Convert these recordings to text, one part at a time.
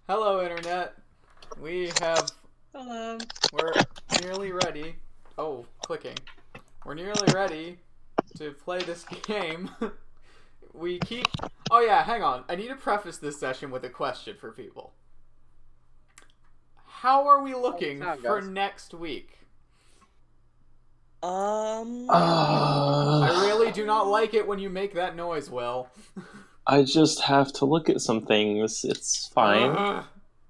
Hello, Internet. We have. Hello. We're nearly ready. Oh, clicking. We're nearly ready to play this game. we keep. Oh, yeah, hang on. I need to preface this session with a question for people. How are we looking for next week? I really do not like it when you make that noise, Will. I just have to look at some things. It's fine.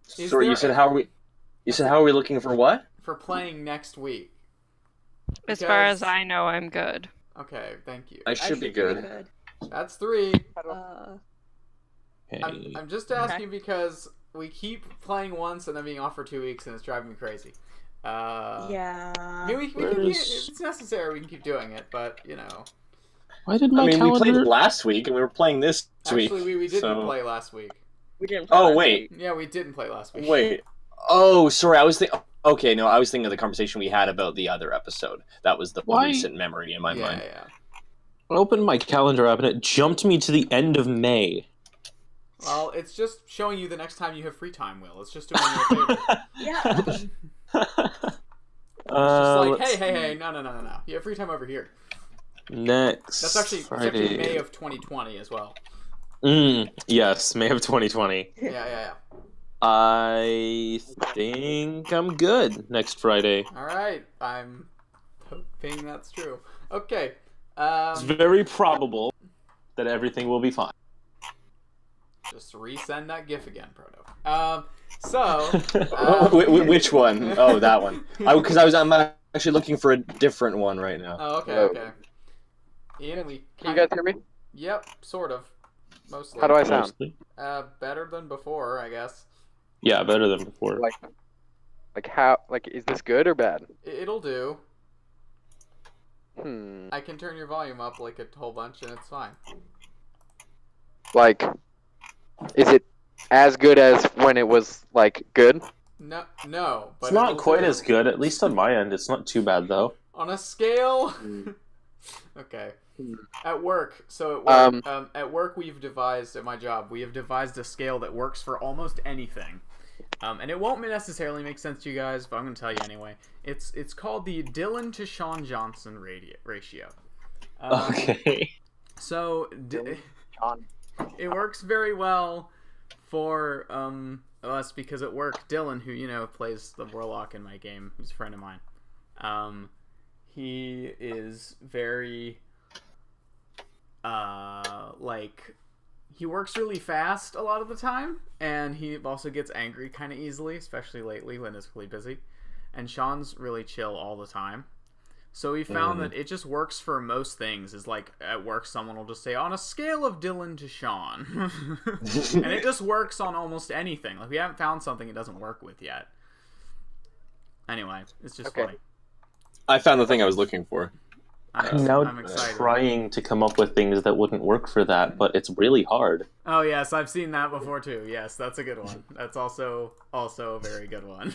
Sorry, you said how are we? You said how are we looking for what? For playing next week. As far as I know, I'm good. Okay, thank you. I should be good. That's 3. Okay. I'm just asking because we keep playing once and then being off for 2 weeks, and it's driving me crazy. Yeah. I mean, we can if it's necessary, we can keep doing it, but you know. Why did my calendar... we played last week, and we were playing this week. Actually, we didn't play last week. We didn't. Play last week. Yeah, we didn't play last week. Wait. Oh, sorry. I was thinking. Okay, no, I was thinking of the conversation we had about the other episode. That was the recent memory in my mind. Yeah. I opened my calendar app and it jumped me to the end of May. Well, it's just showing you the next time you have free time, Will. It's just doing you a favor. Yeah. It's just like, hey, no. You have free time over here. Next That's actually Friday. May of 2020 as well. Yes, May of 2020. Yeah. I think I'm good next Friday. Alright, I'm hoping that's true. Okay. It's very probable that everything will be fine. Just resend that GIF again, Proto. Which one? Oh, that one. Because I'm actually looking for a different one right now. Oh, okay. Ian, Can you guys hear me? Yep, sort of. Mostly. How do I sound? Better than before, I guess. Yeah, better than before. Like how? Like, is this good or bad? It'll do. Hmm. I can turn your volume up like a whole bunch, and it's fine. Like, is it as good as when it was like good? No. But it's not quite as good. At least on my end, it's not too bad though. On a scale. Okay. At work, at work we have devised a scale that works for almost anything. And it won't necessarily make sense to you guys, but I'm going to tell you anyway. It's called the Dylan to Sean Johnson ratio. Okay. So it works very well for us because at work, Dylan, who plays the Warlock in my game, who's a friend of mine, he is very he works really fast a lot of the time, and he also gets angry kind of easily, especially lately when he's really busy. And Sean's really chill all the time. So we found that it just works for most things. Is like at work, someone will just say, on a scale of Dylan to Sean. And it just works on almost anything. Like, we haven't found something it doesn't work with yet. Anyway, it's just funny. I found the thing I was looking for. I'm now trying to come up with things that wouldn't work for that, but it's really hard. Oh yes, I've seen that before too. Yes, that's a good one. That's also a very good one.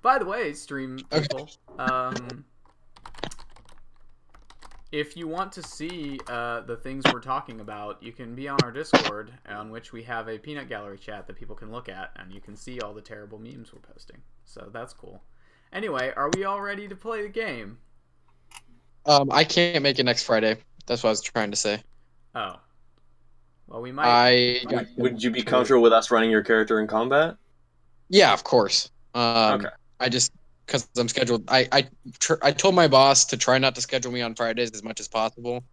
By the way, stream people, if you want to see the things we're talking about, you can be on our Discord, on which we have a peanut gallery chat that people can look at, and you can see all the terrible memes we're posting. So that's cool. Anyway, are we all ready to play the game? I can't make it next Friday. That's what I was trying to say. Oh. Well, we might... Would you be comfortable with us running your character in combat? Yeah, of course. Okay. I just... Because I'm scheduled... I told my boss to try not to schedule me on Fridays as much as possible.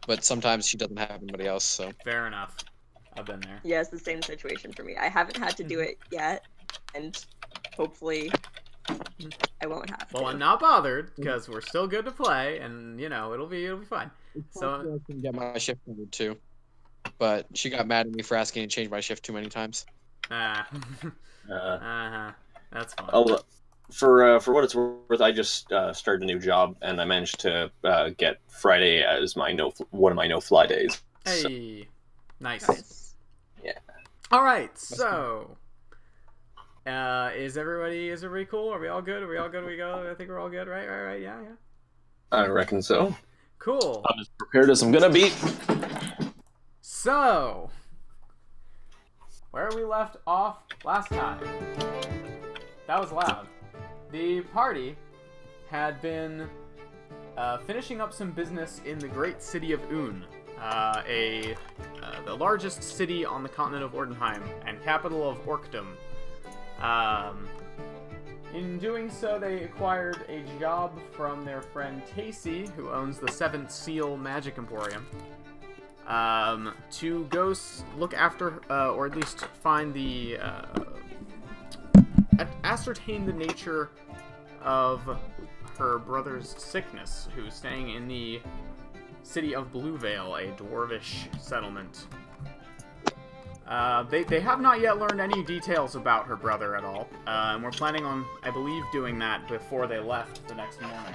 But sometimes she doesn't have anybody else, so... Fair enough. I've been there. Yeah, it's the same situation for me. I haven't had to do it yet. And hopefully... I won't have to. Well, I'm not bothered because we're still good to play, and it'll be fine. So I can get my shift covered too, but she got mad at me for asking to change my shift too many times. That's fine. For what it's worth, I just started a new job, and I managed to get Friday as one of my no-fly days. Hey, so. Nice. Yeah. All right, so. Is everybody cool? Are we all good? I think we're all good, right? Yeah. I reckon so. Cool. I'm as prepared as I'm gonna be. So, where we left off last time. That was loud. The party had been finishing up some business in the great city of Un, the largest city on the continent of Ordenheim and capital of Orkdom. In doing so, they acquired a job from their friend Tacey, who owns the Seventh Seal Magic Emporium, to go look after, or at least find the, ascertain the nature of her brother's sickness, who's staying in the city of Bluevale, a dwarvish settlement. They have not yet learned any details about her brother at all, and we're planning on, I believe, doing that before they left the next morning.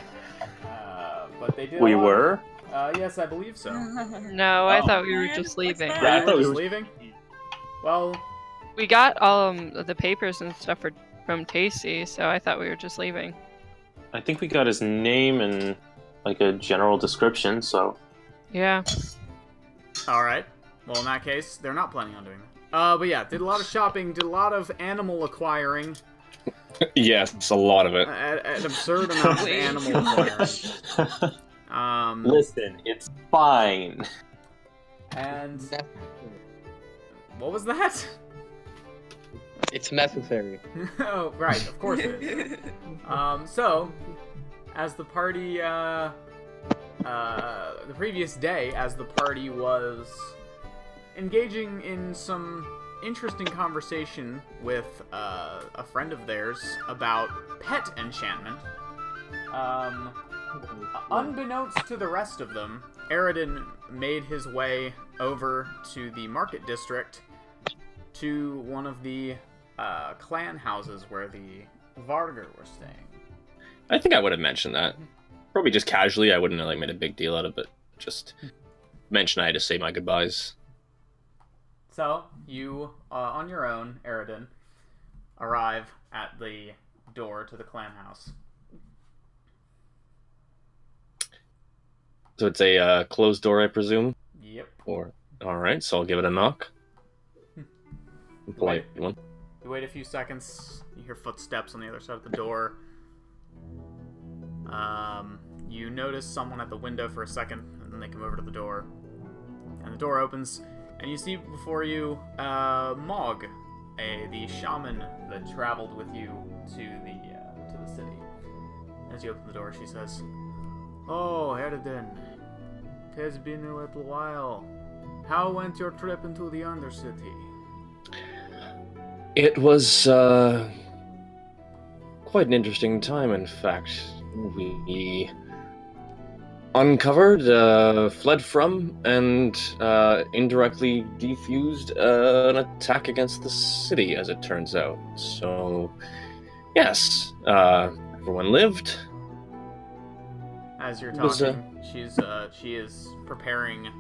But they did. We were? Yes, I believe so. No, I thought we were just leaving. Yeah, I thought we were leaving. Well, We got all the papers and stuff from Tacey, so I thought we were just leaving. I think we got his name and like a general description, so Yeah. all right. Well, in that case, they're not planning on doing that. But yeah, did a lot of shopping, did a lot of animal acquiring. Yes, a lot of it. An absurd amount of animal acquiring. Listen, it's fine. And what was that? It's necessary. Oh, right, of course it is. So, as the party, the previous day, as the party was engaging in some interesting conversation with a friend of theirs about pet enchantment, unbeknownst to the rest of them, Aridin made his way over to the market district to one of the clan houses where the Vargar were staying. I think I would have mentioned that. Probably just casually. I wouldn't have made a big deal out of it. Just mention I had to say my goodbyes. So, you, on your own, Aridin, arrive at the door to the clan house. So it's a closed door, I presume? Yep. Alright, so I'll give it a knock. Polite one. You wait a few seconds, you hear footsteps on the other side of the door. You notice someone at the window for a second, and then they come over to the door. And the door opens, and you see before you, Mog, the shaman that traveled with you to the city. As you open the door, she says, "Oh, Aridin, it has been a little while. How went your trip into the Undercity?" It was quite an interesting time, in fact. We uncovered, fled from, and indirectly defused an attack against the city, as it turns out. So, yes, everyone lived. As you're talking, she is preparing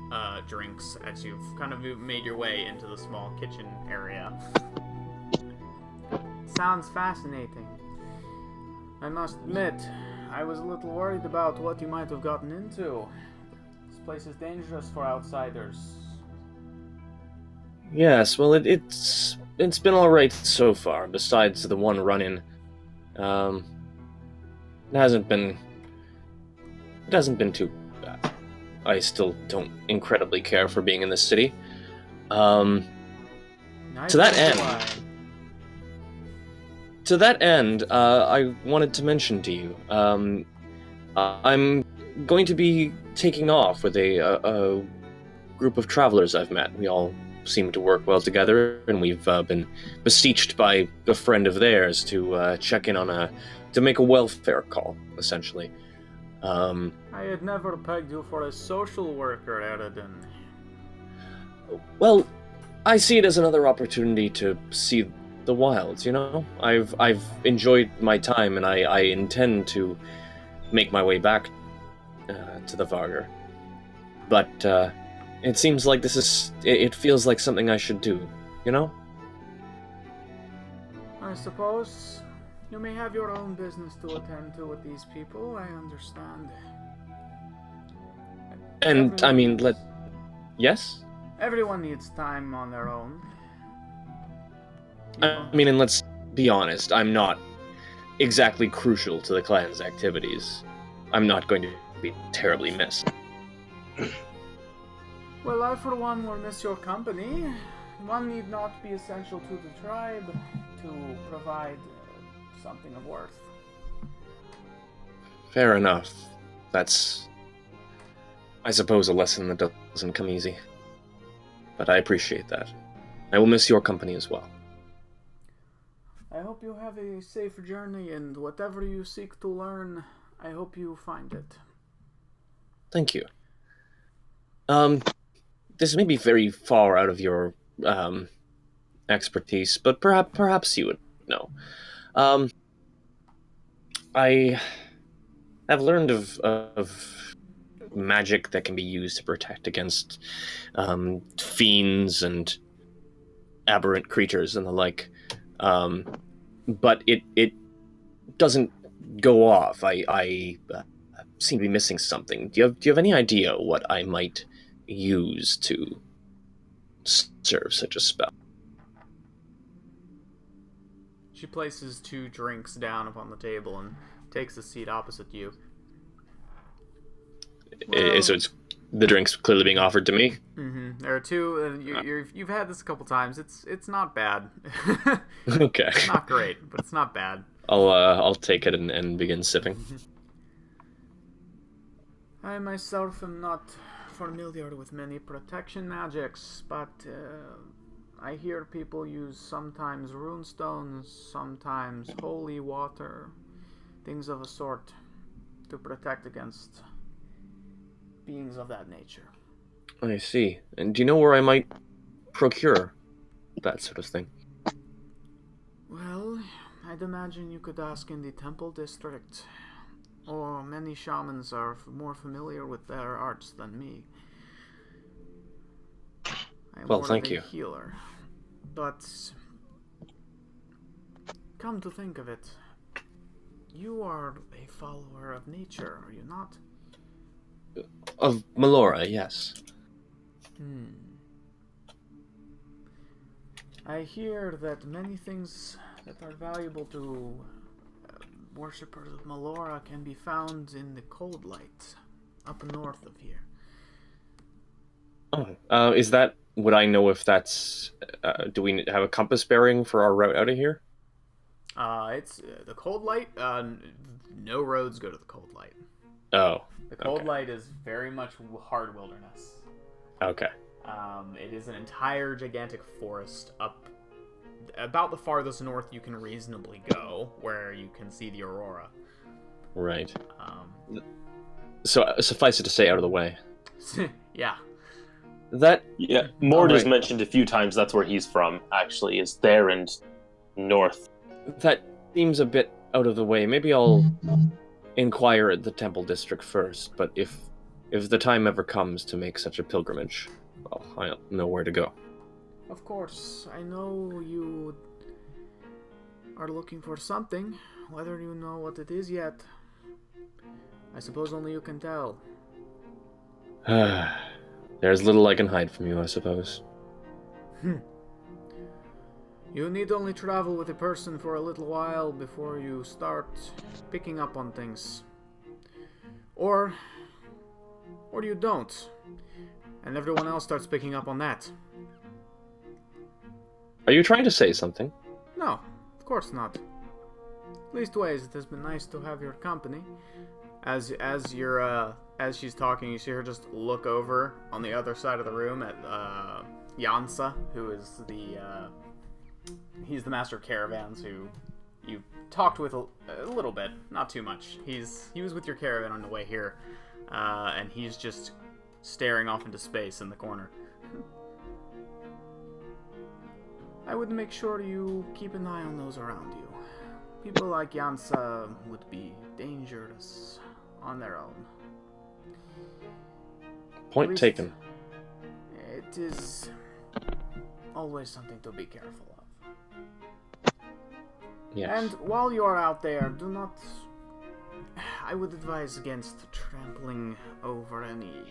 drinks as you've kind of made your way into the small kitchen area. Sounds fascinating. I must admit, I was a little worried about what you might have gotten into. This place is dangerous for outsiders. Yes, well, it's been all right so far. Besides the one run-in, it hasn't been too bad. I still don't incredibly care for being in this city. To that end, I wanted to mention to you, I'm going to be taking off with a group of travelers I've met. We all seem to work well together, and we've been beseeched by a friend of theirs to check in to make a welfare call, essentially. I had never pegged you for a social worker, Aridin. Well, I see it as another opportunity to see the wilds, you know? I've enjoyed my time, and I intend to make my way back to the Vargar. But it seems like it feels like something I should do, you know? I suppose you may have your own business to attend to with these people, I understand. And, I mean, yes? Everyone needs time on their own. I mean, and let's be honest, I'm not exactly crucial to the clan's activities. I'm not going to be terribly missed. Well, I for one will miss your company. One need not be essential to the tribe to provide something of worth. Fair enough. That's, I suppose, a lesson that doesn't come easy. But I appreciate that. I will miss your company as well. I hope you have a safe journey, and whatever you seek to learn, I hope you find it. Thank you. This may be very far out of your expertise, but perhaps you would know. I have learned of magic that can be used to protect against fiends and aberrant creatures and the like. But it doesn't go off. I seem to be missing something. Do you have any idea what I might use to serve such a spell? She places 2 drinks down upon the table and takes a seat opposite you. So it's the drink's clearly being offered to me. Mm-hmm. There are 2. You've had this a couple times. It's not bad. Okay. It's not great, but it's not bad. I'll take it and begin sipping. I myself am not familiar with many protection magics, but I hear people use sometimes runestones, sometimes holy water, things of a sort, to protect against beings of that nature. I see. And do you know where I might procure that sort of thing? Well, I'd imagine you could ask in the Temple District, or many shamans are more familiar with their arts than me. I'm Well, more thank of a you. healer. But come to think of it, you are a follower of nature, are you not? Of Melora, yes. I hear that many things that are valuable to worshippers of Melora can be found in the Cold Light, up north of here. Oh, is that... Would I know if that's... do we have a compass bearing for our route out of here? It's the Cold Light. No roads go to the Cold Light. Oh. The Cold Light is very much hard wilderness. Okay. It is an entire gigantic forest up about the farthest north you can reasonably go, where you can see the aurora. Right. So suffice it to say, out of the way. Yeah. Mord has right. mentioned a few times that's where he's from, actually, is there and north. That seems a bit out of the way. Maybe I'll inquire at the Temple District first, but if the time ever comes to make such a pilgrimage, well, I'll know where to go. Of course, I know you are looking for something. Whether you know what it is yet, I suppose only you can tell. There's little I can hide from you, I suppose. You need only travel with a person for a little while before you start picking up on things. Or you don't, and everyone else starts picking up on that. Are you trying to say something? No, of course not. Leastways, it has been nice to have your company. As she's talking, you see her just look over on the other side of the room at Yansa, who is he's the master of caravans who you talked with a little bit, not too much. He was with your caravan on the way here, and he's just staring off into space in the corner. I would make sure you keep an eye on those around you. People like Yansa would be dangerous on their own. Point taken. It is always something to be careful of. Yes. And while you are out there, do not... I would advise against trampling over any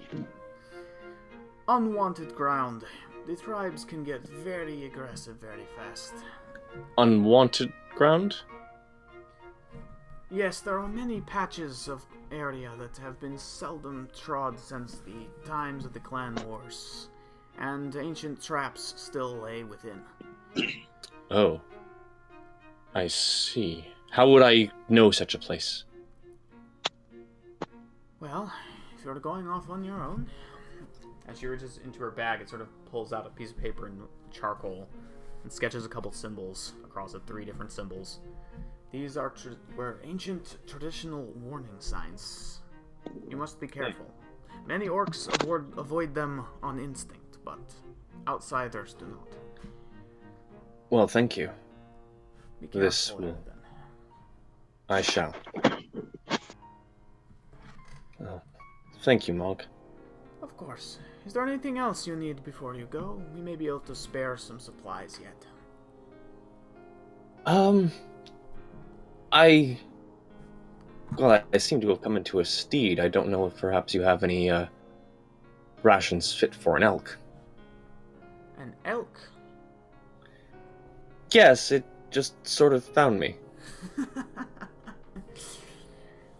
unwanted ground. The tribes can get very aggressive very fast. Unwanted ground? Yes, there are many patches of area that have been seldom trod since the times of the clan wars, and ancient traps still lay within. Oh. I see. How would I know such a place? Well, if you're going off on your own... As she reaches into her bag, it sort of pulls out a piece of paper and charcoal and sketches a couple symbols across it, 3 different symbols. These were ancient traditional warning signs. You must be careful. Many orcs avoid them on instinct, but outsiders do not. Well, thank you. Be careful This will... then. I shall. Oh, thank you, Mog. Of course. Is there anything else you need before you go? We may be able to spare some supplies yet. Well, I seem to have come into a steed. I don't know if perhaps you have any, rations fit for an elk. An elk? Yes, it just sort of found me.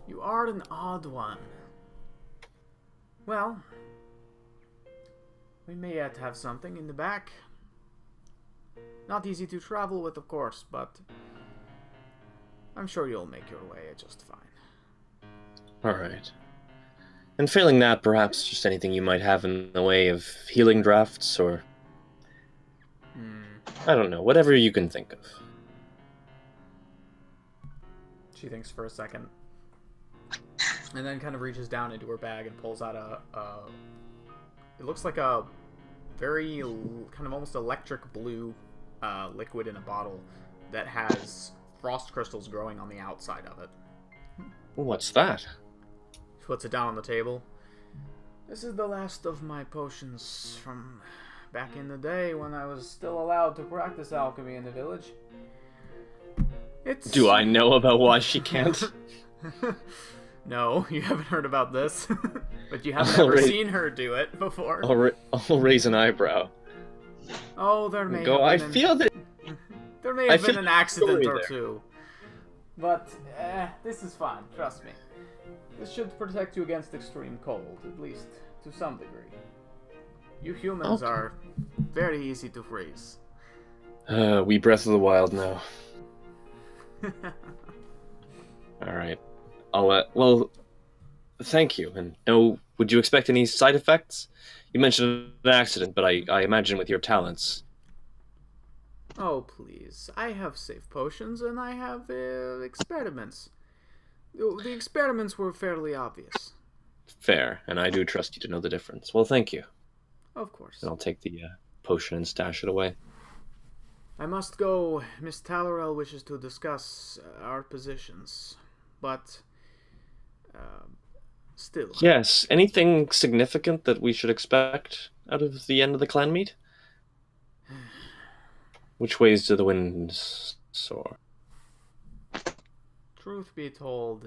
You are an odd one. Well, we may yet have something in the back. Not easy to travel with, of course, but I'm sure you'll make your way just fine. Alright. And failing that, perhaps just anything you might have in the way of healing drafts, or... I don't know, whatever you can think of. She thinks for a second. And then kind of reaches down into her bag and pulls out it looks like a very kind of almost electric blue liquid in a bottle that has frost crystals growing on the outside of it. What's that? She puts it down on the table. This is the last of my potions from back in the day when I was still allowed to practice alchemy in the village. Do I know about why she can't? No, you haven't heard about this. But you haven't ever seen her do it before. I'll raise an eyebrow. Oh, there may Go, have I been feel that... there may have been feel an accident or there. two. But, this is fine, trust me. This should protect you against extreme cold, at least to some degree. You humans are very easy to freeze. We Breath of the Wild now. Alright. Well, thank you. And no, would you expect any side effects? You mentioned an accident, but I imagine with your talents. Oh, please. I have safe potions and I have experiments. The experiments were fairly obvious. Fair, and I do trust you to know the difference. Well, thank you. Of course. And I'll take the potion and stash it away. I must go. Miss Tallarell wishes to discuss our positions. But, still. Yes, anything significant that we should expect out of the end of the clan meet? Which ways do the winds soar? Truth be told,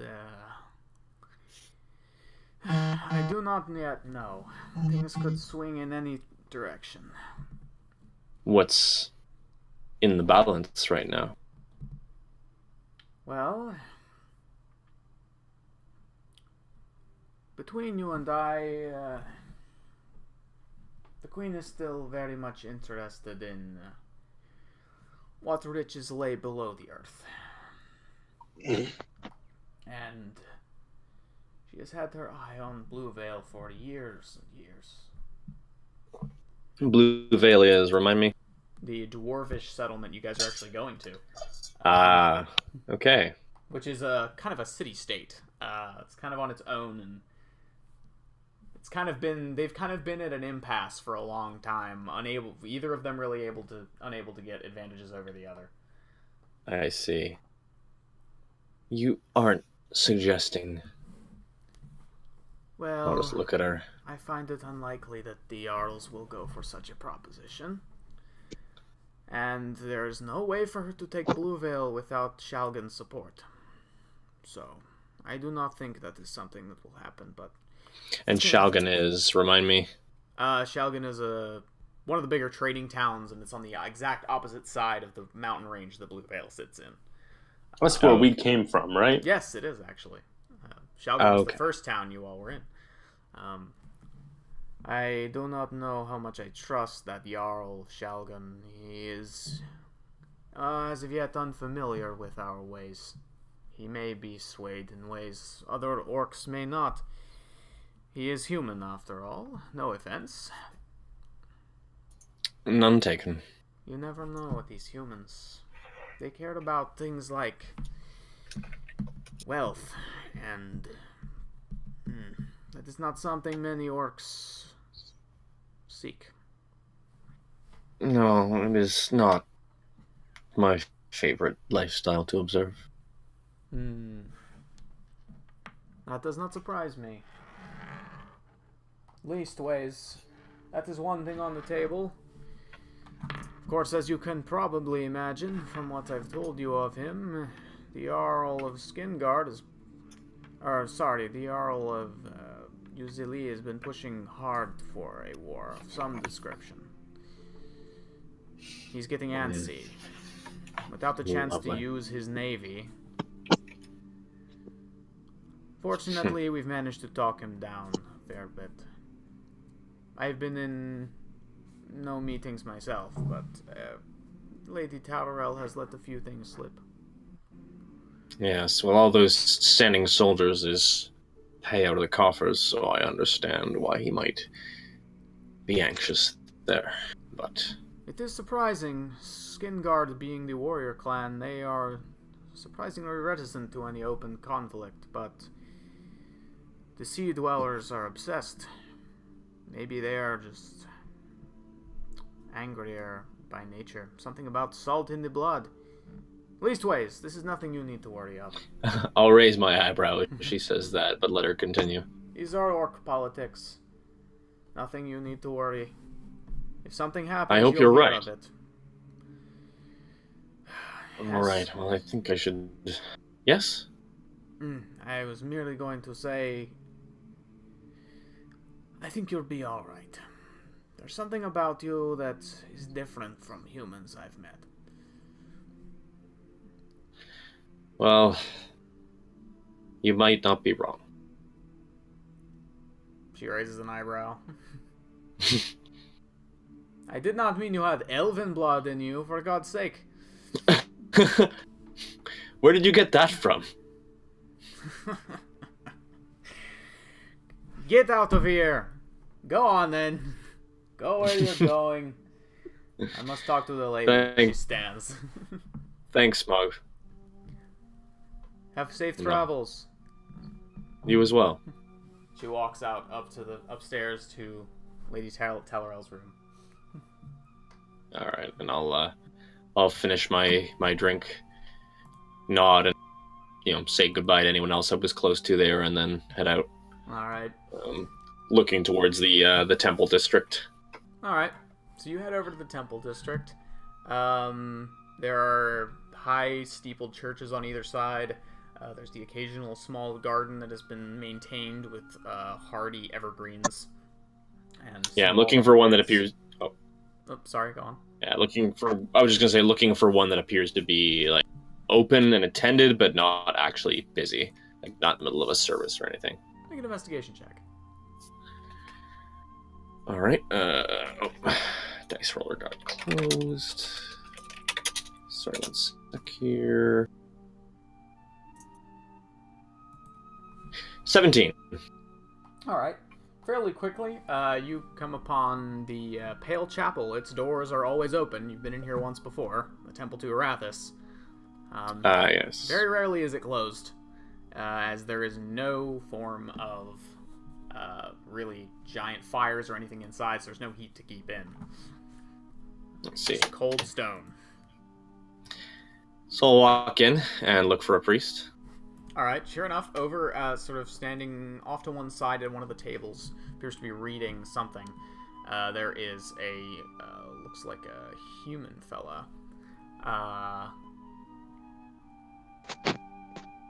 I do not yet know. Things could swing in any direction. What's in the balance right now? Well, between you and I, the Queen is still very much interested in what riches lay below the earth. And she has had her eye on Blue Veil for years and years. Blue Veil is, remind me? The dwarvish settlement you guys are actually going to. Ah, okay. Which is a kind of a city-state. It's kind of on its own, and it's kind of been, they've kind of been at an impasse for a long time, either of them really unable to get advantages over the other. I see. You aren't suggesting... Well, I'll just look at her. I find it unlikely that the Jarls will go for such a proposition. And there's no way for her to take Blue Veil without Shalgan's support. So, I do not think that is something that will happen, but... And Shalgan is, remind me? Shalgan is one of the bigger trading towns, and it's on the exact opposite side of the mountain range the Blue Veil sits in. That's where we came from, right? Yes, it is actually. Shalgan was the first town you all were in. I do not know how much I trust that Jarl Shalgan. He is, as of yet, unfamiliar with our ways. He may be swayed in ways other orcs may not. He is human, after all. No offense. None taken. You never know with these humans. They cared about things like wealth, and that is not something many orcs seek. No, it is not my favorite lifestyle to observe. That does not surprise me. Leastways, that is one thing on the table. Of course, as you can probably imagine from what I've told you of him, the Jarl of Skingard is... the Jarl of Uzili has been pushing hard for a war of some description. He's getting antsy. Without the chance to use his navy. Fortunately, we've managed to talk him down a fair bit. I've been in no meetings myself, but Lady Taurel has let a few things slip. Yes, well, all those standing soldiers is pay out of the coffers, so I understand why he might be anxious there, but... It is surprising, Skingard being the warrior clan, they are surprisingly reticent to any open conflict, but the sea dwellers are obsessed. Maybe they are just angrier by nature. Something about salt in the blood. Leastways, this is nothing you need to worry of. I'll raise my eyebrow if she says that, but let her continue. These are orc politics. Nothing you need to worry. If something happens, I hope you'll you're hear right. of it. Yes. Alright, well, I think I should... Yes? I was merely going to say... I think you'll be alright. There's something about you that is different from humans I've met. Well, you might not be wrong. She raises an eyebrow. I did not mean you had elven blood in you, for God's sake. Where did you get that from? Get out of here! Go on then. Go where you're going. I must talk to the lady. Thanks. She stands. Thanks, Smog. Have safe travels. You as well. She walks out upstairs to Lady Talarel's room. All right, and I'll finish my drink, nod, and say goodbye to anyone else I was close to there, and then head out. All right. Looking towards the temple district. All right. So you head over to the temple district. There are high steepled churches on either side. There's the occasional small garden that has been maintained with hardy evergreens. And yeah, I'm looking for one that appears... Oh, sorry, go on. Yeah, I was just going to say, looking for one that appears to be, like, open and attended, but not actually busy. Like, not in the middle of a service or anything. Make an investigation check. Alright, dice roller got closed. Sorry, 1 sec here. 17. Alright. Fairly quickly, you come upon the Pale Chapel. Its doors are always open. You've been in here once before. The Temple to Arathis. Yes. Very rarely is it closed, as there is no form of really giant fires or anything inside, so there's no heat to keep in. Let's see. It's cold stone. So I'll walk in and look for a priest. Alright, sure enough, over sort of standing off to one side at one of the tables, appears to be reading something. There is looks like a human fella.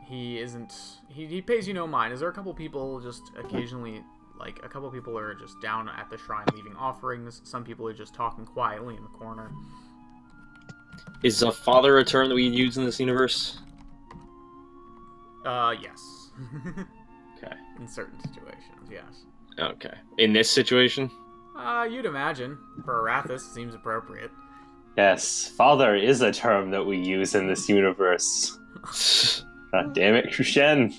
He pays you no mind. Is there a couple people just occasionally Like, a couple people are just down at the shrine leaving offerings. Some people are just talking quietly in the corner. Is a father a term that we use in this universe? Yes. Okay. In certain situations, yes. Okay. In this situation? You'd imagine. For Arathis, seems appropriate. Yes, father is a term that we use in this universe. God damn it, Krushen.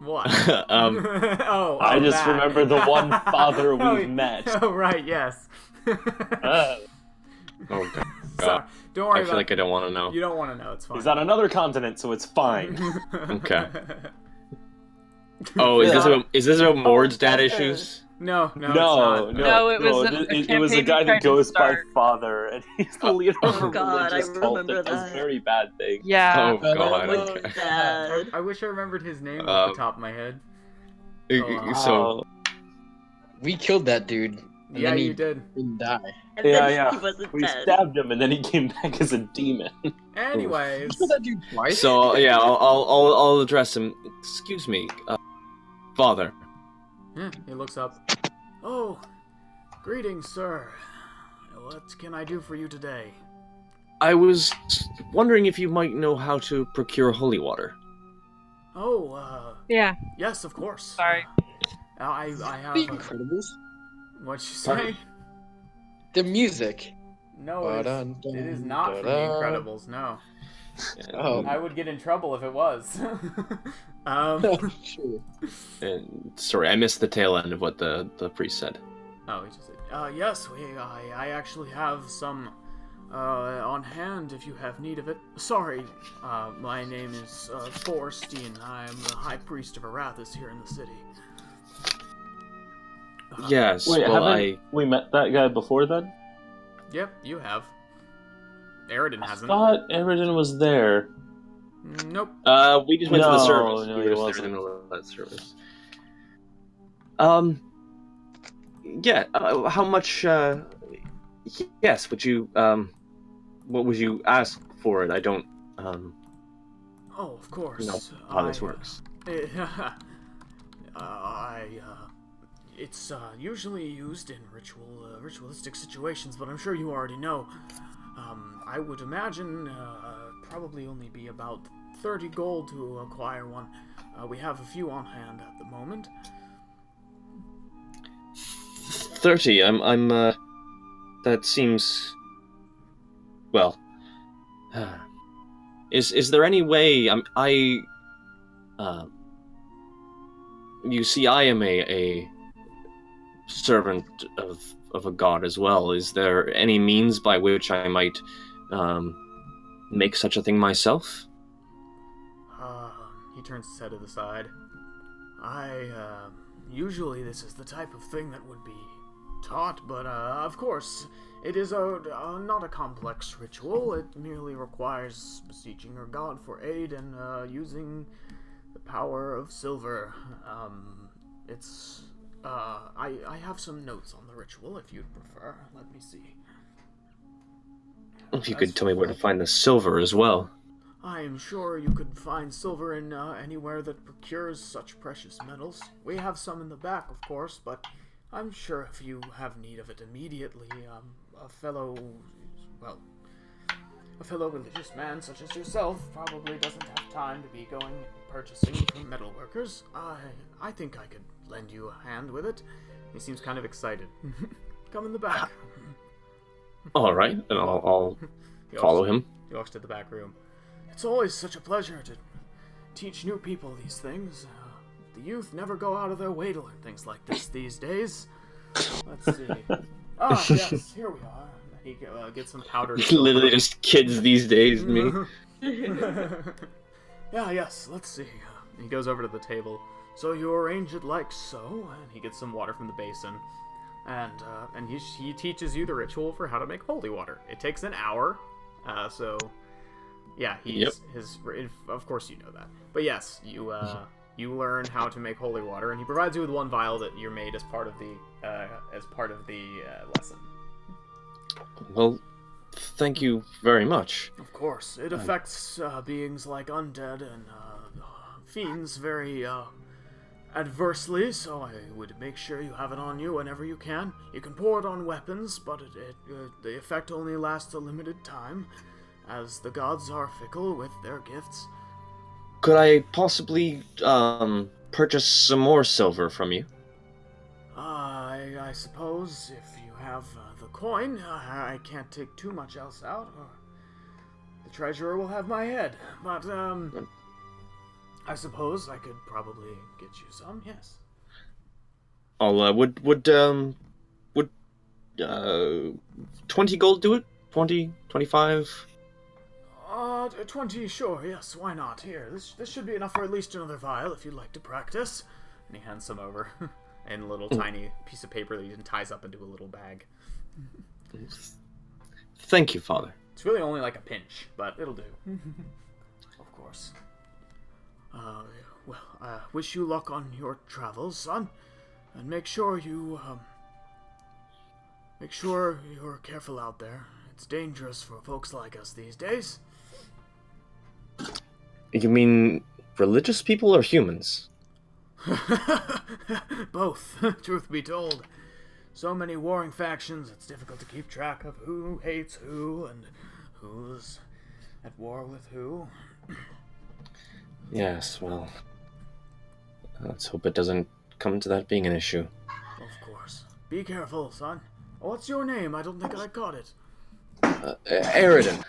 What? I just that. remember the one father we've met. Oh, right, yes. Oh, God. Sorry. Don't worry I about feel like I don't want to know. You don't want to know, it's fine. He's on another continent, so it's fine. Okay. Oh, is this about Mord's dad issues? No, No, it was a guy that goes by start. father, and he's the leader of a Oh, God, religious I cult remember that does that. very bad things. Yeah. Oh, God. Oh, Okay. Dad. I wish I remembered his name off the top of my head. So, We killed that dude. And Yeah, then he you did. didn't die. And then Yeah. he wasn't We dead. stabbed him, and then he came back as a demon. Anyways, Killed that dude twice. so yeah, I'll address him. Excuse me, father. yeah, he looks up. Oh, greetings, sir. What can I do for you today? I was wondering if you might know how to procure holy water. Oh, Yeah. yes, of course. Sorry. I have. The Incredibles. What'd you Pardon? say? The music. No, it is not from The Incredibles. No, Oh. I would get in trouble if it was. Sure. And sorry, I missed the tail end of what the priest said. Oh, he just said, yes, I actually have some on hand if you have need of it. Sorry, my name is Thorstein. I am the High Priest of Arathis here in the city. Yes, Wait, well, haven't we met that guy before then? Yep, you have. Aridin I hasn't. thought Everton was there. Nope. we just went to the No, service. no, we he were just there in wasn't. the middle of that service. Yeah. How much? Yes. Would you? What would you ask for it? I don't. Oh, of course. know how this works. It's usually used in ritualistic situations, but I'm sure you already know. I would imagine probably only be about 30 gold to acquire one. We have a few on hand at the moment. 30. I'm. That seems. Well. Is there any way? You see, I am a servant of a god as well. Is there any means by which I might make such a thing myself? He turns his head to the side. Usually this is the type of thing that would be taught, but of course, it is not a complex ritual. It merely requires beseeching your god for aid and using the power of silver. I have some notes on the ritual if you'd prefer. Let me see. If you could tell me where to find the silver as well. I am sure you could find silver in anywhere that procures such precious metals. We have some in the back, of course, but I'm sure if you have need of it immediately, a fellow religious man such as yourself probably doesn't have time to be going and purchasing from metalworkers. I think I could lend you a hand with it. He seems kind of excited. Come in the back. All right, and I'll He follow walks- him. He walks to the back room. It's always such a pleasure to teach new people these things. The youth never go out of their way to learn things like this these days. Let's see. Yes, here we are. He gets some powder. Literally just kids these days, me. Yes, let's see. He goes over to the table. So you arrange it like so, and he gets some water from the basin. And he teaches you the ritual for how to make holy water. It takes an hour, so yeah, of course you know that. But yes, you learn how to make holy water, and he provides you with one vial that you're made as part of the lesson. Well, thank you very much. Of course, it affects beings like undead and fiends very adversely, so I would make sure you have it on you whenever you can. You can pour it on weapons, but the effect only lasts a limited time, as the gods are fickle with their gifts. Could I possibly purchase some more silver from you? I suppose if you have the coin, I can't take too much else out, or the treasurer will have my head. But, I suppose I could probably get you some, yes. I'll, would 20 gold do it? 20, 25? 20, sure, yes, why not? Here, this should be enough for at least another vial if you'd like to practice. And he hands some over in a little tiny piece of paper that he ties up into a little bag. Thank you, Father. It's really only like a pinch, but it'll do. Of course. Well, I wish you luck on your travels, son. And make sure you're careful out there. It's dangerous for folks like us these days. You mean religious people or humans? Both, truth be told. So many warring factions, it's difficult to keep track of who hates who and who's at war with who. Yes, well, let's hope it doesn't come to that being an issue. Of course. Be careful, son. What's your name? I don't think I caught it. Aridin.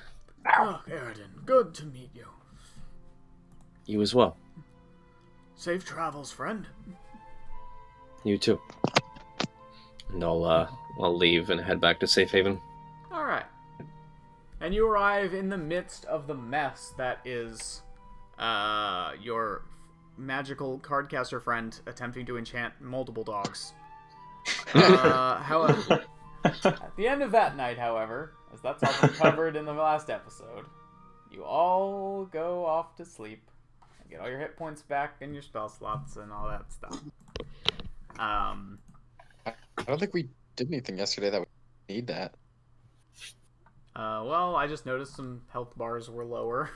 Oh, Aridin. Good to meet you. You as well. Safe travels, friend. You too. And I'll leave and head back to Safe Haven. Alright. And you arrive in the midst of the mess that is your magical cardcaster friend attempting to enchant multiple dogs. However, at the end of that night, however, as that's all been covered in the last episode, you all go off to sleep and get all your hit points back and your spell slots and all that stuff. I don't think we did anything yesterday that would need that. Well, I just noticed some health bars were lower,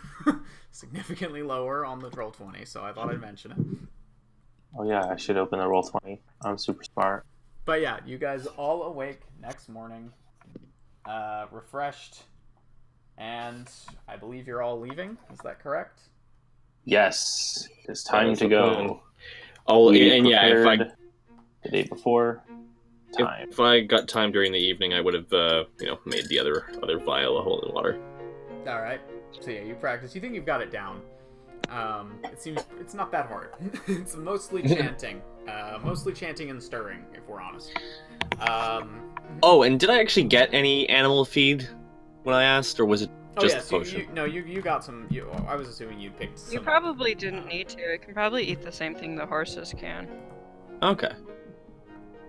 significantly lower on the Roll20, so I thought I'd mention it. Oh yeah, I should open the Roll20. I'm super smart. But yeah, you guys all awake next morning, refreshed, and I believe you're all leaving. Is that correct? Yes, it's time to go. Oh, We and yeah, prepared the day before. Time. if I got time during the evening, I would have made the other vial of holy water. All right. So yeah, you practice. You think you've got it down. It seems it's not that hard. It's mostly chanting, and stirring, if we're honest. Oh, and did I actually get any animal feed when I asked, or was it just the potion? You got some. I was assuming you picked some. You probably didn't need to. It can probably eat the same thing the horses can. Okay.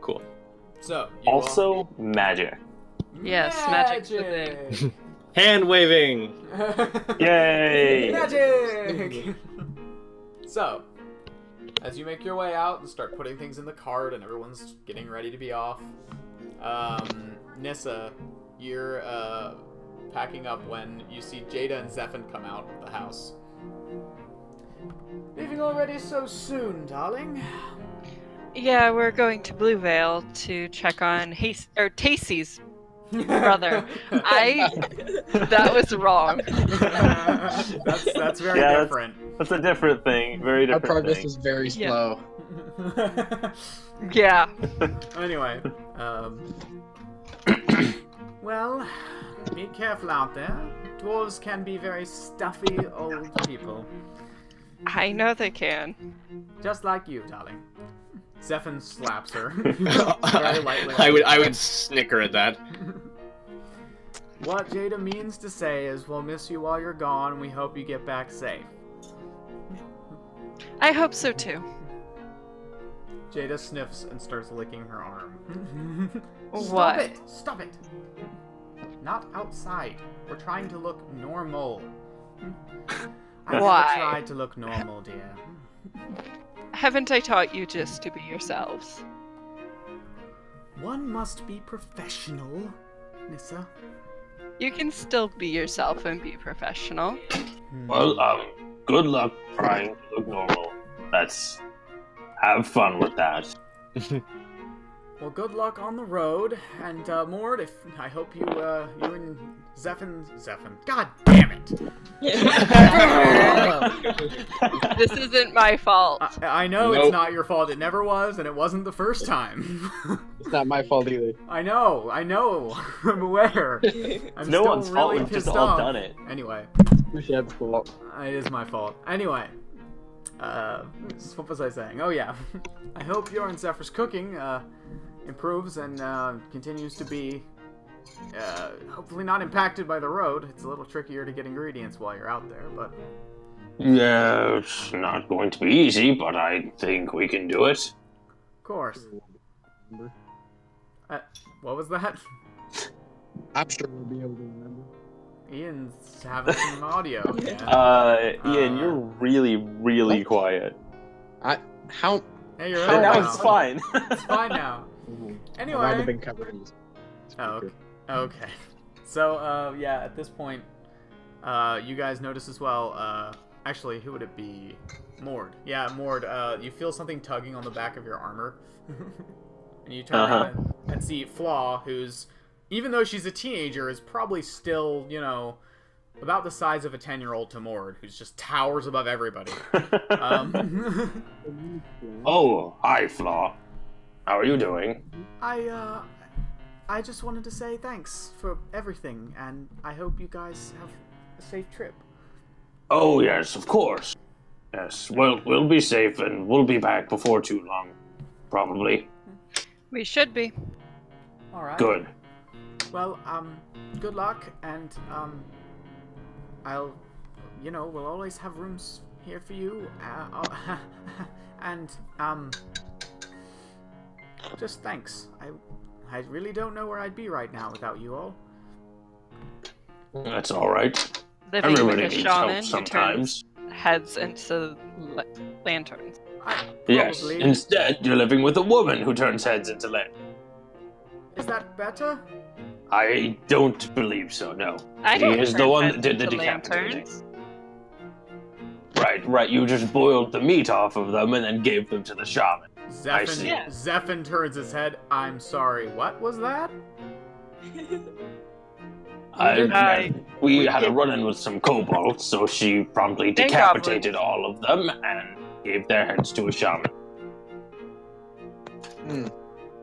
Cool. So you Also, magic. Yes, magic's the thing. Hand waving. Yay! Magic! So, as you make your way out and start putting things in the cart and everyone's getting ready to be off, Nissa, you're packing up when you see Jada and Zephyr come out of the house. Leaving already so soon, darling? Yeah, we're going to Blue Vale to check on Tacy's brother. That was wrong. That's very different. That's a different thing. Very Our different progress thing. is very slow. Yeah. Anyway, well, be careful out there. Dwarves can be very stuffy old people. I know they can. Just like you, darling. Zephyr slaps her very lightly. I would snicker at that. What Jada means to say is we'll miss you while you're gone, and we hope you get back safe. I hope so too. Jada sniffs and starts licking her arm. What? Stop it! Not outside. We're trying to look normal. I Why? never tried to look normal, dear. Haven't I taught you just to be yourselves? One must be professional, Nissa. You can still be yourself and be professional. Well, good luck trying to look normal. That's Have fun with that. Well, good luck on the road, and Mord, I hope you and Zephin. God damn it! This isn't my fault. I know Nope. it's not your fault. It never was, and it wasn't the first time. It's not my fault either. I know. I'm aware. I'm No still one's fault. really We've just pissed all off. done it. Anyway, Shep's fault. it is my fault. Anyway, what was I saying? Oh yeah, I hope your and Zephyr's cooking improves and continues to be hopefully not impacted by the road. It's a little trickier to get ingredients while you're out there, but Yeah, it's not going to be easy, but I think we can do it. of course. What was that? I'm sure we'll be able to remember. Ian's having some audio. again. Ian, you're really, really quiet. How? Hey, you're And right now now. it's fine. It's fine now. I might have Anyway. been covered in this. Oh, okay. So, yeah, at this point, you guys notice as well, actually, who would it be? Mord. Yeah, Mord, you feel something tugging on the back of your armor. And you turn around and see Flaw, who's, even though she's a teenager, is probably still, about the size of a 10-year-old to Mord, who's just towers above everybody. Oh, hi, Flaw. How are you doing? I just wanted to say thanks for everything, and I hope you guys have a safe trip. Oh, yes, of course. Yes, well, we'll be safe, and we'll be back before too long. Probably. We should be. All right. Good. Well, good luck, and we'll always have rooms here for you. And just thanks. I really don't know where I'd be right now without you all. That's all right. Living with Everybody a needs help shaman who sometimes. turns heads into lanterns. Yes. Probably. Instead, you're living with a woman who turns heads into lead. Is that better? I don't believe so, no. I He don't is the turn one heads that did the into decapitating. lanterns. Right. You just boiled the meat off of them and then gave them to the shaman. I see. Yeah. Zephin turns his head. I'm sorry, what was that? We had a run-in with some kobolds, so she promptly They decapitated all of them and gave their heads to a shaman.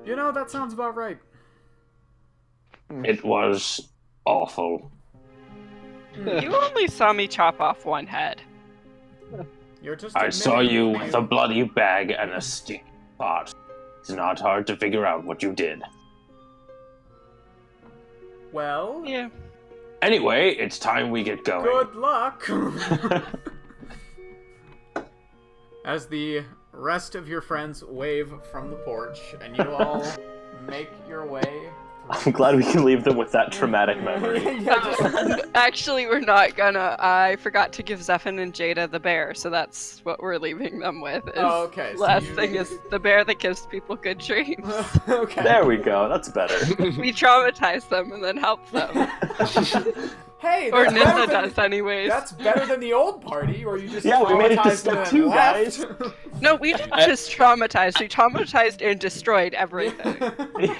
That sounds about right. It was awful. You only saw me chop off one head. You're just I saw admitting you with a bloody bag and a stinking pot. It's not hard to figure out what you did. Well, Yeah. Anyway, it's time we get going. good luck. As the rest of your friends wave from the porch, and you all make your way. I'm glad we can leave them with that traumatic memory. Actually, we're not gonna. I forgot to give Zephin and Jada the bear, so that's what we're leaving them with. Is Oh, okay, so last you- thing is the bear that gives people good dreams. Okay. There we go, that's better. We traumatize them and then help them. Hey, Or that's better Nissa than- does, anyways. That's better than the old party where you just Yeah, we made it to traumatized step and two, left. No, we didn't just traumatize. We traumatized and destroyed everything,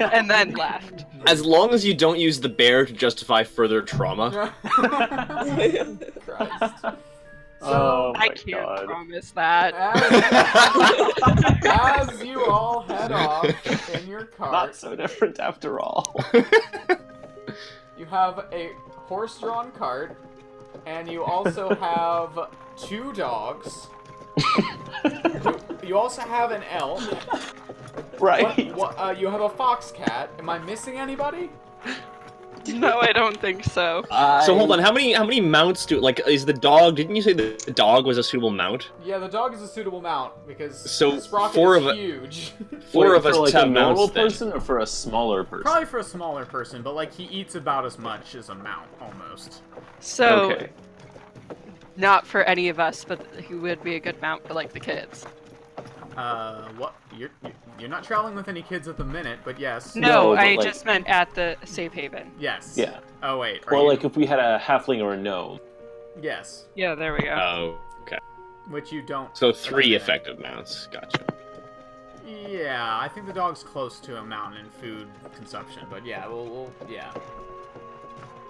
and then left. As long as you don't use the bear to justify further trauma. Christ. Oh I my can't god. promise that. As you all head off in your cart, Not so different after all. you have a horse-drawn cart, and you also have 2 dogs. You also have an elk. Right. You have a fox cat. Am I missing anybody? No, I don't think so. So hold on, how many mounts is the dog? Didn't you say the dog was a suitable mount? Yeah, the dog is a suitable mount because So, Sprocket 4 is of it- huge. Four of for us like have a normal mounts then. person or for a smaller person? Probably for a smaller person, but like he eats about as much as a mount almost. So, Okay. not for any of us, but he would be a good mount for like the kids. What? You're not traveling with any kids at the minute, but yes. No, but, I like- just meant at the safe haven. Yes. Yeah. Oh wait. Are Or you- like if we had a halfling or a gnome. Yes, Yeah, there we go. Oh, okay. which you don't. So 3 Okay. effective mounts. Gotcha. Yeah, I think the dog's close to a mountain in food consumption, but yeah, yeah.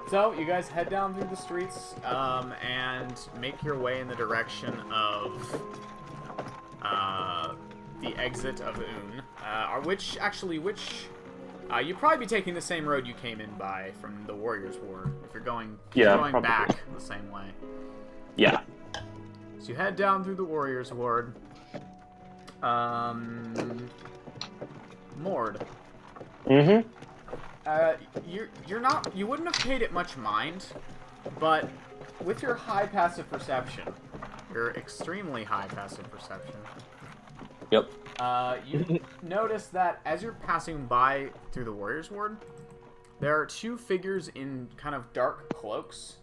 So, you guys head down through the streets, and make your way in the direction of, the exit of Oon. You'd probably be taking the same road you came in by from the Warriors' Ward, if you're going, probably. back the same way. Yeah. So you head down through the Warriors' Ward. Mord. Mm-hmm. You wouldn't have paid it much mind, but with your high passive perception, your extremely high passive perception, Yep. you notice that as you're passing by through the Warriors' Ward, there are two figures in kind of dark cloaks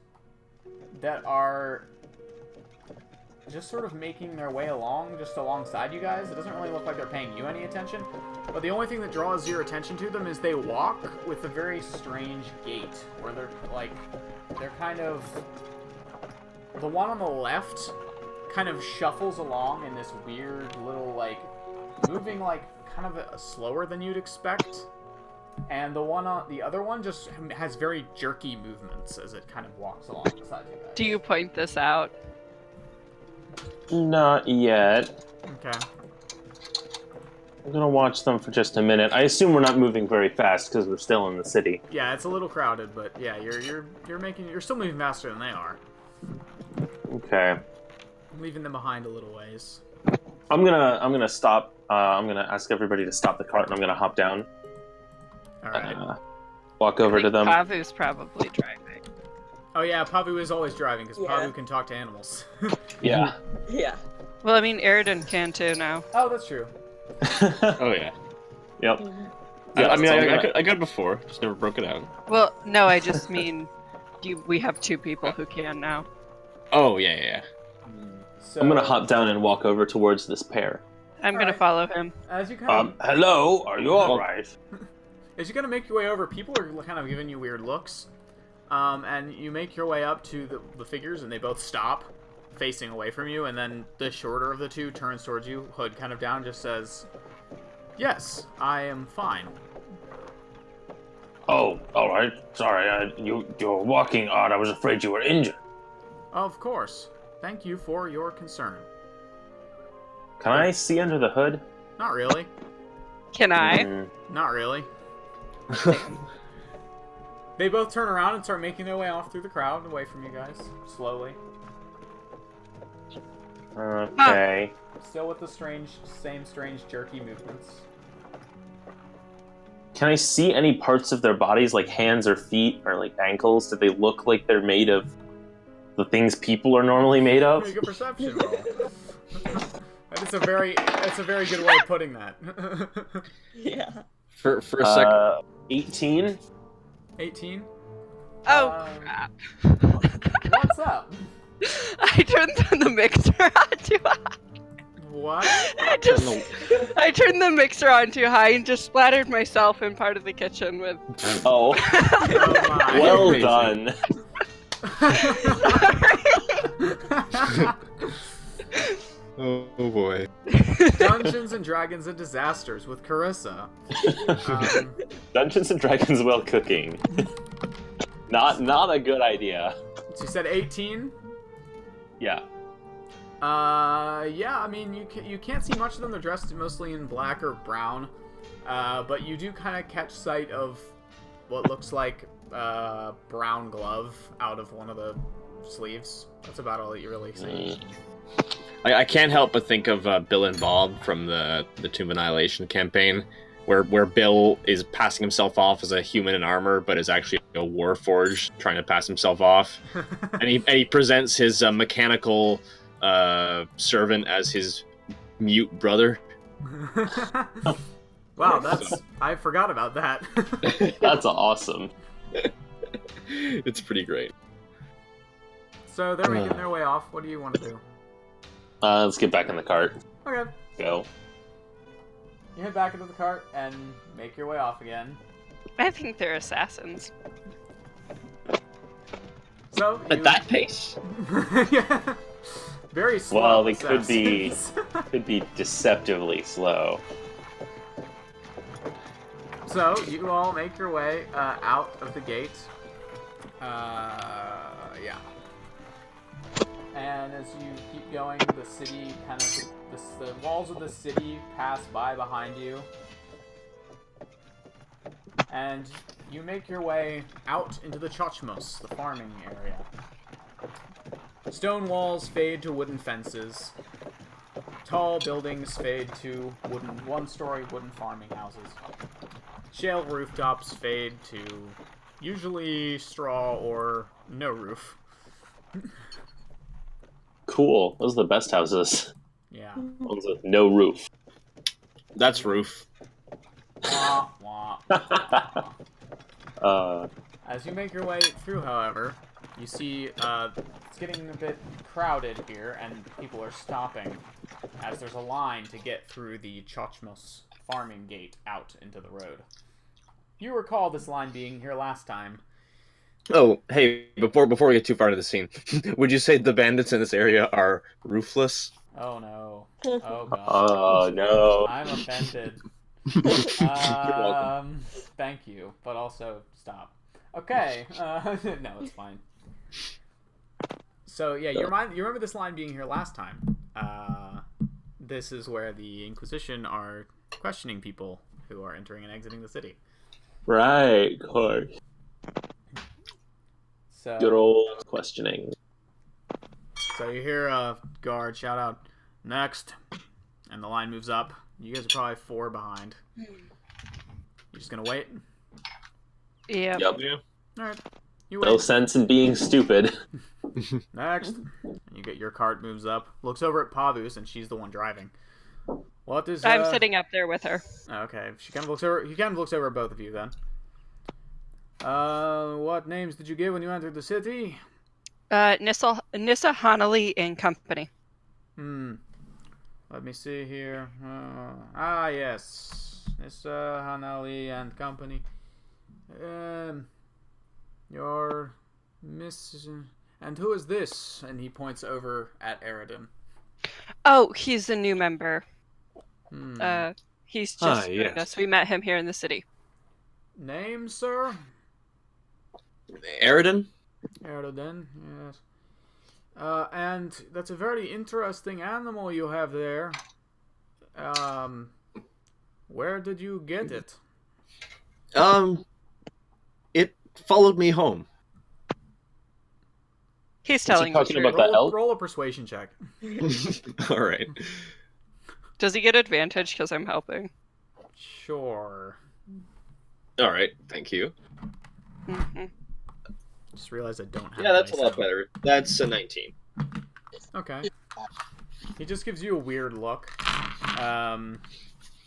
that are just sort of making their way along, just alongside you guys. It doesn't really look like they're paying you any attention, but the only thing that draws your attention to them is they walk with a very strange gait, where they're kind of... The one on the left kind of shuffles along in this weird little, moving, kind of slower than you'd expect. And the other one just has very jerky movements as it kind of walks along beside you guys. Do you point this out? Not yet. Okay. I'm gonna watch them for just a minute. I assume we're not moving very fast because we're still in the city. Yeah, it's a little crowded, but yeah, you're still moving faster than they are. Okay. Leaving them behind a little ways. I'm gonna stop. I'm gonna ask everybody to stop the cart, and I'm gonna hop down. All right. Walk over I to think them. Pavu's probably driving. Oh yeah, Pavu is always driving because Yeah. Pavu can talk to animals. Yeah. Yeah. Well, I mean, Eridan can too now. Oh, that's true. Oh yeah. Yep. I mean, so I got it before, just never broke it out. Well, no, I just mean we have two people who can now. Oh yeah. So, I'm gonna hop down and walk over towards this pair. I'm gonna Alright. follow him. As you kind of Hello. Are you all right? As you kind of make your way over, people are kind of giving you weird looks. And you make your way up to the figures, and they both stop, facing away from you, and then the shorter of the two turns towards you, hood kind of down, just says, "Yes, I am fine." Oh, all right. Sorry. You're walking odd. I was afraid you were injured. Of course. Thank you for your concern. Can I see under the hood? Not really. Can I? Mm, Not really. They both turn around and start making their way off through the crowd, away from you guys, slowly. Okay. Still with the same strange jerky movements. Can I see any parts of their bodies, like hands or feet or like ankles? Do they look like they're made of the things people are normally made of? Make a perception roll. That's a very good way of putting that. Yeah. For a second. 18. Oh, 18. crap. What's up? I turned the mixer on too high. What? I turned the mixer on too high and just splattered myself in part of the kitchen with. Oh, Oh my. well Amazing. done. Oh boy. Dungeons and Dragons and Disasters with Carissa. Dungeons and Dragons while cooking. Not a good idea. She said 18. Yeah. Yeah. I mean, you can't see much of them. They're dressed mostly in black or brown, but you do kind of catch sight of what looks like brown glove out of one of the sleeves. That's about all that you really see. I can't help but think of Bill and Bob from the Tomb Annihilation campaign, where Bill is passing himself off as a human in armor, but is actually a warforged trying to pass himself off, and he presents his mechanical servant as his mute brother. Wow, I forgot about that. That's awesome. It's pretty great. So they're making their way off. What do you want to do? Let's get back in the cart. Okay. Go. You head back into the cart and make your way off again. I think they're assassins. So At that pace? Yeah. Very slow. Well, they could be assassins. deceptively slow. So you all make your way out of the gate. Yeah. And as you keep going, the city kind of the walls of the city pass by behind you, and you make your way out into the Chochmos, the farming area. Stone walls fade to wooden fences. Tall buildings fade to one-story wooden farming houses. Shale rooftops fade to usually straw or no roof. Cool. Those are the best houses. Yeah. Ones with no roof. That's roof. Wah, wah, wah. Uh, As you make your way through, however, you see it's getting a bit crowded here, and people are stopping as there's a line to get through the Chochmos farming gate out into the road. You recall this line being here last time. Oh, hey, before we get too far into the scene, would you say the bandits in this area are roofless? Oh no. Oh god. oh no. I'm offended. welcome. Thank you, but also stop. Okay. No, it's fine. So yeah, you remember this line being here last time. This is where the Inquisition are questioning people who are entering and exiting the city. Right, of course. So Good old questioning. So you hear a guard shout out, "Next," and the line moves up. You guys are probably 4 behind. You just gonna wait? Yeah. Yep. Yeah. All right. You No wait. sense in being stupid. Next. And you get your cart moves up, looks over at Pavus, and she's the one driving. What is? I'm sitting up there with her. Okay, she kind of looks over. He kind of looks over at both of you then. What names did you give when you entered the city? Nissa Hanali and company. Let me see here. Yes, Nissa Hanali and company. Your Miss. And who is this? And he points over at Eridan. Oh, he's a new member. Hmm. He's just joined yes. us. We met him here in the city. Name, sir? Eridan? Eridan, yes. And that's a very interesting animal you have there. Where did you get it? It followed me home. He's he telling talking the about truth. the elk? Roll a persuasion check. All right. Does he get advantage because I'm helping? Sure. All right. Thank you. Hmm. Just realized I don't have Yeah, that's a dice lot out. better. That's a 19. Okay. He just gives you a weird look.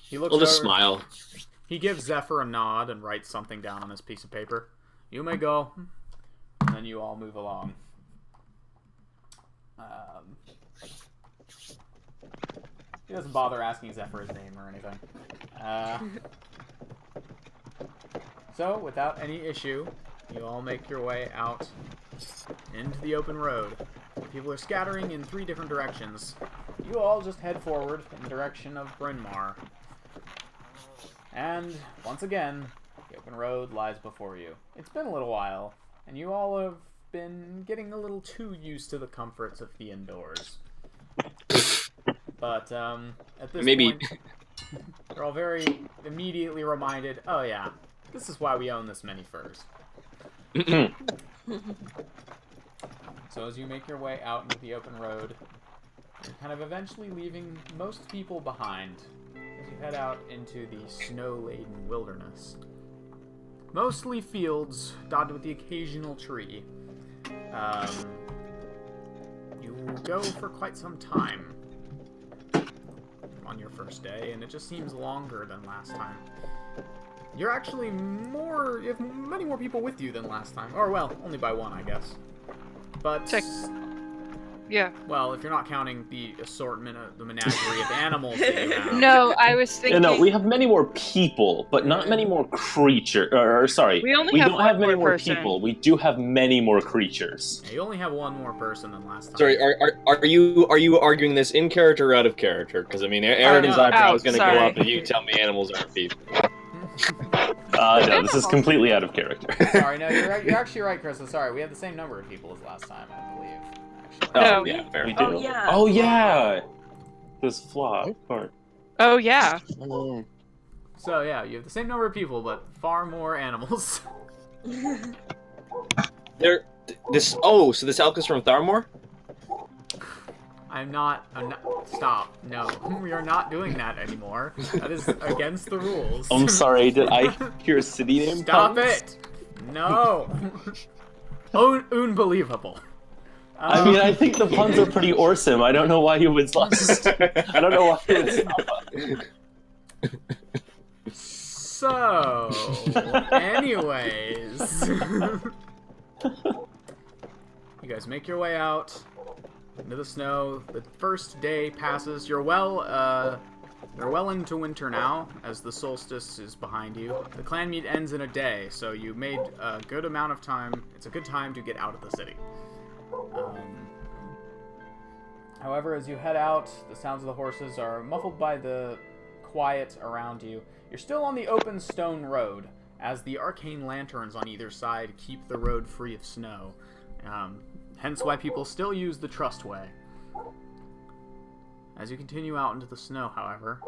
He looks I'll just over- smile. He gives Zephyr a nod and writes something down on this piece of paper. You may go. And then you all move along. He doesn't bother asking Zephyr his name or anything. So, without any issue, you all make your way out into the open road. People are scattering in 3 different directions. You all just head forward in the direction of Bryn Mawr. And, once again, the open road lies before you. It's been a little while, and you all have been getting a little too used to the comforts of the indoors. But, at this Maybe- point, you're all very immediately reminded, oh yeah, this is why we own this many furs. So as you make your way out into the open road, you're kind of eventually leaving most people behind as you head out into the snow-laden wilderness. Mostly fields dotted with the occasional tree. You go for quite some time on your first day, and it just seems longer than last time. You're actually you have many more people with you than last time. Or, well, only by 1, I guess. But, Yeah. well, if you're not counting the assortment of the menagerie of animals that you have. No, I was thinking. No, we have many more people, but not many more creatures. Or sorry, We only have don't one have many more more person. people. We do have many more creatures. Yeah, you only have 1 more person than last time. Sorry, are you arguing this in character or out of character? Because I mean, Eridan's no. eyebrow is Out, going to go sorry. up, and you tell me animals aren't people. No, this is completely out of character. Sorry, no, you're actually right, Chris. I'm sorry. We had the same number of people as last time, I believe. Actually. Oh, No. yeah, fair. We do. Oh, yeah. Oh, yeah. This flaw part. Oh yeah. So yeah, you have the same number of people, but far more animals. So this elk is from Tharmor? I'm not. Stop. No, we are not doing that anymore. That is against the rules. I'm sorry, did I hear a city name? Stop puns? it! No. Unbelievable. I mean, I think the puns are pretty awesome. I don't know why you would lost. I don't know why you would stop. So, anyways, you guys make your way out into the snow. The first day passes. You're well into winter now, as the solstice is behind you. The clan meet ends in a day, so you made a good amount of time. It's a good time to get out of the city. However, as you head out, the sounds of the horses are muffled by the quiet around you. You're still on the open stone road, as the arcane lanterns on either side keep the road free of snow. Hence why people still use the Trustway. As you continue out into the snow, however,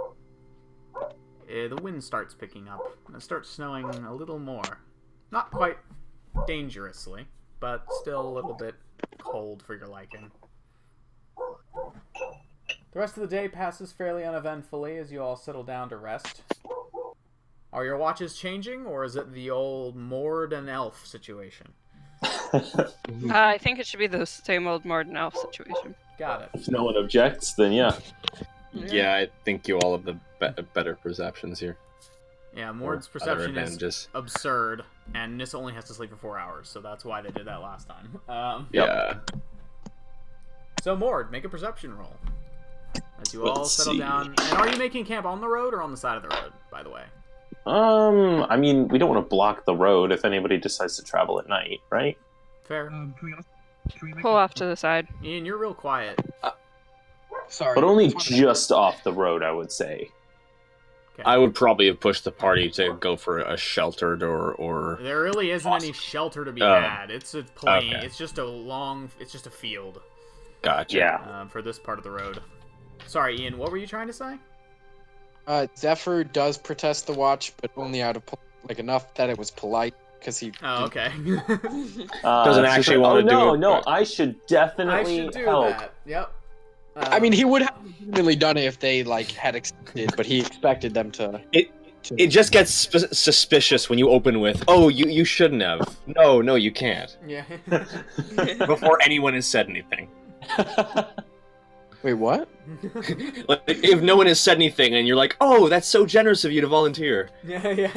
the wind starts picking up, and it starts snowing a little more. Not quite dangerously, but still a little bit cold for your liking. The rest of the day passes fairly uneventfully as you all settle down to rest. Are your watches changing, or is it the old Mord and Elf situation? I think it should be the same old Morden Elf situation. Got it. If no one objects, then yeah. Yeah, I think you all have the better perceptions here. Yeah, Mord's Or other perception is advantages. absurd, and Nis only has to sleep for 4 hours, so that's why they did that last time. Yeah. So Mord, make a perception roll. As you all Let's settle see. down. And are you making camp on the road or on the side of the road, by the way? I mean, we don't want to block the road if anybody decides to travel at night, right? Fair. Can we make Pull off to the side. Ian, you're real quiet. Sorry. But only just off the road, I would say. Okay. I would probably have pushed the party to go for a sheltered or There really isn't any shelter to be Oh. had. It's a plain. Okay. It's just a field Gotcha. Yeah. for this part of the road. Sorry, Ian, what were you trying to say? Zephyr does protest the watch, but only out of enough that it was polite because he. Oh, didn't- okay. Doesn't actually wanna do no, it, No, but- I should I definitely should do help. that. Yep. I mean, he would have really done it if they had accepted, but he expected them to. It just gets suspicious when you open with, "Oh, you shouldn't have." No, you can't. Yeah. Before anyone has said anything. Wait, what? Like, if no one has said anything, and you're like, "Oh, that's so generous of you to volunteer." yeah. Yeah.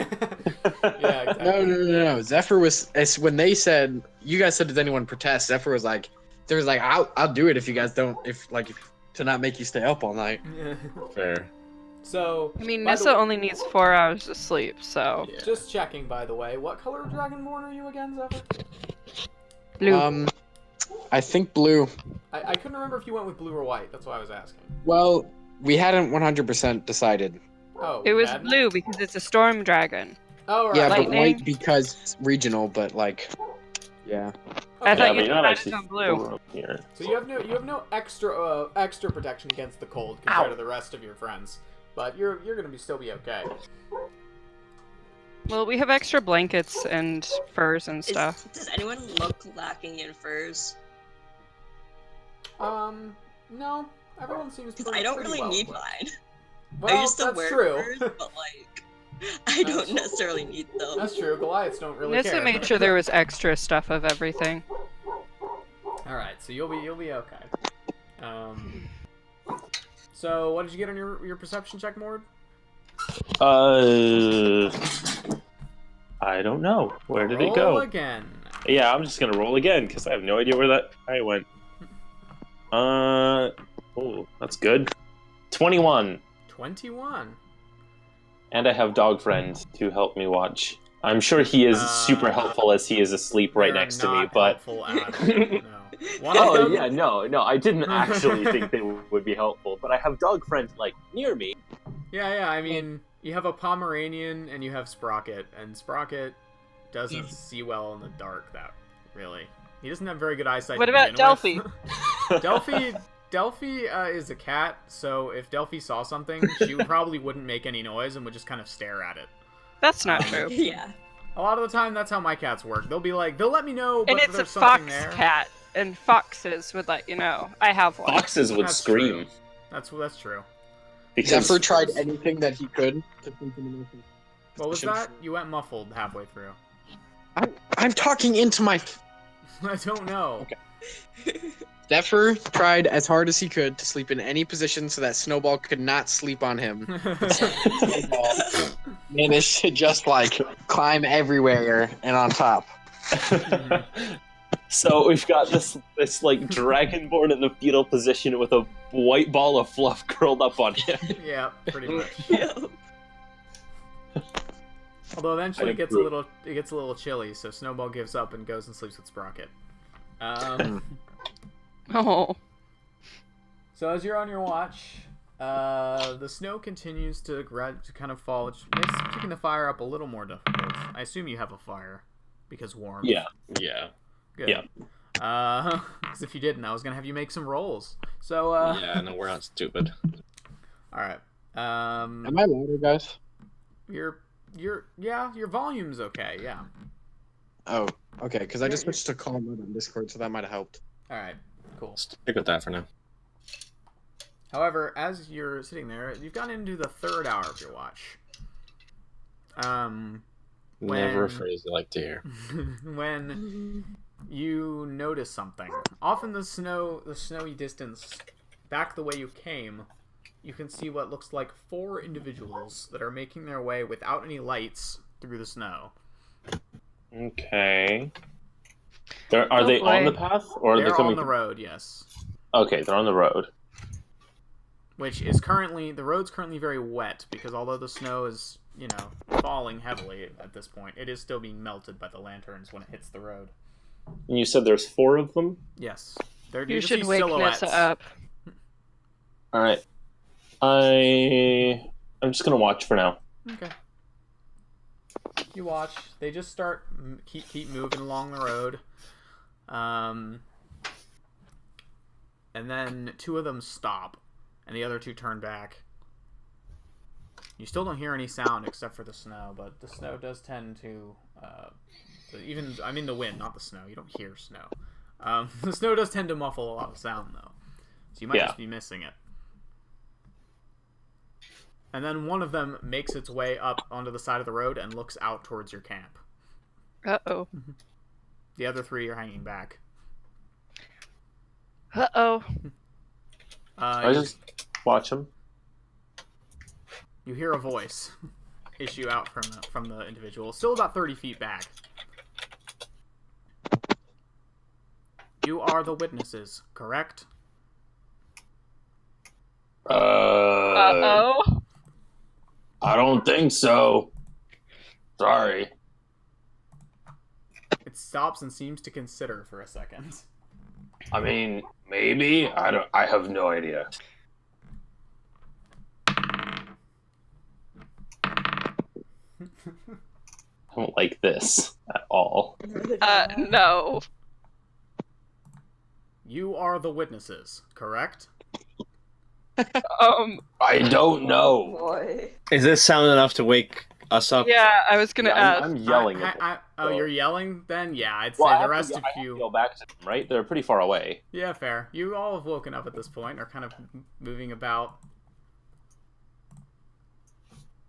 Yeah. Exactly. No. Zephyr was when they said you guys said, "Does anyone protest?" Zephyr was like, I'll do it if you guys don't to not make you stay up all night." Yeah. Fair. So. I mean, by the Nissa way- only needs 4 hours of sleep, so. Yeah. Just checking, by the way. What color Dragonborn are you again, Zephyr? Blue. I think blue. I couldn't remember if you went with blue or white. That's why I was asking. Well, we hadn't 100% decided. Oh. It was hadn't? blue because it's a storm dragon. Oh, right. Yeah, Lightning. but white because it's regional, but yeah. I Okay. thought Yeah, you but you're not decided actually on blue. full up here. So you have no extra protection against the cold compared to the rest of your friends, but you're gonna still be okay. Well, we have extra blankets and furs and stuff. Does anyone look lacking in furs? No, everyone seems Because pretty. I don't pretty really well need equipped. mine. Well, I used to that's wear true. furs, but I don't necessarily need them. That's true. Goliaths don't really Nissa care. made sure there was extra stuff of everything. All right, so you'll be okay. So what did you get on your perception check, Mord? I don't know. Where did it Roll go? again. Yeah, I'm just gonna roll again because I have no idea where that I went. Oh, that's good. 21, 21. and I have dog friend to help me watch. I'm sure he is super helpful as he is asleep right They're next to me, not but. helpful at all, no. One of Oh them- yeah, no, I didn't actually think they would be helpful, but I have dog friend near me. Yeah. I mean, You have a Pomeranian and you have Sprocket, and Sprocket doesn't see well in the dark. He doesn't have very good eyesight. What to about begin with. Delphi? Delphi is a cat, so if Delphi saw something, she probably wouldn't make any noise and would just kind of stare at it. That's not true. Yeah. A lot of the time, that's how my cats work. They'll let me know, but And it's a there's fox something there. cat, and foxes would let you know. I have one. Foxes would That's scream. true. That's true. Because Zephyr tried anything that he could to think of an ocean. What was that? You went muffled halfway through. I'm talking into my. I don't know. Okay. Zephyr tried as hard as he could to sleep in any position so that Snowball could not sleep on him. Snowball managed to just like climb everywhere and on top. So we've got this like dragonborn in the fetal position with a white ball of fluff curled up on him. Yeah, pretty much. Yeah. Although eventually I it gets a little chilly, so Snowball gives up and goes and sleeps with Sprocket. Oh. So as you're on your watch, the snow continues to kind of fall, which makes picking the fire up a little more difficult. I assume you have a fire, because warm. Yeah. Yeah. Good. Yeah. Because if you didn't, I was gonna have you make some rolls. So Yeah, no, we're not stupid. all right. Am I louder, guys? Your volume's okay. Yeah. Oh, okay. Because I just You're- switched to calm mode on Discord, so that might have helped. All right. Cool. Stick with that for now. However, as you're sitting there, you've gotten into the third hour of your watch. Never a When- phrase I like to hear. When you notice something, off in the snowy distance, back the way you came, you can see what looks like 4 individuals that are making their way without any lights through the snow. Okay. Are they boy. on the path or are they They're coming? on the road, yes. Okay, they're on the road. Which is the road's currently very wet because although the snow is, falling heavily at this point, it is still being melted by the lanterns when it hits the road. And you said there's 4 of them. Yes. You You just should see wake silhouettes. Nessa up. All right. I'm just gonna watch for now. Okay. You watch. They just start keep moving along the road. And then 2 of them stop, and the other 2 turn back. You still don't hear any sound except for the snow, but the snow does tend to the wind, not the snow. You don't hear snow. The snow does tend to muffle a lot of sound, though, so you might just be missing it. And then one of them makes its way up onto the side of the road and looks out towards your camp. Uh-oh. The other 3 are hanging back. Uh-oh. I just watch them. You hear a voice issue out from the individual, still about 30 feet back. You are the witnesses, correct? Uh-oh. I don't think so. Sorry. It stops and seems to consider for a second. I mean, maybe. I have no idea. I don't like this at all. No. You are the witnesses, correct? I don't know. Boy. Is this sound enough to wake us up? Yeah, I was gonna ask. I'm yelling at them. Oh, you're yelling then? Yeah, I'd say Well, I the have rest to, of I have to you... go back to them, right? They're pretty far away. Yeah, fair. You all have woken up at this point, are kind of moving about.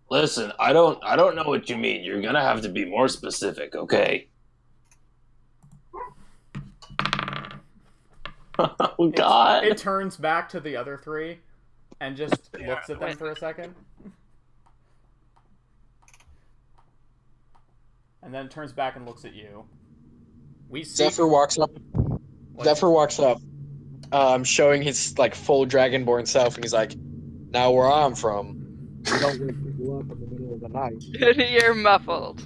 Listen, I don't know what you mean. You're gonna have to be more specific, okay? Oh God! It turns back to the other 3 and just looks at them for a second. And then turns back and looks at you. We see... Zephyr walks up. What? Zephyr walks up, showing his like full dragonborn self, and he's like, "Now where I'm from, we don't wake people up in the middle of the night. You're muffled.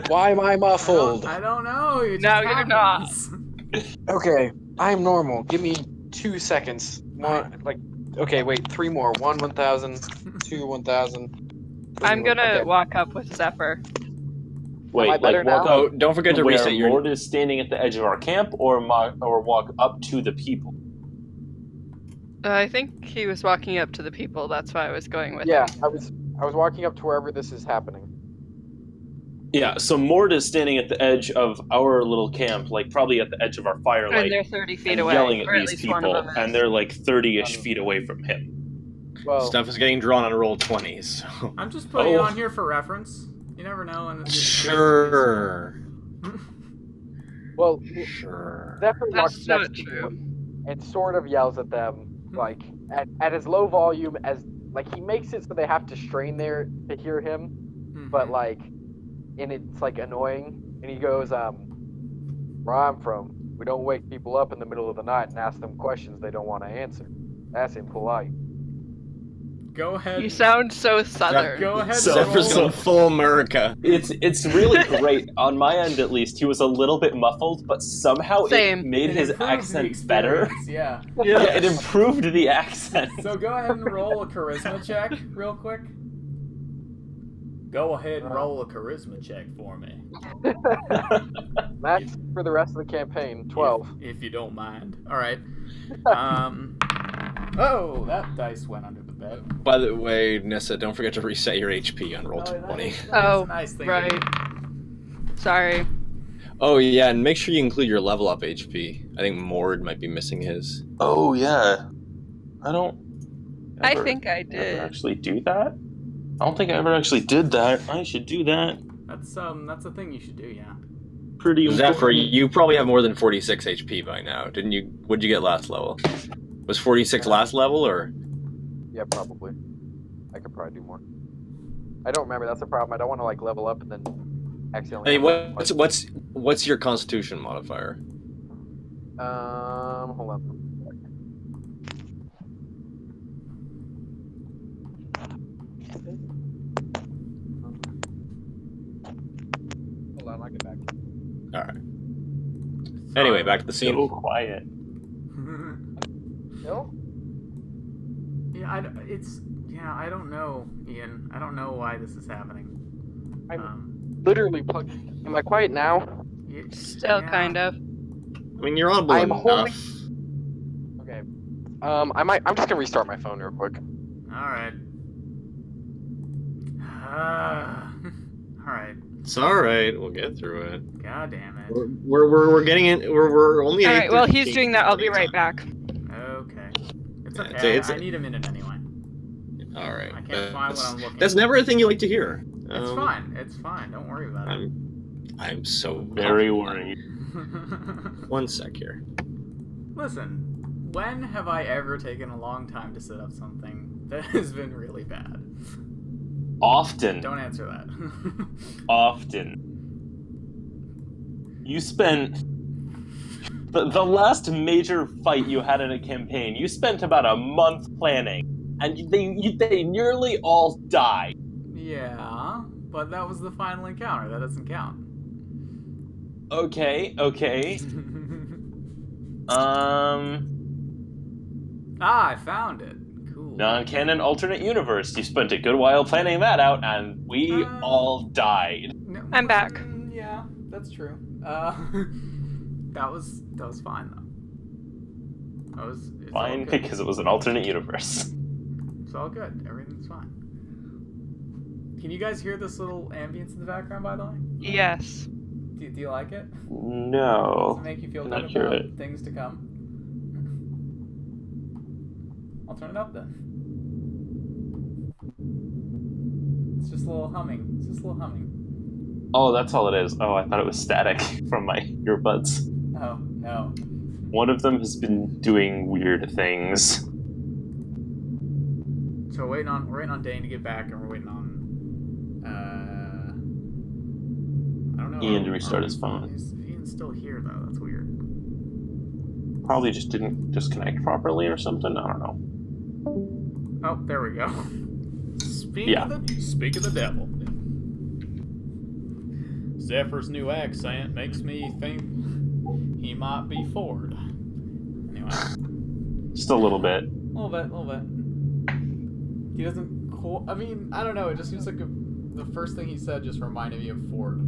Why am I muffled? I don't know. It No, just you're not. happens. Okay, I'm normal. Give me 2 seconds. Okay, wait, 3 more. 1, 1,000. 2, 1,000. I'm gonna Okay. walk up with Zephyr. Wait, I better walk now? up Oh, don't forget to where reset your. Mord is standing at the edge of our camp, or walk up to the people. I think he was walking up to the people. That's why I was going with Yeah, him. I was walking up to wherever this is happening. Yeah, so Mord is standing at the edge of our little camp, like probably at the edge of our firelight, And they're 30 feet and away. yelling at or at these least one of people, them and is. they're like 30-ish feet away from him. Well, Stuff is getting drawn on roll 20, so. I'm just putting it Oh. on here for reference. You never know. And Sure. well, Sure. Zephyr walks That's next not to true. them and sort of yells at them, like at as low volume as like he makes it so they have to strain there to hear him, but like, and it's like annoying. And he goes, "Where I'm from, we don't wake people up in the middle of the night and ask them questions they don't want to answer. That's impolite." Go ahead. You sound so southern. Go ahead. So- roll. Zephyr's going full America. It's really great. On my end, at least, he was a little bit muffled, but somehow it Same. made It his improved the accent better. experience, Yeah. Yeah, it improved the accent. So go ahead and roll a charisma check real quick. Go ahead and roll a charisma check for me. That's for the rest of the campaign. 12. If you don't mind. All right. Oh, that dice went under the bed. By the way, Nissa, don't forget to reset your HP on roll 20. That's Oh, a nice thing. right. Sorry. Oh, yeah, and make sure you include your level up HP. I think Mord might be missing his. Oh yeah, I don't. I ever- think I ever did. actually do that. I don't think I ever actually did that. I should do that. That's a thing you should do. Yeah. Pretty Zephyr, important. you probably have more than 46 HP by now, didn't you? What'd you get last level? Was 46 last level, or? Yeah, probably. I could probably do more. I don't remember. That's the problem. I don't want to like level up and then accidentally. Hey, have, what's your Constitution modifier? hold on. Hold on, I'll get back. All right. Anyway, back to the scene. So quiet. No? Yeah, I don't know, Ian. I don't know why this is happening. Literally plugged. Am I quiet now? Still kind of. I mean, you're audible I'm enough. Okay. I'm just gonna restart my phone real quick. All right. All right. It's all right. We'll get through it. God damn it. We're getting in. We're only. All right, well, he's 8:13. doing that. I'll be right back. Okay. It's Yeah, okay. it's- I need a minute anyway. All right. I can't find what I'm looking. That's never a thing you like to hear. It's fine. It's fine. Don't worry about it. I'm so Very worried. One sec here. Listen, when have I ever taken a long time to set up something that has been really bad? Often. Don't answer that. Often. You spent the last major fight you had in a campaign. You spent about a month planning, and they nearly all died. Yeah, but that was the final encounter. That doesn't count. Okay. I found it. Cool. Non-canon alternate universe. You spent a good while planning that out, and we all died. No, I'm back. Yeah, that's true. That was fine though. It's all Fine, good. because it was an alternate universe. It's all good. Everything's fine. Can you guys hear this little ambience in the background, by the way? Yes. Do you like it? Does No. it make you feel I'm good not sure about it. things to come? I'll turn it up then. It's just a little humming. It's just a little humming. Oh, that's all it is. Oh, I thought it was static from my earbuds. Oh, no. One of them has been doing weird things. So we're waiting on Dane to get back, and we're waiting on I don't know. Ian to restart his phone. Ian's still here though. That's weird. Probably just didn't disconnect properly or something. I don't know. Oh, there we go. Speak Yeah. of the devil. Zephyr's new accent makes me think he might be Ford. Anyway, Just a little bit. a little bit. He doesn't I mean, I don't know. It just seems like the first thing he said just reminded me of Ford.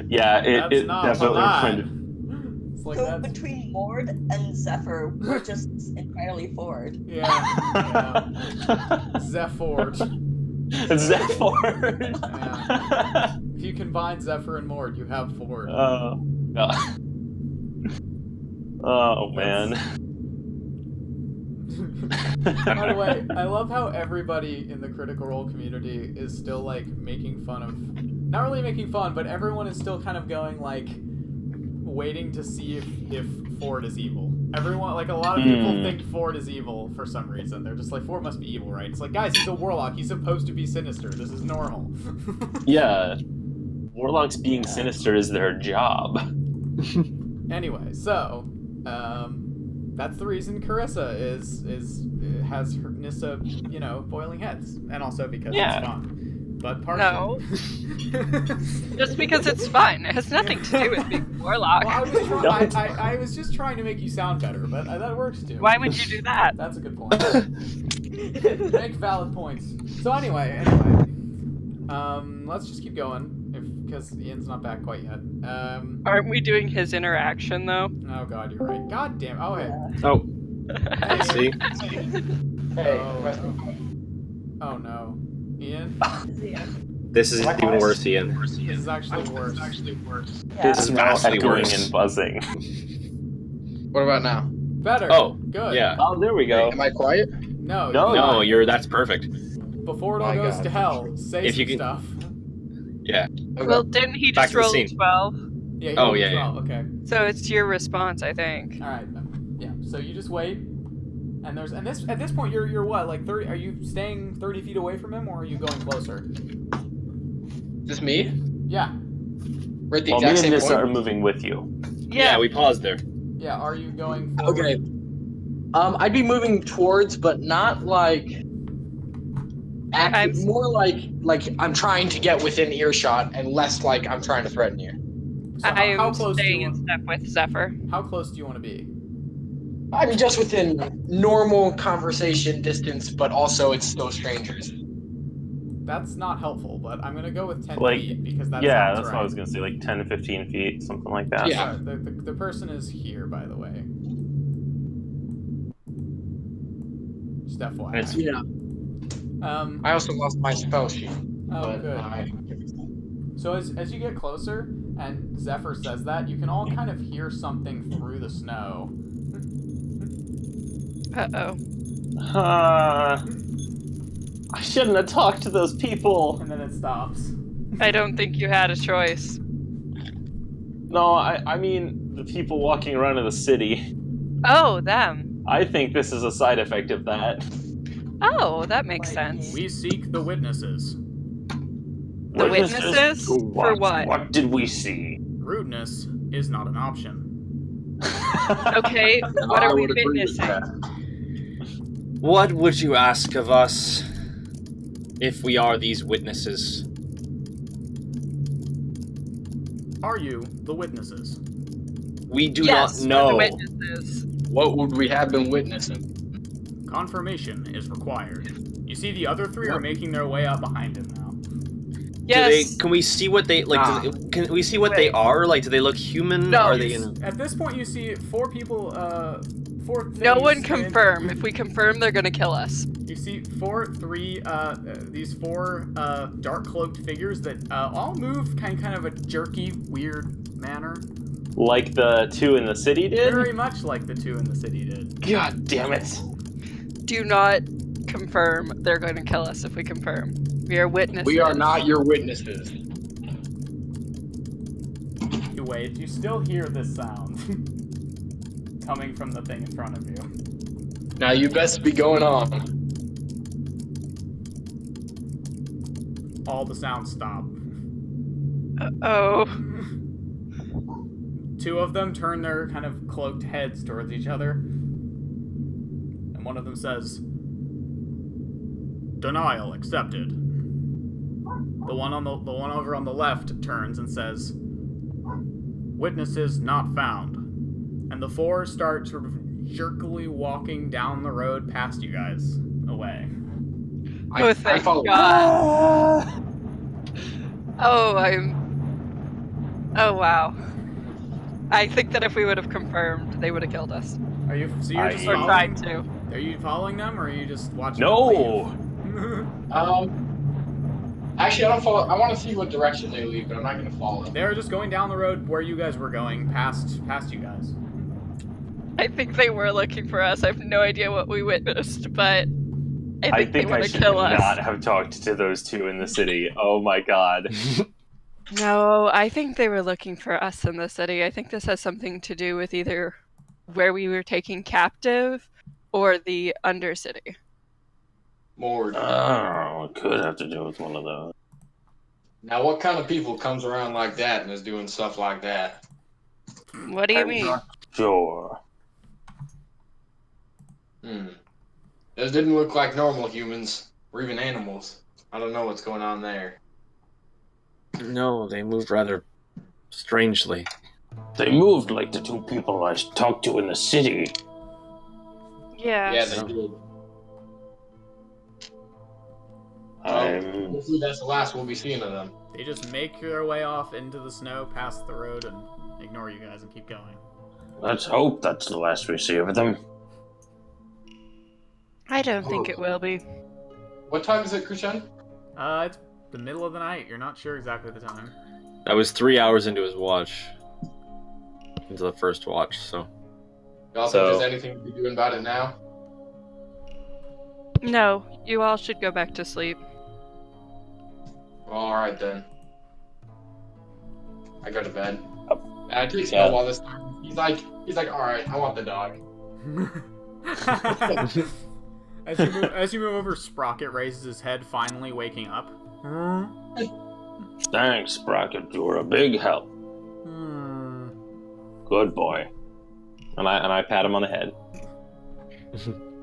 Yeah, That's it not definitely bad. reminded. It's like So that's between Mord and Zephyr, we're just entirely Ford. yeah. Zephord. Zephyr. Yeah. If you combine Zephyr and Mord, you have Ford. Oh, God. Oh, man. By the way, I love how everybody in the Critical Role community is still like making fun of, not really making fun, but everyone is still kind of going like, waiting to see if Ford is evil. Everyone, like a lot of people think Ford is evil for some reason. They're just like, Ford must be evil, right? It's like, guys, he's a warlock. He's supposed to be sinister. This is normal. Yeah. Warlocks being sinister is their job. Anyway, so that's the reason Carissa has her Nissa, boiling heads, and also because Yeah. it's fun. But No. partially. Just because it's fun. It has nothing to do with being a warlock. Well, I was just trying to make you sound better, but that works too. Why would you do that? That's a good point. Make valid points. So anyway, let's just keep going, because Ian's not back quite yet. Aren't we doing his interaction though? Oh god, you're right. God damn. Oh hey. Oh, Hey, see? Hey, Oh no. Ian? This is even worse, Ian. This is actually worse. This is vastly echoing worse. and buzzing. What about now? Better. Oh, Good. yeah. Oh, there we go. Am I quiet? No. No, you're No, that's perfect. fine. Before it all My goes God. to hell, say If you some can- stuff. Yeah. Okay. Well, didn't he Back just to the roll a scene. 12? Yeah. Oh, you yeah, roll 12. Okay. So it's your response, I think. All right. Yeah. So you just wait, and at this point you're what, like 30? Are you staying 30 feet away from him, or are you going closer? Just me? Yeah. We're at the Well, me exact and same Nissa point? are moving with you. Yeah. we paused there. Yeah. Are you going forward? Okay. I'd be moving towards, but not like active. I'm- More like I'm trying to get within earshot, and less like I'm trying to threaten you. So I how am close do staying you in want? step with Zephyr. How close do you want to be? I'm just within normal conversation distance, but also it's still strangers. That's not helpful, but I'm gonna go with 10 Like, feet because that Yeah, sounds that's right. what I was gonna say, like 10 to 15 feet, something like that. Yeah. Sorry, the person is here, by the way. Just FYI. And it's- Yeah. I also lost my spell sheet. Oh, but good. So as you get closer, and Zephyr says that, you can all kind of hear something through the snow. Uh-oh. I shouldn't have talked to those people. And then it stops. I don't think you had a choice. No, I mean the people walking around in the city. Oh, them. I think this is a side effect of that. Oh, that makes sense. We seek the witnesses. The witnesses? For what? What did we see? Rudeness is not an option. Okay, what are I we would agree with witnessing? What would you ask of us if we are these witnesses? Are you the witnesses? We do Yes, not we're the know. witnesses. What would we have been witnessing? Confirmation is required. You see, the other three are making their way up behind him now. Yes. Can we see what they like? Ah. Can we see what they Wait. are? Like, do they look human? No. Are they in? At this point, you see four people. Four. No things one in- confirm. If we confirm, they're gonna kill us. You see these four dark cloaked figures that all move kind of a jerky, weird manner. Like the two in the city did? Very much like the two in the city did. God damn it. Do not confirm. They're going to kill us if we confirm. We are witnesses. We are not your witnesses. You wait. You still hear this sound coming from the thing in front of you. Now you best be going on. All the sounds stop. Oh. Two of them turn their kind of cloaked heads towards each other, and one of them says, "Denial accepted." The one over on the left turns and says, "Witnesses not found." And the four start sort of jerkily walking down the road past you guys away. Oh, thank follow. God. Oh, Oh, wow. I think that if we would have confirmed, they would have killed us. Are you? So you're just Or following? tried to. Are you following them, or are you just watching? No. Them Actually, I don't follow. I want to see what direction they leave, but I'm not gonna follow. leave? They're just going down the road where you guys were going, past you guys. I think they were looking for us. I have no idea what we witnessed, but I think they want to should kill us. not have talked to those two in the city. Oh my god. No, I think they were looking for us in the city. I think this has something to do with either where we were taken captive or the Undercity. Mord. Oh, it could have to do with one of those. Now, what kind of people comes around like that and is doing stuff like that? What do you mean? Sure. Those didn't look like normal humans, or even animals. I don't know what's going on there. No, they moved rather strangely. They moved like the two people I talked to in the city. Yeah. Yeah, they did. Hopefully that's the last we'll be seeing of them. They just make their way off into the snow, past the road, and ignore you guys and keep going. Let's hope that's the last we see of them. I don't think it will be. What time is it, Krishan? It's the middle of the night. You're not sure exactly the time. I was 3 hours into his watch. Into the first watch, so. Y'all So- think there's anything to be doing about it now? No, you all should go back to sleep. Well, alright then. I go to bed. I take Yeah. Snowball this time. He's like, alright, I want the dog. As you move over, Sprocket raises his head, finally waking up. Thanks, Sprocket. You were a big help. Good boy. And I pat him on the head.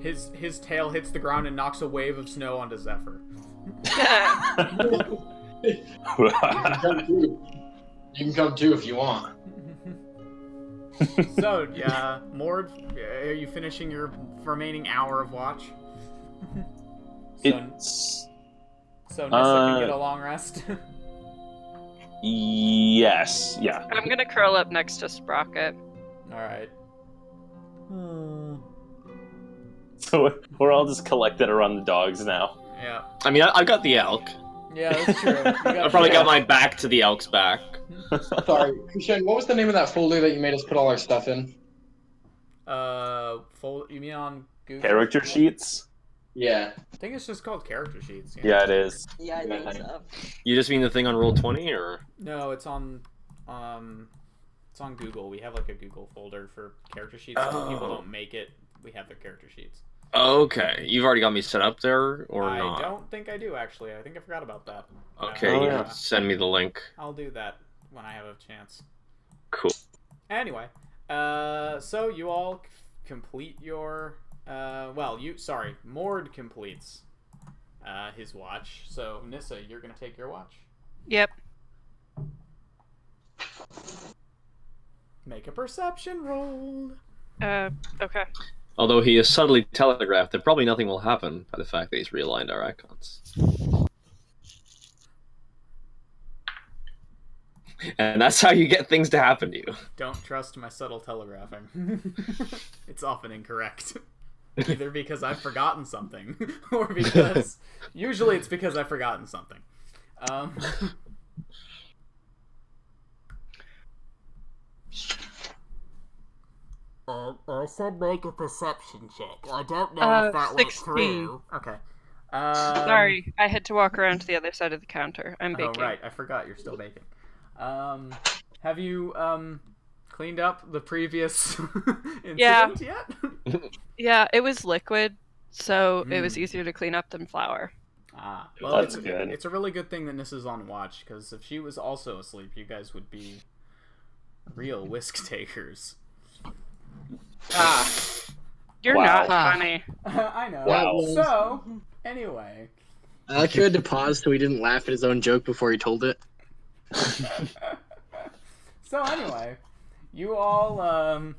His tail hits the ground and knocks a wave of snow onto Zephyr. You can come too if you want. So, yeah, Mord, are you finishing your remaining hour of watch? It's... So Nissa can get a long rest? Yes. Yeah. I'm gonna curl up next to Sprocket. Alright. So we're all just collected around the dogs now. Yeah. I mean, I've got the elk. Yeah, that's true. I probably got my back to the elk's back. Sorry, Krishan, what was the name of that folder that you made us put all our stuff in? You mean on Google? Character sheets? Yeah. I think it's just called character sheets. Yeah, it is. Yeah, I think so. You just mean the thing on Roll20, or? No, it's on Google. We have like a Google folder for character sheets. So when people don't make it, we have their character sheets. Okay, you've already got me set up there, or I not? don't think I do, actually. I think I forgot about that. Okay, Oh, yeah. send me the link. I'll do that when I have a chance. Cool. Anyway, so you all complete your, Mord completes his watch. So Nissa, you're gonna take your watch. Yep. Make a perception roll. Okay. Although he has subtly telegraphed that probably nothing will happen by the fact that he's realigned our icons. And that's how you get things to happen to you. Don't trust my subtle telegraphing. It's often incorrect. Either because I've forgotten something, or because... Usually it's because I've forgotten something. I said make a perception check. I don't know if that went 16. through. Okay. Sorry, I had to walk around to the other side of the counter. I'm baking. Oh, right. I forgot you're still baking. Have you, cleaned up the previous incident yet? Yeah, it was liquid, so it was easier to clean up than flour. Ah, well, That's good. It's a really good thing that Nissa's on watch, because if she was also asleep, you guys would be real whisk takers. You're Wow. not funny. I know. Wow. So, anyway. I like you had to pause so he didn't laugh at his own joke before he told it. So anyway, you all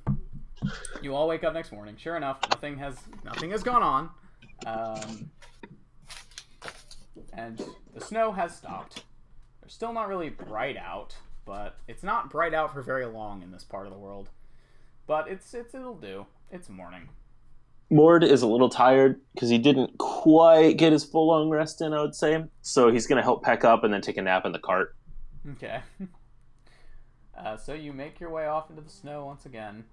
wake up next morning. Sure enough, nothing has gone on. And the snow has stopped. It's still not really bright out, but it's not bright out for very long in this part of the world. But it'll do. It's morning. Mord is a little tired because he didn't quite get his full long rest in, I would say. So he's going to help Peck up and then take a nap in the cart. Okay. So you make your way off into the snow once again.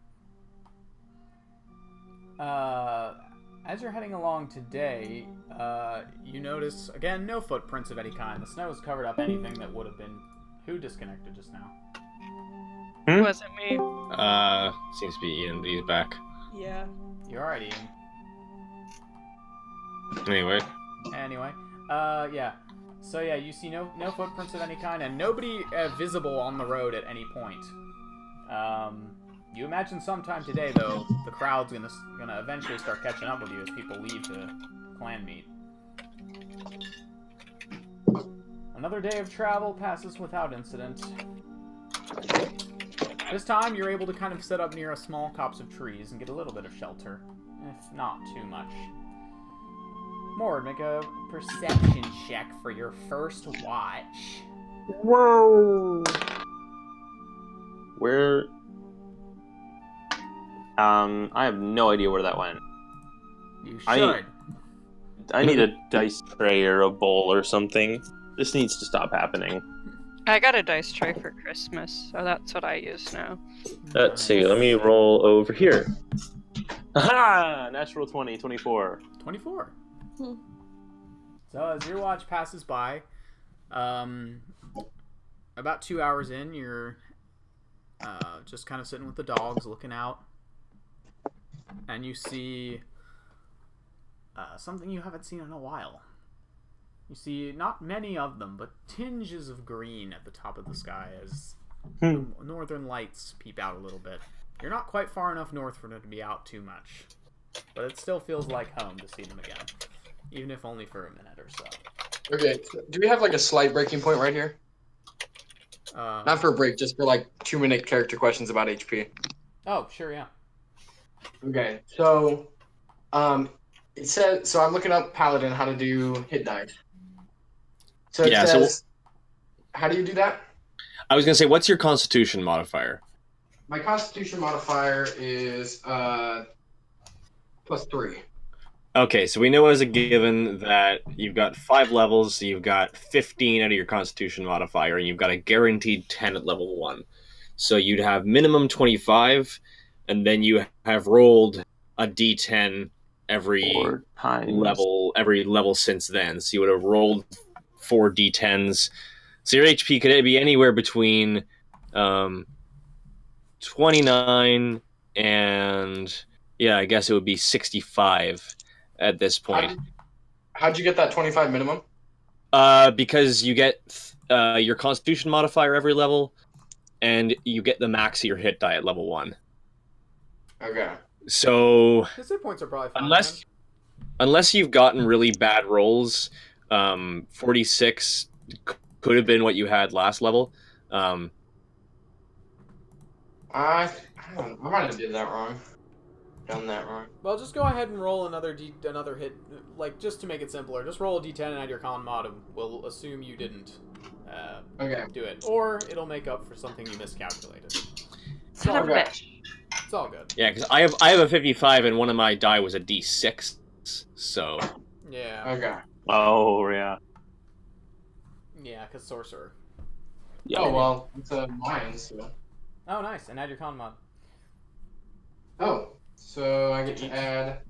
As you're heading along today, you notice, again, no footprints of any kind. The snow has covered up anything that would have been... Who disconnected just now? Wasn't me. Seems to be Ian, but he's back. Yeah. You're alright, Ian. Anyway. Yeah. So yeah, you see no footprints of any kind, and nobody visible on the road at any point. You imagine sometime today, though, the crowd's gonna eventually start catching up with you as people leave the clan meet. Another day of travel passes without incident. This time, you're able to kind of set up near a small copse of trees and get a little bit of shelter, if not too much. Mord, make a perception check for your first watch. Whoa! Where? I have no idea where that went. You should. I need a dice tray or a bowl or something. This needs to stop happening. I got a dice tray for Christmas, so that's what I use now. Let's see, let me roll over here. Aha! Natural 20, 24. 24. So as your watch passes by, about 2 hours in, you're just kind of sitting with the dogs, looking out, and you see something you haven't seen in a while. You see not many of them, but tinges of green at the top of the sky as the northern lights peep out a little bit. You're not quite far enough north for them to be out too much, but it still feels like home to see them again, even if only for a minute or so. Okay, do we have like a slight breaking point right here? Not for a break, just for like 2-minute character questions about HP. Oh, sure, yeah. Okay, so it says, so I'm looking up Paladin how to do hit dice. So it says, how do you do that? I was gonna say, what's your Constitution modifier? My Constitution modifier is +3. Okay, so we know as a given that you've got 5 levels, so you've got 15 out of your Constitution modifier, and you've got a guaranteed 10 at level 1. So you'd have minimum 25, and then you have rolled a d10 every level since then. So you would have rolled 4 d10s. So your HP could be anywhere between 29 and, yeah, I guess it would be 65 at this point. How'd you get that 25 minimum? Because you get your Constitution modifier every level, and you get the max of your hit die at level 1. Okay. So his hit points are probably fine, unless you've gotten really bad rolls, 46 could have been what you had last level. I might have did that wrong. Done that wrong. Well, just go ahead and roll another hit, like, just to make it simpler. Just roll a d10 and add your con mod, and we'll assume you didn't do it. Or it'll make up for something you miscalculated. Son of a bitch. It's all good. Yeah, because I have a 55, and one of my die was a d6, so... Yeah. Okay. Oh, yeah. Yeah, because sorcerer. Yeah. Oh, well, it's a mine, so... Oh, nice. And add your con mod. Oh, so I get to add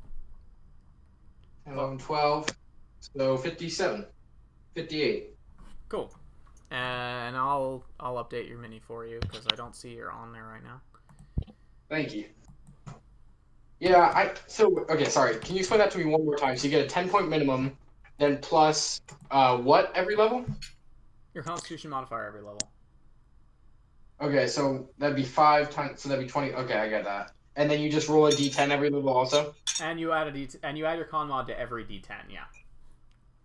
11, 12, so 57. 58. Cool. And I'll update your mini for you, because I don't see you're on there right now. Thank you. Yeah, okay, sorry. Can you explain that to me one more time? So you get a 10-point minimum, then plus, what every level? Your Constitution modifier every level. Okay, so that'd be 5 times, so that'd be 20. Okay, I get that. And then you just roll a d10 every level also? And you add you add your con mod to every d10, yeah.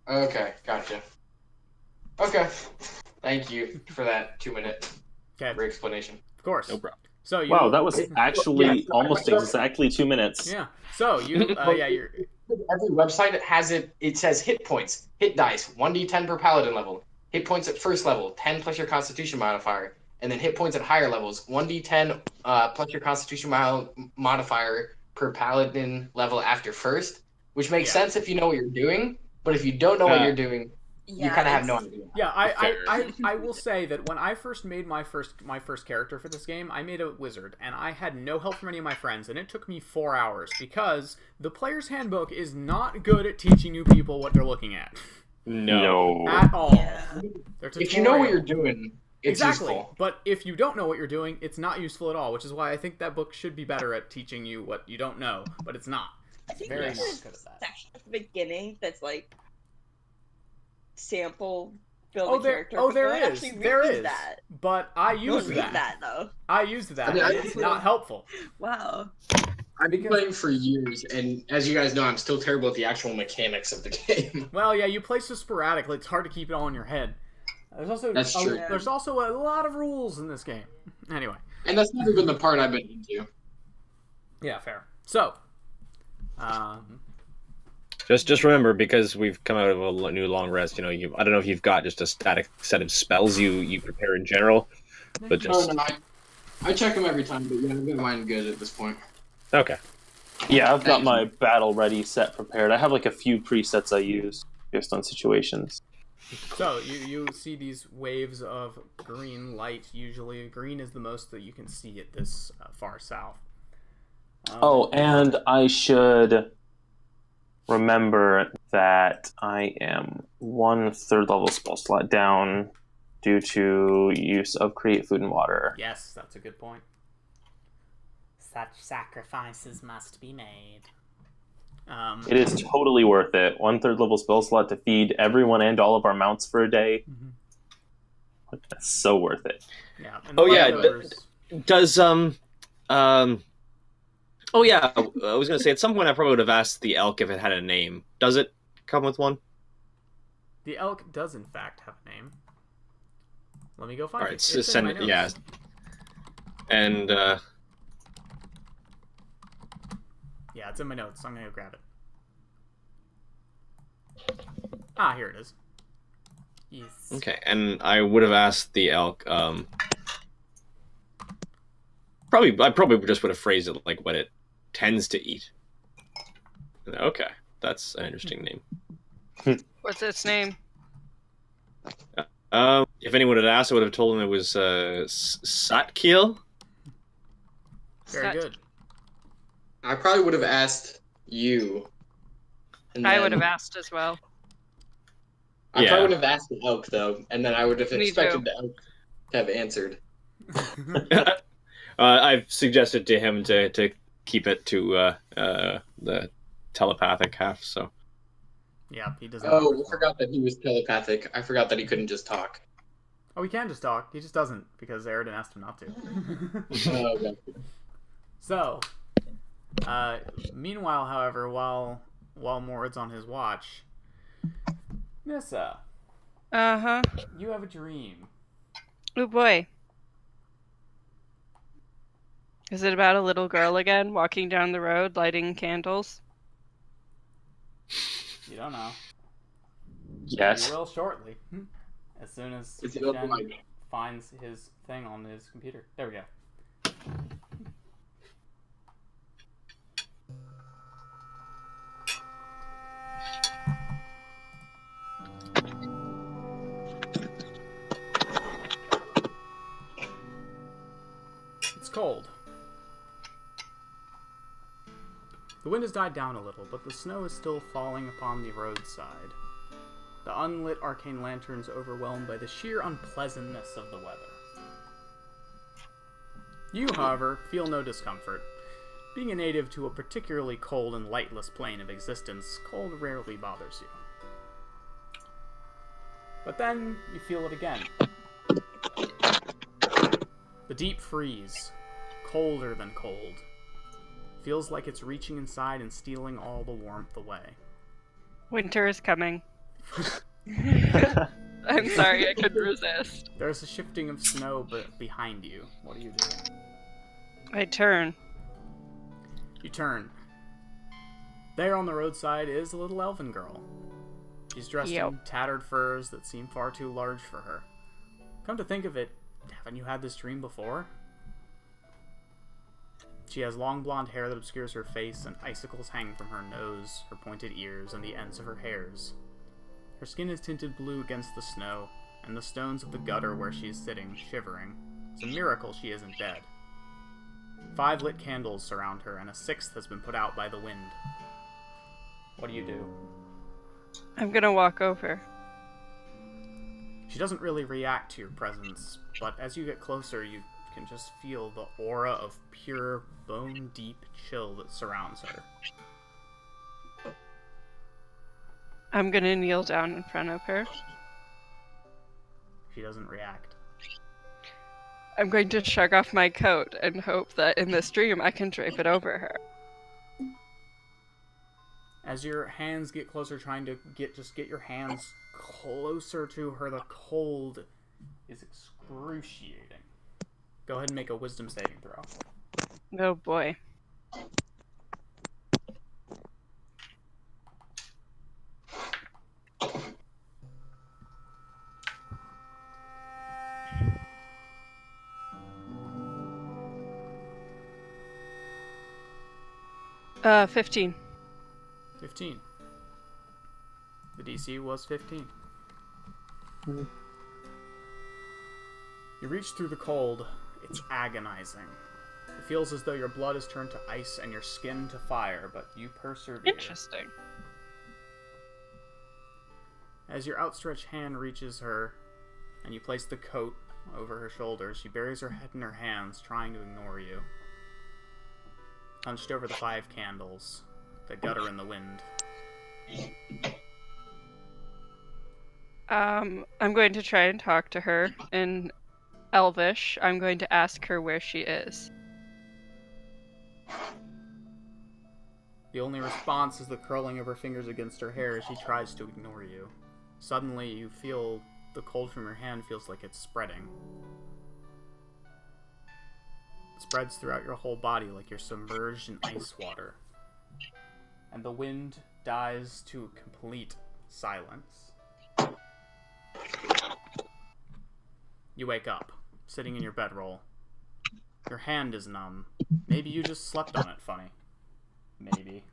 Okay, gotcha. Okay. Thank you for that 2-minute Okay. explanation. Of course. No problem. So you, Wow, that was actually Yeah. almost exactly 2 minutes. yeah. So you you're Every website has it. It says hit points, hit dice, 1d10 per paladin level. Hit points at first level, 10 plus your Constitution modifier, and then hit points at higher levels, 1d10 plus your Constitution modifier per paladin level after first. Which makes Yeah. sense if you know what you're doing, but if you don't know what you're doing, you kind of have no it's- idea. Yeah, Fair. I will say that when I first made my first character for this game, I made a wizard, and I had no help from any of my friends, and it took me 4 hours because the player's handbook is not good at teaching new people what they're looking at No. at all. Yeah. Their If you know what tutorial- you're doing, it's exactly, useful. but if you don't know what you're doing, it's not useful at all. Which is why I think that book should be better at teaching you what you don't know, but it's not. I think Very there's not a good at that. section at the beginning that's like sample build Oh, a there, character. oh, but there no one is, actually there reads is. that. But I No one used reads that. that though. I used that. I mean, and I- it's not helpful. Wow. I've been playing for years, and as you guys know, I'm still terrible at the actual mechanics of the game. Well, yeah, you play so sporadically; it's hard to keep it all in your head. There's also That's true. there's also a lot of rules in this game. Anyway, And that's never been the part I've been into. yeah, fair. So, Just remember, because we've come out of a new long rest, you know, I don't know if you've got just a static set of spells you prepare in general, but Oh, just no, I check them every time, but yeah, I've got mine good at this point. okay. Yeah, I've got my battle ready set prepared. I have like a few presets I use based on situations. so you see these waves of green light. Usually, green is the most that you can see at this far south. Oh, and I should remember that I am 1 third level spell slot down due to use of create food and water. yes, that's a good point. Such sacrifices must be made. It is totally worth it. 1 third level spell slot to feed everyone and all of our mounts for a day. Mhm. That's so worth it. Yeah. And Oh, the yeah, leftovers- Does oh yeah, I was gonna say at some point I probably would have asked the elk if it had a name. Does it come with one? the elk does in fact have a name. Let me go find All right, it. so It's in my send it. Yeah, notes. and Yeah, it's in my notes. So I'm gonna go grab it. Ah, here it is. Yes. okay, and I would have asked the elk. I probably just would have phrased it like what it tends to eat. Okay, that's an interesting name. What's its name? If anyone had asked, I would have told them it was Satkeel. Very Sut- good. I probably would have asked you. and I then- would have asked as well. I Yeah. probably would have asked the elk, though, and then I would have Me expected too. the elk to have answered. I've suggested to him to keep it to the telepathic half. So Yeah, he doesn't. Oh, I forgot that he was telepathic. I forgot that he couldn't just talk. Oh, he can just talk. He just doesn't because Aridin asked him not to. Oh, okay. So, meanwhile, however, while Mord's on his watch, Nissa, Uh-huh. you have a dream. Oh boy. Is it about a little girl again, walking down the road, lighting candles? You don't know. Yes. You will shortly, as soon as Is it open Jen mic? finds his thing on his computer. There we go. It's cold. The wind has died down a little, but the snow is still falling upon the roadside. The unlit arcane lanterns overwhelmed by the sheer unpleasantness of the weather. You, however, feel no discomfort. Being a native to a particularly cold and lightless plane of existence, cold rarely bothers you. But then, you feel it again. The deep freeze, colder than cold, feels like it's reaching inside and stealing all the warmth away. Winter is coming. I'm sorry, I couldn't resist. There's a shifting of snow behind you. What are you doing? I turn. You turn. There on the roadside is a little elven girl. She's dressed in tattered furs that seem far too large for her. Come to think of it, haven't you had this dream before? She has long blonde hair that obscures her face, and icicles hang from her nose, her pointed ears, and the ends of her hairs. Her skin is tinted blue against the snow, and the stones of the gutter where she is sitting, shivering. It's a miracle she isn't dead. 5 lit candles surround her, and a 6th has been put out by the wind. What do you do? I'm gonna walk over. She doesn't really react to your presence, but as you get closer, you can just feel the aura of pure, bone-deep chill that surrounds her. I'm gonna kneel down in front of her. She doesn't react. I'm going to shrug off my coat and hope that in this dream I can drape it over her. As your hands get closer, trying to get your hands closer to her, the cold is excruciating. Go ahead and make a wisdom saving throw. Oh boy. Uh, 15. 15. The DC was 15. You reach through the cold. It's agonizing. It feels as though your blood has turned to ice and your skin to fire, but you persevere. Interesting. As your outstretched hand reaches her, and you place the coat over her shoulders, she buries her head in her hands, trying to ignore you. Hunched over the 5 candles, the gutter in the wind. I'm going to try and talk to her in Elvish. I'm going to ask her where she is. The only response is the curling of her fingers against her hair as she tries to ignore you. Suddenly, you feel the cold from your hand feels like it's spreading. It spreads throughout your whole body like you're submerged in ice water. And the wind dies to complete silence. You wake up, sitting in your bedroll. Your hand is numb. Maybe you just slept on it funny. Maybe.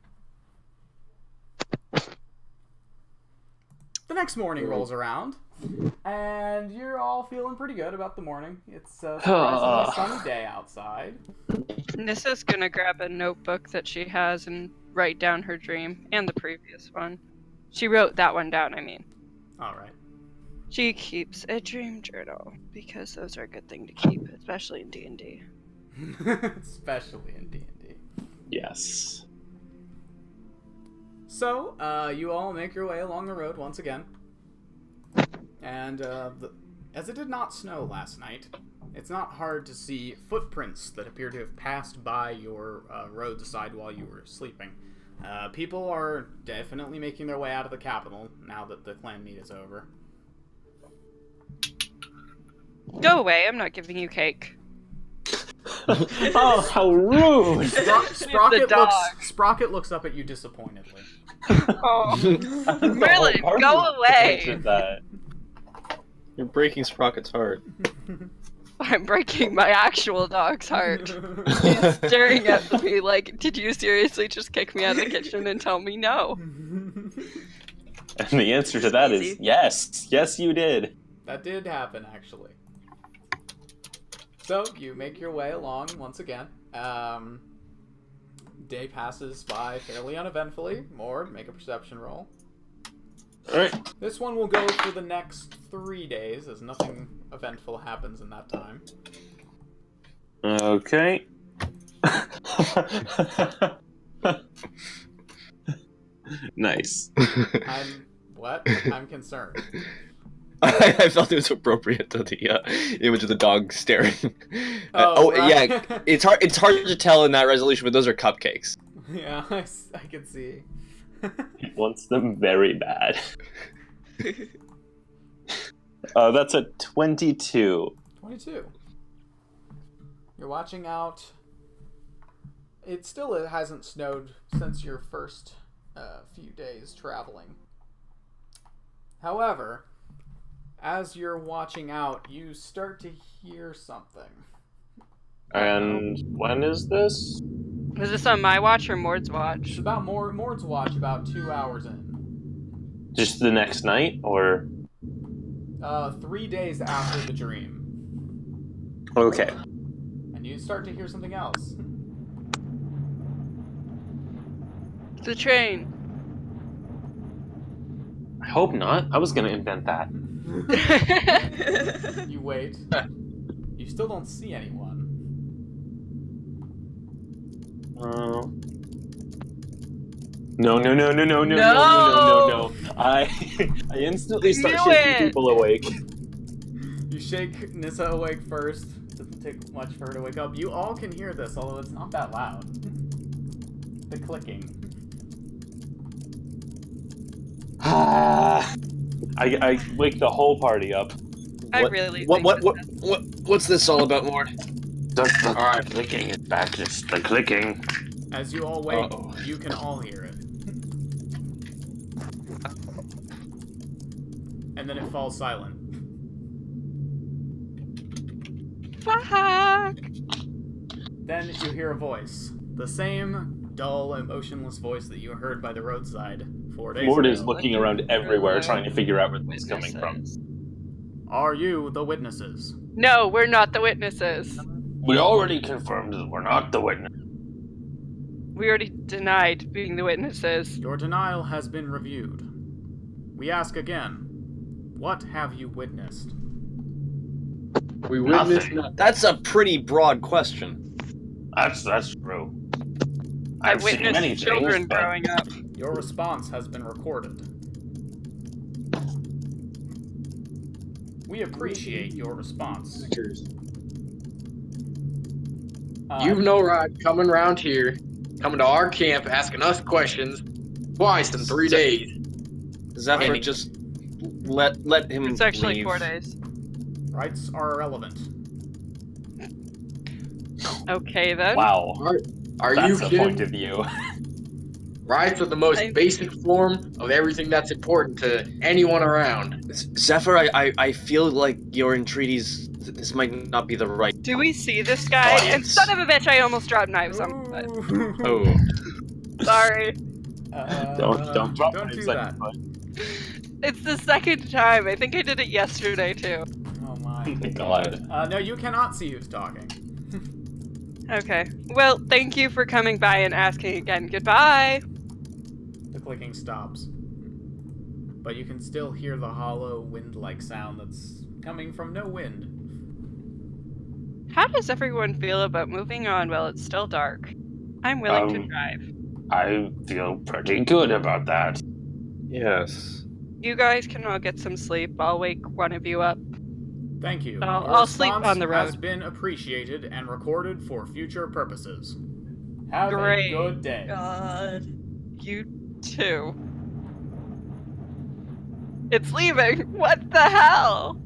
The next morning rolls around, and you're all feeling pretty good about the morning. It's a surprisingly sunny day outside. Nissa's gonna grab a notebook that she has and write down her dream, and the previous one. She wrote that one down, I mean. Alright. She keeps a dream journal, because those are a good thing to keep, especially in D&D. Especially in D&D. Yes. So, you all make your way along the road once again. And, as it did not snow last night, it's not hard to see footprints that appear to have passed by your roadside while you were sleeping. People are definitely making their way out of the capital now that the clan meet is over. Go away, I'm not giving you cake. Oh, how rude! Sprocket looks up at you disappointedly. Oh. Merlin, go away! You're breaking Sprocket's heart. I'm breaking my actual dog's heart. He's staring at me like, did you seriously just kick me out of the kitchen and tell me no? And the answer to that is yes. Yes, you did. That did happen, actually. So, you make your way along once again. Day passes by fairly uneventfully. Mord, make a perception roll. Alright. This one will go for the next 3 days, as nothing eventful happens in that time. Okay. Nice. I'm concerned. I felt it was appropriate to the image of the dog staring. Right. Yeah, it's hard to tell in that resolution, but those are cupcakes. Yeah, I can see. He wants them very bad. That's a 22. 22. You're watching out it hasn't snowed since your first few days traveling. However, as you're watching out, you start to hear something. And when is this? Was this on my watch or Mord's watch? It's about Mord's watch, about 2 hours in. Just the next night, or? 3 days after the dream. Okay. And you start to hear something else. The train. I hope not. I was gonna invent that. You wait. You still don't see anyone. No. I instantly start Knew shaking it! people awake. You shake Nissa awake first. Doesn't take much for her to wake up. You all can hear this, although it's not that loud. The clicking. I wake the whole party up. What's this all about, Mord? The clicking is back. It's the clicking. As you all wake, you can all hear it. And then it falls silent. Fuck! Then you hear a voice. The same dull, emotionless voice that you heard by the roadside 4 days Mord ago. is looking around everywhere trying to figure out where this is coming from. Are you the witnesses? No, we're not the witnesses. We already confirmed that we're not the witness. We already denied being the witnesses. Your denial has been reviewed. We ask again, what have you witnessed? We witnessed Nothing. That's a pretty broad question. That's true. I I've seen many witnessed children things, but growing up. Your response has been recorded. We appreciate your response. You've no right coming around here, coming to our camp, asking us questions twice in 3 days. Zephyr, Right. just let him It's actually leave. 4 days. Rights are irrelevant. Okay then. wow, Are that's you a kidding? point of view. Rights are the most basic form of everything that's important to anyone around. Zephyr, I feel like your entreaties. This might not be the right. Do we see this guy? And Audience. son of a bitch, I almost dropped knives on my foot. Oh, Sorry. Don't drop Don't it do inside that. my foot. It's the second time. I think I did it yesterday too. Oh my God. No, you cannot see who's talking. Okay. Well, thank you for coming by and asking again. Goodbye. The clicking stops. But you can still hear the hollow, wind-like sound that's coming from no wind. How does everyone feel about moving on while it's still dark? I'm willing to drive. I feel pretty good about that. yes. You guys can all get some sleep. I'll wake one of you up. Thank you. I'll Your sleep response on the has road. been appreciated and recorded for future purposes. Have Great. a good day. God. You too. It's leaving. What the hell?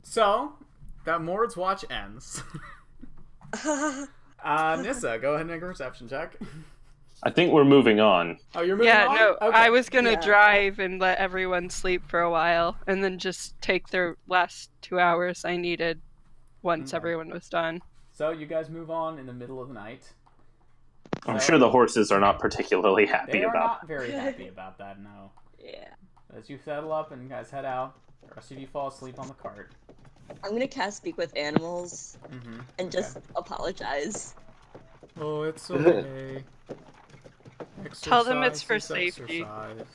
So, that Mord's watch ends. Nissa, go ahead and make a perception check. I think we're moving on. Oh, you're moving Yeah, on? no, Okay. I was gonna Yeah. drive and let everyone sleep for a while and then just take their last 2 hours I needed once Okay. everyone was done. So, you guys move on in the middle of the night. I'm So, sure the horses are not particularly happy They are about not very happy about that, no. Yeah. As you settle up and you guys head out, the rest of you fall asleep on the cart. I'm gonna cast Speak with Animals Mm-hmm. and just apologize. Oh, it's okay. Tell them it's for Exercise is safety. exercise.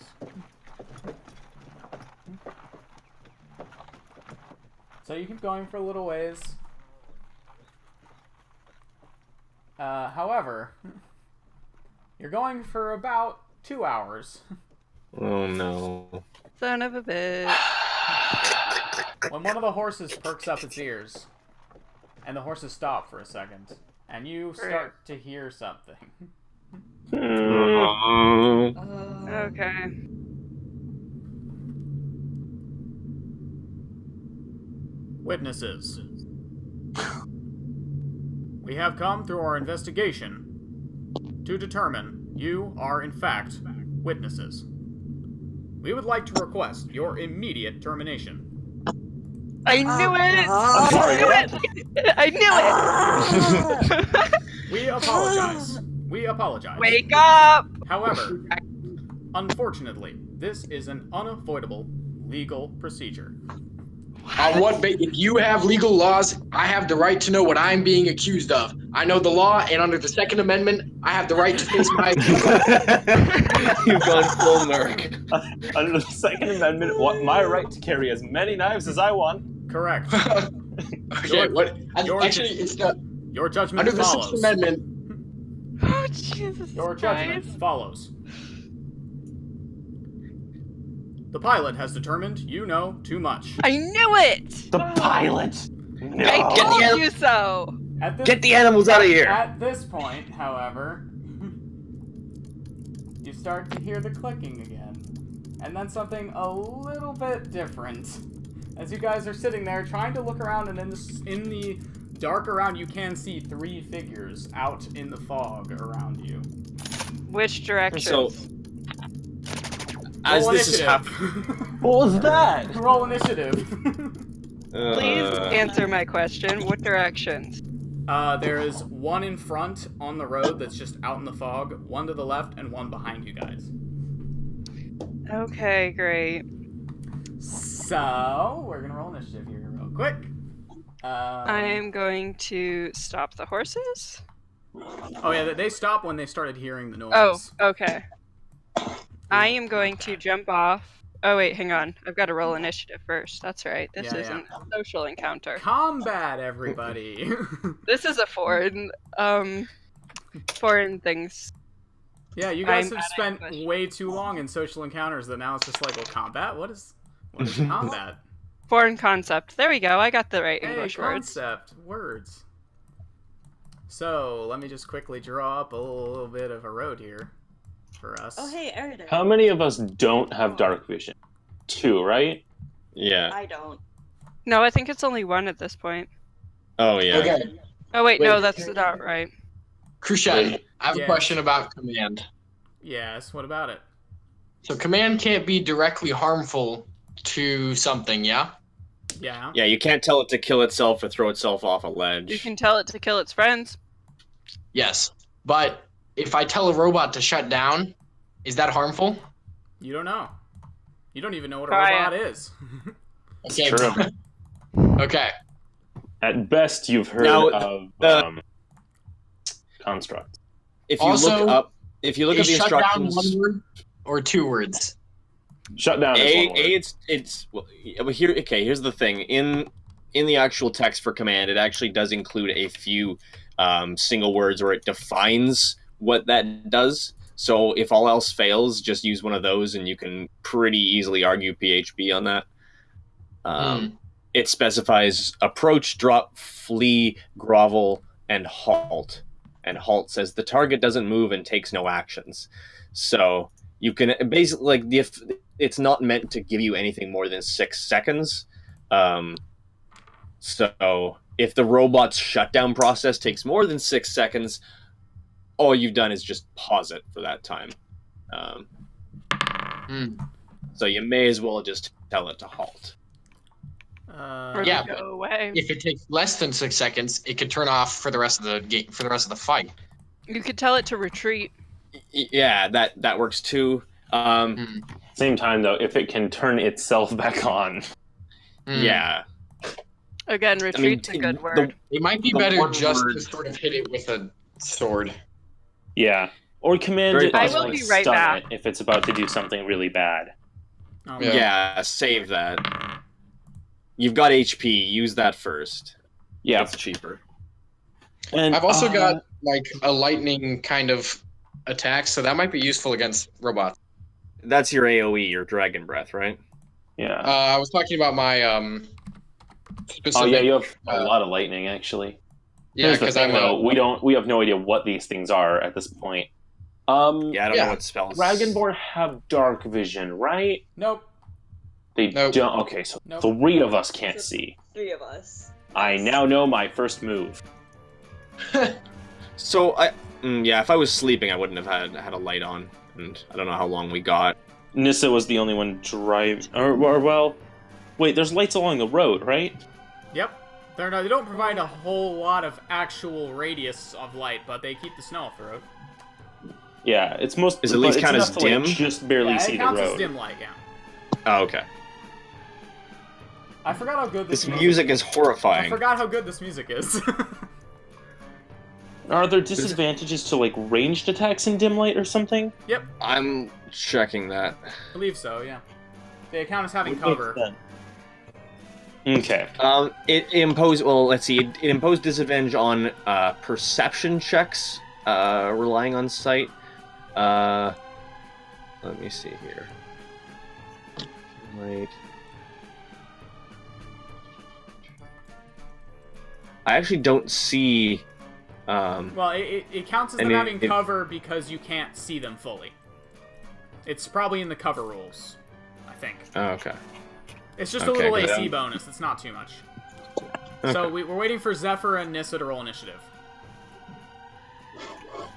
So you keep going for a little ways. However, you're going for about 2 hours Oh no. Son of a bitch. when one of the horses perks up its ears, and the horses stop for a second, and you start to hear something. Mm. Okay. Witnesses. we have come through our investigation to determine you are, in fact, witnesses. We would like to request your immediate termination. I knew it! I'm sorry, what? I knew it! We apologize. We apologize. Wake up! However, unfortunately, this is an unavoidable legal procedure. On what if you have legal laws, I have the right to know what I'm being accused of. I know the law, and under the Second Amendment, I have the right to face my You've gone full merc. Under the Second Amendment, my right to carry as many knives as I want. Correct. Okay, what? Actually, it's not. Your judgment Under the follows. Sixth Amendment, Oh, Jesus Your judgment Christ. follows. The pilot has determined you know too much. I knew it! The pilot. No. I told you so! At this, Get the animals out of here! At this point, however, you start to hear the clicking again. And then something a little bit different. As you guys are sitting there trying to look around, and in the dark around, you can see 3 figures out in the fog around you. Which direction? So, as Roll this is initiative. happening, What was that? Roll initiative. Please answer my question. What directions? There is one in front on the road that's just out in the fog, one to the left, and one behind you guys. Okay, great. So, we're gonna roll initiative here real quick. I am going to stop the horses. Oh yeah, they stopped when they started hearing the noise. Oh, okay. I am going to jump off. Oh wait, hang on. I've got to roll initiative first. That's right. This Yeah, isn't a social encounter. Combat, everybody! This is a foreign things. Yeah, you guys I'm have bad at spent English. way too long in social encounters that now it's just like, well, combat? What is combat? Foreign concept. There we go. I got the right Hey, English words. concept, words. So, let me just quickly draw up a little bit of a road here for us. Oh, hey, Erdo. How many of us don't have dark vision? 2, right? Yeah. I don't. No, I think it's only one at this point. Oh yeah. okay. Oh wait, no, Wait. that's not right. Krushan, I have Yeah. a question about command. Yes, what about it? So command can't be directly harmful to something, yeah? Yeah. Yeah, you can't tell it to kill itself or throw itself off a ledge. You can tell it to kill its friends. Yes. But if I tell a robot to shut down, is that harmful? You don't know. You don't even know what a Try robot is. Okay. True. Okay. At best, you've heard Now, of construct. If you Also, look up the Is shut down instructions, one word or 2 words? Shut down is one word. it's well, here. Okay, here's the thing. In the actual text for command, it actually does include a few single words, or it defines what that does. So if all else fails, just use one of those, and you can pretty easily argue PHP on that. It specifies approach, drop, flee, grovel, and halt. And halt says the target doesn't move and takes no actions. So you can basically, like, if it's not meant to give you anything more than 6 seconds. So if the robot's shutdown process takes more than 6 seconds, all you've done is just pause it for that time. So you may as well just tell it to halt. Or Yeah, to go away. If it takes less than 6 seconds, it could turn off for the rest of the game, for the rest of the fight. You could tell it to retreat. Yeah, that works too. Same time, though, if it can turn itself back on. Yeah. Again, retreat's a good word. It might be The better one just word- to sort of hit it with a sword. Yeah. Or command Very it to possible. I will like, be right stun back. it if it's about to do something really bad. Oh, Yeah. Yeah, save that. You've got HP. Use that first. Yeah. It's cheaper. And I've also got like a lightning kind of attack, so that might be useful against robots. That's your AoE, your Dragon Breath, right? Yeah. I was talking about my specific. Oh yeah, you have a lot of lightning actually. Yeah, Here's the because thing, I'm though, we have no idea what these things are at this point. Yeah, I don't Yeah. know what spells. Dragonborn have dark vision, right? Nope. They Nope. don't. Okay, so Nope. 3 of us can't see. 3 of us. I now know my first move. So if I was sleeping, I wouldn't have had a light on, and I don't know how long we got. Nissa was the only one driving. Or well, wait. There's lights along the road, right? Yep. They don't provide a whole lot of actual radius of light, but they keep the snow off the road. Yeah, it's most. Is at least it's count as enough to, like, dim? just barely Yeah, see it the counts road. as dim light, yeah. Oh, okay. I forgot how good this This music is I horrifying. forgot how good this music is. Are there disadvantages to like ranged attacks in dim light or something? Yep, I'm checking that. I believe so, yeah. They count as having Would cover. make sense. Okay. It imposed. Well, let's see. It imposed disadvantage on perception checks, relying on sight. Let me see here. Wait. I actually don't see. Well, it counts as them having cover because you can't see them fully. It's probably in the cover rules, I think. Oh, okay. It's just a little Okay, AC bonus. It's not too much. So we're waiting for Zephyr and Nissa to roll initiative.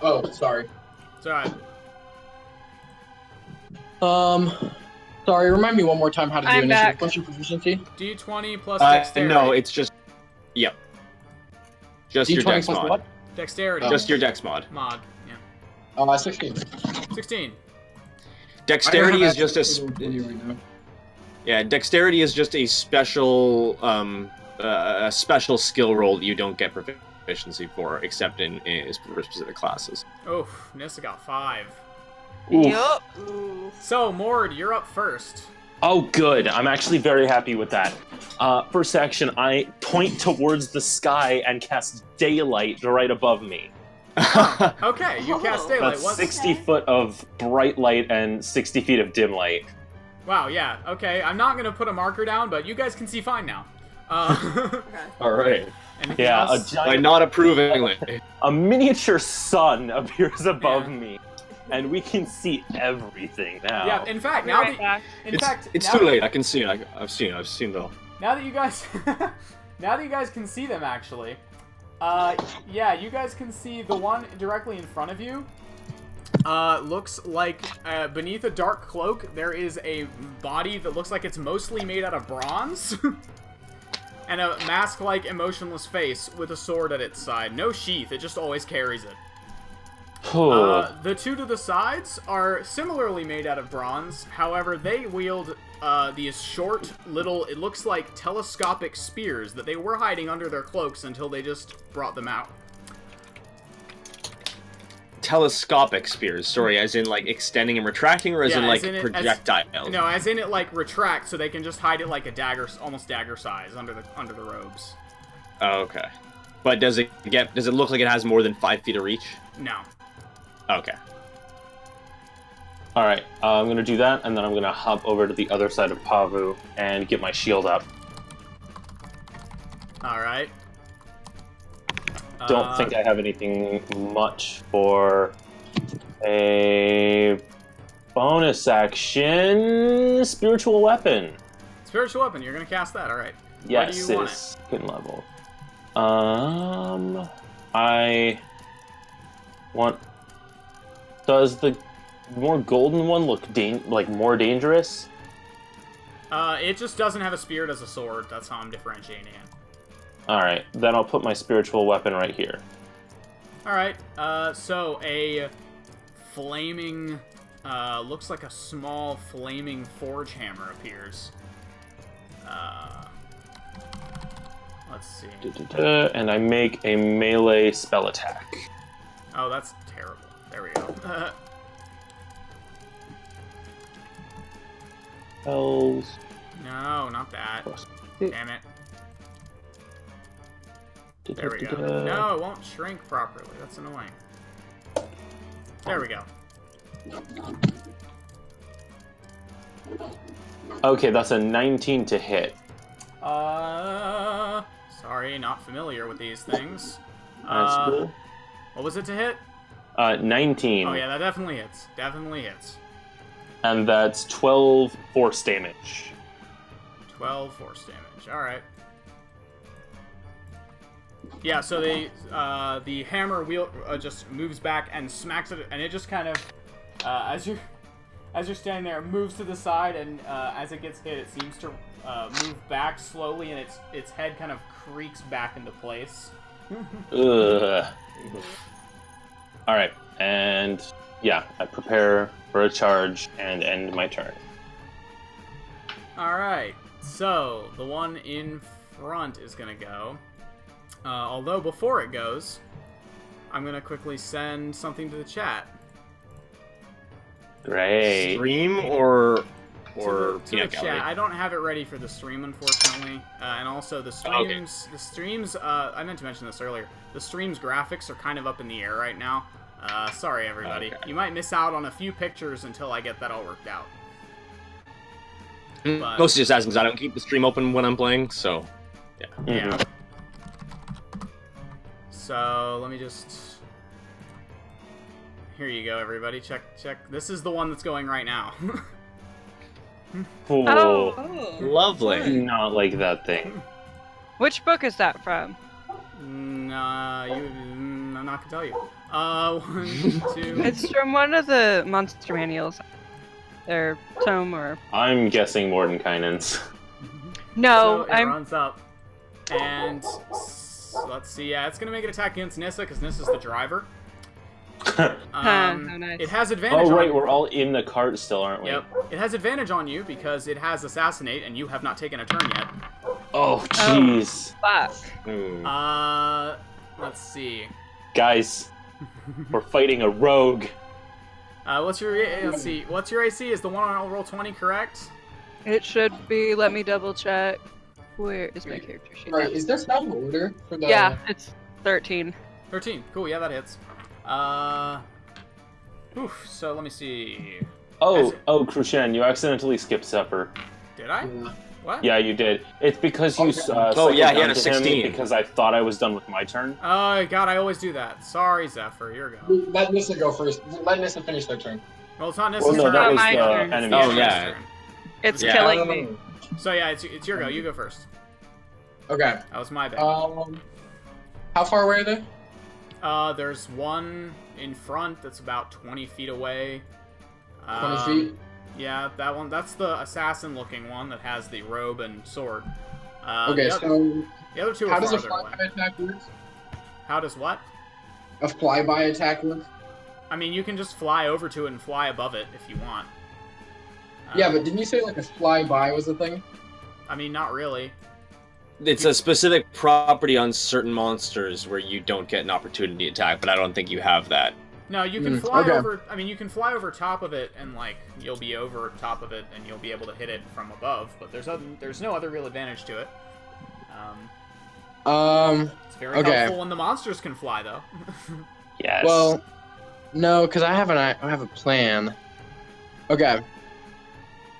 Oh, sorry. It's alright. Sorry. Remind me one more time how to do I'm initiative. back. What's your proficiency? D20 plus dexterity. No, it's just. Yep. Just your D20 dex plus mod. what? Dexterity. Just your dex mod. Mod, yeah. 16. 16. Dexterity is just a. Yeah, dexterity is just a special skill roll that you don't get proficiency for, except in for specific classes. Oof, Nissa got 5. Yup. So, Mord, you're up first. Oh, good. I'm actually very happy with that. First action, I point towards the sky and cast daylight right above me. Okay, you cast daylight. That's What's 60 foot of bright light and 60 feet of dim light. Wow, yeah, okay. I'm not gonna put a marker down, but you guys can see fine now. All right. Anything Yeah, a else? By giant, not approvingly. a miniature sun appears above me, and we can see everything now. Yeah, in fact, Be now right back. It's now too late. I can see it. I've seen it all. Now that you guys, now that you guys can see them, actually, yeah, you guys can see the one directly in front of you. Looks like beneath a dark cloak there is a body that looks like it's mostly made out of bronze, and a mask-like emotionless face with a sword at its side. No sheath; it just always carries it. The two to the sides are similarly made out of bronze. However, they wield these short little, it looks like telescopic spears that they were hiding under their cloaks until they just brought them out. Telescopic spears. Sorry, as in like extending and retracting, or as in like projectiles? No, as in it like retract, so they can just hide it like a dagger, almost dagger size under the robes. Oh, okay. But does it look like it has more than 5 feet of reach? No. Okay. Alright, I'm gonna do that, and then I'm gonna hop over to the other side of Pavu and get my shield up. Alright. Don't think I have anything much for a bonus action. Spiritual weapon. Spiritual weapon, you're gonna cast that, alright. Yes, Where do you want it's second level. I want. Does the more golden one look more dangerous? It just doesn't have a spear, it has a sword. That's how I'm differentiating it. Alright, then I'll put my spiritual weapon right here. Alright, so a flaming, looks like a small flaming forge hammer appears. Let's see. And I make a melee spell attack. Oh, that's terrible. There we go. Spells. No, not that. Damn it. There we go. No, it won't shrink properly. That's annoying. There we go. Okay, that's a 19 to hit. Sorry, not familiar with these things. That's cool. What was it to hit? 19. Oh yeah, that definitely hits. Definitely hits. And that's 12 force damage. 12 force damage. Alright. Yeah, so the hammer wheel just moves back and smacks it, and it just kind of, as you're standing there, moves to the side, and as it gets hit, it seems to move back slowly, and its head kind of creaks back into place. Ugh. All right, and yeah, I prepare for a charge and end my turn. All right, so the one in front is gonna go. Although before it goes, I'm gonna quickly send something to the chat. Great. Stream or To the peanut chat. gallery? I don't have it ready for the stream, unfortunately. And also the streams. Okay. The streams. I meant to mention this earlier. The stream's graphics are kind of up in the air right now. Sorry, everybody. Okay. You might miss out on a few pictures until I get that all worked out. But- Mostly just asking because I don't keep the stream open when I'm playing, so yeah. Yeah. So let me just. Here you go, everybody. Check. This is the one that's going right now. Cool. Oh. Oh. Lovely. Not like that thing. Which book is that from? I'm not gonna tell you. 1, 2. It's from one of the monster manuals. Their tome or I'm guessing Mordenkainen's. no, So it I'm runs up, and let's see. Yeah, it's gonna make an attack against Nissa because Nissa's the driver. oh, nice. It has advantage. Oh, right, on we're all in the cart still, aren't we? Yep. It has advantage on you because it has assassinate, and you have not taken a turn yet. Oh, jeez. fuck. Ooh. Let's see. Guys, we're fighting a rogue. Let's see. What's your AC? Is the one on roll 20 correct? It should be. Let me double check. Where is my character sheet? Right, is there some order for the... Yeah, it's 13. 13. Cool. Yeah, that hits. So let me see. Oh, Crucian, you accidentally skipped Zephyr. Did I? Yeah. What? Yeah, you did. It's because you Oh, yeah, cycled he had down a to him 16. because I thought I was done with my turn. Oh god, I always do that. Sorry, Zephyr. You're go. Let Nissa go first. Let Nissa finish their turn. Well, it's not Well, necessarily. no, that was my the turn. enemy. Oh, It's yeah. your turn. It's Yeah. killing me. So yeah, it's your go. You go first. Okay. That was my bad. How far away are they? There's one in front that's about 20 feet away. 20 feet? Yeah, that one. That's the assassin-looking one that has the robe and sword. Okay, the, so the other two how are does a farther away. flyby attack work? How does what? A flyby attack work? I mean, you can just fly over to it and fly above it if you want. Yeah, but didn't you say like a flyby was a thing? I mean, not really. It's a specific property on certain monsters where you don't get an opportunity attack, but I don't think you have that. No, you can fly okay. over. I mean, you can fly over top of it, and like you'll be over top of it, and you'll be able to hit it from above. But there's no other real advantage to it. It's very Okay. helpful when the monsters can fly, though. Yes. Well, no, because I have a plan. Okay.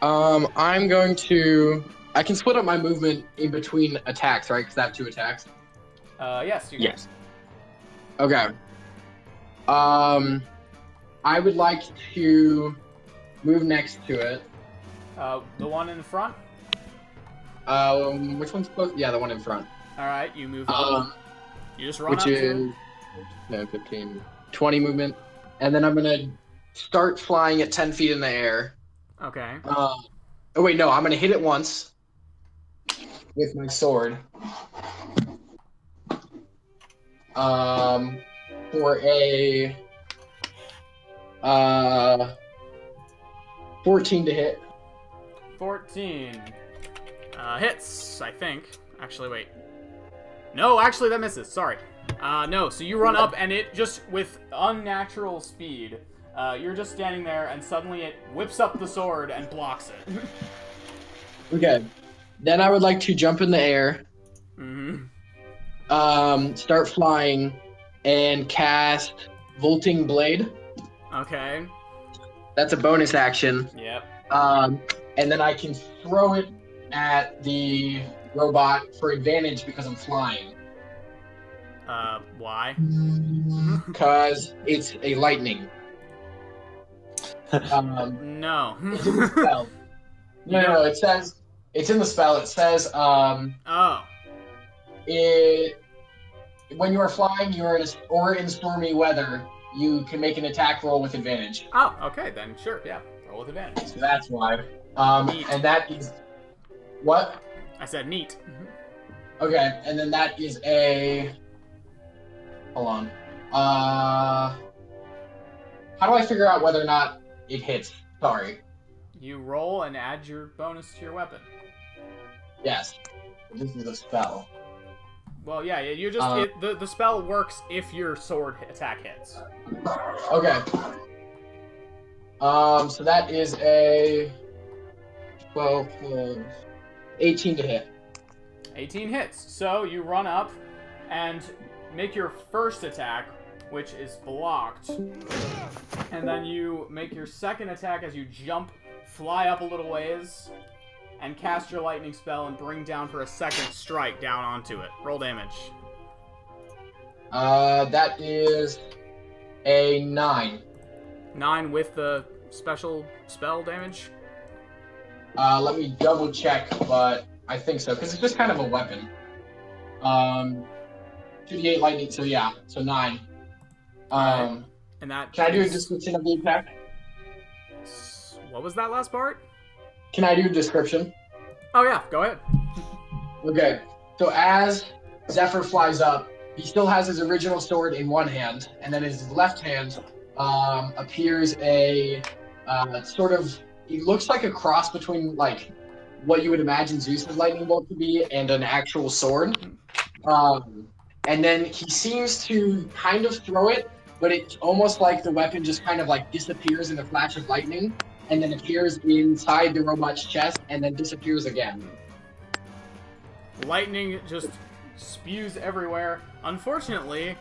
I'm going to. I can split up my movement in between attacks, right? Because I have 2 attacks. Yes. You can. Yes. Okay. I would like to move next to it. The one in front. Which one's close? Yeah, the one in front. All right, you move up. You just run Which up to is 15, 20 movement, and then I'm gonna start flying at 10 feet in the air. it. Okay. Oh wait, no, I'm gonna hit it once with my sword. For a 14 to hit. 14. Hits, I think. Actually, wait. No, actually, that misses. Sorry. No, so you run up, and it just, with unnatural speed, you're just standing there, and suddenly it whips up the sword and blocks it. Okay. Then I would like to jump in the air, start flying, and cast Volting Blade. Okay. That's a bonus action. Yep. And then I can throw it at the robot for advantage because I'm flying. Why? Because it's a lightning. No. It's in the spell. No, it says it's in the spell. It says Oh. it when you are flying, or in stormy weather, you can make an attack roll with advantage. Oh, okay, then sure, yeah. Roll with advantage. So that's why. Neat. And that is what? I said neat. Okay, and then that is a. Hold on. How do I figure out whether or not it hits? Sorry. You roll and add your bonus to your weapon. Yes. This is a spell. Well, yeah, you just the spell works if your sword attack hits. Okay. So that is a 12, 18 to hit. 18 hits. So you run up and make your first attack, which is blocked. And then you make your second attack as you jump, fly up a little ways, and cast your lightning spell and bring down for a second strike down onto it. Roll damage. That is a 9. 9 with the special spell damage? Let me double check, but I think so, because it's just kind of a weapon. 2d8 lightning, so yeah, so 9. And that Can I do a is- description of the attack? What was that last part? Can I do a description? Oh yeah, go ahead. Okay, so as Zephyr flies up, he still has his original sword in one hand, and then his left hand appears a sort of, it looks like a cross between like what you would imagine Zeus's lightning bolt to be and an actual sword. And then he seems to kind of throw it, but it's almost like the weapon just kind of like disappears in a flash of lightning, and then appears inside the robot's chest, and then disappears again. Lightning just spews everywhere. Unfortunately,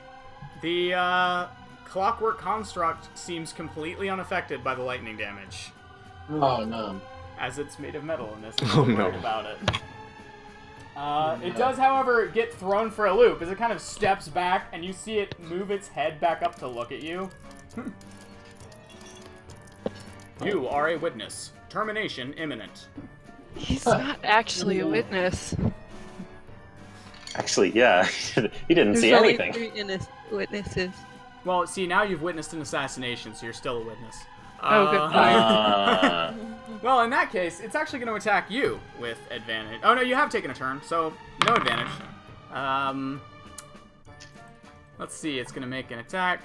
the clockwork construct seems completely unaffected by the lightning damage, Oh no. as it's made of metal and this Oh, is no. worried about it. It does, however, get thrown for a loop as it kind of steps back and you see it move its head back up to look at you. You are a witness. Termination imminent. He's not actually a witness. Actually, yeah, he didn't There's see only anything. 3 witnesses. Well, see, now you've witnessed an assassination, so you're still a witness. Oh, good point. Well, in that case, it's actually going to attack you with advantage. Oh, no, you have taken a turn, so no advantage. Let's see, it's going to make an attack.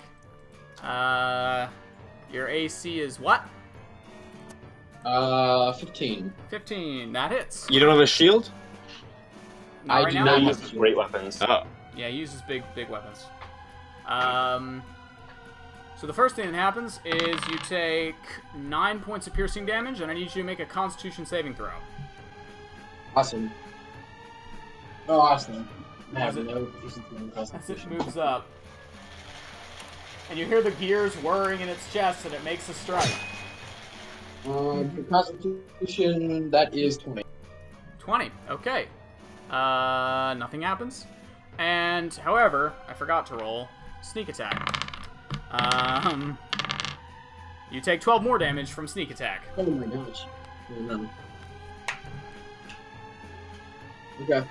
Your AC is what? 15. 15. That hits. You don't have a shield? Not I right do now. not He use uses great weapons. Oh. Yeah, he uses big weapons. So the first thing that happens is you take 9 points of piercing damage, and I need you to make a Constitution saving throw. Awesome. Oh, awesome. I have As it- no decency in As it Constitution. moves up. And you hear the gears whirring in its chest, and it makes a strike. For Constitution, that is 20. 20. Okay. Nothing happens. And, however, I forgot to roll sneak attack. You take 12 more damage from sneak attack. Oh my gosh. Oh, no. Okay.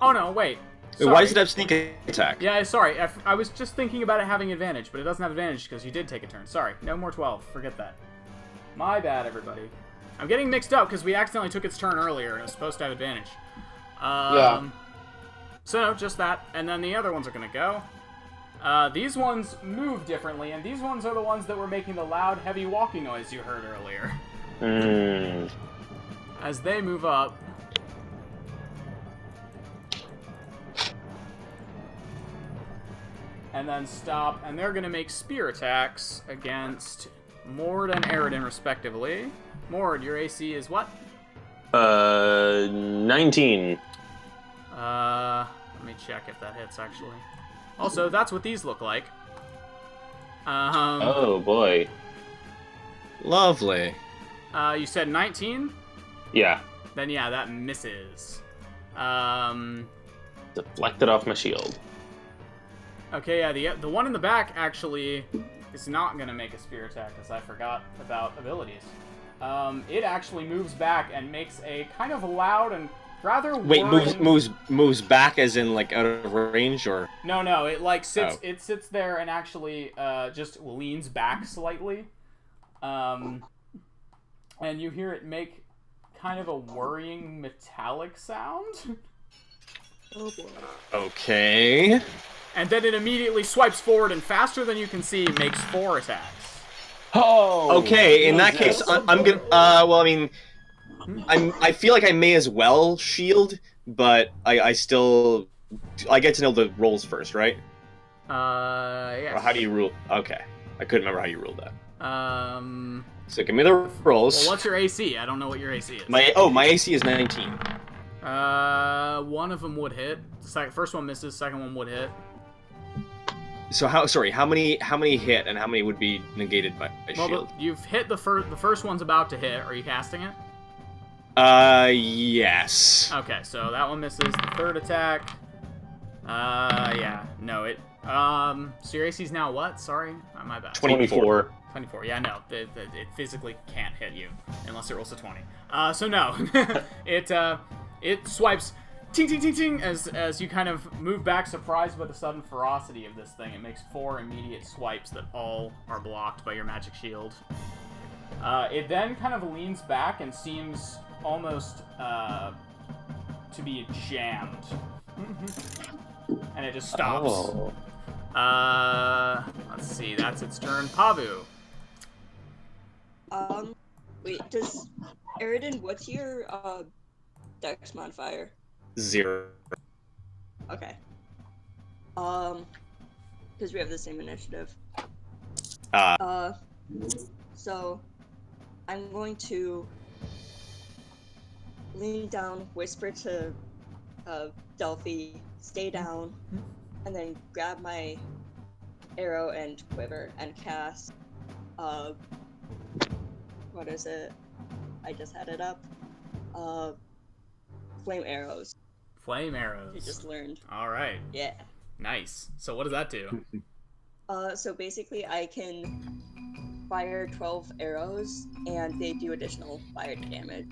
Oh no, wait. Wait, why does it have sneak attack? Yeah, sorry. I was just thinking about it having advantage, but it doesn't have advantage because you did take a turn. Sorry. No more 12. Forget that. My bad, everybody. I'm getting mixed up because we accidentally took its turn earlier and it was supposed to have advantage. Yeah. So, no, just that. And then the other ones are going to go. These ones move differently, and these ones are the ones that were making the loud, heavy walking noise you heard earlier. As they move up... and then stop, and they're going to make spear attacks against Mord and Aridin, respectively. Mord, your AC is what? 19. Let me check if that hits, actually. Also, that's what these look like. Oh boy. Lovely. You said 19? Yeah. Then yeah, that misses. Deflected off my shield. Okay, yeah, the one in the back actually is not gonna make a spear attack because I forgot about abilities. it actually moves back and makes a kind of loud and rather Wait, whirring... moves back as in like out of range, or No, it like sits. Oh. It sits there and actually just leans back slightly, and you hear it make kind of a worrying metallic sound. Oh boy. okay. And then it immediately swipes forward and faster than you can see makes 4 attacks. Oh. Okay, in that case, I'm gonna. Well, I mean, I feel like I may as well shield, but I still get to know the rolls first, right? Yes. Or how do you rule? Okay, I couldn't remember how you ruled that. So So give me the rolls. what's your AC? I don't know what your AC is. My AC is 19. One of them would hit. First one misses. Second one would hit. So how many hit and how many would be negated by a Well, shield? you've hit the first one's about to hit. Are you casting it? Yes. Okay, so that one misses. The third attack. Yeah, no, it. So your AC's now what? Sorry, my bad. 24. 24. Yeah, no, it physically can't hit you unless it rolls a 20. So no, it swipes, ting ting ting ting, as you kind of move back, surprised by the sudden ferocity of this thing. It makes 4 immediate swipes that all are blocked by your magic shield. It then kind of leans back and seems almost to be jammed, and it just stops. Oh. Let's see, that's its turn. Pavu. Wait, Aridin, what's your, dex modifier? 0. Okay. Because we have the same initiative. So, I'm going to lean down, whisper to, Delphi, stay down, and then grab my arrow and quiver and cast, what is it? I just had it up. Flame arrows. Flame arrows. I just learned. All right. Yeah. Nice. So what does that do? So basically I can fire 12 arrows and they do additional fire damage.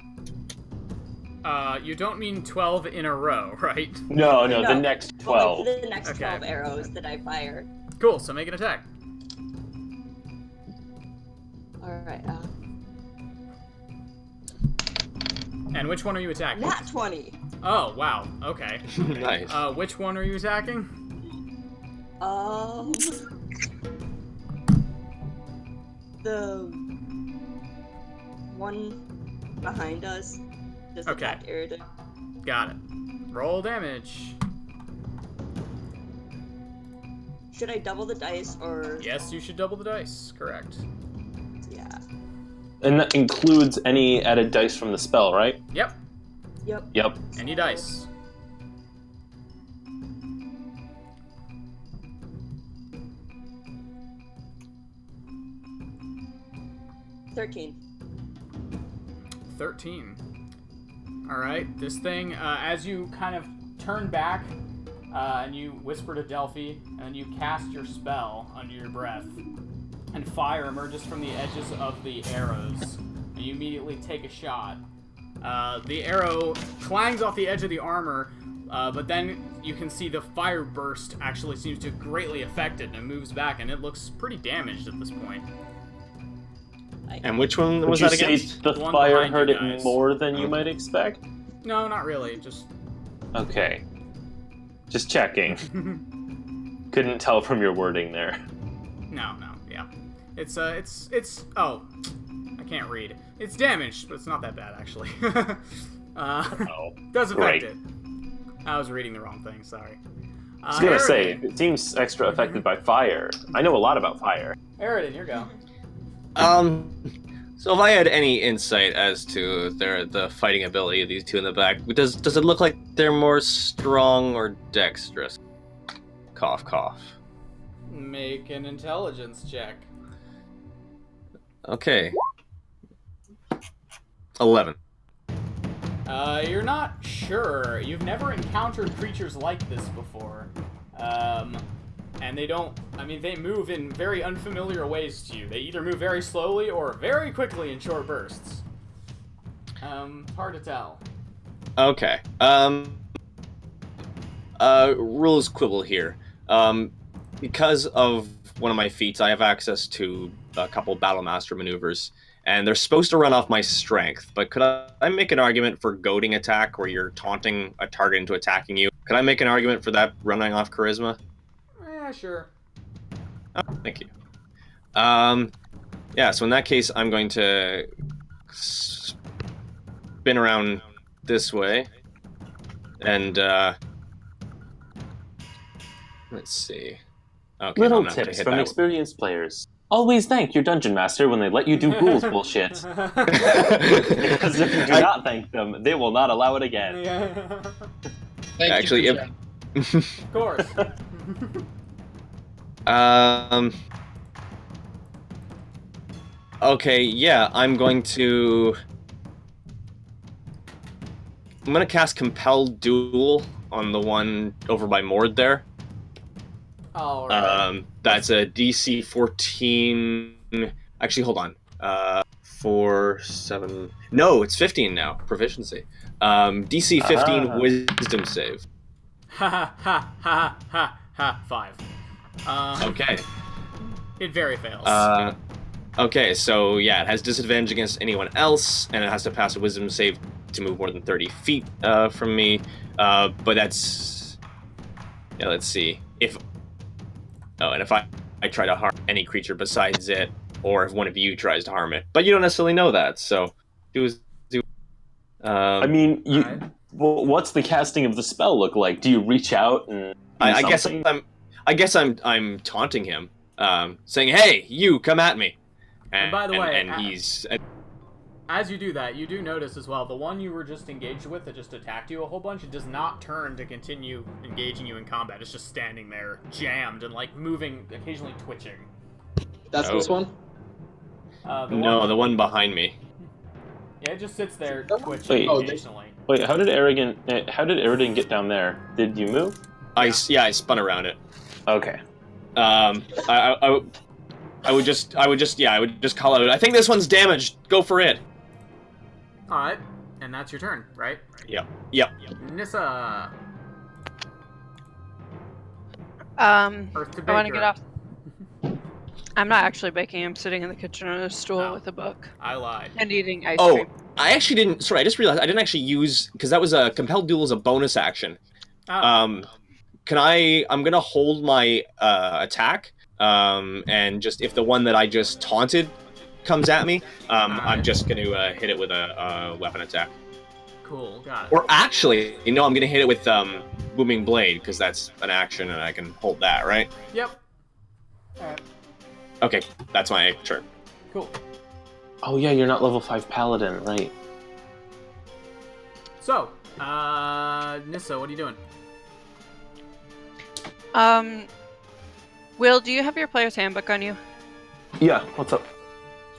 You don't mean 12 in a row, right? No, the next 12. Like the next Okay. 12 arrows that I fire. Cool, so make an attack. Alright, And which one are you attacking? nat 20! Oh, wow. Okay. Nice. Which one are you attacking? The one behind us just Okay. attacked Aridin. Got it. Roll damage. Should I double the dice or... Yes, you should double the dice. Correct. Yeah. And that includes any added dice from the spell, right? Yep. Yep. Yep. Any dice. $13. 13. Alright, this thing, as you kind of turn back, and you whisper to Delphi, and you cast your spell under your breath, and fire emerges from the edges of the arrows, and you immediately take a shot. The arrow clangs off the edge of the armor, but then you can see the fire burst actually seems to greatly affect it, and it moves back, and it looks pretty damaged at this point. And which one Would was you that say against? the The one fire behind hurt you it guys. more than you might expect? No, not really, just... Okay. Just checking. Couldn't tell from your wording there. No, yeah. It's, oh, I can't read. It's damaged, but it's not that bad, actually. Oh. Does affect Great. it. I was reading the wrong thing, sorry. I was gonna say, Aridin. it seems extra affected by fire. I know a lot about fire. Aridin, your go. So if I had any insight as to the fighting ability of these two in the back, does it look like they're more strong or dexterous? Cough, cough. Make an intelligence check. Okay. 11. You're not sure. You've never encountered creatures like this before. And they don't, I mean, they move in very unfamiliar ways to you. They either move very slowly or very quickly in short bursts. Hard to tell. Okay. Rules quibble here. Because of one of my feats, I have access to a couple Battle Master maneuvers, and they're supposed to run off my strength, but could I make an argument for goading attack, where you're taunting a target into attacking you? Could I make an argument for that running off charisma? Yeah, sure. Oh, thank you. Yeah, so in that case, I'm going to spin around this way, and, let's see. Okay, Little I'm gonna have to tips hit from that. experienced players. Always thank your dungeon master when they let you do ghouls bullshit. Because if you do not thank them, they will not allow it again. Yeah. Thank Actually, you, if... Of course. Okay, yeah, I'm gonna cast Compelled Duel on the one over by Mord there. Alright. That's a DC 14. Actually, hold on. 4, 7. No, it's 15 now. Proficiency. DC 15 Wisdom save. Ha ha ha ha ha ha. 5. Okay. It very fails. Okay, so yeah, it has disadvantage against anyone else, and it has to pass a Wisdom save to move more than 30 feet from me. But that's... Yeah, let's see. And if I try to harm any creature besides it, or if one of you tries to harm it. But you don't necessarily know that, so... I mean, Alright. well, what's the casting of the spell look like? Do you reach out and... I guess something? I'm taunting him, saying, "Hey, you, come at me!" And by the way, he's... As you do that, you do notice as well, the one you were just engaged with that just attacked you a whole bunch, it does not turn to continue engaging you in combat. It's just standing there, jammed, and like moving, occasionally twitching. That's this one? The one behind me. Yeah, it just sits there twitching Wait. occasionally. Wait, how did Eridan get down there? Did you move? I spun around it. Okay. I would just call out, I think this one's damaged. Go for it. Alright, and that's your turn, right? Yep. Nissa. Earth to I want to Baker. get off. I'm not actually baking. I'm sitting in the kitchen on a stool Oh. with a book I lied. and eating ice Oh, cream. I actually didn't. Sorry, I just realized I didn't actually use, because that was a Compelled Duel as a bonus action. Oh. I'm gonna hold my attack, and just if the one that I just taunted comes at me, I'm just gonna hit it with a weapon attack. Cool, got it. Or actually, I'm gonna hit it with Booming Blade, because that's an action and I can hold that, right? Yep. Alright, Okay, that's my turn. cool. Oh yeah, you're not level 5 paladin, right? So, Nissa, what are you doing? Will, do you have your player's handbook on you? Yeah, what's up?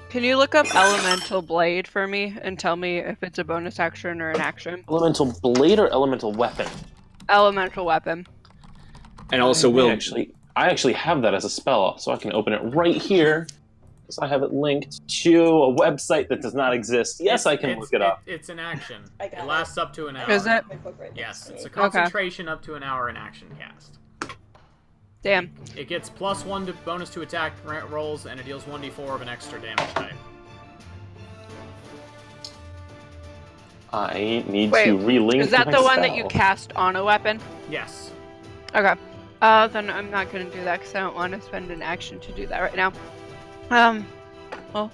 Can you look up Elemental Blade for me and tell me if it's a bonus action or an action? Elemental blade or elemental weapon? Elemental weapon. And also, I actually have that as a spell, so I can open it right here. Because I have it linked to a website that does not exist. Yes, I can look it up. It's an action. I got It it. lasts up to an hour. Is it? My book right Yes, next it's a to me. concentration up to an hour in action cast. Damn. It gets +1 to bonus to attack rolls, and it deals 1d4 of an extra damage type. I need Wait, to relink Is that my the one that you spell. cast on a weapon? Yes. Okay. Then I'm not gonna do that because I don't want to spend an action to do that right now. Well, Well,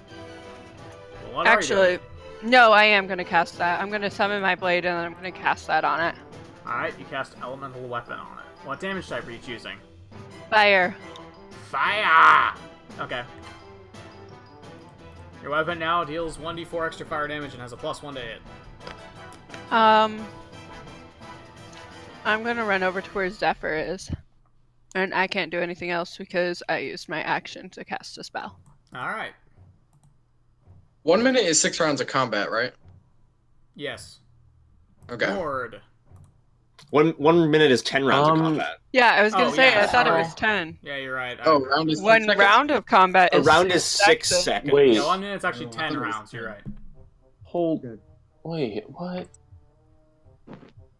what are you actually, no, I am gonna cast that. I'm gonna summon my blade and then I'm gonna cast that on it. Alright, you cast Elemental Weapon on it. What damage type are you choosing? Fire. Fire! Okay. Your weapon now deals 1d4 extra fire damage and has a +1 to hit. I'm gonna run over to where Zephyr is. And I can't do anything else because I used my action to cast a spell. Alright. 1 minute is 6 rounds of combat, right? Yes. Okay. Mord. One minute is 10 rounds of Um, combat. Yeah, I was gonna Oh, say yeah, I thought it sorry. was 10. Yeah, you're right. Oh, round is 10 One seconds? round of combat A is round is 6 seconds. seconds. Wait. No, I mean it's actually Oh, I 10 thought it was rounds. You're 10. right. Hold. Wait, what?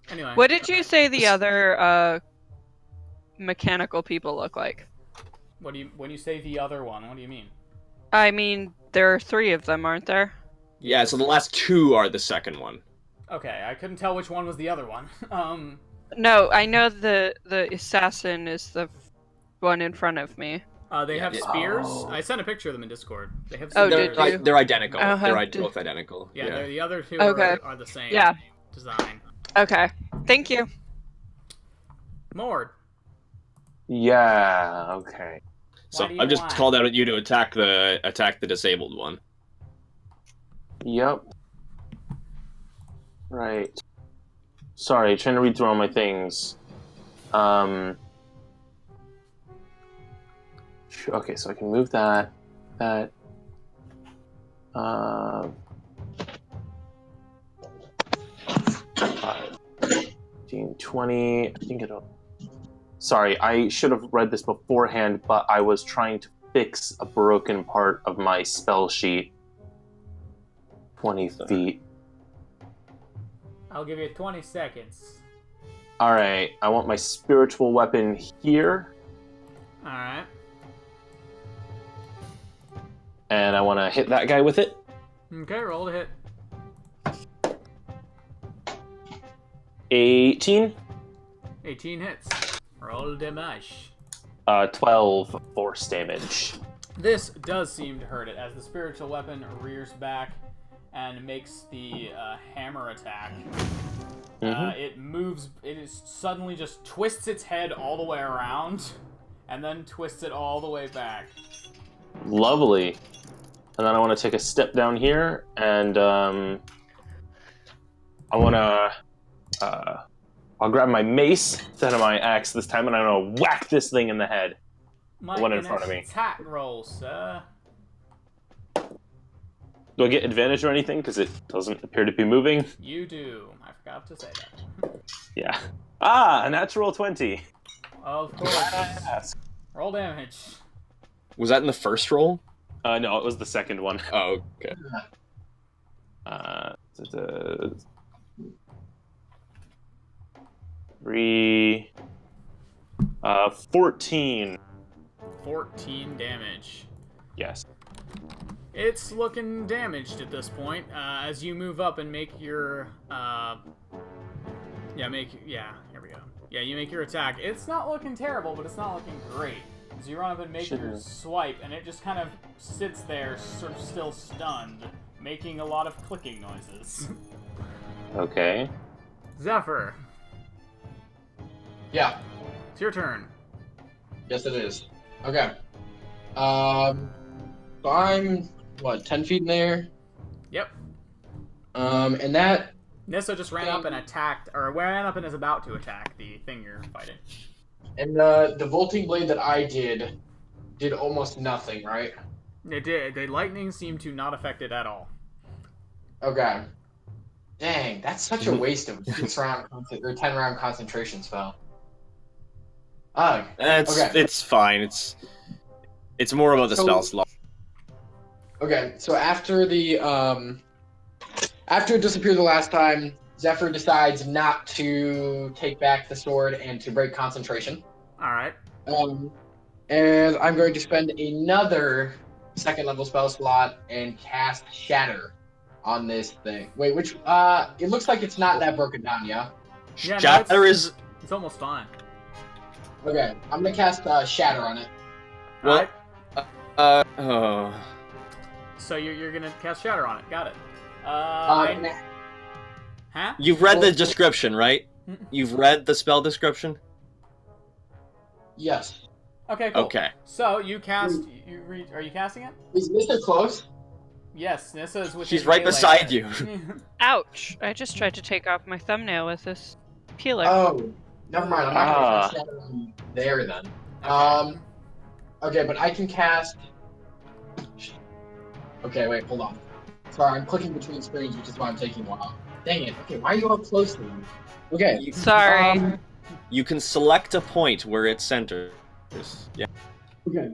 Anyway. What did you say the other mechanical people look like? What do you when you say the other one? What do you mean? I mean, there are 3 of them, aren't there? Yeah, so the last 2 are the second one. Okay, I couldn't tell which one was the other one. No, I know the assassin is the one in front of me. They have Yeah. spears. Oh. I sent a picture of them in Discord. They have Oh, spears. did you? They're identical. Oh, They're did- both identical. Yeah, they're the other two Okay. are the same Yeah. design. Okay, thank you. Mord. Yeah, okay. So What do you I've just want? called out at you to attack the disabled one. Yep. Right. Sorry, trying to read through all my things. Okay, so I can move that. 15, 20. I think it'll. Sorry, I should have read this beforehand, but I was trying to fix a broken part of my spell sheet. 20 feet. I'll give you 20 seconds. Alright, I want my spiritual weapon here, All right. and I want to hit that guy with it. Okay, roll to hit. 18, 18 hits. Roll damage. 12 force damage. This does seem to hurt it as the spiritual weapon rears back and makes the hammer attack. It moves. It is suddenly just twists its head all the way around, and then twists it all the way back. Lovely. And then I want to take a step down here, and I want to. I'll grab my mace instead of my axe this time, and I'm gonna whack this thing in the head. Mike, One in an front of me. Attack roll, sir. Do I get advantage or anything? Because it doesn't appear to be moving. You do. I forgot to say that. Yeah. A natural 20. Of course. Ask. Roll damage. Was that in the first roll? No, it was the second one. Oh, okay. 3. 14. 14 damage. Yes. It's looking damaged at this point. As you move up and make your, here we go. Yeah, you make your attack. It's not looking terrible, but it's not looking great. As you run up and make your swipe, and it just kind of sits there, sort of still stunned, making a lot of clicking noises. Okay. Zephyr, Yeah. it's your turn. Yes, it is. Okay. So I'm, 10 feet in there? Yep. And that, Nissa just ran up and attacked, or ran up and is about to attack the thing you're fighting. and the Volting Blade that I did almost nothing, right? It did. The lightning seemed to not affect it at all. Okay. Dang, that's such a waste of 10 round concentration spell. Ugh. Okay. It's fine. It's more about the So- spell slot. Okay, so after it disappeared the last time, Zephyr decides not to take back the sword and to break concentration. All right. And I'm going to spend another second level spell slot and cast Shatter on this thing. Wait, which it looks like it's not that broken down, yeah? Yeah, no, Shatter is It's almost fine. Okay, I'm gonna cast Shatter on it. well. Alright, Oh. so you're gonna cast Shatter on it. Got it. Huh? You've read the description, right? Mm. You've read the spell description. Yes. Okay, cool. Okay. So you cast. Are you casting it? Is Mr. close? Yes, Nissa is with. She's right beside you. Ouch! I just tried to take off my thumbnail with this peeler. Oh, never mind. I'm not gonna cast Shatter on there then. Okay, but I can cast. Okay, wait, hold on. Sorry, I'm clicking between screens, which is why I'm taking a while. Dang it. Okay, why are you up close to them? Okay. Sorry. You can select a point where it centers. Yeah. Okay.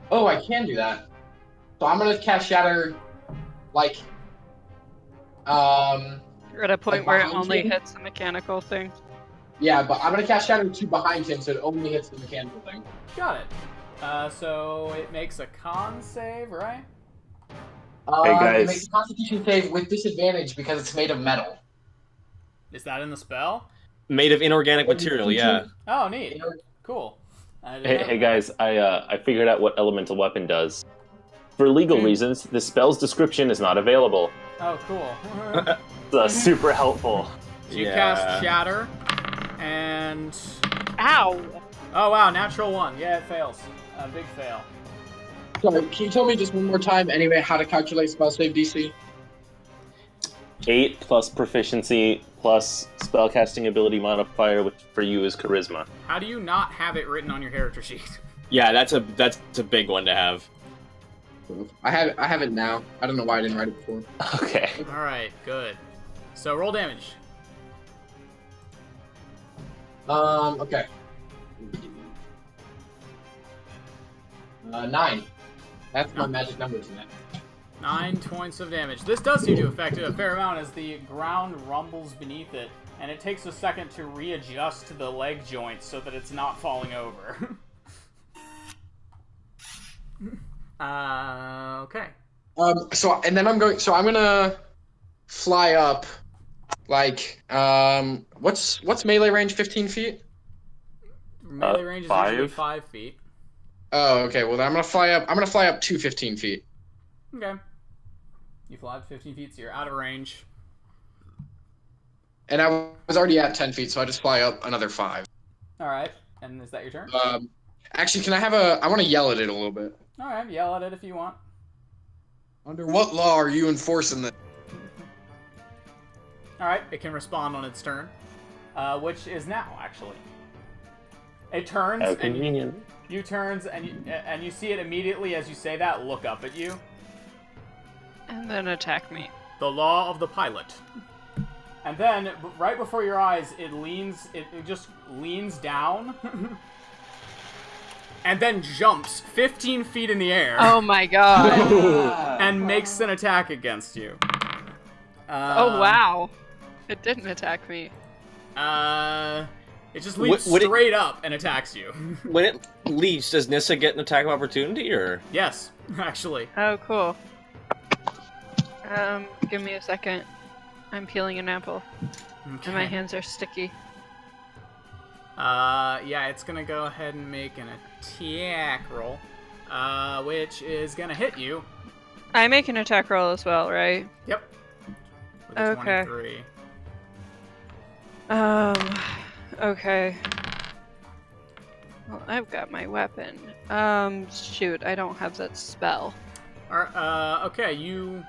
Oh, I can do that. So I'm gonna cast Shatter, like, You're at a point like where it behind only him? hits the mechanical thing. yeah, but I'm gonna cast Shatter to behind him, so it only hits the mechanical thing. Got it. So it makes a con save, right? Hey, guys. It makes a Constitution save with disadvantage because it's made of metal. Is that in the spell? Made of inorganic material, yeah. Oh, neat. Cool. I didn't Hey, know hey that. guys, I figured out what elemental weapon does. For legal reasons, the spell's description is not available. Oh, cool. It's super helpful. So you cast Shatter, and... Ow! Oh, wow, natural 1. Yeah, it fails. A big fail. Sorry, can you tell me just one more time, anyway, how to calculate spell save DC? 8 plus proficiency plus spellcasting ability modifier, which for you is charisma. How do you not have it written on your character sheet? Yeah, that's a big one to have. I have it now. I don't know why I didn't write it before. Okay. Alright, good. So roll damage. Okay. 9. That's my magic number tonight. 9 points of damage. This does seem to affect it a fair amount as the ground rumbles beneath it, and it takes a second to readjust the leg joints so that it's not falling over. Okay. So I'm gonna fly up, like, what's melee range? 15 feet? Melee range is 5? usually 5 feet. Oh, okay. Well, then I'm gonna fly up to 15 feet. Okay. You fly up 15 feet, so you're out of range. And I was already at 10 feet, so I just fly up another 5. Alright, and is that your turn? Actually, I want to yell at it a little bit. Alright, yell at it if you want. Under what law are you enforcing this? Alright, it can respond on its turn. Which is now, actually. It turns, How and convenient. you turns, and you see it immediately as you say that look up at you. And then attack me. The law of the pilot. And then, right before your eyes, it just leans down. And then jumps 15 feet in the air. Oh my god. And makes an attack against you. Oh wow. It didn't attack me. It just leaps Would it- straight up and attacks you. When it leaves, does Nissa get an attack of opportunity, or? Yes, actually. Oh cool. Give me a second. I'm peeling an apple. And my hands are sticky. Yeah, it's gonna go ahead and make an attack roll, which is gonna hit you. I make an attack roll as well, right? Yep. With a Okay. 23. Okay. Well, I've got my weapon. Shoot, I don't have that spell. Alright, okay, you,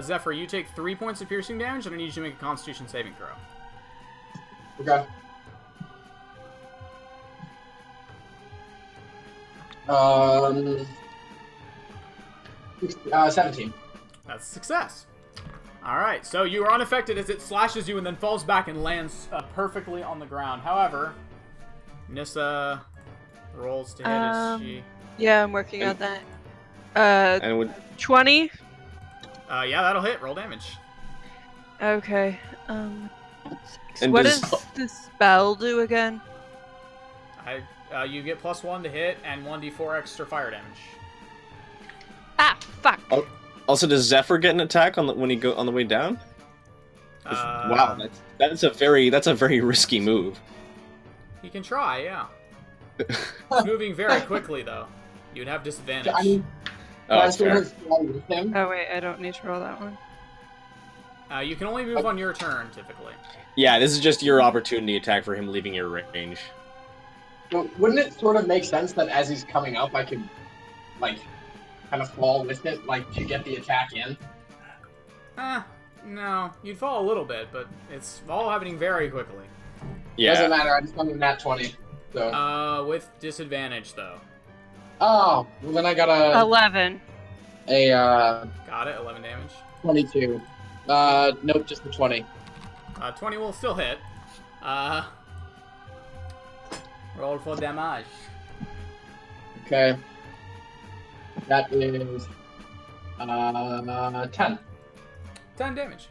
Zephyr, you take 3 points of piercing damage, and I need you to make a Constitution saving throw. Okay. 17. That's a success. Alright, so you are unaffected as it slashes you and then falls back and lands perfectly on the ground. However, Nissa rolls to hit as she... Yeah, I'm working on that. And would 20? Yeah, that'll hit. Roll damage. Okay. And What does- does the spell do again? You get +1 to hit and 1d4 extra fire damage. Ah, fuck. also does Zephyr get an attack when he go on the way down? Wow, that's a very risky move. He can try, yeah. He's moving very quickly, though. You'd have disadvantage. I mean, Oh, I still fair. have fly with him. Oh wait, I don't need to roll that one. You can only move on your turn, typically. Yeah, this is just your opportunity attack for him leaving your range. So wouldn't it sort of make sense that as he's coming up, I could, like, kind of fall with it, like, to get the attack in? No. You'd fall a little bit, but it's all happening very quickly. Doesn't Yeah. matter, I just got a nat 20. So. With disadvantage, though. Oh, well then I got 11. a Got it, 11 damage. 22. Nope, just the 20. 20 will still hit. Roll for damage. Okay. That is 10. 10 damage.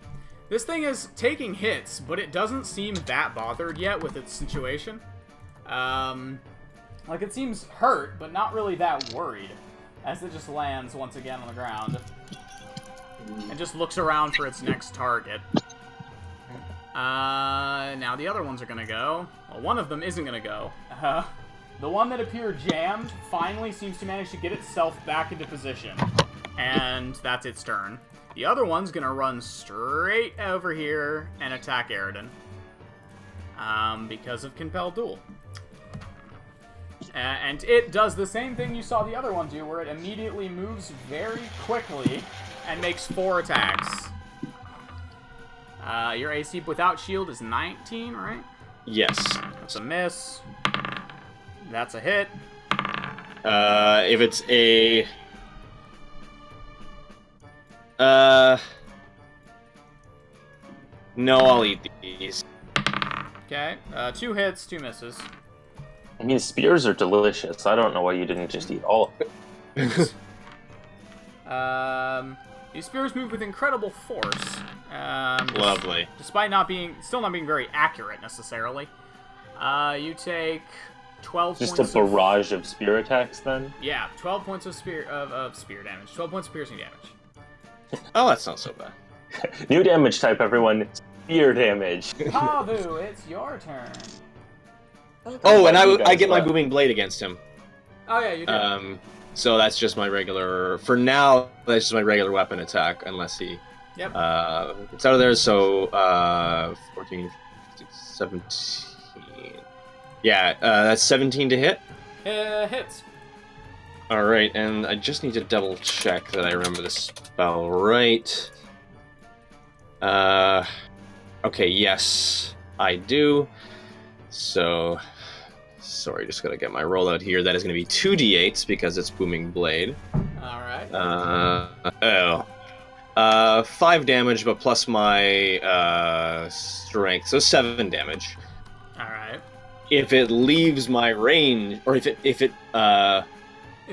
This thing is taking hits, but it doesn't seem that bothered yet with its situation. Like, it seems hurt, but not really that worried, as it just lands once again on the ground. And just looks around for its next target. Now the other ones are gonna go. Well, one of them isn't gonna go. The one that appeared jammed finally seems to manage to get itself back into position. And that's its turn. The other one's gonna run straight over here and attack Aridin. Because of Compel Duel. And it does the same thing you saw the other one do, where it immediately moves very quickly and makes 4 attacks. Your AC without shield is 19, right? Yes. That's a miss. That's a hit. If it's a... No, I'll eat these. Okay. 2 hits, 2 misses. I mean, spears are delicious. I don't know why you didn't just eat all of it. These spears move with incredible force. Lovely. Despite still not being very accurate necessarily. You take 12 Just points a barrage of spear attacks, then? Yeah, 12 points of spear damage. 12 points of piercing damage. Oh, that's not so bad. New damage type, everyone. Spear damage. Pavu, it's your turn. Oh, and You I guys get my left. booming blade against him. Oh yeah, you do. So that's just my regular... For now, that's just my regular weapon attack, unless he... Yep. It's out of there, so... 14, 17... Yeah, that's 17 to hit. Hits. Alright, and I just need to double check that I remember the spell right. Okay, yes, I do. So... Sorry, just gotta get my roll out here. That is gonna be 2d8s because it's Booming Blade. Alright. 5 damage, but plus my strength, so 7 damage. Alright. If it leaves my range, or if it If it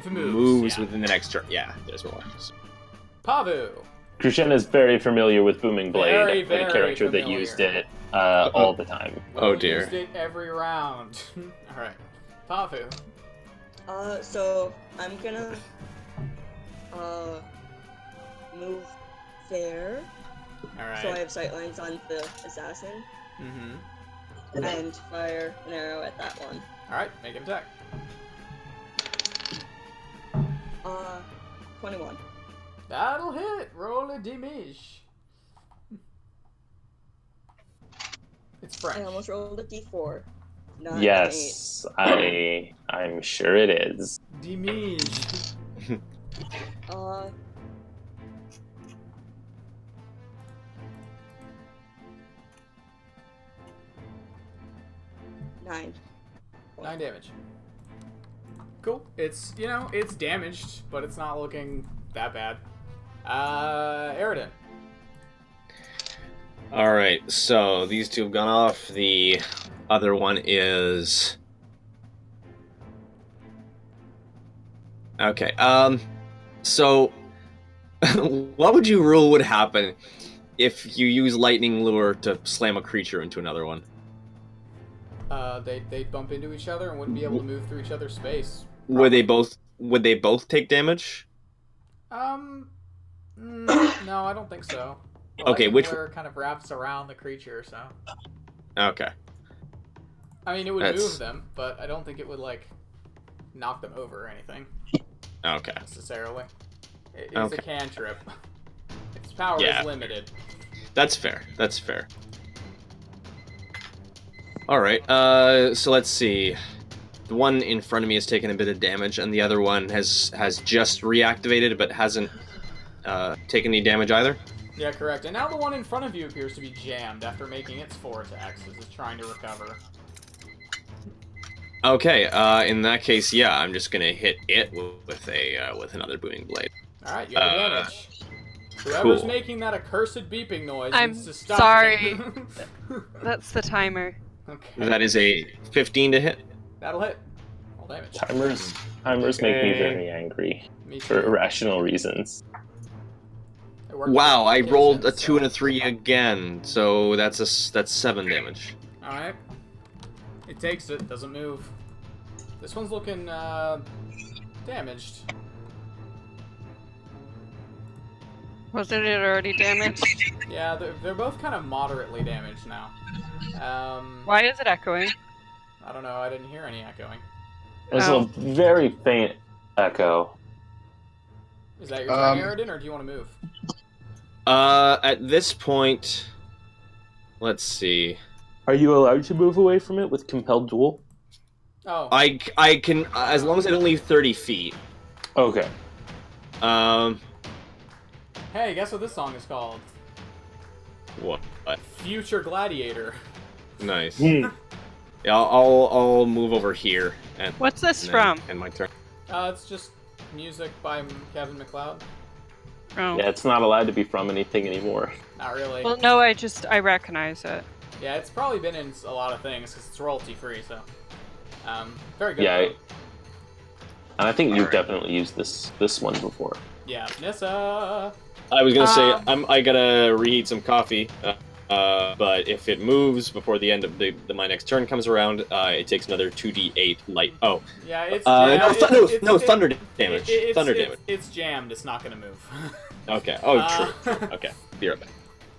moves. moves yeah. within the next turn, yeah, there's more. Pavu. Crucian is very familiar with Booming Blade, Very, a very character that familiar. used it all the time. Oh, We'll dear. Used it every round. Alright. Pavu. So I'm gonna move there, Alright. so I have sightlines on the assassin, Mm-hmm. and fire an arrow at that one. Alright, make an attack. 21. That'll hit. Roll a damage. It's French. I almost rolled a d4. Not Yes, I'm sure it is. Damage. an 8. 9. 9 damage. Cool. It's, it's damaged, but it's not looking that bad. Aridin. Alright, so these two have gone off. The other one is... Okay, so... what would you rule would happen if you use Lightning Lure to slam a creature into another one? They'd bump into each other and wouldn't be able to move through each other's space. Would they both take damage? No, I don't think so. The Okay, lightning which- lure kind of wraps around the creature, so... Okay. I mean, it would That's- move them, but I don't think it would, knock them over or anything, Okay. necessarily. It is Okay. a cantrip. Its power Yeah. is limited. That's fair. That's fair. Alright, so let's see. The one in front of me has taken a bit of damage, and the other one has just reactivated, but hasn't taken any damage either. Yeah, correct. And now the one in front of you appears to be jammed after making its 4 attacks as it's trying to recover. Okay, in that case, yeah, I'm just gonna hit it with another Booming Blade. Alright, you have advantage. Whoever's Cool. making that accursed beeping noise I'm needs to stop. sorry. it. That's the timer. Okay. That is a 15 to hit. That'll hit. All damage. Timers make me very angry Me for too. irrational reasons. It worked Wow, for I Gibson, rolled a so- 2 and a 3 again, so that's 7 damage. Alright. It takes it, doesn't move. This one's looking, damaged. Wasn't it already damaged? Yeah, they're both kind of moderately damaged now. Why is it echoing? I don't know, I didn't hear any echoing. There's Oh. a very faint echo. Is that your turn, Aridin, or do you want to move? At this point, let's see. Are you allowed to move away from it with compelled duel? Oh, I can, as long as I don't leave 30 feet. Okay. hey, guess what this song is called? What? Future Gladiator. Nice. Hmm. Yeah, I'll move over here. And, What's this and from? And my turn. It's just music by Kevin MacLeod. Oh. Yeah, it's not allowed to be from anything anymore. Not really. Well, no, I recognize it. Yeah, it's probably been in a lot of things because it's royalty free. So, very good. Yeah, though. and I think you've definitely used this one before. Yeah, Nissa. I was gonna say Um, I gotta reheat some coffee, but if it moves before the end of my next turn comes around, it takes another 2d8 light. Oh, Yeah, it's no, yeah, thunder damage. Thunder it's, damage. It's jammed. It's not gonna move. Okay. Oh, Uh, true. Okay. Be right back.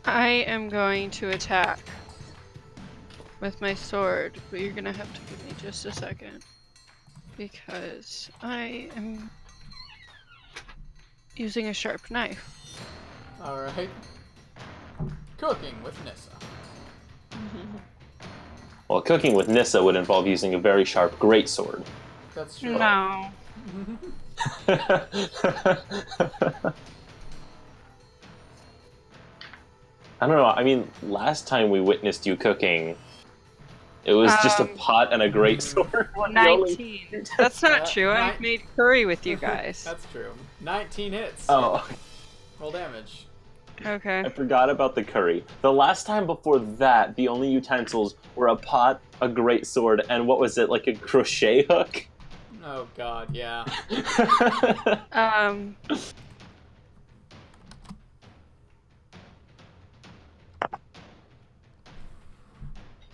I am going to attack with my sword, but you're gonna have to give me just a second because I am using a sharp knife. All right. Cooking with Nissa. Well, cooking with Nissa would involve using a very sharp greatsword. That's true. No. I don't know. I mean, last time we witnessed you cooking, it was just a pot and a greatsword. 19. That's not true. I've nine- made curry with you guys. That's true. 19 hits. Oh, Roll damage. Okay. I forgot about the curry. The last time before that, the only utensils were a pot, a greatsword, and what was it, like a crochet hook? Oh God, yeah.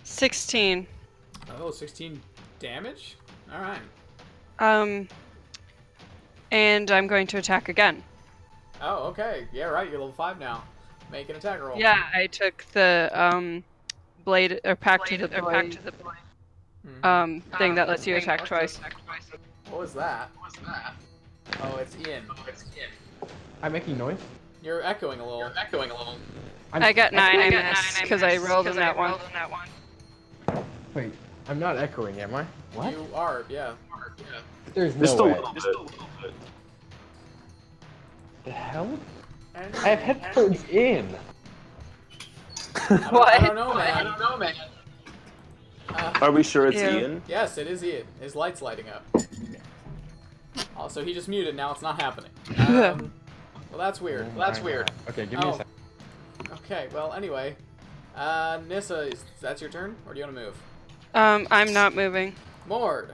16. Oh, 16 damage. All right. And I'm going to attack again. Oh, okay. Yeah, right. You're level 5 now. Make an attack roll. Yeah, I took the blade or pact to the blade Mhm. thing that lets you attack twice. What was that? Oh, it's Ian. I'm making noise. You're echoing a little. I got 9. I missed because I rolled in that one. Wait, I'm not echoing, am I? What? You are, yeah. There's Just no a way. little bit. The hell? And I have headphones in. I don't know, man. Are we sure it's Ew. Ian? Yes, it is Ian. His light's lighting up. Also, he just muted. Now it's not happening. Well, that's weird. Okay, give me a Oh. second. Okay. Well, anyway, Nissa, that's your turn, or do you want to move? I'm not moving. Mord,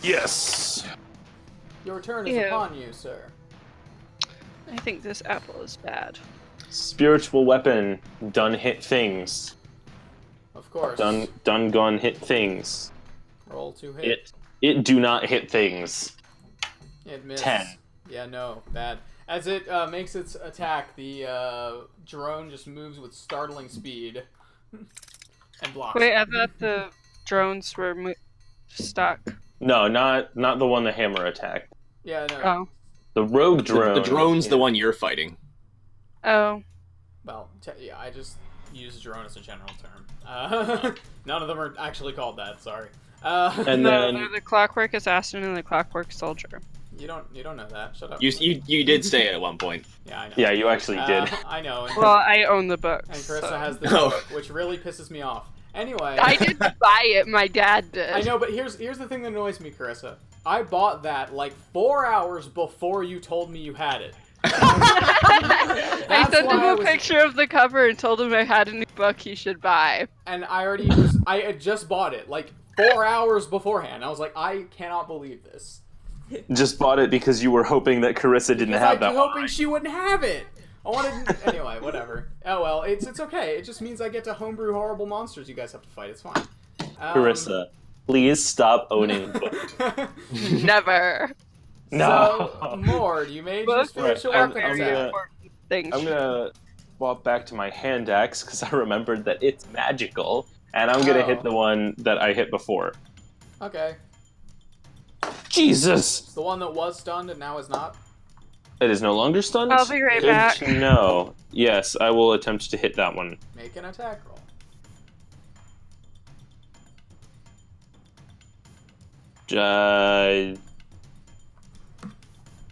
Yes. your turn is Ew. upon you, sir. I think this apple is bad. Spiritual weapon, done hit things. Of course. Done gone hit things. Roll 2 hit. It do not hit things. It missed. 10. Yeah, no, bad. As it makes its attack, the drone just moves with startling speed and blocks. Wait, I thought the drones were stuck. No, not the one the hammer attacked. Yeah, no. Oh. The rogue drone. The drone's the one you're fighting. Oh. Well, yeah, I just use drone as a general term. None of them are actually called that. Sorry. And No, then they're the Clockwork Assassin and the Clockwork Soldier. you don't know that. Shut up. You did say it at one point. Yeah, I know. yeah, you actually did. I know. And, Well, I own the book. and Carissa so. has the Oh. book, which really pisses me off. Anyway. I didn't buy it. My dad did. I know, but here's the thing that annoys me, Carissa. I bought that like 4 hours before you told me you had it. I That's sent him why I a was- picture of the cover and told him I had a new book he should buy. And I had just bought it, like, 4 hours beforehand. I was like, I cannot believe this. Just bought it because you were hoping that Carissa didn't Because have I that was one. hoping she wouldn't have it. I wanted... Anyway, whatever. Oh, well, it's okay. It just means I get to homebrew horrible monsters you guys have to fight. It's fine. Carissa, please stop owning books. Never. No. So, Mord, you made your Books spiritual are I'm weapon very gonna- attack. important things. I'm gonna swap back to my hand axe because I remembered that it's magical, and I'm gonna hit Oh. the one that I hit before. Okay. Jesus! It's the one that was stunned and now is not. It is no longer stunned? I'll be right Good back. to know. Yes, I will attempt to hit that one. Make an attack roll.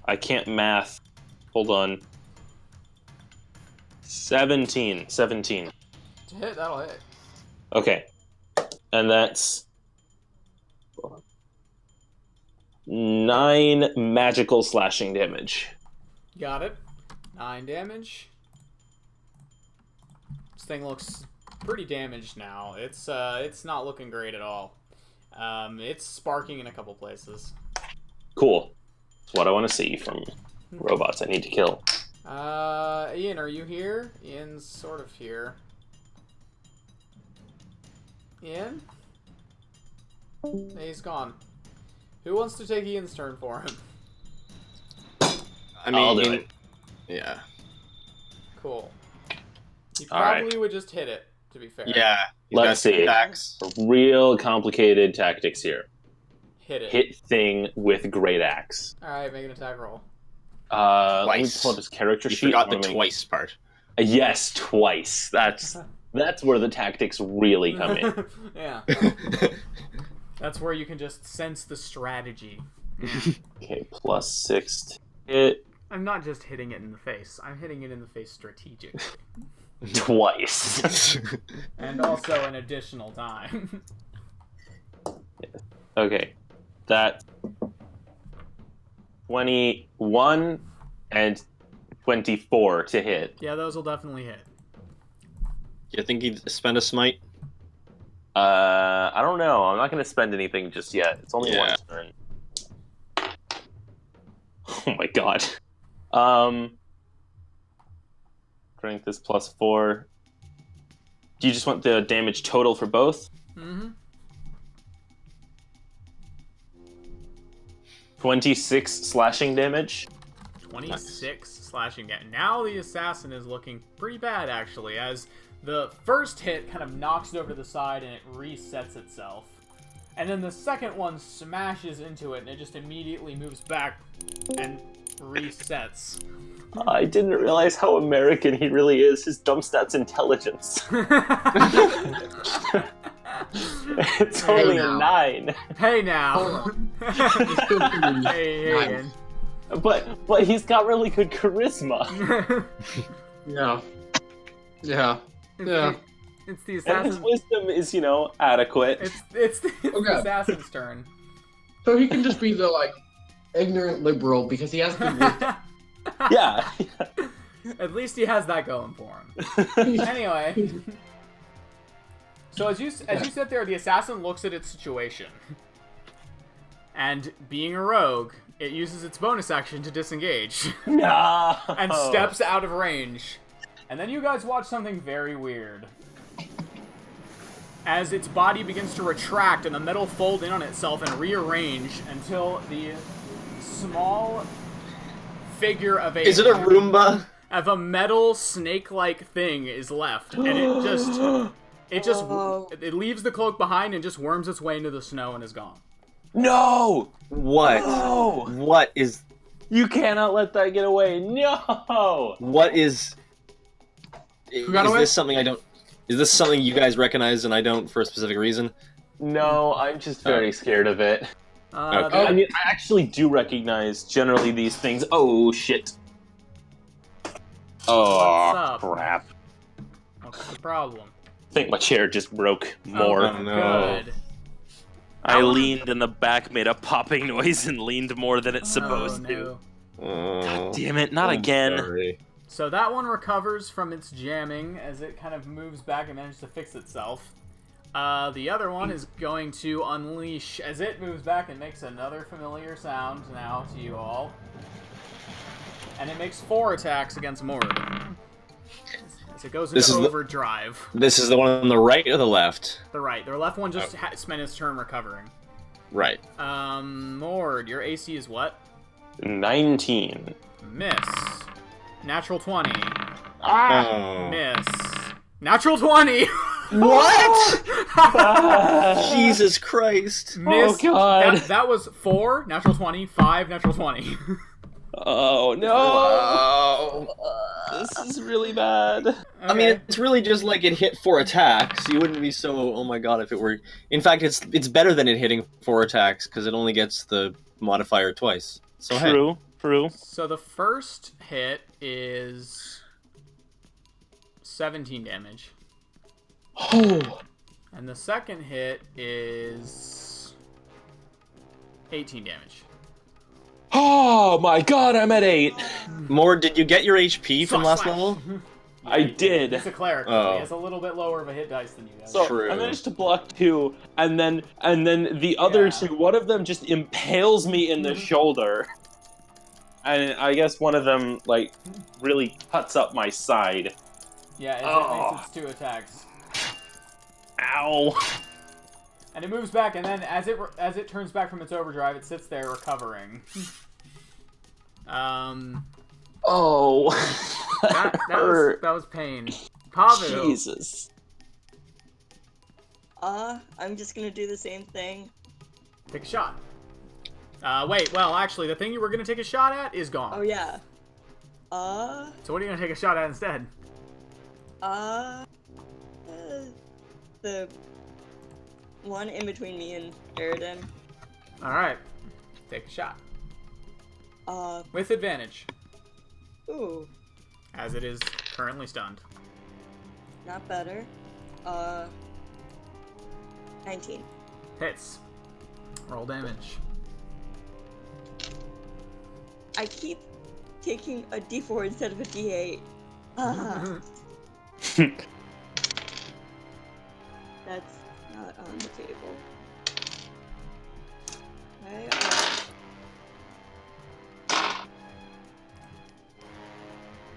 I can't math. Hold on. 17. To hit, that'll hit. Okay. And that's 9 magical slashing damage. Got it. 9 damage. This thing looks pretty damaged now. It's not looking great at all. It's sparking in a couple places. Cool. That's what I want to see from robots I need to kill. Ian, are you here? Ian's sort of here. Ian? He's gone. Who wants to take Ian's turn for him? I mean, I'll do it. Yeah. Cool. He All right. probably would just hit it, to be fair. Yeah. He's Let's got some see. attacks. Real complicated tactics here. Hit it. Hit thing with great axe. Alright, make an attack roll. Let me Twice. pull up his character You sheet. forgot the Let me- twice part. Yes, twice. That's where the tactics really come in. Yeah. That's where you can just sense the strategy. Okay, +6 to hit I'm not just hitting it in the face. I'm hitting it in the face strategically. twice. And also an additional time. Okay, that's 21 and 24 to hit. Yeah, those will definitely hit. You think he'd spend a smite? I don't know. I'm not going to spend anything just yet. It's only Yeah. one turn. Oh my god. Strength is +4. Do you just want the damage total for both? Mm-hmm. 26 slashing damage. 26 slashing damage. Now the assassin is looking pretty bad, actually, as the first hit kind of knocks it over to the side and it resets itself. And then the second one smashes into it and it just immediately moves back and resets. I didn't realize how American he really is. His dump stat's intelligence. It's only a now. 9. Hey now. still pretty hey, nice. Ian. But he's got really good charisma. Yeah. Yeah. Yeah. It's the And his assassin. wisdom is, adequate. It's the Okay. assassin's turn. So he can just be the like ignorant liberal because he has good wisdom. Yeah. At least he has that going for him. Anyway, so as you sit there, the assassin looks at its situation, and being a rogue, it uses its bonus action to disengage No. and steps out of range. And then you guys watch something very weird. As its body begins to retract and the metal fold in on itself and rearrange until the small figure of a Is it a Roomba? of a metal snake-like thing is left, and it leaves the cloak behind and just worms its way into the snow and is gone. No! What? No! What is? You cannot let that get away. No! What is? got Is away? this something I don't? Is this something you guys recognize and I don't for a specific reason? No, I'm just very scared of it. Okay. I mean, I actually do recognize generally these things. Oh, shit. Oh, What's up? crap. What's the problem? I think my chair just broke more. Oh, no. Good. I leaned and the back made a popping noise and leaned more than it's supposed oh, to. no. Oh, Damn it, not I'm again. sorry. So that one recovers from its jamming as it kind of moves back and manages to fix itself. The other one is going to unleash as it moves back and makes another familiar sound now to you all. And it makes 4 attacks against Mord. As it goes into overdrive. This is the one on the right or the left? The right. The left one just spent its turn recovering. Right. Mord, your AC is what? 19. Miss. Natural 20. Oh. Miss. Natural 20! What? Jesus Christ. Miss. Oh, God. That was 4, natural 20, 5, natural 20. Oh, no. This is really bad. Okay. I mean, it's really just like it hit 4 attacks. You wouldn't be so, oh my god, if it were... In fact, it's better than it hitting 4 attacks, because it only gets the modifier twice. So True, true. So the first hit is 17 damage. Oh. And the second hit is 18 damage. Oh my god, I'm at 8. Hey, Mord, did you get your HP from last level? I did. He's a cleric. Oh. He has a little bit lower of a hit dice than you guys. So True. I managed to block 2, and then the other 2, one of them just impales me in the shoulder. And I guess one of them, like, really cuts up my side. Yeah, it makes its 2 attacks. Ow. And it moves back, and then as it turns back from its overdrive, it sits there recovering. Oh. That was pain. Pavu. Jesus. I'm just gonna do the same thing. Take a shot. Wait, well, actually, the thing you were gonna take a shot at is gone. Oh yeah. So what are you gonna take a shot at instead? The one in between me and Eridan. Alright. Take a shot. With advantage, Ooh, as it is currently stunned. not better. 19. Hits. Roll damage. I keep taking a D4 instead of a D8. That's not on the table. Okay,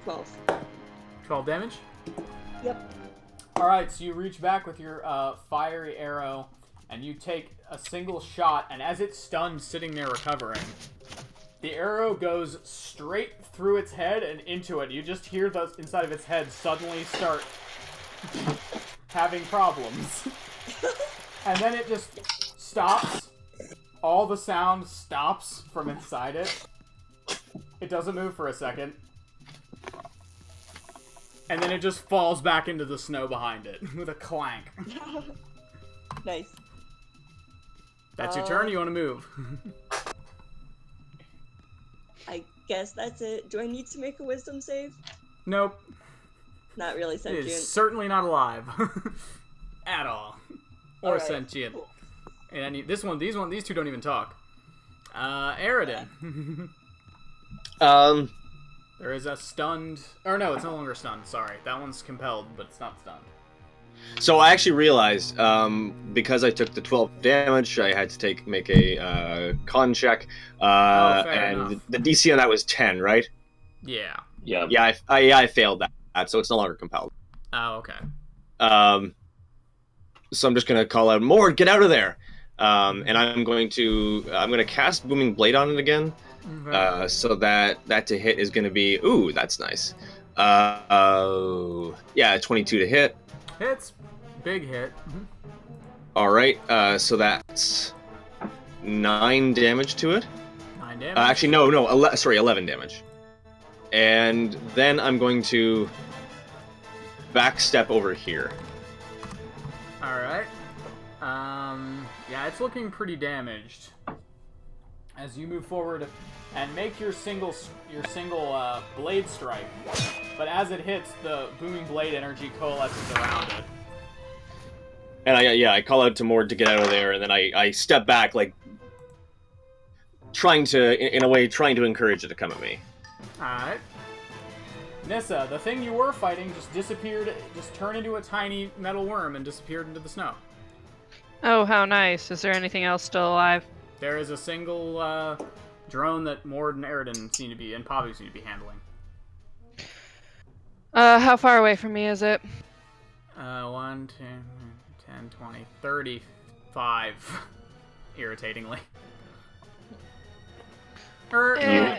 12. 12 damage? Yep. Alright, so you reach back with your fiery arrow, and you take a single shot, and as it's stunned, sitting there recovering, the arrow goes straight through its head and into it. You just hear the inside of its head suddenly start having problems. And then it just stops. All the sound stops from inside it. It doesn't move for a second. And then it just falls back into the snow behind it with a clank. Nice. That's your turn, or you want to move? I guess that's it. Do I need to make a wisdom save? Nope. Not really It sentient. is certainly not alive. At all. Or Alright, sentient. cool. And these two don't even talk. Eridan. There is a stunned... Or no, it's no longer stunned, sorry. That one's compelled, but it's not stunned. So I actually realized, because I took the 12 damage, I had to make a con check, fair and enough. the DC on that was 10, right? Yeah. Yeah. Yeah, I failed that, so it's no longer compelled. Oh, okay. So I'm just gonna call out, Mord, get out of there! And I'm gonna cast Booming Blade on it again, Okay. so that to hit is gonna be, ooh, that's nice. Yeah, 22 to hit. Hits. Big hit. All right, so that's 9 damage to it. 9 damage. Actually, no, 11 damage. And then I'm going to backstep over here. Alright. Yeah, it's looking pretty damaged. As you move forward and make your single blade strike. But as it hits, the booming blade energy coalesces around it. And I call out to Mord to get out of there, and then I step back, like, trying to, in a way, trying to encourage it to come at me. Alright. Nissa, the thing you were fighting just disappeared, just turned into a tiny metal worm and disappeared into the snow. Oh, how nice. Is there anything else still alive? There is a single drone that Mord and Aridin seem to be, and Pavu seem to be handling. How far away from me is it? 1, 2, 10, 20, 35. Irritatingly.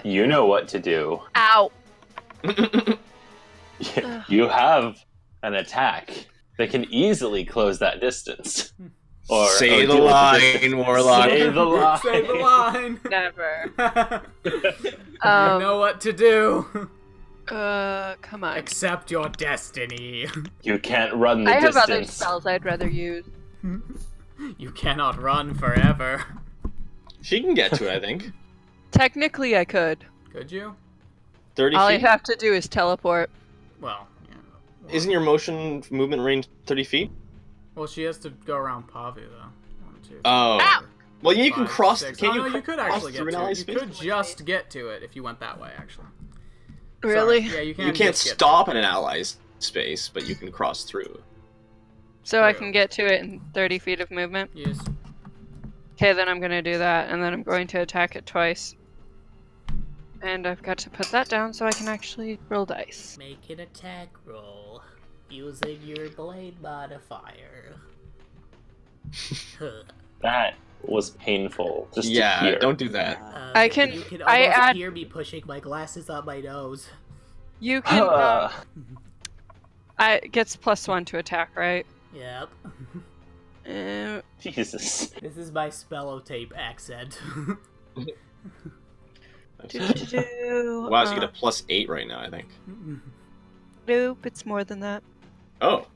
You know what to do. Ow! You have an attack that can easily close that distance. Or Say the deal with line, Warlock. Say the line. Say the line. Never. You know what to do. Come on. Accept your destiny. You can't run the I have distance. other spells I'd rather use. You cannot run forever. She can get to it, I think. Technically, I could. Could you? 30 All I feet? have to do is teleport. Well, yeah. Isn't your motion movement range 30 feet? Well, she has to go around Pavu, though. 1, 2, Oh. Ow! Well, you can 5, cross. 6. Can Oh, you, no, you could cross actually get through to an ally it. You space? could just get to it if you went that way, actually. Really? Sorry. Yeah, you can. You can't just get stop in an ally's space, but you can cross through. So I True. can get to it in 30 feet of movement? Yes. Okay, then I'm gonna do that, and then I'm going to attack it twice. And I've got to put that down so I can actually roll dice. Make an attack roll using your blade modifier. That was painful. Just to Yeah, hear. don't do that. I can- You can I almost add- hear me pushing my glasses on my nose. You can, it gets +1 to attack, right? Yep. Jesus. This is my spellotape accent. Wow, so you get a +8 right now, I think. Nope, it's more than that. Oh.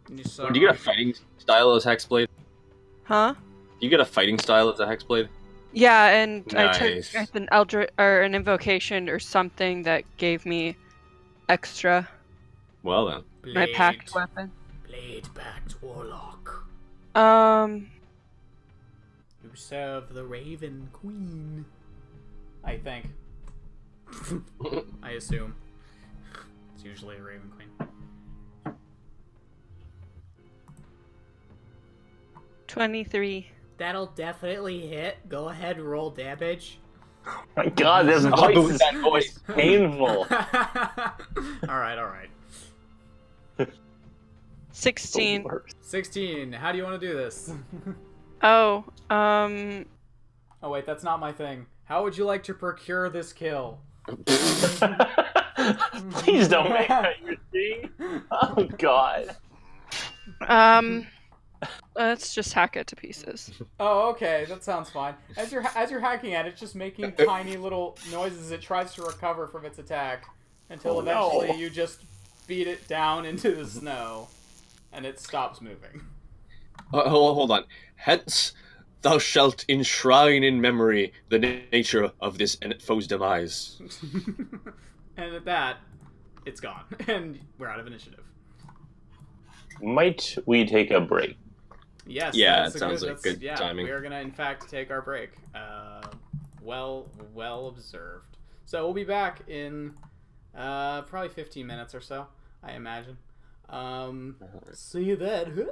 Do you get a fighting style as Hexblade? Huh? Do you get a fighting style as a Hexblade? Yeah, and Nice. I took an Eldritch or an invocation or something that gave me extra. Well then. My packed weapon. Blade packed warlock. You serve the Raven Queen. I think. I assume. It's usually a Raven Queen. 23. That'll definitely hit. Go ahead, roll damage. My God, this voice is painful. Alright. 16. 16. How do you want to do this? Oh, Oh wait, that's not my thing. How would you like to procure this kill? Please don't make that your thing. Oh God. Let's just hack it to pieces. Oh, okay, that sounds fine. As you're hacking at it, it's just making tiny little noises as it tries to recover from its attack, until eventually you just beat it down into the snow, and it stops moving. Hold on. Hence, thou shalt enshrine in memory the nature of this foe's demise. And at that, it's gone, and we're out of initiative. Might we take a break? Yes. Yeah, that's it sounds like good yeah, timing. We are gonna, in fact, take our break. Well observed. So we'll be back in probably 15 minutes or so, I imagine. See you then.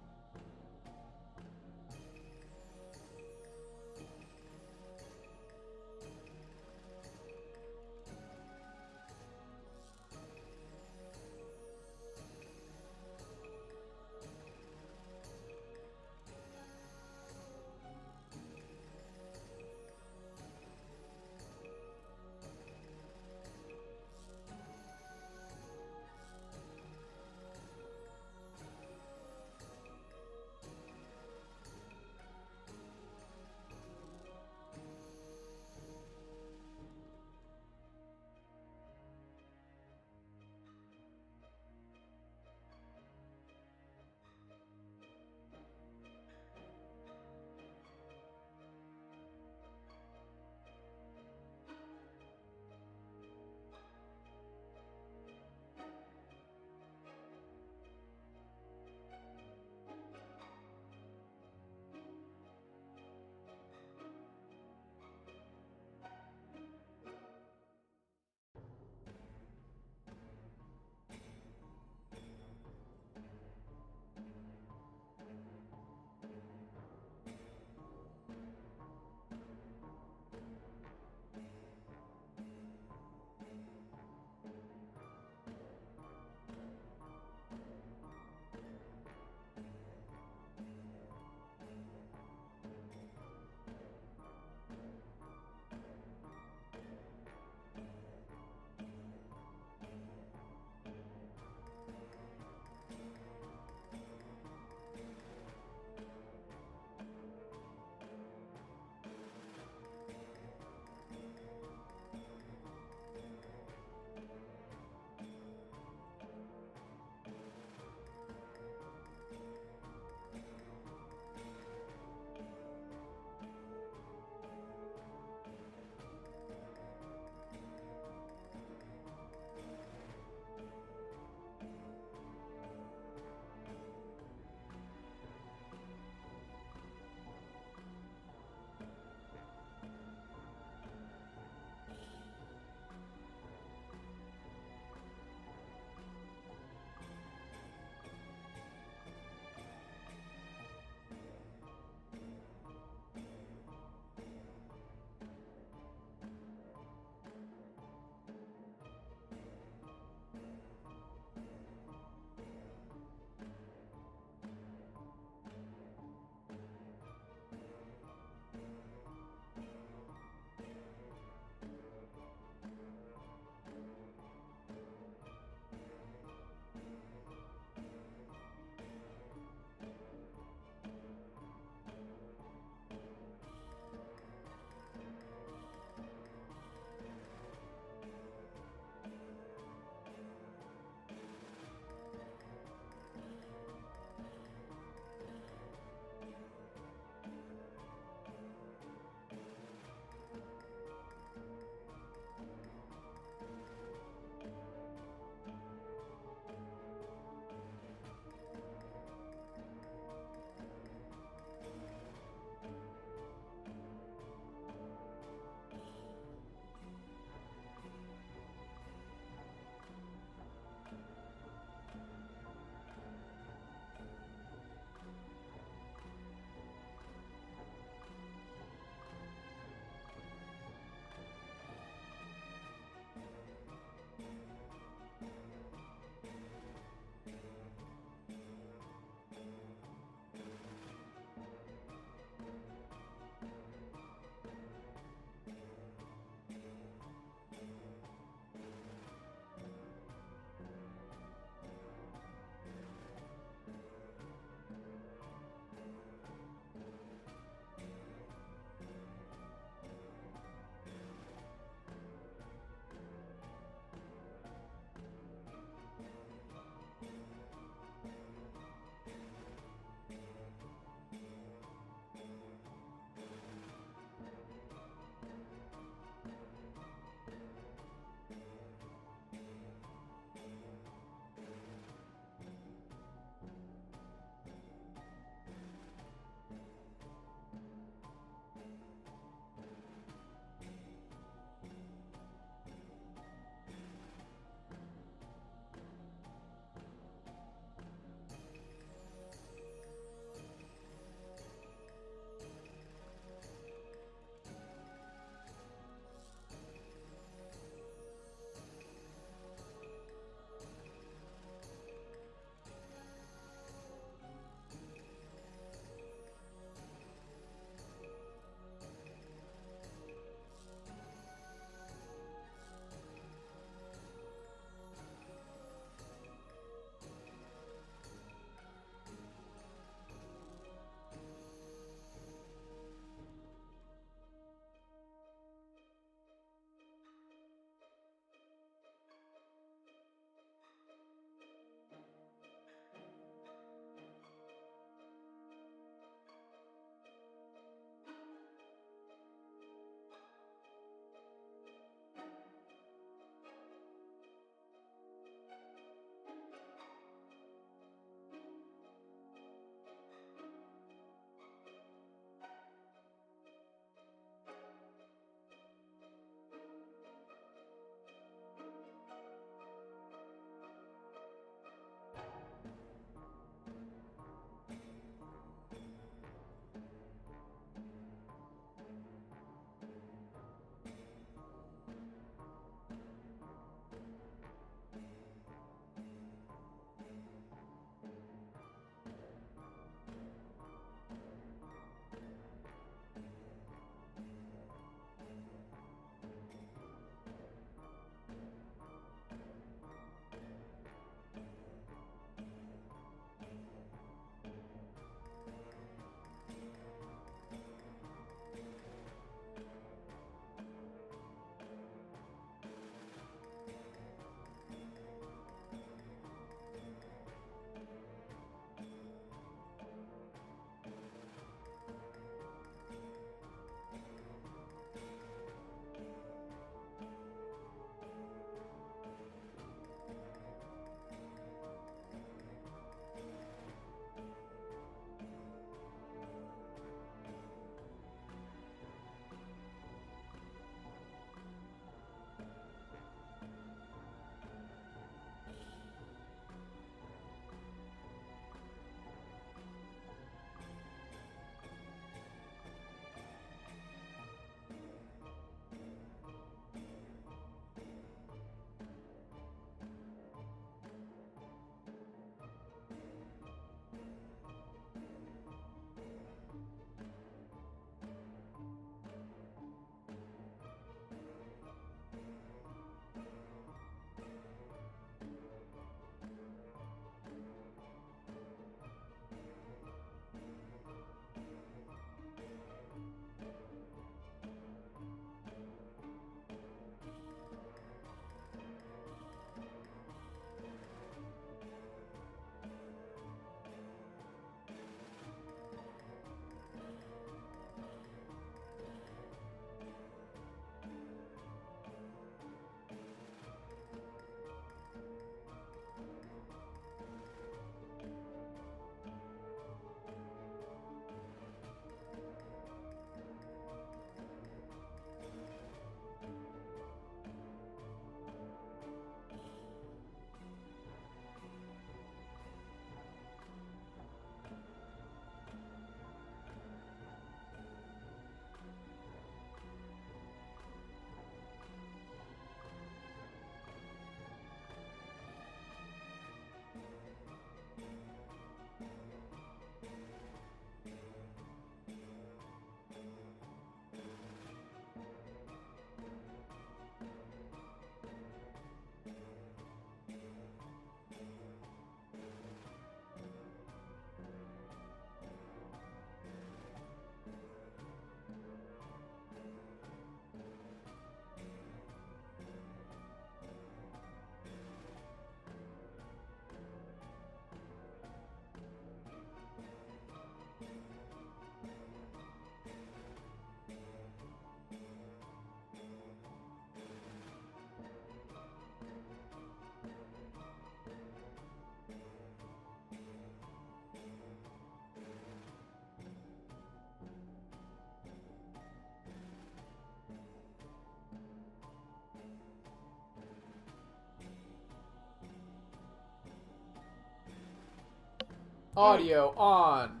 Audio on.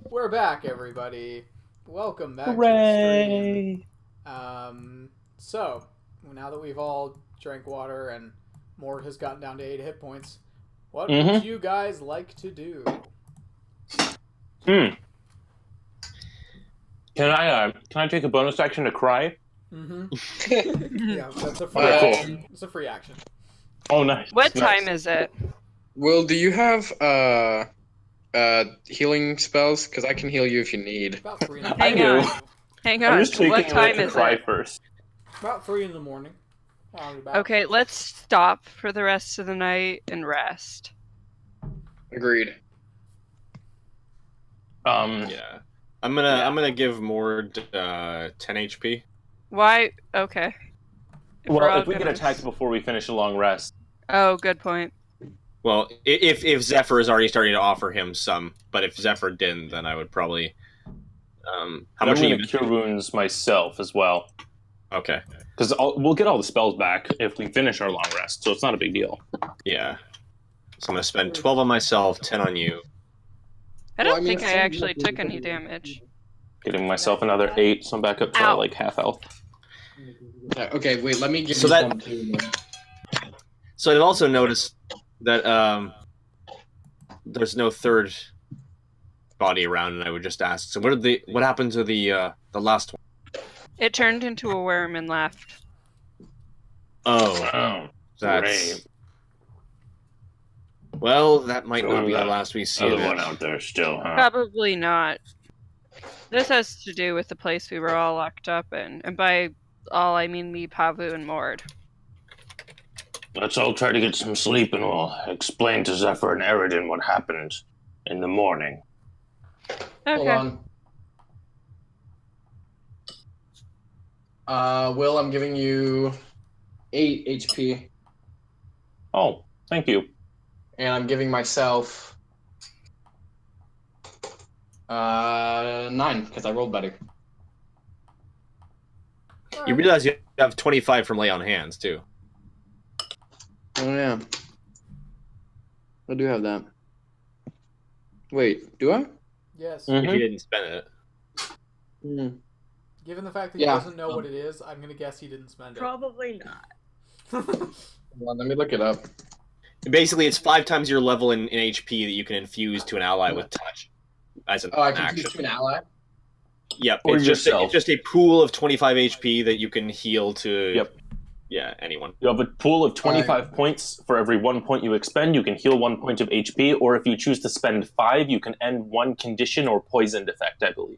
We're back, everybody. Welcome back to the Hooray! stream. So, now that we've all drank water and Mort has gotten down to 8 hit points, what would you guys like to do? Can I take a bonus action to cry? Yeah, that's a free Okay, action. It's a free action. Oh, nice. What nice. time is it? Will, do you have healing spells? Because I can heal you if you need. About 3 in the I Hang do. on. Hang I'm on. just taking What a time minute to is cry it? first. About 3 in the morning. Roundabout. Okay, let's stop for the rest of the night and rest. Agreed. Yeah. I'm gonna give Mord 10 HP. Why? Okay. We're Well, all if we get gonna- attacked before we finish a long rest. Oh, good point. Well, if Zephyr is already starting to offer him some, but if Zephyr didn't, then I would probably. How I'm much are going you? to cure wounds myself as well. Okay. Because we'll get all the spells back if we finish our long rest, so it's not a big deal. Yeah. So I'm gonna spend 12 on myself, 10 on you. I Well, don't I mean, think I actually took any damage. Getting myself another 8, so I'm back up to Ow. like half health. Okay, wait. Let me give So you that- one too. So I've also noticed that there's no third body around, and I would just ask. So what happened to the last one? It turned into a worm and left. Oh, that's. Well, that might not be the last we see of it. out there still, huh? Probably not. This has to do with the place we were all locked up in. And by all, I mean me, Pavu, and Mord. Let's all try to get some sleep and we'll explain to Zephyr and Eridan what happened in the morning. Hold Okay. on. Will, I'm giving you 8 HP, Oh, thank you. and I'm giving myself 9 because I rolled better. You realize you have 25 from lay on hands too. Oh yeah, I do have that. Wait, do I? Yes. If you didn't spend it. Hmm. Given the fact that Yeah. he doesn't know what it is, I'm gonna guess he didn't spend it. Probably not. Hold on, let me look it up. Basically, it's 5 times your level in HP that you can infuse to an ally with touch as an Oh, I can action. choose to an ally. Yep, Or it's yourself. just a pool of 25 HP that you can heal to. Yep. Yeah, anyone. You have a pool of 25 points. For every 1 point you expend, you can heal 1 point of HP, or if you choose to spend 5, you can end 1 condition or poisoned effect, I believe.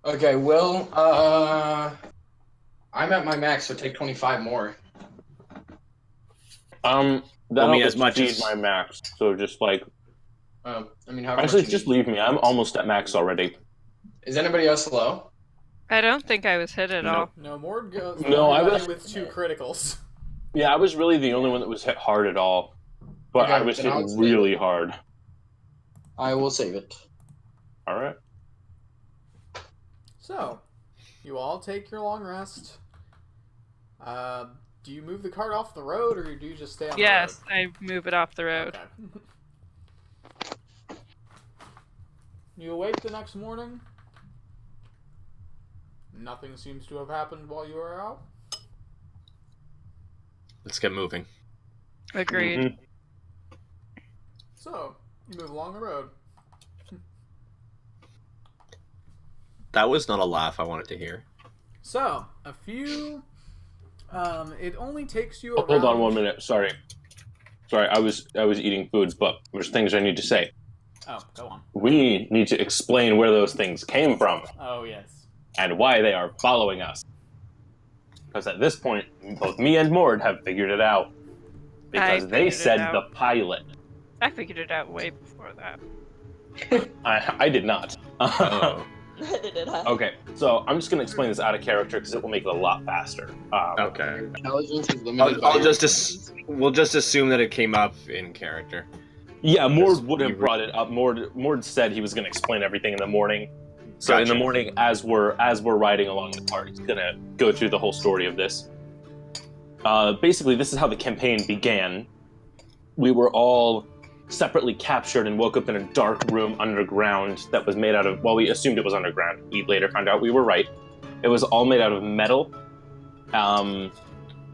Okay, Will. I'm at my max, so take 25 more. That'll as much exceed as- my max, so just like... I mean, however Actually, much you just need. leave me. I'm almost at max already. Is anybody else low? I don't think I was hit at all. No, Mord goes No, I everybody was- with 2 criticals. Yeah, I was really the only one that was hit hard at all. But Okay, I was then hit I'll save really hard. I will save it. Alright. So, you all take your long rest. Do you move the cart off the road, or do you just stay on Yes, I move it off the the road. road? Okay. You awake the next morning. Nothing seems to have happened while you were out. Let's get moving. Agreed. Mhm. So, you move along the road. That was not a laugh I wanted to hear. So, a few... it only takes you Oh, hold on around- 1 minute. Sorry, I was eating food, but there's things I need to say. Oh, go on. We need to explain where those things came from Oh, yes. and why they are following us. Because at this point, both me and Mord have figured it out. Because they figured it said out. the pilot. I figured it out way before that. I did not. Oh. Neither did I. Okay, so I'm just going to explain this out of character because it will make it a lot faster. Okay. Intelligence is limited by I'll just we'll just assume that it came up in character. Yeah, Yes, Mord would have you- brought it up. Mord said he was going to explain everything in the morning. So in Gotcha. the morning, as we're riding along the cart, he's going to go through the whole story of this. Basically, this is how the campaign began. We were all separately captured and woke up in a dark room underground that was made out of, well, we assumed it was underground. We later found out we were right. It was all made out of metal.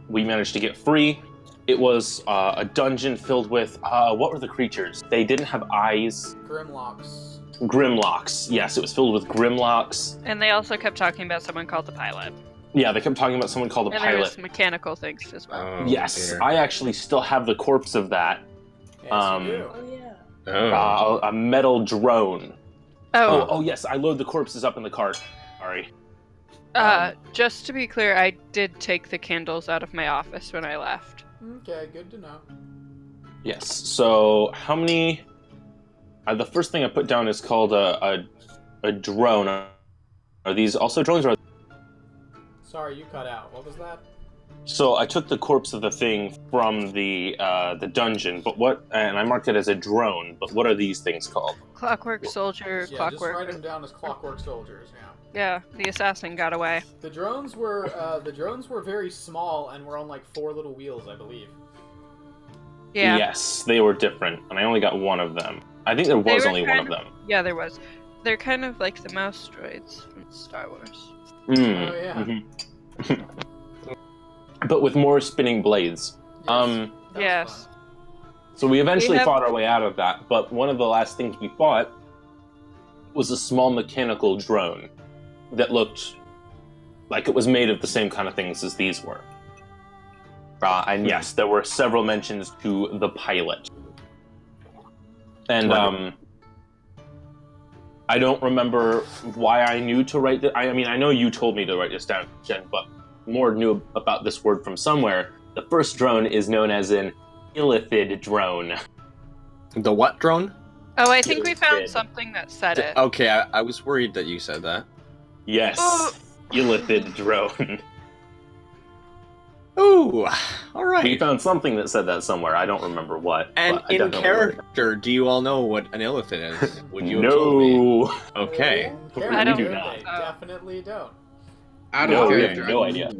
We managed to get free. It was a dungeon filled with, what were the creatures? They didn't have eyes. Grimlocks. Grimlocks. Yes, it was filled with Grimlocks. And they also kept talking about someone called the pilot. Yeah, they kept talking about someone called the And pilot. there's mechanical things as well. Oh, Yes, dear. I actually still have the corpse of that. Yes, Um, you do. Oh yeah. Oh. A metal drone. Oh, Oh, yes, I load the corpses up in the cart. Sorry. just to be clear, I did take the candles out of my office when I left. Okay, good to know. Yes, so how many... the first thing I put down is called a drone. Are these also drones? Or... Sorry, you cut out. What was that? So I took the corpse of the thing from the dungeon, but what... And I marked it as a drone, but what are these things called? Clockwork soldier, Yeah, just write clockwork. them down as clockwork soldiers. Yeah. Yeah, the assassin got away. The drones were very small and were on like 4 little wheels, I believe. Yeah. Yes, they were different, and I only got one of them. I think there They was were only one of kind them. Yeah, there was. They're kind of like the mouse droids from Star Wars. Mm. Oh, yeah. Mhm. But with more spinning blades. That was Yes. fun. So we eventually have- fought our way out of that, but one of the last things we fought was a small mechanical drone that looked like it was made of the same kind of things as these were. And yes, there were several mentions to the pilot. And I don't remember why I knew to write this. I mean, I know you told me to write this down, Jen, but more knew about this word from somewhere. The first drone is known as an illithid drone. The what drone? Oh, I think we Good. found something that said it. Okay, I was worried that you said that. Yes, illithid drone. Ooh, all We right. found something that said that somewhere. I don't remember what. And but I in definitely wrote it. character, do you all know what an illithid is? Would you have told me? No. Okay. I I don't do They not. definitely don't. Out No, of we character. have no idea.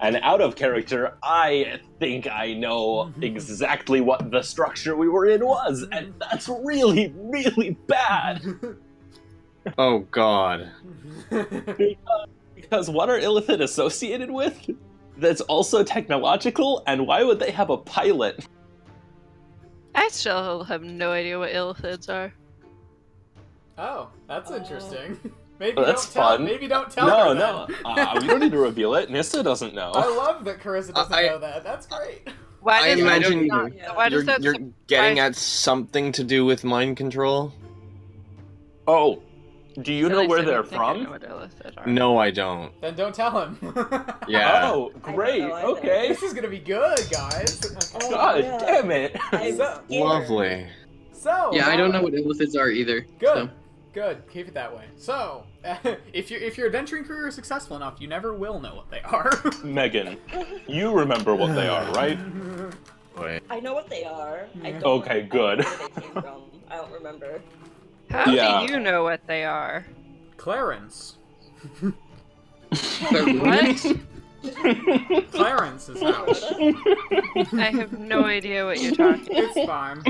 And out of character, I think I know exactly what the structure we were in was, and that's really, really bad. Oh God. Because what are illithid associated with? That's also technological, and why would they have a pilot? I still have no idea what illithids are. Oh, that's interesting. Maybe Well, that's don't tell. fun. Maybe don't tell No, her no. then. We don't need to reveal it. Nissa doesn't know. I love that Carissa doesn't I- know that. That's great. Why I does imagine that Yeah. why does that You're getting at something to do with mind control? Oh, do you know At least where I they're don't think I know from? what illithid are. No, I don't. Then don't tell him. Yeah. Oh, I don't great. know either. Okay. This is gonna be good, guys. Oh, God yeah. damn it. I'm So- scared. Lovely. So. Yeah, I don't know what illithids are either. Good. So. Good. Keep it that way. So, if your adventuring career is successful enough, you never will know what they are. Megan, you remember what they are, right? Wait. I know what they are. I don't Okay, know good. where they came from. I don't remember. How Yeah. do you know what they are? Clarence. What? Clarence is out. I have no idea what you're talking. It's fine.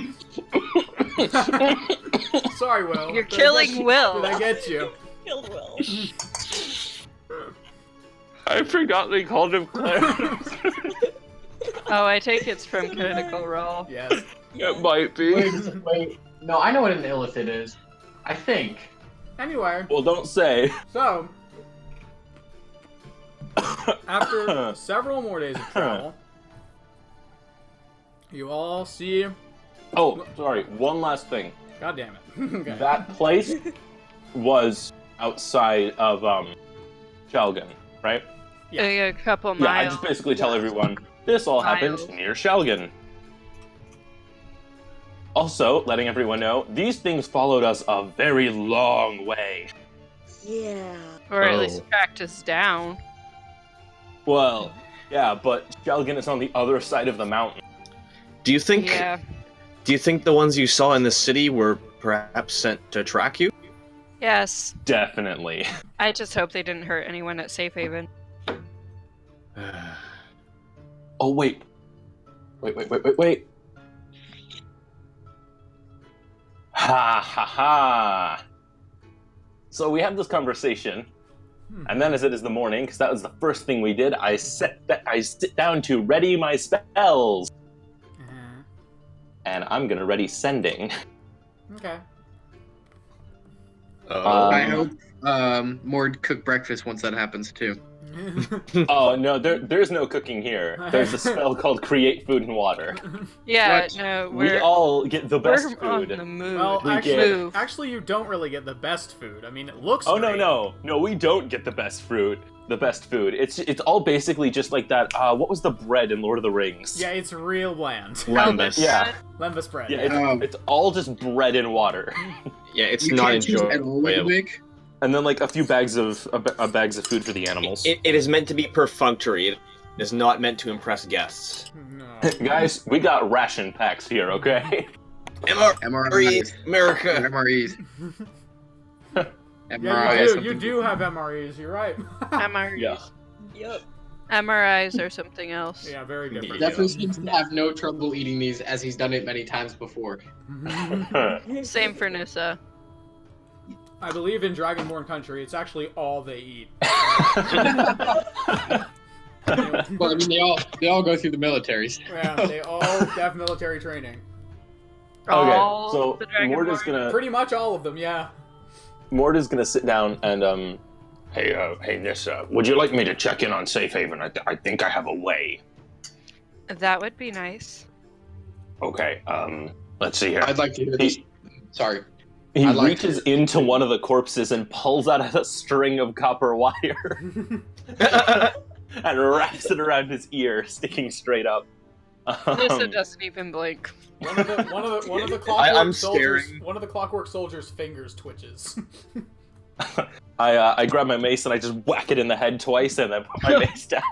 Sorry, Will. You're Did I killing get you? Will. Did I get you? Killed Will. I forgot they called him Clarence. Oh, I take it's from Critical Role. Yes. It might be. Wait. No, I know what an illithid is. I think. Anyway, Well, don't say. so after several more days of travel, you all see. Oh, sorry. One last thing. God damn it. Okay. That place was outside of Shelgan, right? Yeah. A couple Yeah, I miles. just basically tell everyone this all happened Miles. near Shelgan. Also, letting everyone know, these things followed us a very long way. Yeah. Or at Oh. least tracked us down. Well, yeah, but Shelgan is on the other side of the mountain. Do you think? Yeah. Do you think the ones you saw in the city were perhaps sent to track you? Yes. Definitely. I just hope they didn't hurt anyone at Safe Haven. Oh, wait. Wait. Ha ha ha! So we have this conversation, and then as it is the morning, because that was the first thing we did, I sit down to ready my spells. And I'm gonna ready sending. Okay. I hope Mord cook breakfast once that happens too. Oh no, there's no cooking here. There's a spell called Create Food and Water. Yeah, What? no, We all get the best we're on food. the move. Well, We actually, you don't really get the best food. I mean, it looks. Oh great. no, we don't get the best fruit. The best food. It's all basically just like that. What was the bread in Lord of the Rings? Yeah, it's real bland. Lembas. Yeah. Lembas bread. Yeah, it's all just bread and water, Yeah, it's You not can't choose at all enjoyable. what you make. and then like a few bags of bags of food for the animals. It is meant to be perfunctory. It is not meant to impress guests. No. Guys, we got ration packs here, okay? MREs. America. MREs. Yeah, MRIs. you do have MREs. You're right. MRIs. Yeah. Yep. MRIs or something else. Yeah, very different. Definitely seems to have no trouble eating these, as he's done it many times before. Same for Nissa. I believe in Dragonborn country, it's actually all they eat. Well, I mean, they all go through the militaries. Yeah, they all have military training. All so the Dragonborn. Mord is gonna Pretty much all of them, yeah. Mord is gonna sit down and hey Nissa, would you like me to check in on Safe Haven? I think I have a way. That would be nice. Okay, let's see here. I'd like to hear this. Sorry. He I'd like reaches into one of the corpses and pulls out a string of copper wire and wraps it around his ear, sticking straight up. Nissa doesn't even blink. One of the I'm clockwork soldiers. staring. One of the clockwork soldiers' fingers twitches. I grab my mace and I just whack it in the head twice and then put my mace down.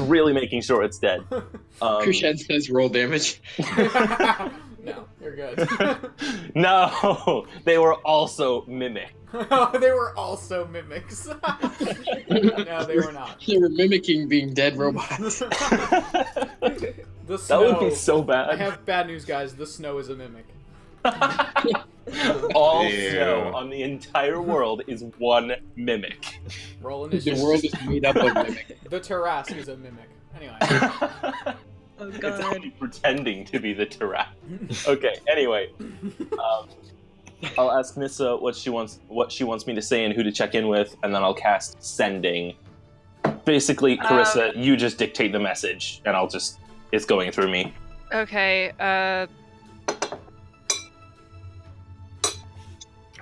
Really making sure it's dead. Krishan says roll damage. No, you're good. No, they were also mimic. They were also mimics. No, they were not. They were mimicking being dead robots. The That snow. would be so I bad. have bad news, guys. The snow is a mimic. All Ew. snow on the entire world is one mimic. Roll The initiative. world is made up of mimic. The Tarrasque is a mimic. Anyway. Oh It's god. only pretending to be the Tarat. Okay, anyway. I'll ask Nissa what she wants me to say and who to check in with, and then I'll cast sending. Basically, Carissa, you just dictate the message, and it's going through me. Okay, I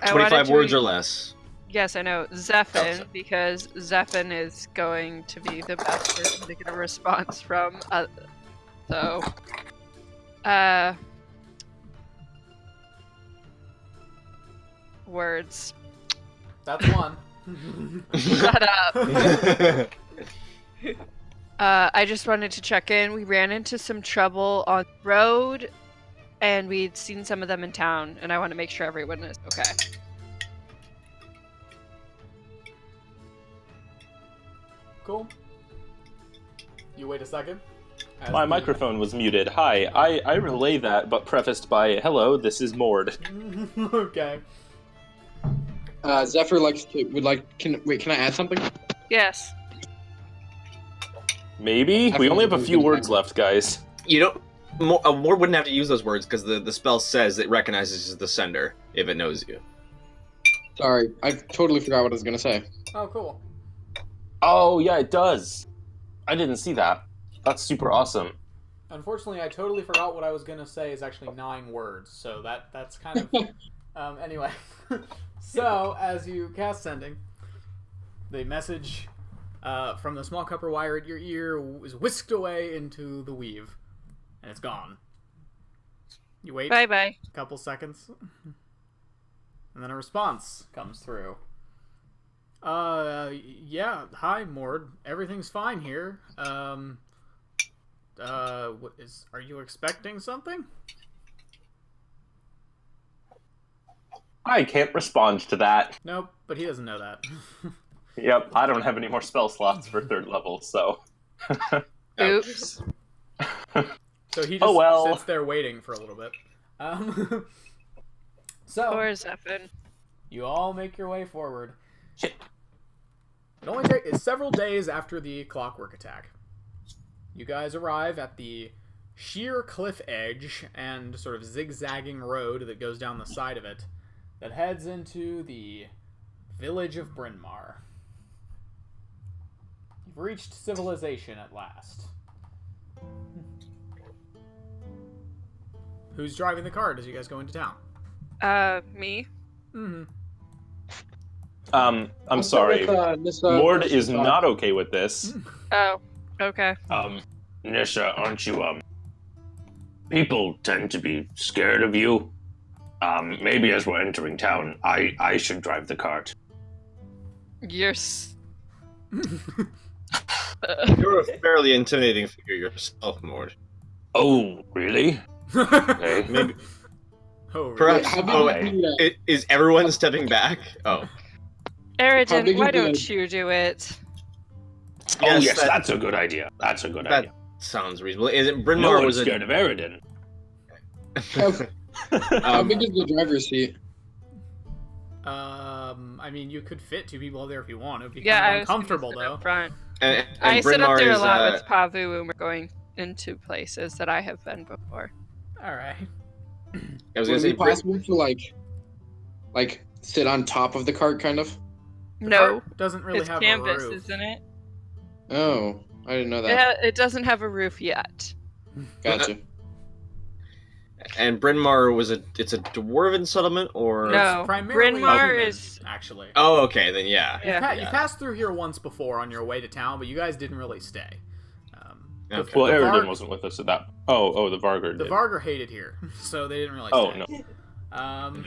25 wanted to words or less. Yes, I know. Zephin, because Zephin is going to be the best person to get a response from. Words. That's one. Shut up. I just wanted to check in. We ran into some trouble on the road, and we'd seen some of them in town, and I want to make sure everyone is okay. Cool. You wait a second. As My the- microphone was muted. Hi, I relay that, but prefaced by, hello, this is Mord. Okay. Zephyr can I add something? Yes. Maybe? We only have a few words left, guys. You don't. Mord wouldn't have to use those words because the spell says it recognizes the sender if it knows you. Sorry, I totally forgot what I was gonna say. Oh, cool. Oh, yeah, it does. I didn't see that. That's super awesome. Unfortunately, I totally forgot what I was gonna say is actually 9 words, so that's kind of... Anyway. So, as you cast sending, the message from the small copper wire at your ear is whisked away into the weave, and it's gone. You wait Bye-bye. a couple seconds, and then a response comes through. Yeah, hi, Mord. Everything's fine here. Are you expecting something? I can't respond to that. Nope, but he doesn't know that. Yep, I don't have any more spell slots for 3rd level, so... Oops. So he just Oh, well. sits there waiting for a little bit. So, Poor Zephyr. you all make your way forward. Shit. It only takes several days after the clockwork attack. You guys arrive at the sheer cliff edge and sort of zigzagging road that goes down the side of it that heads into the village of Bryn Mawr. You've reached civilization at last. Who's driving the cart as you guys go into town? Me. Mm-hmm. I'm sorry. Nissa Mord is not okay with this. Oh, okay. Nissa, aren't you, people tend to be scared of you. Maybe as we're entering town, I should drive the cart. You're You're a fairly intimidating figure yourself, Mord. Oh, really? Okay. Maybe. Oh, really? Perhaps. How big Oh, is the, is everyone stepping back? Oh. Eridan, big why is the- don't you do it? Oh, yes, that that's a good idea. That's a good that idea. sounds reasonable. Is it Bryn No Mawr one's was scared of Eridan. how big is the driver's seat? I mean, you could fit two people there if you want. It would be Yeah, kind I of was gonna uncomfortable, sit though. up front. and I Bryn sit up Mawr there a is, lot with Pavu when we're going into places that I have been before. All right. I was Would gonna it say be possible to like sit on top of the cart, kind of? No, Cart doesn't really it's have canvas, a roof. isn't it? Oh, I didn't know that. It doesn't have a roof yet. Gotcha. And Bryn Mawr it's a dwarven settlement, or No. It's primarily Bryn Mawr human, is- actually. Oh, okay, then yeah. Yeah. You passed through here once before on your way to town, but you guys didn't really stay. Okay. Well, the Eridan Varg- wasn't with us at that. Oh, the Vargar The did. Vargar hated here, so they didn't really Oh, stay. no. No.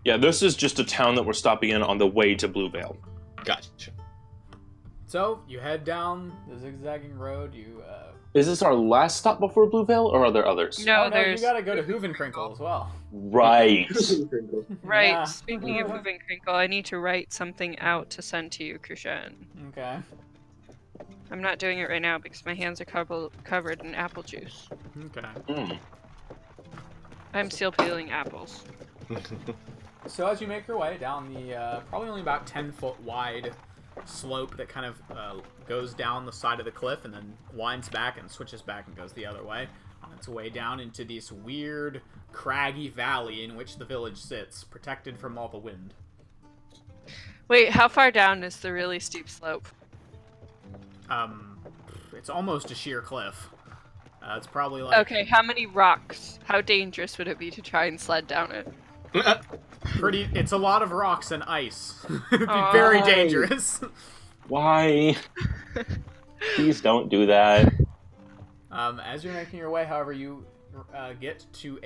Yeah, this is just a town that we're stopping in on the way to Blue Vale. Gotcha. So, you head down the zigzagging road. You, Is this our last stop before Blue Vale, or are there others? No, you there's gotta go to Hoovenkrinkle as well. Right. right. Yeah. Speaking of moving crinkle, I need to write something out to send to you, Kushan. Okay. I'm not doing it right now because my hands are covered in apple juice. Okay. Mm. I'm still peeling apples. So as you make your way down the probably only about 10-foot wide slope that kind of goes down the side of the cliff and then winds back and switches back and goes the other way on its way down into this weird craggy valley in which the village sits, protected from all the wind. Wait, how far down is the really steep slope? It's almost a sheer cliff. It's probably like Okay, how many rocks? How dangerous would it be to try and sled down it? pretty. It's a lot of rocks and ice. It'd be Aw. very dangerous. Why? Please don't do that. As you're making your way, however, you get to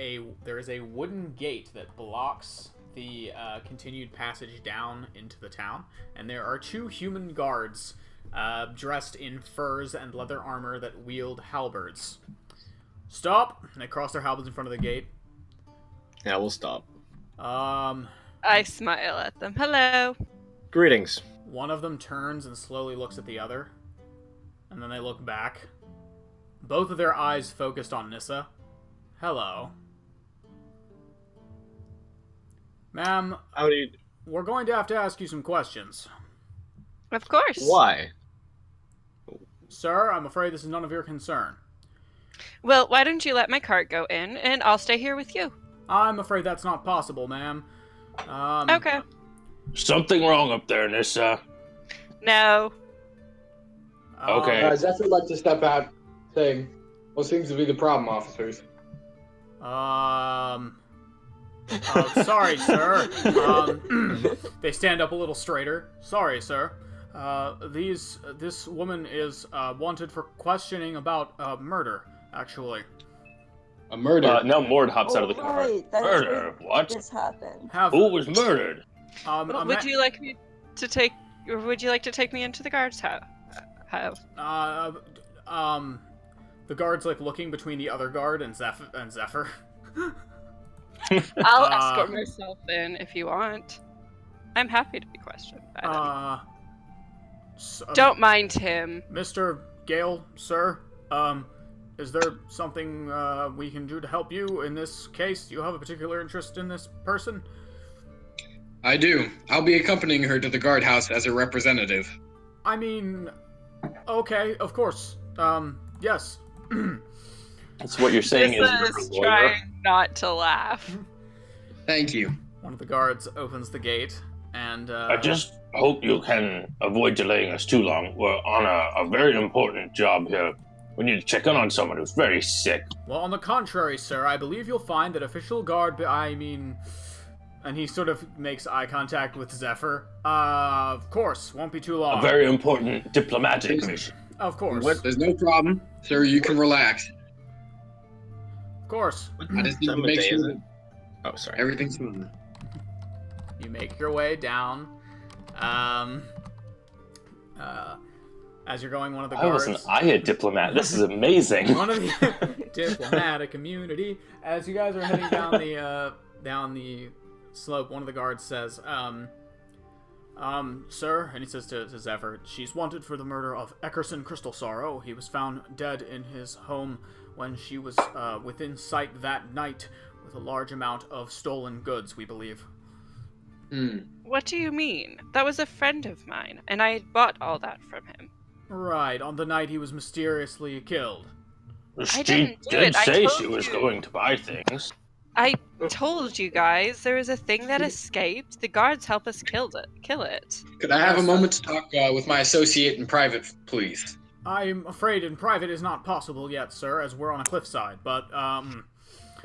there is a wooden gate that blocks the continued passage down into the town, and there are two human guards dressed in furs and leather armor that wield halberds. Stop! And they cross their halberds in front of the gate. Yeah, we'll stop. I smile at them. Hello. Greetings. One of them turns and slowly looks at the other, and then they look back. Both of their eyes focused on Nissa. Hello. Ma'am, How do you... we're going to have to ask you some questions. Of course. Why? Sir, I'm afraid this is none of your concern. Well, why don't you let my cart go in, and I'll stay here with you. I'm afraid that's not possible, ma'am. Okay. Something wrong up there, Nissa. No. Okay. Zephyr like to step out, saying, "What seems to be the problem, officers?" Sorry, sir. They stand up a little straighter. Sorry, sir. This woman is wanted for questioning about murder, actually. A murder. Now Mord hops out of the car. Right, that is Murder? What? This happened. Who was murdered? Would you like me to take, or would you like to take me into the guard's house? The guard's like looking between the other guard and Zephyr. I'll escort myself in if you want. I'm happy to be questioned by them. Don't mind him. Mr. Gale, sir, is there something we can do to help you in this case? Do you have a particular interest in this person? I do. I'll be accompanying her to the guardhouse as a representative. I mean, okay, of course. Yes. That's what you're saying Nissa is is you're a lawyer. trying not to laugh. Thank you. One of the guards opens the gate, and I just hope you can avoid delaying us too long. We're on a very important job here. We need to check in on someone who's very sick. Well, on the contrary, sir, I believe you'll find that official guard, and he sort of makes eye contact with Zephyr. Of course, won't be too long. A very important diplomatic mission. Of course. There's no problem. Sir, you can relax. Of course. I just need to Time of make day sure is that it? Oh, sorry. everything's smooth. You make your way down. As you're going, one of the I guards... was an Aya diplomat. This is amazing. One of the diplomatic community. As you guys are heading down the slope, one of the guards says, sir, and he says to Zephyr, she's wanted for the murder of Eckerson Crystal Sorrow. He was found dead in his home when she was within sight that night with a large amount of stolen goods, we believe. What do you mean? That was a friend of mine, and I bought all that from him. Right, on the night he was mysteriously killed. She didn't do did it. I say told she was you. going to buy things. I told you guys there was a thing that escaped. The guards help us kill it. Could I have a moment to talk with my associate in private, please? I'm afraid in private is not possible yet, sir, as we're on a cliffside, but,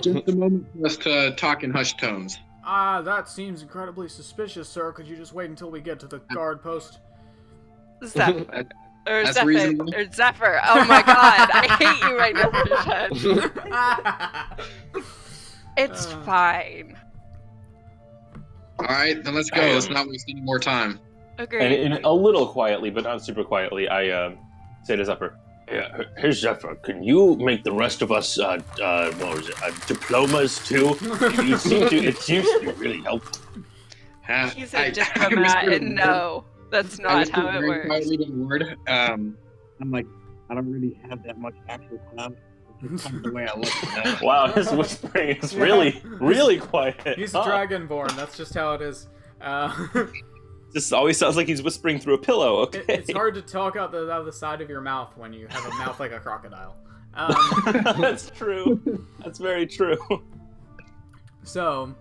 Just a moment for us to talk in hushed tones. that seems incredibly suspicious, sir. Could you just wait until we get to the guard post? Zephyr. Or That's Zephyr. reasonable. Or Zephyr. Oh my god, I hate you right now, Vision. It's fine. Alright, then let's go. Let's not waste any more time. Agreed. And a little quietly, but not super quietly, I say to Zephyr, Yeah, here's Zephyr. Can you make the rest of us, what was it, diplomas too? It seems to be really helpful. He's a diplomat, and no, that's not how it works. Quietly to the word. I'm like, I don't really have that much actual time. It's kind of the way I look. wow, his whispering is really, really quiet. He's Huh. Dragonborn, that's just how it is. This always sounds like he's whispering through a pillow, okay? It's hard to talk out the side of your mouth when you have a mouth like a crocodile. That's true. That's very true. So,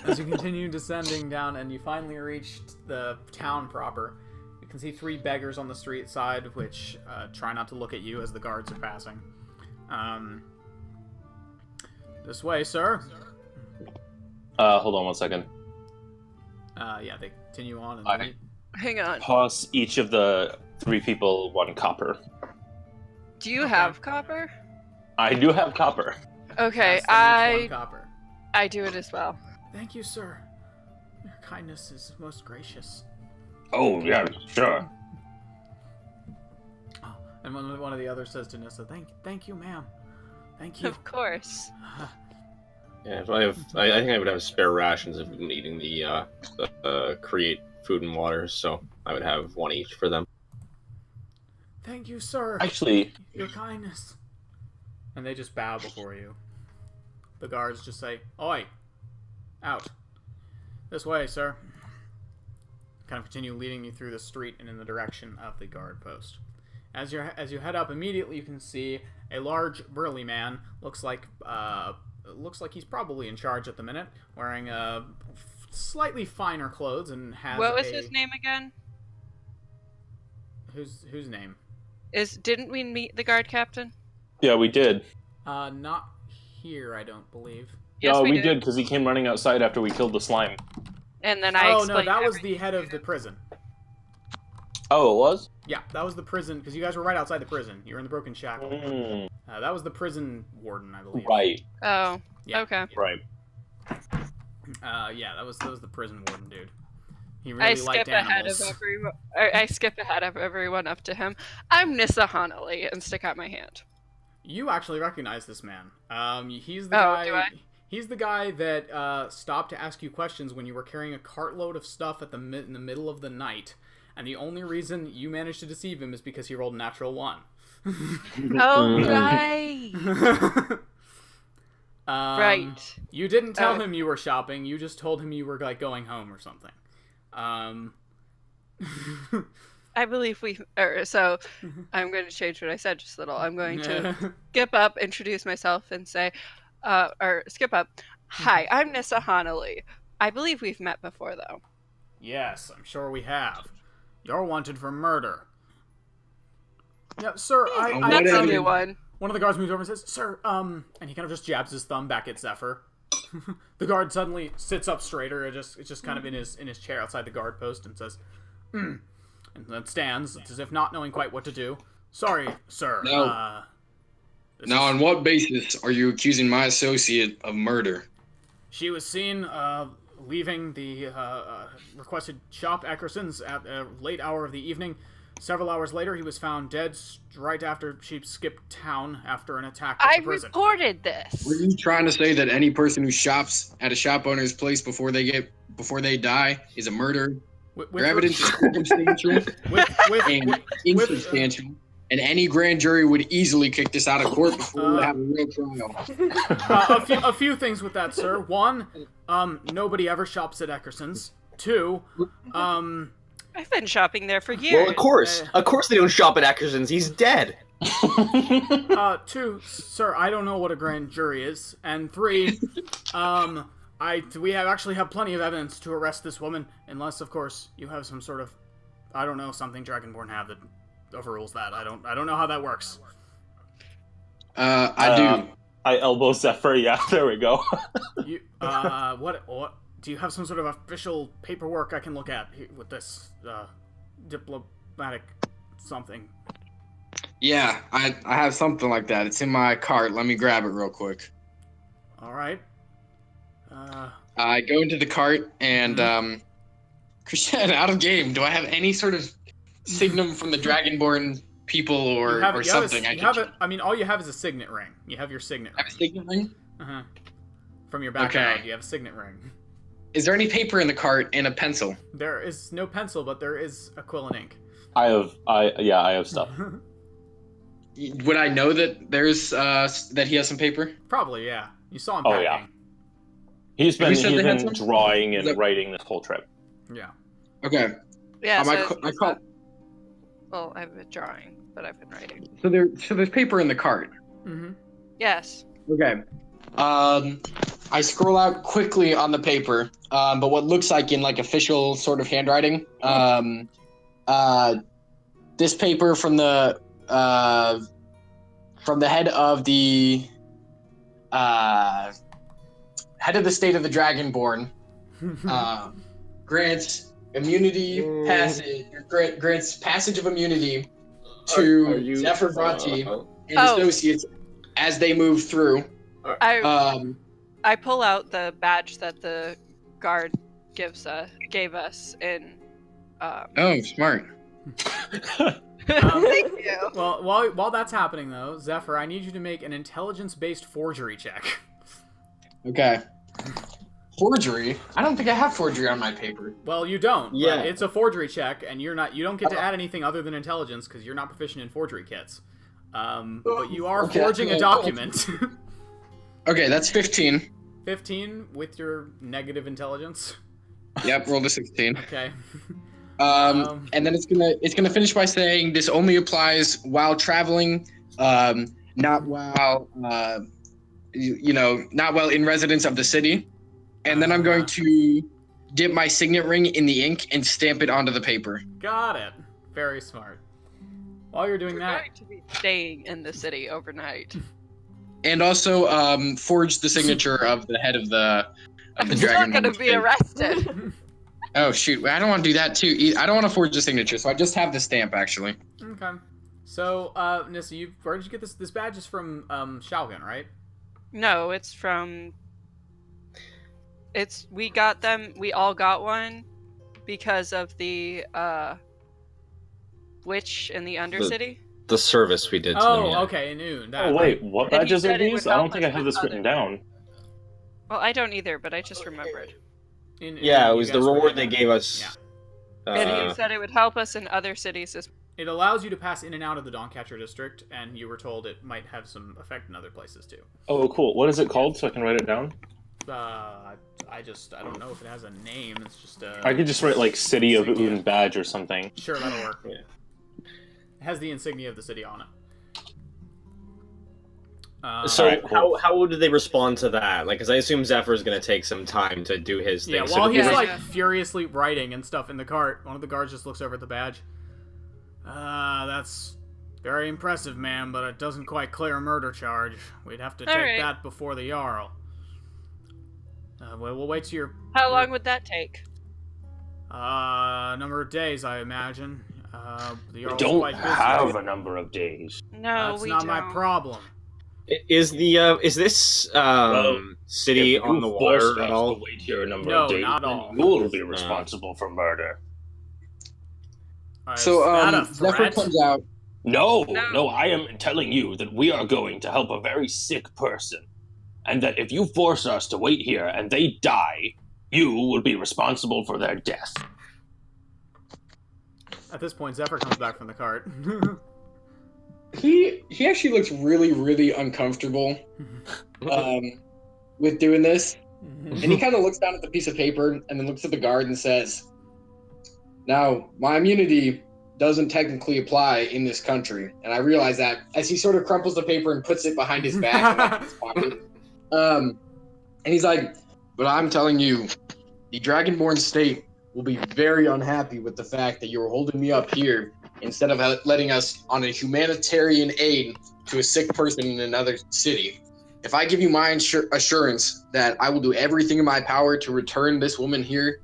as you continue descending down and you finally reached the town proper, you can see 3 beggars on the street side, which try not to look at you as the guards are passing. This way, sir. Hold on one second. Yeah, they continue on. And Alright. Hang on. Toss each of the 3 people 1 copper. Do you have copper? I do have copper. Okay, pass them each 1 copper. I do it as well. Thank you, sir. Your kindness is most gracious. Oh, yeah, sure. Oh, and one of the others says to Nissa, "Thank you, ma'am. Thank you." Of course. Yeah, if I think I would have spare rations of eating the create food and water, so I would have 1 each for them. Thank you, sir. Actually, Your kindness. And they just bow before you. The guards just say, "Oi! Out. This way, sir." Kind of continue leading you through the street and in the direction of the guard post. As you head up, immediately you can see a large, burly man. Looks like he's probably in charge at the minute, wearing slightly finer clothes and has. What was his name again? Whose name? Didn't we meet the guard captain? yeah, we did. Not here, I don't believe. Yes, no, we we did because he came running outside after we killed the slime. And then I Oh no, explained that was everything. the head of the prison. Oh, it was? Yeah, that was the prison, because you guys were right outside the prison. You were in the Broken Shackle. Mm, That was the prison warden, I believe. right, Oh, Yeah. okay. right. Yeah, that was the prison warden dude. He I really skip liked ahead animals. of everyone. I skip ahead of everyone up to him. I'm Nissa Hanali and stick out my hand. You actually recognize this man. He's the Oh, guy. do I? He's the guy that stopped to ask you questions when you were carrying a cartload of stuff in the middle of the night, and the only reason you managed to deceive him is because he rolled a natural 1. Oh, right. Right. You didn't tell him you were shopping. You just told him you were like going home or something. I believe so I'm going to change what I said just a little. I'm going to skip up, introduce myself, and say, skip up. Hi, I'm Nissa Hanali. I believe we've met before, though. Yes, I'm sure we have. You're wanted for murder. Yeah, sir, That's a new one. One of the guards moves over and says, "Sir, and he kind of just jabs his thumb back at Zephyr. The guard suddenly sits up straighter. It's just kind of in his chair outside the guard post and says, and then stands as if not knowing quite what to do. Sorry, sir. Now, on what basis are you accusing my associate of murder? She was seen leaving the requested shop, Eckerson's, at a late hour of the evening. Several hours later, he was found dead right after she skipped town after an attack at the prison. I reported this. Were you trying to say that any person who shops at a shop owner's place before they die is a murderer? Your evidence is circumstantial and insubstantial, and any grand jury would easily kick this out of court before we have a real trial. A few things with that, sir. One, nobody ever shops at Eckerson's. Two, I've been shopping there for years. Well, of course they don't shop at Eckerson's. He's dead. Two, sir, I don't know what a grand jury is. And three, we actually have plenty of evidence to arrest this woman, unless, of course, you have some sort of, I don't know, something Dragonborn have that overrules that. I don't know how that works. I do. I elbow Zephyr. Yeah, there we go. What? Do you have some sort of official paperwork I can look at with this diplomatic something? Yeah, I have something like that. It's in my cart. Let me grab it real quick. All right. I go into the cart and Christian, out of game. Do I have any sort of signum from the Dragonborn people or something? All you have is a signet ring. You have your signet ring. I have a signet ring? Uh-huh. From your background, you have a signet ring. Is there any paper in the cart and a pencil? There is no pencil, but there is a quill and ink. I have stuff. Would I know that there's that he has some paper? Probably, yeah. You saw him packing. Yeah. He's been drawing and writing this whole trip. Yeah. Okay. Yeah. Well, I have a drawing, but I've been writing. So there's paper in the cart. Mm-hmm. Yes. Okay. I scroll out quickly on the paper, but what looks like in like official sort of handwriting. This paper from the head of the state of the Dragonborn grants immunity passage. Grants passage of immunity to Zephyr Vati and associates as they move through. I pull out the badge that the guard gave us in. Oh, smart. Thank you. Well, while that's happening, though, Zephyr, I need you to make an intelligence-based forgery check. Okay. Forgery? I don't think I have forgery on my paper. Well, you don't. Yeah. But it's a forgery check, and you don't get to add anything other than intelligence because you're not proficient in forgery kits. But you are forging a document. Okay, that's 15. 15 with your negative intelligence. Yep, rolled a 16. Okay. And then it's gonna finish by saying this only applies while traveling, not while not while in residence of the city. And then I'm going to dip my signet ring in the ink and stamp it onto the paper. Got it. Very smart. While you're doing We're that, going to be staying in the city overnight. And also forge the signature of the head of the dragon. I'm not going to be arrested. Oh shoot! I don't want to do that too. I don't want to forge the signature, so I just have the stamp actually. Okay. So, Nissa, where did you get this? This badge is from Shaogun, right? No, it's from. We got them. We all got one because of the witch in the Undercity. The service we did to them. Yeah. Okay, Noon. Oh wait, what badges are these? I don't think I have this written down. Well, I don't either, but I just remembered. It was the reward they gave us. Yeah. And he said it would help us in other cities as It allows you to pass in and out of the Dawncatcher district, and you were told it might have some effect in other places too. Oh, cool. What is it called so I can write it down? I don't know if it has a name. It's just I could just write, like, City of Oon Badge or something. Sure, that'll work. Yeah. It has the insignia of the city on it. So Alright, cool. how do they respond to that? Like, because I assume Zephyr's going to take some time to do his thing. Yeah, So while do they he's, res- like, furiously writing and stuff in the cart, one of the guards just looks over at the badge. That's very impressive, ma'am, but it doesn't quite clear a murder charge. We'd have to take that before the Jarl. We'll wait till you're... How long would that take? A number of days, I imagine. The We Jarl's don't quite busy. have a number of days. No, That's we not don't. my problem. Is this city If on you the force water us at all? to wait here a number No, of days, not then all. you'll be responsible for murder. Is So, that a Zephyr threat? comes out. No, No. no, I am telling you that we are going to help a very sick person. And that if you force us to wait here and they die, you will be responsible for their death. At this point, Zephyr comes back from the cart. He actually looks really, really uncomfortable with doing this. And he kind of looks down at the piece of paper and then looks at the guard and says, "Now, my immunity doesn't technically apply in this country." And I realize that as he sort of crumples the paper and puts it behind his back and like, in his pocket. And he's like, "But I'm telling you, the Dragonborn state will be very unhappy with the fact that you're holding me up here instead of letting us on a humanitarian aid to a sick person in another city. If I give you my assurance that I will do everything in my power to return this woman here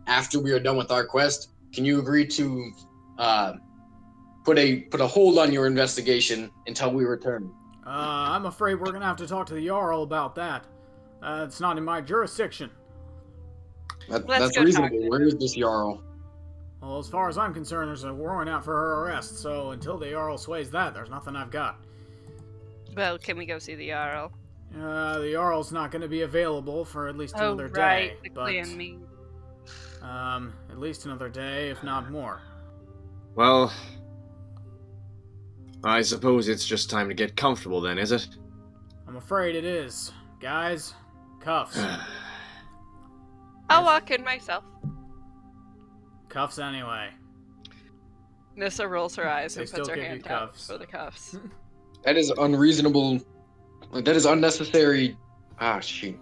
after we are done with our quest, can you agree to put a hold on your investigation until we return?" I'm afraid we're gonna have to talk to the Jarl about that. It's not in my jurisdiction. Let's That's go talk reasonable. to Where is this Jarl? Well, as far as I'm concerned, there's a warrant out for her arrest, so until the Jarl sways that, there's nothing I've got. Well, can we go see the Jarl? The Jarl's not going to be available for at least another right, day. the But, clan meeting. at least another day, if not more. Well, I suppose it's just time to get comfortable then, is it? I'm afraid it is. Guys, cuffs. I'll walk in myself. Cuffs anyway. Nissa rolls her eyes They and puts still her give you hand out cuffs. for the cuffs. That is unreasonable. That is unnecessary. Ah, shoot.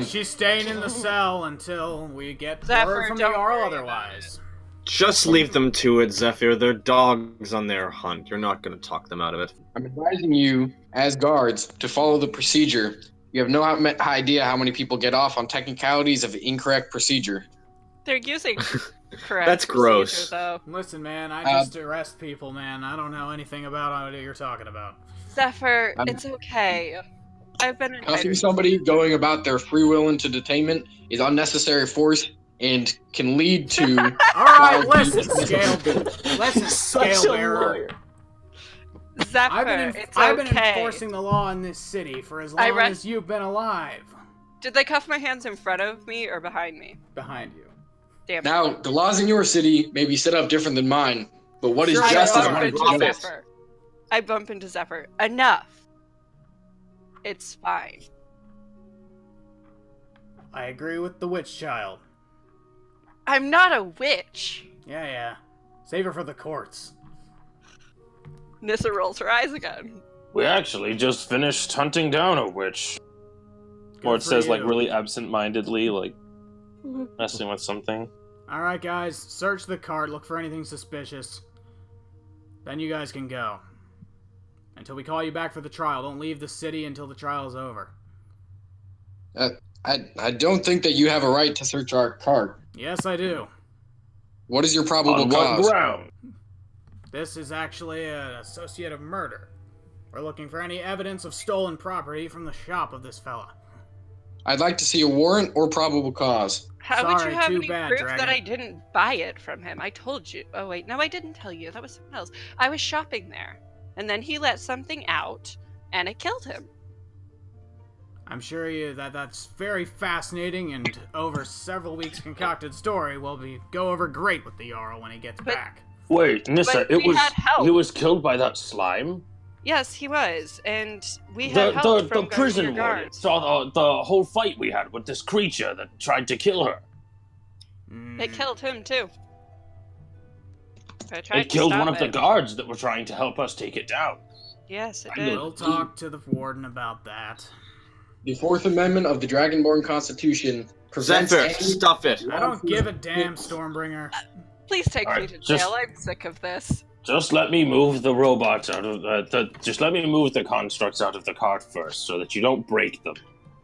She's staying in the cell until we get Zephyr, word from the don't Jarl worry otherwise. Just leave them to it, Zephyr. They're dogs on their hunt. You're not going to talk them out of it. I'm advising you, as guards, to follow the procedure. You have no idea how many people get off on technicalities of incorrect procedure. They're using correct That's gross. procedure, though. Listen, man, I just arrest people, man. I don't know anything about what you're talking about. Zephyr, I'm- it's okay. I've been Cuffing somebody going about their free will into detainment is unnecessary force and can lead to. Alright, listen, Scale. Listen, Such Scale a Bearer. lawyer. Zephyr, it's I've been okay. enforcing the law in this city for as I long read- as you've been alive. Did they cuff my hands in front of me or behind me? Behind you. Damn it. Now, the laws in your city may be set up different than mine, but what is Sure, just I is bump what is into just. Zephyr. I bump into Zephyr. Enough. It's fine. I agree with the witch child. I'm not a witch. Yeah. Save her for the courts. Nissa rolls her eyes again. We actually just finished hunting down a witch. Good Or it for says, like, you. really absent-mindedly, like, messing with something. Alright, guys, search the cart, look for anything suspicious. Then you guys can go. Until we call you back for the trial. Don't leave the city until the trial is over. I don't think that you have a right to search our cart. Yes, I do. What is your probable On what cause? ground? This is actually an associate of murder. We're looking for any evidence of stolen property from the shop of this fella. I'd like to see a warrant or probable cause. How would Sorry, you have too any bad, proof Dragon. that I didn't buy it from him? I told you. Oh wait, no, I didn't tell you. That was someone else. I was shopping there, and then he let something out, and it killed him. I'm sure that's very fascinating and over several weeks concocted story will go over great with the Jarl when he gets But- back. Wait, Nissa, But we had help. he was killed by that slime? Yes, he was, and we had help from the prison your warden guards. saw the whole fight we had with this creature that tried to kill her. It killed him too. I tried It to killed stop one of the it. guards that were trying to help us take it down. Yes, it I did. know. We'll talk to the warden about that. The Fourth Amendment of the Dragonborn Constitution prevents Zephyr, any stuff it. I don't give a damn, Stormbringer. Please take me Alright, to just- jail. I'm sick of this. Just let me move the robots out of just let me move the constructs out of the cart first, so that you don't break them.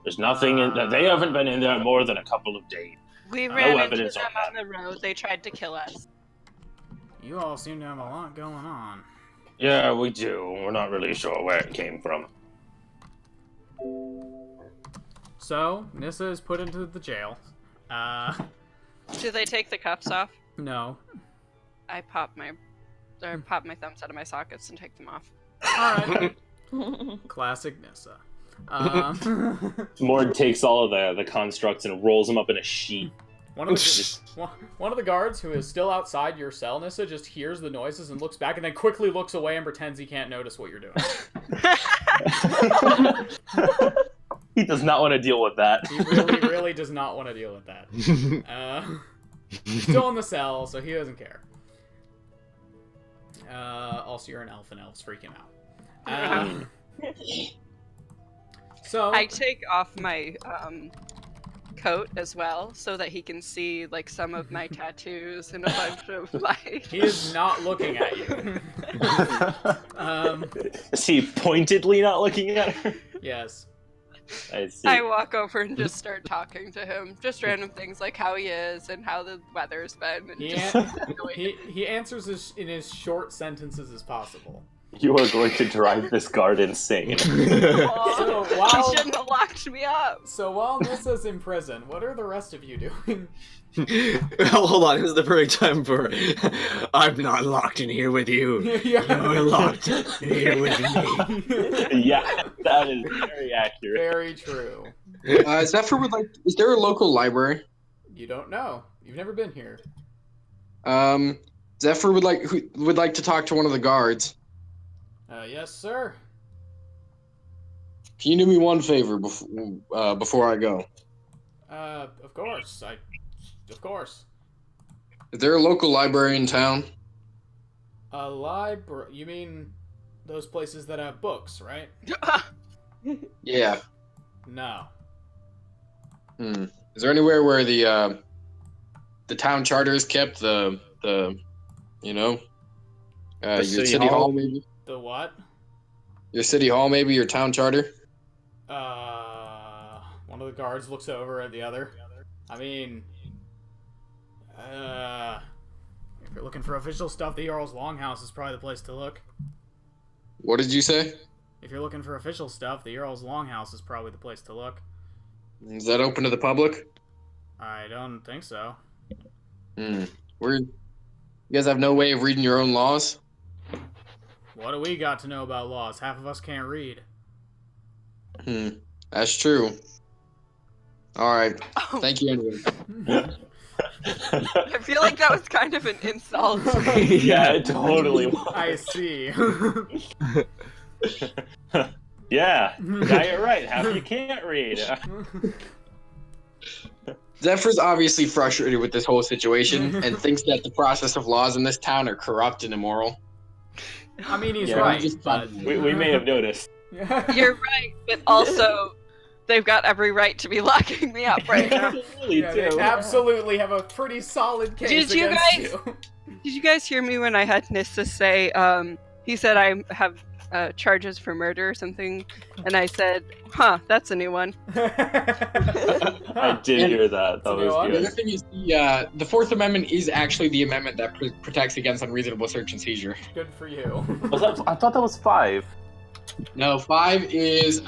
There's nothing in that. They haven't been in there more than a couple of days. We No ran into evidence them on on the road. They tried to kill us. You all seem to have a lot going on. Yeah, we do. We're not really sure where it came from. So, Nissa is put into the jail. Do they take the cuffs off? No. I pop my thumbs out of my sockets and take them off. Alright. Classic Nissa. Mord takes all of the constructs and rolls them up in a sheet. One of the guards who is still outside your cell, Nissa, just hears the noises and looks back and then quickly looks away and pretends he can't notice what you're doing. He does not want to deal with that. He really does not want to deal with that. He's still in the cell, so he doesn't care. Also, you're an elf, and elves freaking out. So I take off my coat as well, so that he can see like some of my tattoos and a bunch of my. He is not looking at you. Is he pointedly not looking at her? Yes. I see. I walk over and just start talking to him, just random things like how he is and how the weather's been. And He answers in as short sentences as possible. You are going to drive this guard insane. So He while shouldn't have locked me up. Nissa's in prison, what are the rest of you doing? Well, hold on, this is the perfect time for I'm not locked in here with you. Yeah. You're locked in here with me. Yeah, that is very accurate. Very true. Zephyr would like. Is there a local library? You don't know. You've never been here. Zephyr would like to talk to one of the guards. Yes, sir. Can you do me one favor before I go? Of course. Of course. Is there a local library in town? A library? You mean those places that have books, right? Yeah. No. Is there anywhere where the town charter is kept? Your city hall maybe? The what? Your city hall maybe? Your town charter? One of the guards looks over at the other. I mean, if you're looking for official stuff, the Jarl's Longhouse is probably the place to look. What did you say? If you're looking for official stuff, the Jarl's Longhouse is probably the place to look. Is that open to the public? I don't think so. You guys have no way of reading your own laws? What do we got to know about laws? Half of us can't read. That's true. Alright. Thank you anyway. I feel like that was kind of an insult. Yeah, it totally was. I see. Yeah, you're right. Half you can't read. Zephyr's obviously frustrated with this whole situation and thinks that the process of laws in this town are corrupt and immoral. I mean, he's Yeah, right, just- but... We may have noticed. You're right, but also they've got every right to be locking me up right now. Really Yeah, they do. absolutely have a pretty solid case Did you against guys- you. Did you guys hear me when I had Nissa say, he said I have charges for murder or something, and I said, huh, that's a new one. I did hear that. That was The other good. thing is the Fourth Amendment is actually the amendment that protects against unreasonable search and seizure. Good for you. I thought that was 5. No, 5 is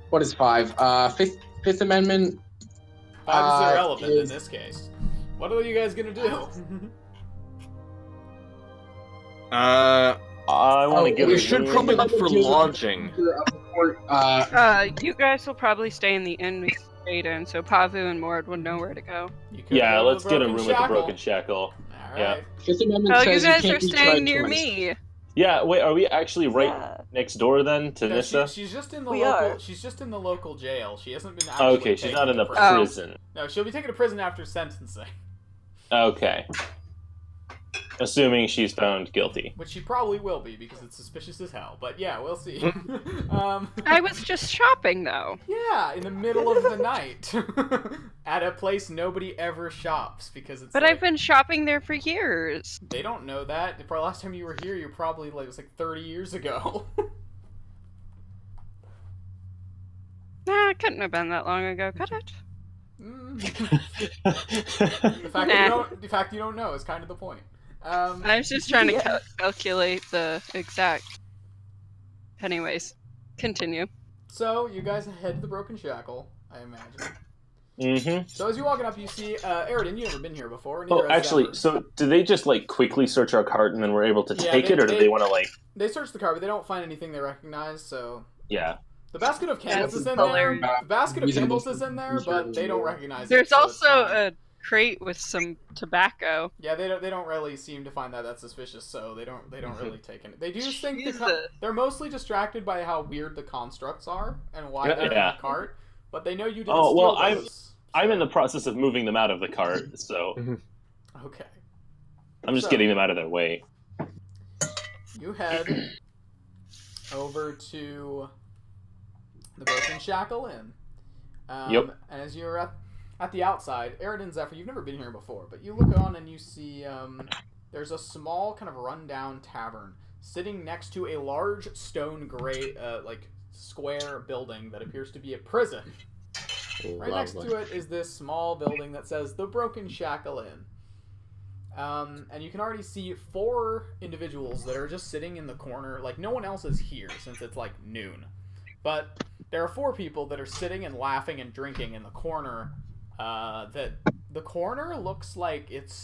what is 5? Fifth Amendment. 5 is irrelevant is- in this case. What are you guys gonna do? I want to give we it should probably look for lodging. You guys will probably stay in the inn we stayed in, so Pavu and Mord will know where to go. You could Yeah, go to let's the get a Broken room at the Shackle. Broken Shackle. All Yeah. right. Fifth Amendment Oh, you says guys can't are be staying tried near twice. me. Yeah, wait, are we actually right Yeah. next door then to No, Nissa? she's just in the We local. are. She's just in the local jail. She hasn't been actually. Oh, okay, she's taken not in to the prison. prison. No, she'll be taken to prison after sentencing, Okay. Assuming she's found guilty. which she probably will be because it's suspicious as hell. But yeah, we'll see. I was just shopping though. Yeah, in the middle of the night, at a place nobody ever shops because it's. But like, I've been shopping there for years. They don't know that. The last time you were here, you probably it was like 30 years ago. Nah, it couldn't have been that long ago, could it? The fact you don't know is kind of the point. I was just trying to calculate the exact. Anyways, continue. So you guys head to the Broken Shackle, I imagine. Mm-hmm. So as you're walking up, you see Aridin. You've never been here before. Oh, neither has actually, Zephyr. so did they just like quickly search our cart and then we're able to Yeah, take it, or do they want to like? They search the car, but they don't find anything they recognize. So Yeah. the basket of candles That's is in there. hilarious. The basket of Reasonable candles is in there, but they don't recognize it. There's so it's also fine. a crate with some tobacco. Yeah, they don't really seem to find that suspicious, so they don't really take it. They do think Jesus. they're mostly distracted by how weird the constructs are and why they're in Yeah. the cart, but they know you didn't Oh, well, steal those. I'm in the process of moving them out of the cart, so Okay. I'm just So- getting them out of their way. You head over to the Broken Shackle Inn. Yep. And as you're at the outside, Aridin Zephyr, you've never been here before, but you look on and you see there's a small kind of rundown tavern sitting next to a large stone gray like square building that appears to be a prison. Right next to it is this small building that says the Broken Shackle Inn. And you can already see 4 individuals that are just sitting in the corner. Like, no one else is here since it's like noon. But there are 4 people that are sitting and laughing and drinking in the corner. That the corner looks like it's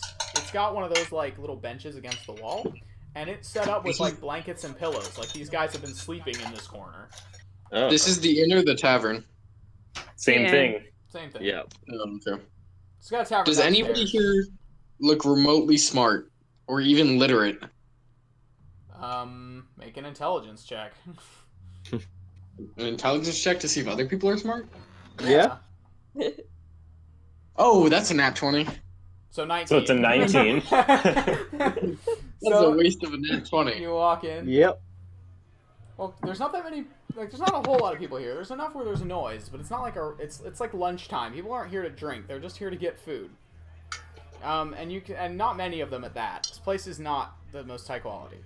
got one of those like little benches against the wall, and it's set up with like blankets and pillows. Like these guys have been sleeping in this corner. Oh, This is the inn or the tavern? same Yeah. thing. Same thing. Yeah. Okay. It's got a tavern. Does anybody downstairs. here look remotely smart or even literate? Make an intelligence check. An intelligence check to see if other people are smart? Yeah. Oh, that's a nat 20. So 19. So it's a 19. That's a waste of a nat 20. You walk in. Yep. Well, there's not that many. Like, there's not a whole lot of people here. There's enough where there's a noise, but it's not like it's like lunchtime. People aren't here to drink. They're just here to get food. And not many of them at that. This place is not the most high quality.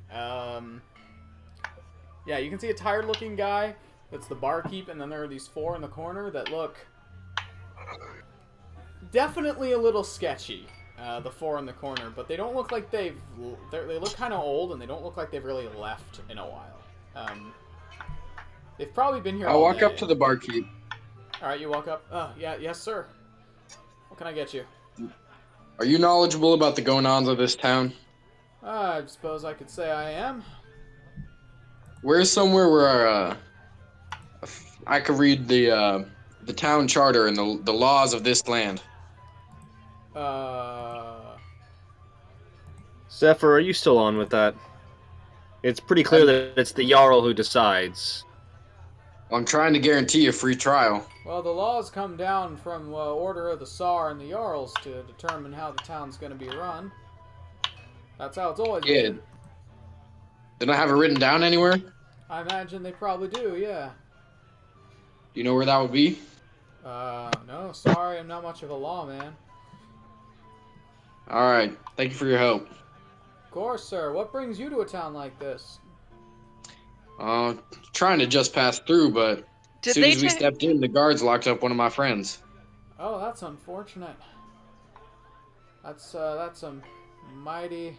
Yeah, you can see a tired-looking guy. That's the barkeep, and then there are these 4 in the corner that look definitely a little sketchy. The 4 in the corner, but they don't look like they look kind of old, and they don't look like they've really left in a while. They've probably been here. I'll all walk day. up to the barkeep. All right, you walk up. Yeah, yes, sir. What can I get you? Are you knowledgeable about the going-ons of this town? I suppose I could say I am. Where's somewhere where I could read the town charter and the laws of this land? Zephyr, are you still on with that? It's pretty clear that it's the Jarl who decides. I'm trying to guarantee a free trial. Well, the laws come down from order of the Tsar and the Jarls to determine how the town's going to be run. That's how it's always Yeah. been. Did I have it written down anywhere? Do I imagine they probably do, yeah. you know where that would be? No, sorry, I'm not much of a lawman. Alright, thank you for your help. Of course, sir. What brings you to a town like this? Trying to just pass through, but as Did soon they as we ta- stepped in, the guards locked up one of my friends. Oh, that's unfortunate. That's a mighty...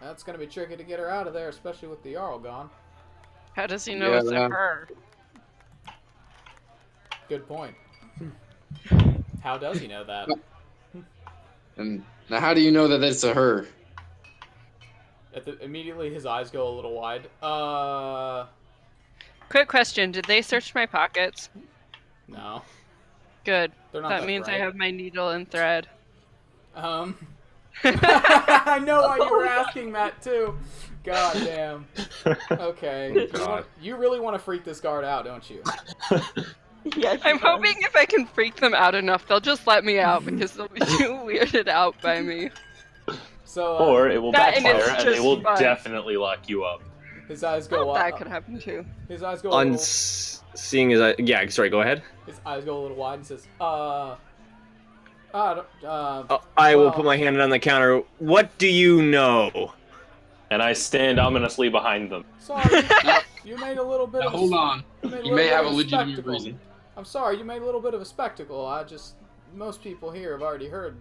That's gonna be tricky to get her out of there, especially with the Jarl gone. How does he know Yeah, it's a that- her? Good point. How does he know that? And now how do you know that it's a her? Immediately his eyes go a little wide. Quick question: did they search my pockets? No. Good. They're not That that means I bright. have my needle and thread. I know why you were asking that too. God damn. Okay. God. You really want to freak this guard out, don't you? Yeah, I'm hoping if I can freak them out enough, they'll just let me out because they'll be too weirded out by me. So, Or it will That and backfire it's and they just will fun. definitely lock you up. his eyes go up. That could happen too. His eyes go a On little, seeing his eye, yeah, sorry, go ahead. his eyes go a little wide and says, I will well- put my hand on the counter. What do you know? And I stand ominously behind them. sorry, you made a little bit Now, of hold on. You, made a You little may bit have a of legitimate spectacle. reason. I'm sorry, you made a little bit of a spectacle. Most people here have already heard.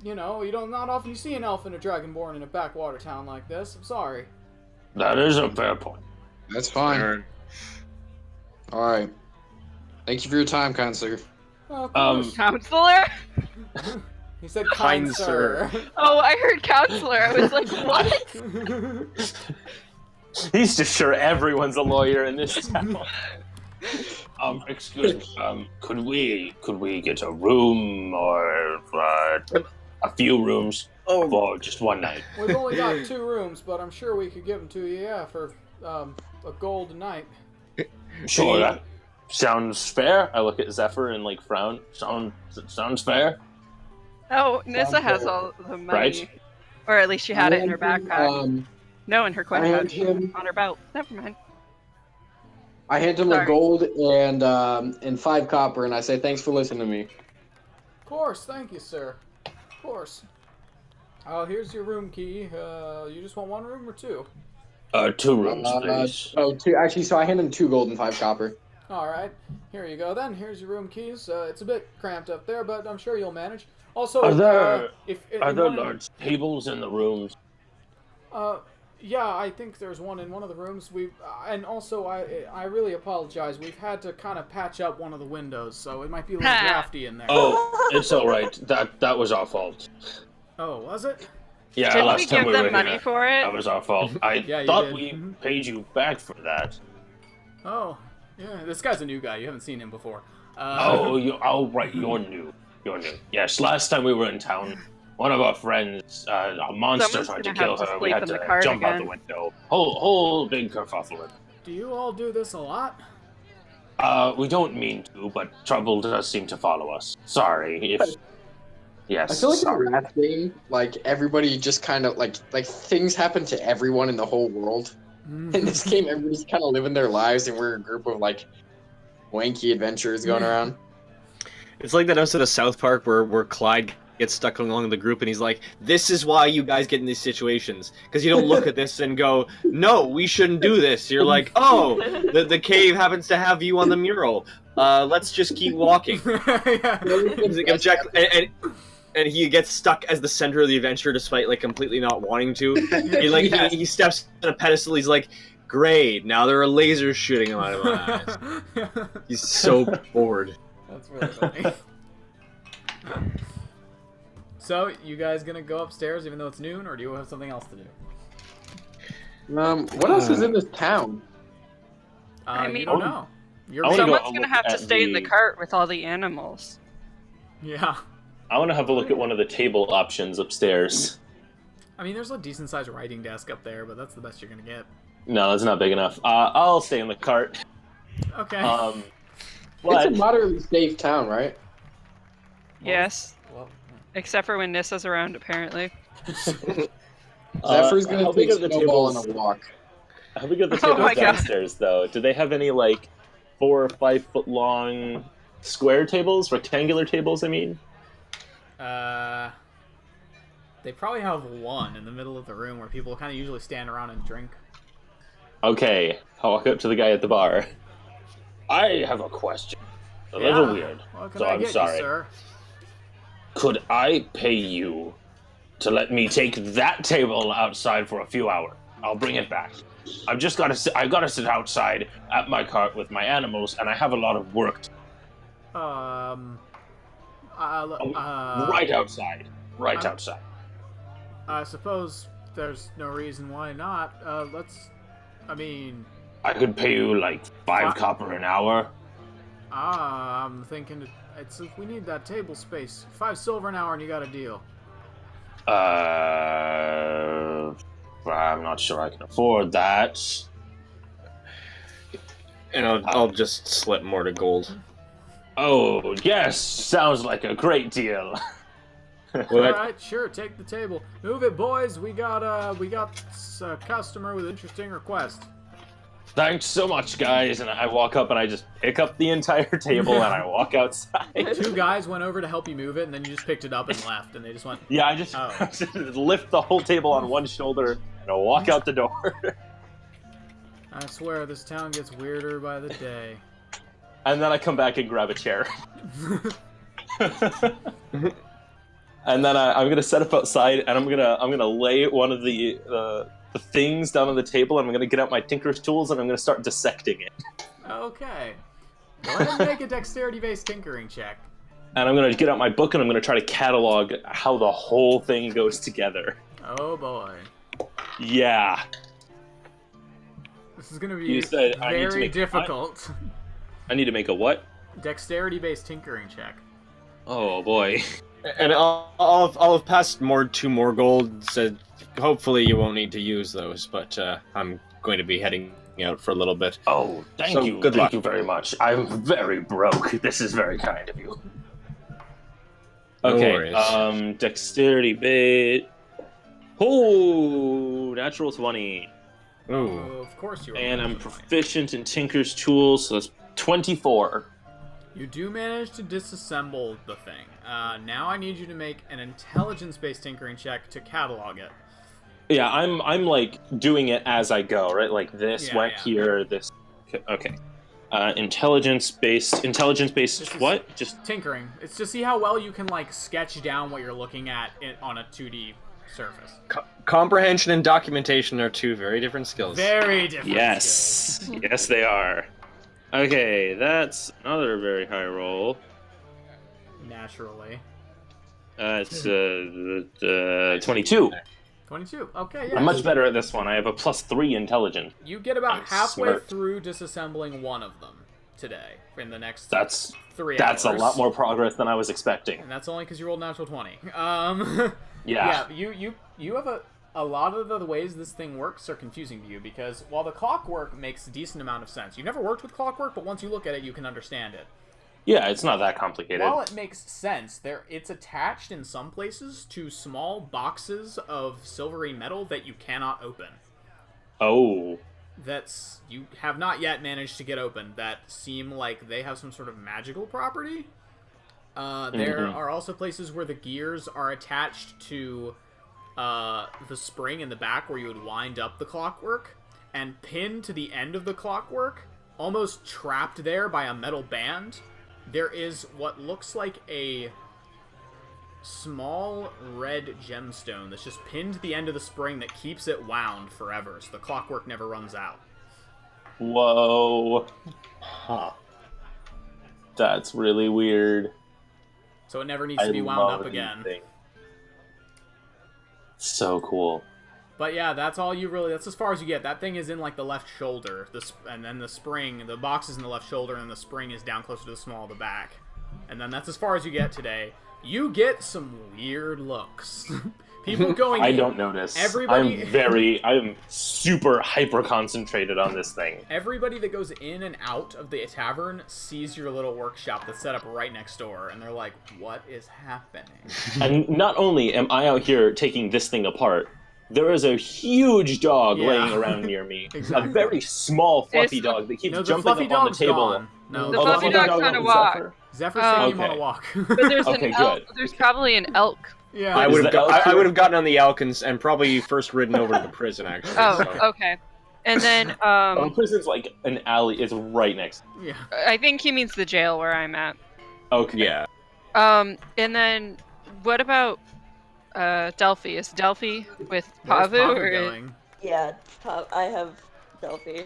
You know, not often you see an elf and a dragonborn in a backwater town like this. I'm sorry. That is a fair point. That's fine. Alright. Thank you for your time, kind sir. Of Um, course. Counselor? He said, kind, Kind sir. Oh, I heard counselor. I was like, what? He's just sure everyone's a lawyer in this town. Excuse me. Could we get a room or a few rooms for just one night? We've only got 2 rooms, but I'm sure we could give them to you, yeah, for a gold a night. Sure, that sounds fair. I look at Zephyr and like frown. Sounds fair. Oh, Nissa has all the money. Right. Or at least she had it in her backpack. No, in her coin I hand pouch. him- On her belt. Never mind. I hand him Sorry. a gold and 5 copper, and I say thanks for listening to me. Of course, thank you, sir. Of course. Here's your room key. You just want 1 room or 2? 2 rooms, please. Two. Actually, so I hand him 2 gold and 5 copper. Alright, here you go then. Here's your room keys. It's a bit cramped up there, but I'm sure you'll manage. Also, Are there if large tables in the rooms? Yeah, I think there's one in one of the rooms. And also, I really apologize. We've had to kind of patch up one of the windows, so it might be a little drafty in there. Oh, it's all right. That was our fault. Oh, was it? Yeah, Didn't last we time give we them were money here, for it? that was our fault. I Yeah, you thought did. we Mhm. paid you back for that. Oh, yeah. This guy's a new guy. You haven't seen him before. Right, you're new. You're new. Yes, last time we were in town, one of our friends, a monster Someone's tried to gonna kill have to her. We sleep had in to the cart jump out again. the window. Whole big kerfuffle. Do you all do this a lot? We don't mean to, but trouble does seem to follow us. Sorry if. Yes. I feel like sorry. in a Wrath game, like everybody just kind of like things happen to everyone in the whole world. In this game, everybody's kind of living their lives, and we're a group of like wanky adventurers going around. It's like that episode of South Park where Clyde gets stuck along the group and he's like, "This is why you guys get in these situations. Because you don't look at this and go, no, we shouldn't do this. You're like, oh, the cave happens to have you on the mural. Let's just keep walking." Yeah. He's like, object, and he gets stuck as the center of the adventure despite like completely not wanting to. He steps on a pedestal. He's like, "Great, now there are lasers shooting out of my eyes." He's so bored. That's really funny. So, you guys gonna go upstairs even though it's noon, or do you have something else to do? What else is in this town? I You mean- don't know. You're I wanna go Someone's gonna look have to at stay in the the- cart with all the animals. Yeah. I want to have a look at one of the table options upstairs. I mean, there's a decent-sized writing desk up there, but that's the best you're gonna get. No, that's not big enough. I'll stay in the cart. Okay. It's But a moderately safe town, right? Yes. Well, Except for when Nissa's around, apparently. Zephyr's gonna how big take are the Snowball tables? on a walk. How big are the Oh tables my God. downstairs, though? Do they have any like 4 or 5 foot long square tables, rectangular tables? I mean. They probably have one in the middle of the room where people kind of usually stand around and drink. Okay, I'll walk up to the guy at the bar. I have a question. A little Yeah. weird. What can So I I'm get sorry. you, sir? Could I pay you to let me take that table outside for a few hours? I'll bring it back. I've gotta sit outside at my cart with my animals, and I have a lot of work. Right outside. Right I'm- outside. I suppose there's no reason why not. I mean, I could pay you like 5 copper an hour. I'm thinking we need that table space. 5 silver an hour and you got a deal. I'm not sure I can afford that. And I'll just slip more to gold. Oh, yes, sounds like a great deal. Well, All right, sure, take the table. Move it, boys. We got a customer with an interesting request. Thanks so much, guys. And I walk up and I just pick up the entire table and I walk outside. 2 guys went over to help you move it, and then you just picked it up and left, and they just went. Yeah, I just lift the whole table on one shoulder and I walk out the door. I swear, this town gets weirder by the day. And then I come back and grab a chair. And then I'm gonna set up outside, and I'm gonna lay one of the things down on the table, and I'm gonna get out my tinker's tools, and I'm gonna start dissecting it. Okay. Go ahead and make a dexterity-based tinkering check. And I'm gonna get out my book, and I'm gonna try to catalog how the whole thing goes together. Oh boy. Yeah. This is gonna be You said I need to very make difficult. I need to make a what? Dexterity-based tinkering check. Oh boy. And I'll have passed two more gold. So hopefully you won't need to use those. But I'm going to be heading out for a little bit. Oh, thank you. Good luck. Thank you very much. I'm very broke. This is very kind of you. No Okay. worries. Dexterity bit. Oh, natural 20. Ooh. Of course you are. And I'm proficient in Tinker's tools, so that's 24. You do manage to disassemble the thing. Now I need you to make an intelligence-based tinkering check to catalog it. Yeah, I'm like doing it as I go, right? Like this went here, this. Okay. Intelligence-based. What? Just tinkering. It's to see how well you can like sketch down what you're looking at on a 2D surface. Comprehension and documentation are 2 very different skills. Very different. yes, skills. yes they are. Okay, that's another very high roll. Naturally. It's 22. 22. Okay, yeah. I'm much better at this one. I have a +3 intelligence. You get about I'm halfway smart. through disassembling one of them today. In the next That's 3 That's hours. a lot more progress than I was expecting. And that's only because you rolled natural 20. Yeah. You have a lot of the ways this thing works are confusing to you because while the clockwork makes a decent amount of sense, you've never worked with clockwork, but once you look at it, you can understand it. Yeah, it's not that complicated. While it makes sense, it's attached in some places to small boxes of silvery metal that you cannot open. Oh. You have not yet managed to get open that seem like they have some sort of magical property. There are also places where the gears are attached to the spring in the back where you would wind up the clockwork and pinned to the end of the clockwork, almost trapped there by a metal band. There is what looks like a small red gemstone that's just pinned to the end of the spring that keeps it wound forever, so the clockwork never runs out. Whoa. Huh. That's really weird. So it never needs to be wound up again. So cool. But yeah, that's as far as you get. That thing is in like the left shoulder, and then the spring, the box is in the left shoulder, and the spring is down closer to the small of the back. And then that's as far as you get today. You get some weird looks. People going I don't notice. I'm super hyper concentrated on this thing. Everybody that goes in and out of the tavern sees your little workshop that's set up right next door, and they're like, what is happening? And not only am I out here taking this thing apart, there is a huge dog laying around near me. Exactly. A very small, fluffy dog that keeps jumping up on the table. Gone. No, the fluffy dog's on a walk. Zephyr's taking him on a walk. But there's an elk. There's probably an elk. Yeah, I would have gotten on the Elkins and probably first ridden over to the prison, actually. Oh, so. okay. And then, the prison's like an alley. It's right next. Yeah. I think he means the jail where I'm at. Okay. Yeah. And then, what about Delphi? Is Delphi with Pavu? Going? Yeah, I have Delphi.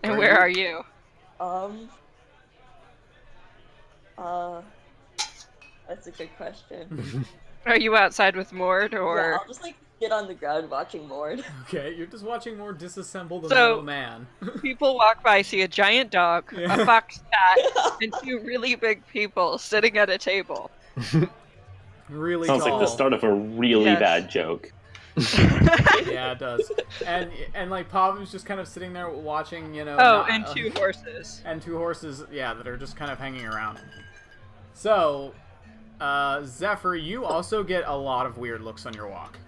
And where are you? That's a good question. Are you outside with Mord, or? Yeah, I'll just like sit on the ground watching Mord. Okay, you're just watching Mord disassemble the So- little man. People walk by, see a giant dog, Yeah. a fox cat, and 2 really big people sitting at a table. Really Sounds tall. like the start of a really Yes. bad joke. Yeah, it does. And like Pav's just kind of sitting there watching, you know. Oh, and 2 horses. And 2 horses, yeah, that are just kind of hanging around. So, Zephyr, you also get a lot of weird looks on your walk.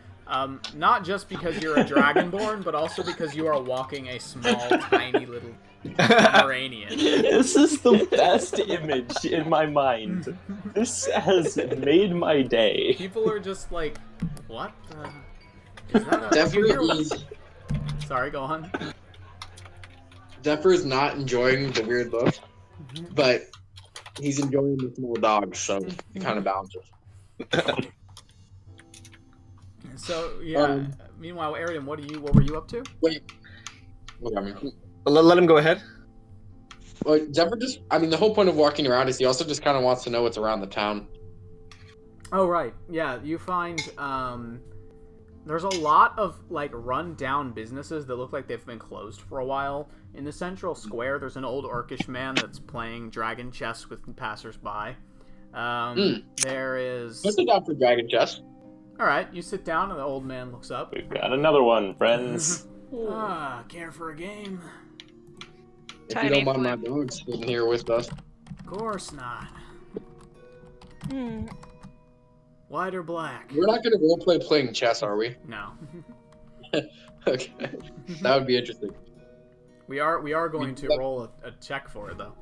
Not just because you're a dragonborn, but also because you are walking a small, tiny little Pomeranian. This is the best image in my mind. This has made my day. People are just like, what? Is that a... Zephyr is Sorry, go on. Zephyr is not enjoying the weird look, but he's enjoying the small dog, so it kind of balances. So yeah. Meanwhile, Arian, what were you up to? Wait. What I mean? Let him go ahead. Well, Zephyr the whole point of walking around is he also just kind of wants to know what's around the town. Oh right, yeah. You find there's a lot of like run-down businesses that look like they've been closed for a while. In the central square, there's an old orcish man that's playing dragon chess with passers-by. There is. Let's sit down for dragon chess. All right, you sit down, and the old man looks up. We've got another one, friends. Care for a game? If Tiny you don't mind flip. my dog sitting here with us. Of course not. Hmm. White or black? We're not going to roleplay playing chess, are we? No. Okay. That would be interesting. We are going to roll a check for it though.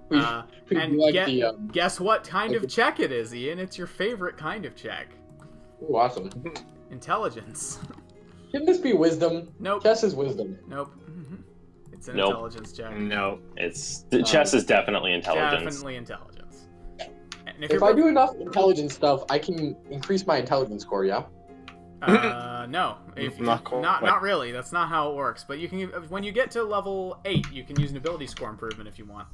We And like guess what kind of check it is, Ian? It's your favorite kind of check. Ooh, awesome. Intelligence. Shouldn't this be wisdom? Nope. Chess is wisdom. Nope. It's an Nope. intelligence check. No. Chess is definitely intelligence. Definitely intelligence. And If I do enough intelligence stuff, I can increase my intelligence score, yeah? No. If Not cool. not really. That's not how it works. But you can, when you get to level 8, you can use an ability score improvement if you want.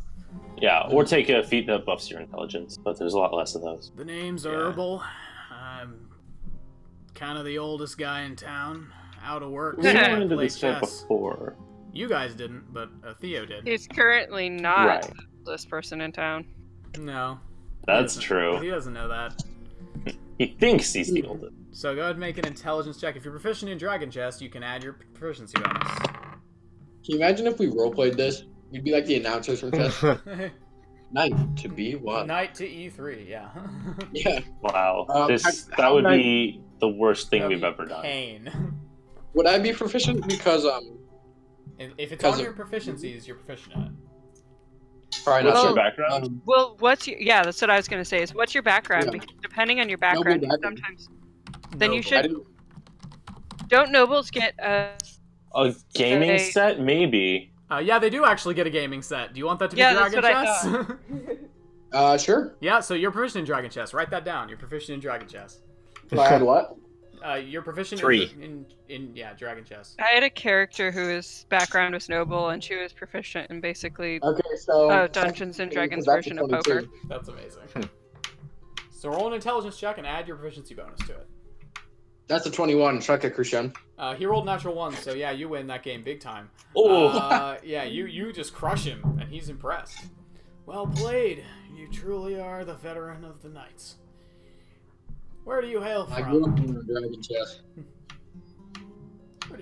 Yeah, or take a feat that buffs your intelligence, but there's a lot less of those. The name's Herbal. I'm kind of the oldest guy in town. Out of work. We so I went into play this fight chess. before. You guys didn't, but Theo did. He's currently not Right. the oldest person in town. No. That's He true. doesn't know that. He thinks he's the oldest. So go ahead and make an intelligence check. If you're proficient in Dragon Chess, you can add your proficiency bonus. Can you imagine if we roleplayed this? We'd be like the announcers from chess. Knight to B1. Knight to E3, yeah. Yeah. Wow. How That would would I- be the worst thing That'd we've be ever done. pain. Would I be proficient because If it's Because on of- your proficiencies, you're proficient at it. probably What's not your sure. background? Well, that's what I was going to say. Is what's your background? Yeah. Because depending on your background, Noble background. sometimes then you Noble. should- I didn't, don't nobles get A gaming They- set? Maybe. Yeah, they do actually get a gaming set. Do you want that to be Yeah, that's Dragon what I Chess? sure. Yeah, so you're proficient in Dragon Chess. Write that down. You're proficient in Dragon Chess. If I had what? You're proficient 3. in Dragon Chess. I had a character whose background was noble, and she was proficient in basically Okay, so Dungeons and Dragons that's a version of 22. poker. That's amazing. So roll an intelligence check and add your proficiency bonus to it. That's a 21. Chuck it, Krishan. He rolled natural 1, so yeah, you win that game big time. Oh. Yeah, you just crush him, and he's impressed. Well played. You truly are the veteran of the knights. Where do you hail I grew up from? in Dragon Chess.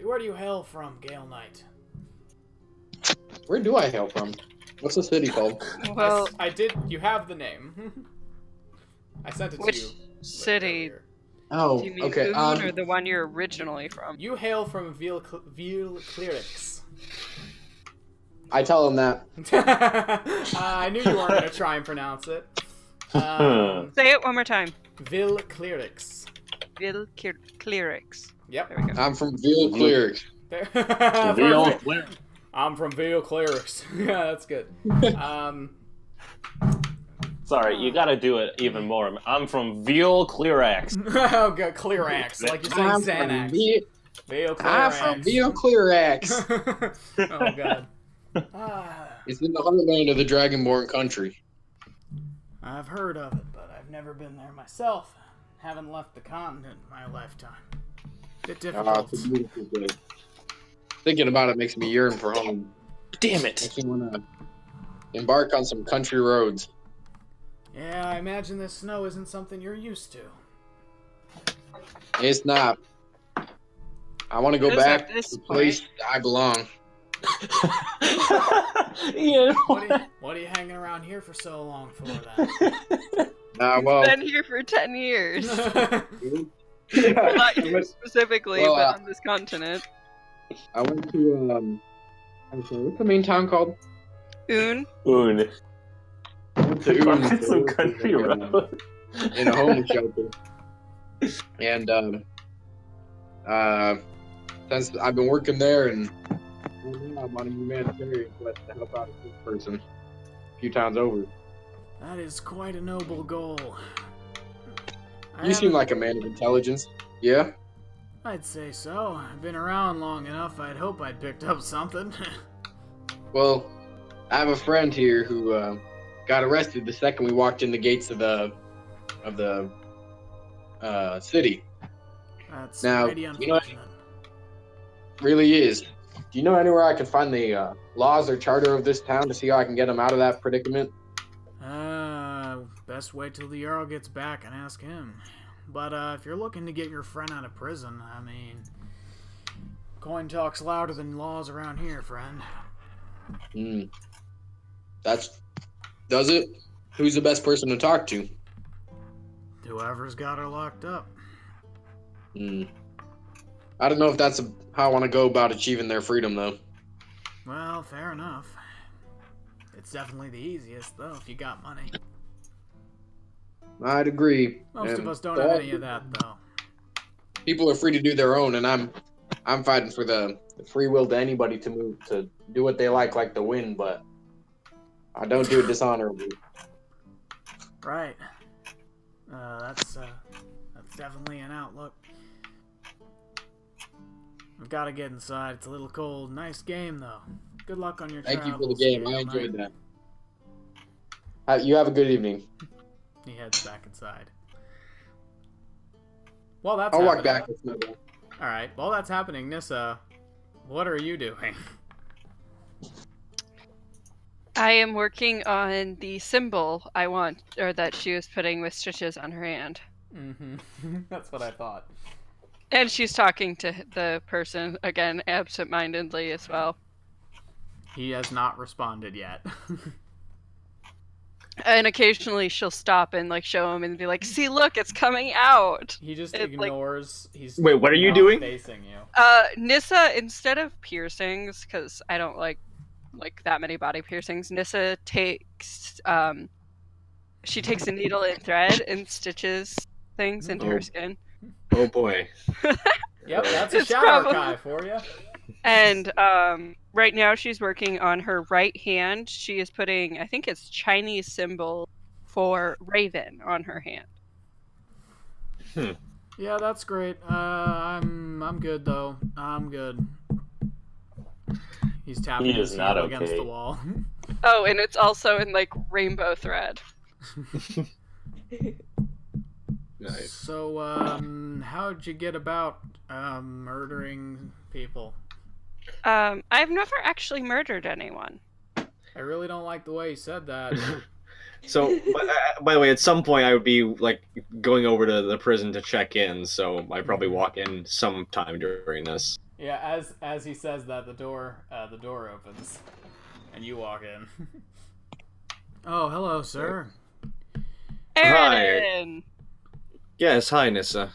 Where do you hail from, Gale Knight? Where do I hail from? What's the city called? Well, I did. You have the name. I sent it Which to you. city? earlier. Oh, Do you mean okay. Boone or the one you're originally from? You hail from Veal Clerics. I tell him that. I knew you weren't going to try and pronounce it. Say it one more time. Vil Clerics. Clerics. Yep. There we go. I'm from Veal Cleric. There. Real Perfect. I'm from Veal Clerics. Yeah, that's good. Sorry, you gotta do it even more. I'm from Veal Clearax. Oh, God, Clearax. Like you're saying I'm from Xanax. Veal Veal Clearax. Cleric. Oh, God. It's in the heartland of the Dragonborn country. I've heard of it, but I've never been there myself. Haven't left the continent in my lifetime. Bit difficult. It's a beautiful place. Thinking about it makes me yearn for home. Damn it. Makes me want to embark on some country roads. Yeah, I imagine this snow isn't something you're used to. It's not. I want to go It is back at this to the place I belong. Ian, What are you hanging around here for so long for then? Well, Been here for 10 years. yeah, Not you specifically, Well, but on this continent. I went to I'm sorry, what's the main town called? Un. Oon. I went to Fucking some country road. in a homeless shelter, and since I've been working there, and I'm on a humanitarian quest to help out a sick person a few times over. That is quite a noble goal. You seem like a man of intelligence. Yeah? I'd say so. I've been around long enough, I'd hope I'd picked up something. Well, I have a friend here who got arrested the second we walked in the gates of the city. That's Now, mighty you know- unfortunate. Really is. Do you know anywhere I can find the laws or charter of this town to see how I can get him out of that predicament? Best wait till the Earl gets back and ask him. But, if you're looking to get your friend out of prison, I mean... Coin talks louder than laws around here, friend. Does it? Who's the best person to talk to? Whoever's got her locked up. I don't know if that's how I want to go about achieving their freedom, though. Well, fair enough. It's definitely the easiest, though, if you got money. I'd agree. Most And of us don't have any of that, though. people are free to do their own, and I'm fighting for the free will to anybody to move to do what they like the wind, but I don't do it dishonorably. Right. That's definitely an outlook. I've got to get inside. It's a little cold. Nice game, though. Good luck on your Thank you for the travels, game. I Gail enjoyed Knight. that. You have a good evening. He heads back inside. Well, that's I'll walk happening. back with Snowball. Alright, while that's happening, Nissa, what are you doing? I am working on the symbol I want, or that she was putting with stitches on her hand. Mm-hmm. That's what I thought. And she's talking to the person, again, absent-mindedly as well. He has not responded yet. And occasionally she'll stop and like show him and be like, "See, look, it's coming out." He just It, like- ignores. He's Wait, what are you not doing? Facing you. Nissa, instead of piercings, because I don't like that many body piercings, Nissa takes she takes a needle and thread and stitches things into her skin. Oh boy. Yep, that's a It's shadow probably- archive for you. And right now she's working on her right hand. She is putting, I think it's Chinese symbol for raven on her hand. Yeah, that's great. I'm good though. I'm good. He's tapping He his is not heel against okay. the wall. Oh, and it's also in like rainbow thread. Nice. So, how'd you get about murdering people? I've never actually murdered anyone. I really don't like the way you said that. So, by the way, at some point I would be like going over to the prison to check in, so I probably walk in sometime during this. Yeah, as he says that, the door opens, and you walk in. Oh, hello, sir. Aaron! Yes, hi, Nissa.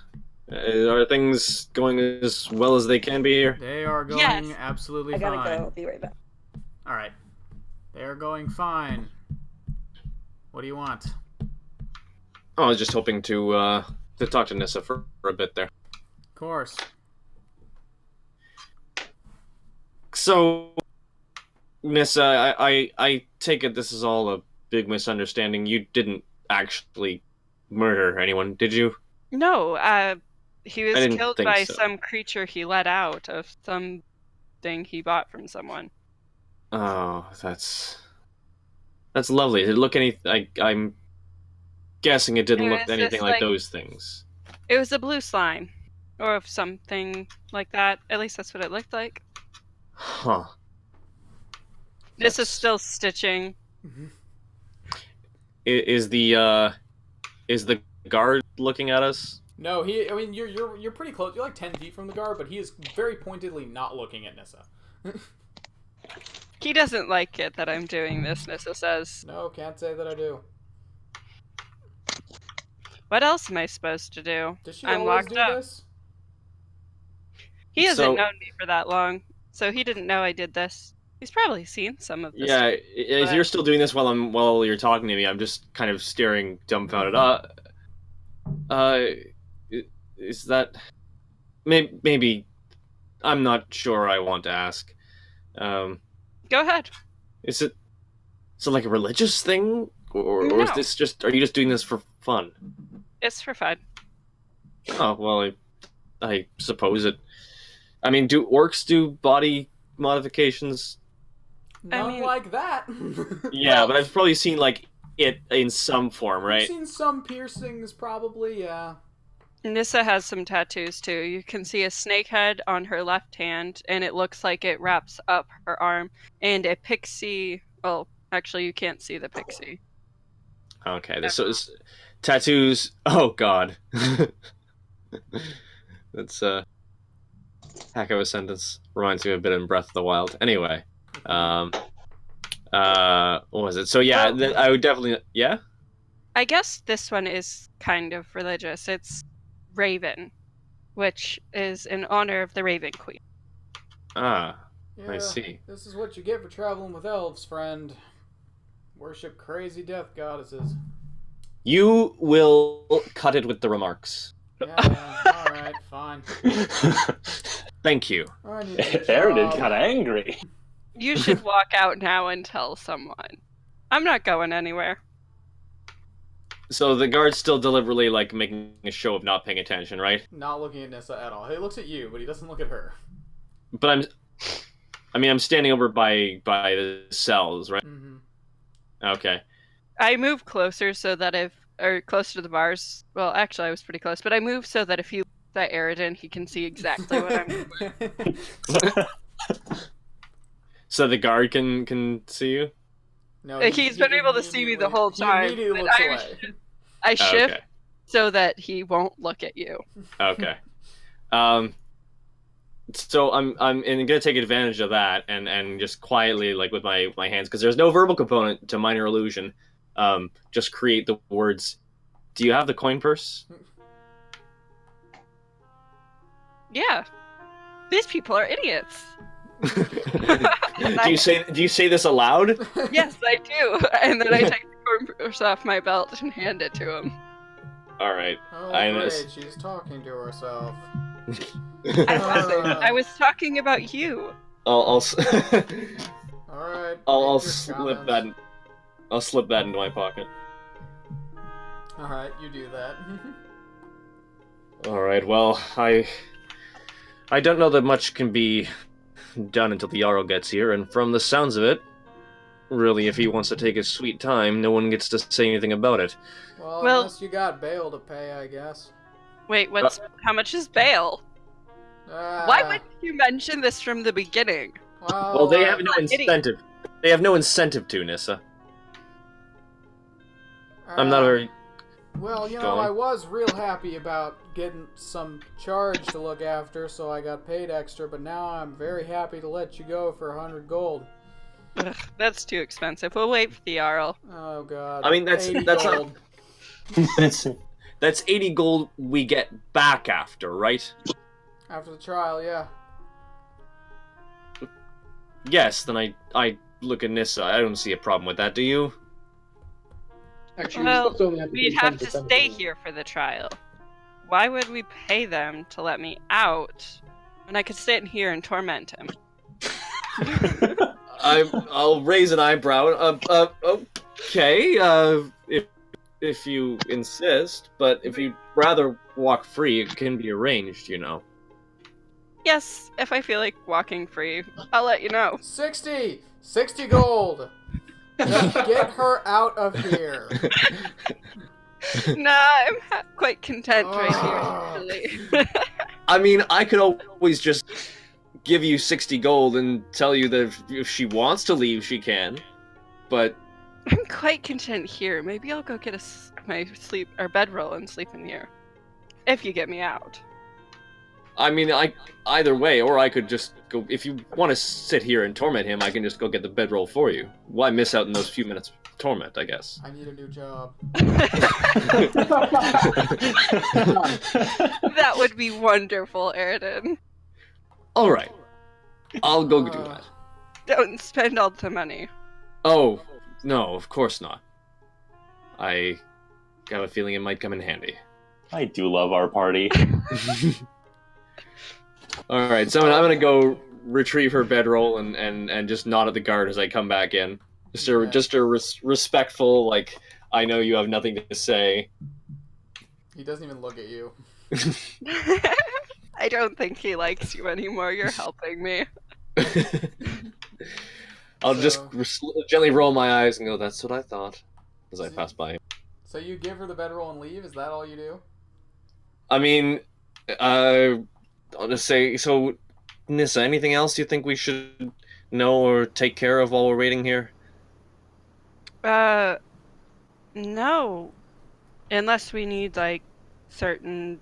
Are things going as well as they can be here? They are going Yes. absolutely I gotta fine. go. I'll be right back. All right, they are going fine. What do you want? Oh, I was just hoping to talk to Nissa for a bit there. Of course. So, Nissa, I take it this is all a big misunderstanding. You didn't actually murder anyone, did you? No, he was didn't killed think by so. some creature he let out of something he bought from someone. Oh, that's lovely. Did it look I'm guessing it didn't It look was anything just like like- those things. It was a blue slime. Or of something like that. At least that's what it looked like. Huh. This is still stitching. Is the guard looking at us? No, I mean, you're pretty close. You're like 10 feet from the guard, but he is very pointedly not looking at Nissa. He doesn't like it that I'm doing this, Nissa says. No, can't say that I do. What else am I supposed to do? Does she I'm always locked do up. this? He hasn't So- known me for that long, so he didn't know I did this. He's probably seen some of this. Yeah, as you're still doing this while you're talking to me, I'm just kind of staring dumbfounded. Is that maybe? I'm not sure. I want to ask. Go ahead. Is it like a religious thing, or is No. this just? Are you just doing this for fun? It's for fun. Oh well, I suppose it. I mean, do orcs do body modifications? None mean- like that. Yeah, but I've probably seen like it in some form, I've right? seen some piercings, probably. Yeah. Nissa has some tattoos too. You can see a snake head on her left hand, and it looks like it wraps up her arm, and a pixie. Well, actually, you can't see the pixie. Okay, so it's tattoos. Oh God, that's heck of a sentence. Reminds me a bit of Breath of the Wild. Anyway, what was it? So yeah, I would definitely I guess this one is kind of religious. It's Raven, which is in honor of the Raven Queen. I Yeah, see. This is what you get for traveling with elves, friend. Worship crazy death goddesses. You will cut it with the remarks. Yeah, alright, fine. Thank you. I need a Aridin job. kind of angry. You should walk out now and tell someone. I'm not going anywhere. So the guard's still deliberately like making a show of not paying attention, right? Not looking at Nissa at all. He looks at you, but he doesn't look at her. But I'm standing over by the cells, right? Mm-hmm. Okay. I move closer so that closer to the bars. Well, actually, I was pretty close, but I move so that if he looks at Aridin, he can see exactly what I'm doing. So the guard can see you? No, He's been able to see me the whole time. He immediately but looks I, away. I shift Okay. so that he won't look at you. Okay. So I'm gonna take advantage of that and just quietly, like with my hands, because there's no verbal component to minor illusion. Just create the words. Do you have the coin purse? Yeah. These people are idiots. Do you say this aloud? Yes, I do. And then I take the coin purse off my belt and hand it to him. All right. Oh, I great, miss- she's talking to herself. I was talking about you. I'll Alright. I'll slip that. I'll slip that into my pocket. Alright, you do that. All right. Well, I don't know that much can be done until the Jarl gets here, and from the sounds of it, really, if he wants to take his sweet time, no one gets to say anything about it. Well, Well- unless you got bail to pay, I guess. Wait, how much is bail? Why would you mention this from the beginning? Well, they have no I'm not kidding. incentive. They have no incentive to, Nissa. I'm not very. Well, you know, Go on. I was real happy about getting some charge to look after, so I got paid extra, but now I'm very happy to let you go for 100 gold. Ugh, that's too expensive. We'll wait for the Jarl. Oh, God. I mean, that's 80 not. gold. That's 80 gold we get back after, right? After the trial, yeah. Yes. Then I look at Nissa. I don't see a problem with that. Do you? Actually, Well, we still only have to We'd pay have to 10% of stay it. here for the trial. Why would we pay them to let me out when I could sit in here and torment him? I'll raise an eyebrow. Okay. If you insist, but if you'd rather walk free, it can be arranged. You know. Yes, if I feel like walking free, I'll let you know. 60! 60 gold! Just get her out of here. Nah, I'm quite content right here, actually. I mean, I could always just give you 60 gold and tell you that if she wants to leave, she can. But I'm quite content here. Maybe I'll go get my sleep or bedroll and sleep in here. If you get me out. I mean, either way, or I could just go. If you want to sit here and torment him, I can just go get the bedroll for you. Why miss out in those few minutes of torment? I guess. I need a new job. That would be wonderful, Aridin. All right, I'll go do that. Don't spend all the money. Oh no, of course not. I have a feeling it might come in handy. I do love our party. All right, so I'm gonna go retrieve her bedroll and just nod at the guard as I come back in. Just a respectful, like, I know you have nothing to say. He doesn't even look at you. I don't think he likes you anymore. You're helping me. I'll just gently roll my eyes and go, "That's what I thought," as I pass by him. So you give her the bedroll and leave? Is that all you do? I mean, I'll just say, so, Nissa, anything else you think we should know or take care of while we're waiting here? No. Unless we need, like, certain,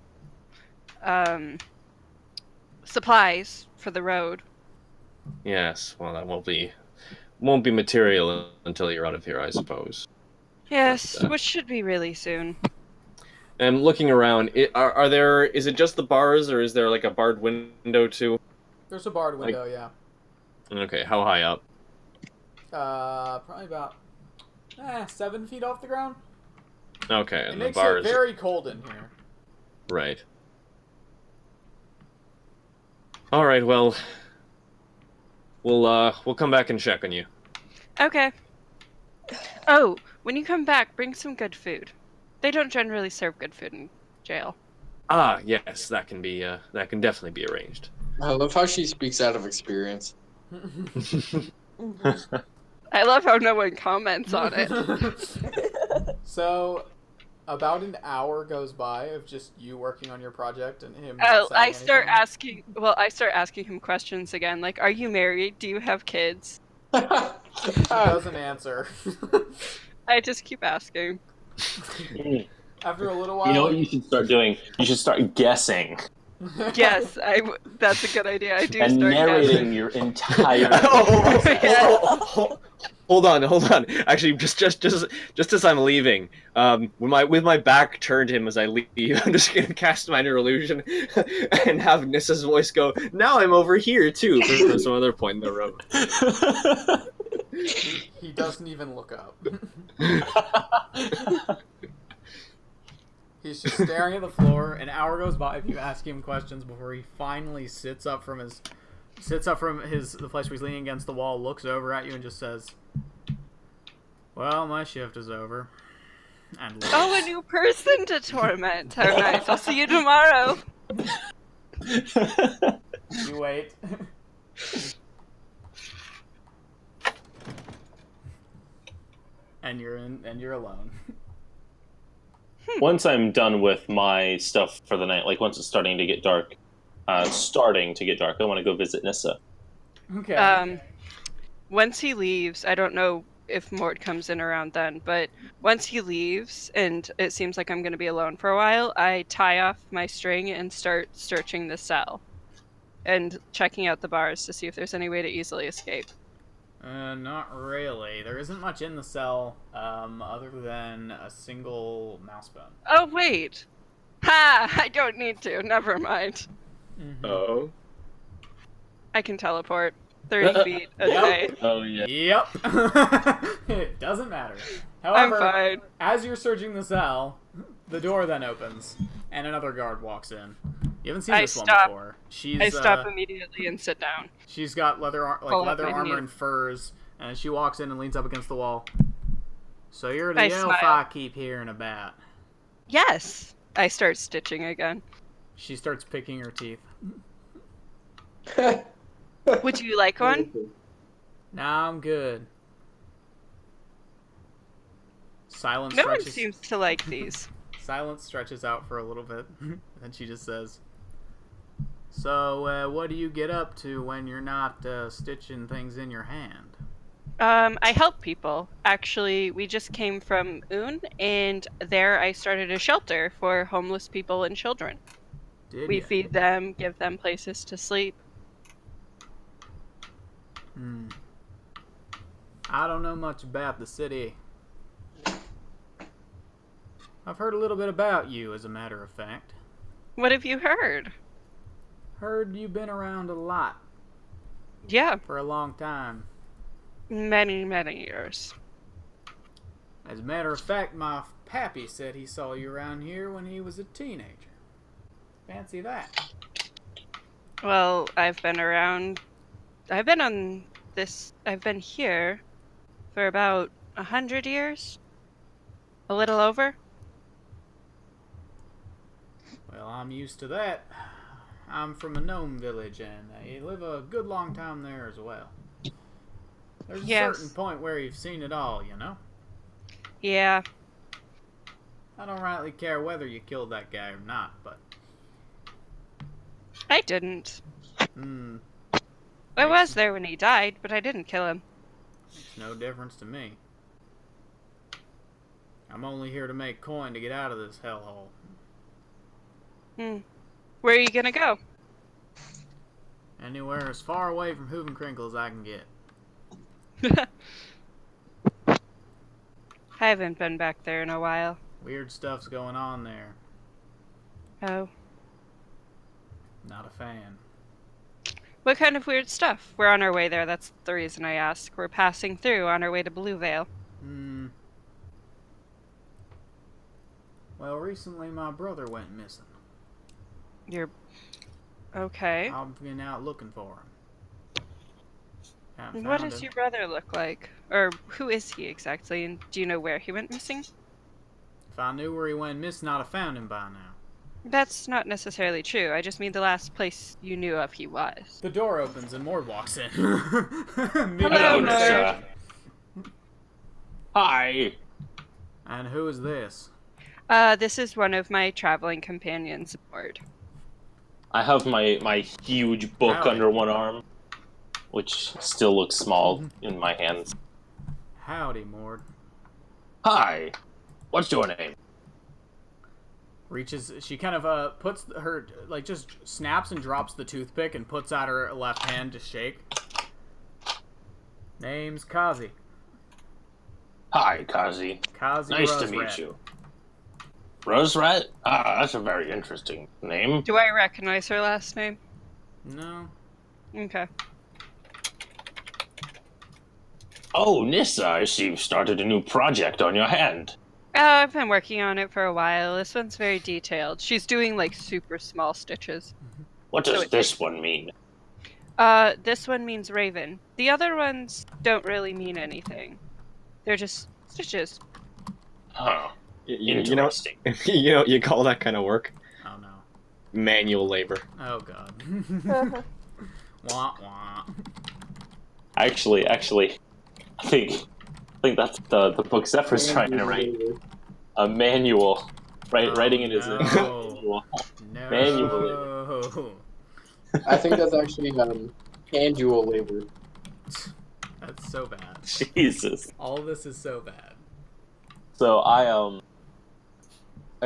supplies for the road. Yes, well, that won't be material until you're out of here, I suppose. Yes, which should be really soon. And looking around, is it just the bars, or is there, like, a barred window, too? There's a barred window, yeah. Okay, how high up? Probably about 7 feet off the ground. Okay, It and the makes bars. it very cold in here. Right. All right. Well, we'll come back and check on you. Okay. Oh, when you come back, bring some good food. They don't generally serve good food in jail. Ah, yes, that can definitely be arranged. I love how she speaks out of experience. I love how no one comments on it. So, about an hour goes by of just you working on your project and him. Oh, I start asking him questions again. Like, are you married? Do you have kids? He doesn't answer. I just keep asking. After a little while, You know what you should start doing? You should start guessing. Yes, that's a good idea. I do And start narrating guessing. your entire... Hold on. Actually, just as I'm leaving, with my back turned to him as I leave, I'm just gonna cast minor illusion and have Nissa's voice go, "Now I'm over here too," from some other point in the road. he doesn't even look up. He's just staring at the floor. An hour goes by if you ask him questions before he finally sits up from the place where he's leaning against the wall, looks over at you, and just says, "Well, my shift is over." And leaves. Oh, a new person to torment. How nice. I'll see you tomorrow. You wait. and you're alone. Once I'm done with my stuff for the night, like once it's starting to get dark, I want to go visit Nissa. Okay. Once he leaves, I don't know if Mort comes in around then, but once he leaves and it seems like I'm going to be alone for a while, I tie off my string and start searching the cell and checking out the bars to see if there's any way to easily escape. Not really. There isn't much in the cell, other than a single mouse bone. Oh, wait. Ha! I don't need to. Never mind. Mm-hmm. Oh. I can teleport 30 feet a day. Oh yeah. Yep. It doesn't matter. I'm However, fine. as you're searching the cell, the door then opens, and another guard walks in. You haven't seen I this stop. one before. I stop immediately and sit down. She's got leather Pull out my armor new- and furs, and she walks in and leans up against the wall. So you're the I elf smile. I keep hearing about. Yes! I start stitching again. She starts picking her teeth. Would you like one? Nah, I'm good. Silence No one stretches. seems to like these. Silence stretches out for a little bit, and she just says, "So, what do you get up to when you're not stitching things in your hand?" I help people. Actually, we just came from Un, and there I started a shelter for homeless people and children. Did We ya? feed them, give them places to sleep. I don't know much about the city. I've heard a little bit about you, as a matter of fact. What have you heard? Heard you've been around a lot Yeah, for a long time. many, many years. As a matter of fact, my pappy said he saw you around here when he was a teenager. Fancy that. Well, I've been around. I've been here for about 100 years. A little over. Well, I'm used to that. I'm from a gnome village, and you live a good long time there as well. There's a Yes. certain point where you've seen it all, you know? Yeah. I don't rightly care whether you killed that guy or not, but... I didn't. Hmm, I was there when he died, but I didn't kill him. makes no difference to me. I'm only here to make coin to get out of this hellhole. Where are you gonna go? Anywhere as far away from Hoovenkrinkle as I can get. I haven't been back there in a while. Weird stuff's going on there. Oh. Not a fan. What kind of weird stuff? We're on our way there, that's the reason I ask. We're passing through on our way to Bluevale. Well, recently my brother went missing. You're... Okay. I've been out looking for him. Haven't What found does him. your brother look like? Or who is he exactly? And do you know where he went missing? If I knew where he went missing, I'd have found him by now. That's not necessarily true. I just mean the last place you knew of he was. The door opens and Mord walks in. Hello, Nissa. Hi. And who is this? This is one of my traveling companions, Mord. I have my huge book Howdy. under one arm, which still looks small in my hands. Howdy, Mord. Hi. What's your name? Reaches, she kind of puts her, like, just snaps and drops the toothpick and puts out her left hand to shake. Name's Kazi. Hi, Kazi. Kazi Nice to Rosrat. meet you. Roserat? Ah, that's a very interesting name. Do I recognize her last name? No. Okay. Oh, Nissa, I see you've started a new project on your hand. I've been working on it for a while. This one's very detailed. She's doing, like, super small stitches. What does this one mean? This one means raven. The other ones don't really mean anything. They're just stitches. Huh. You know, Interesting. you call that kind of work Oh, no. manual labor. Oh, God. Wah, wah. Actually, I think that's the book Zephyr's trying to write. A manual. Writing it as a no. manual. No. Manually. I think that's actually annual labor. That's so bad. Jesus. All this is so bad. So I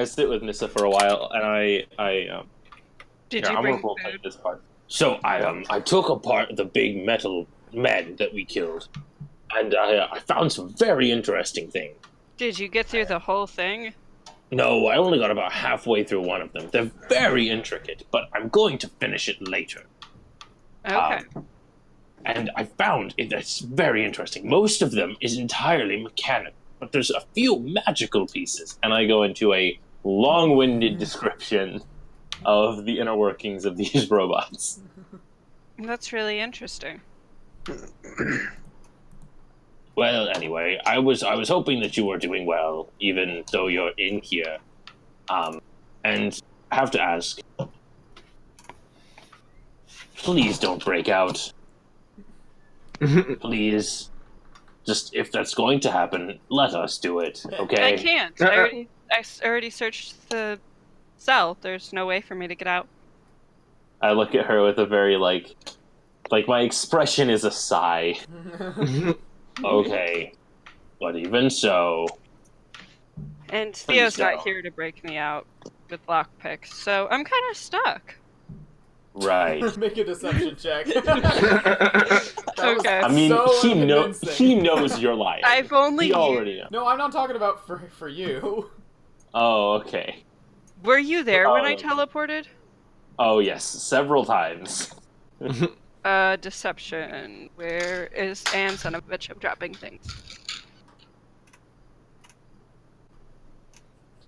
sit with Nissa for a while, and I Did here, you I'm bring gonna roll play food? this part. So I took apart the big metal men that we killed, and I found some very interesting things. Did you get through the whole thing? No, I only got about halfway through one of them. They're very intricate, but I'm going to finish it later. Okay. And I found that's very interesting. Most of them is entirely mechanical, but there's a few magical pieces. And I go into a long-winded description of the inner workings of these robots. That's really interesting. Well, anyway, I was hoping that you were doing well, even though you're in here. And I have to ask, please don't break out. Please, just if that's going to happen, let us do it, okay? I can't. I already searched the cell. There's no way for me to get out. I look at her with a very, like my expression is a sigh. Okay. But even so, And Theo's not so. here to break me out with lockpicks, so I'm kind of stuck. right. Make a deception check. That was Okay. I mean, so he unconvincing. knows you're lying. I've only He already knows. No, I'm not talking about for you. Oh, okay. Were you there when I Oh. teleported? Oh, yes, several times. Deception. Where is and son of a bitch, I'm dropping things.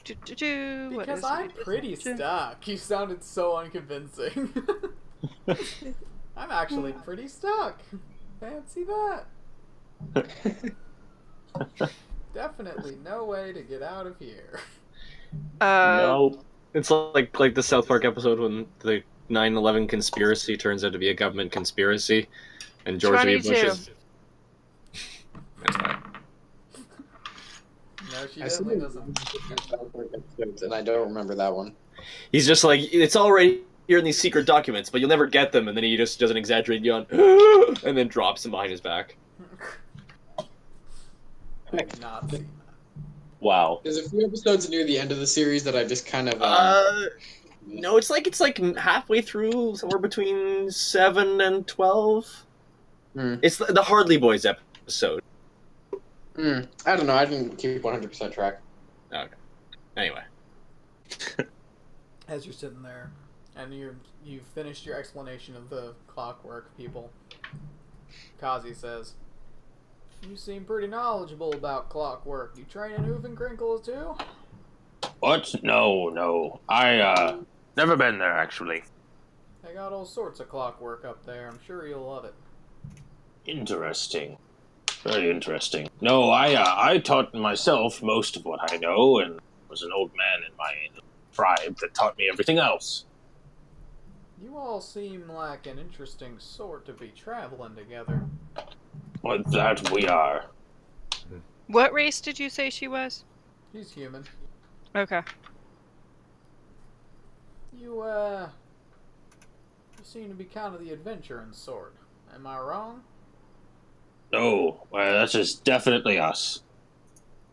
What Because is I'm my pretty deception? stuck. You sounded so unconvincing. I'm actually pretty stuck. Fancy that. Definitely no way to get out of here. No. It's like the South Park episode when the 9/11 conspiracy turns out to be a government conspiracy, and George W. Bush 22. is. That's fine. No, she I've seen definitely doesn't. episodes, and I don't remember that one. He's just like, it's all right here in these secret documents, but you'll never get them, and then he just does an exaggerated yawn, and then drops them behind his back. I have not seen that. Wow. There's a few episodes near the end of the series that I just kind of. No, it's like halfway through, somewhere between 7 and 12. It's the Hardly Boys episode. I don't know. I didn't keep 100% track. Okay. Anyway. As you're sitting there, and you've finished your explanation of the clockwork people, Kazi says, "You seem pretty knowledgeable about clockwork. You train in Hoovenkrinkle too?" What? No. I, never been there, actually. They got all sorts of clockwork up there. I'm sure you'll love it. Interesting. Very interesting. No, I taught myself most of what I know, and was an old man in my tribe that taught me everything else. You all seem like an interesting sort to be traveling together. But that we are. What race did you say she was? He's human. Okay. You seem to be kind of the adventuring sort. Am I wrong? No, that's just definitely us.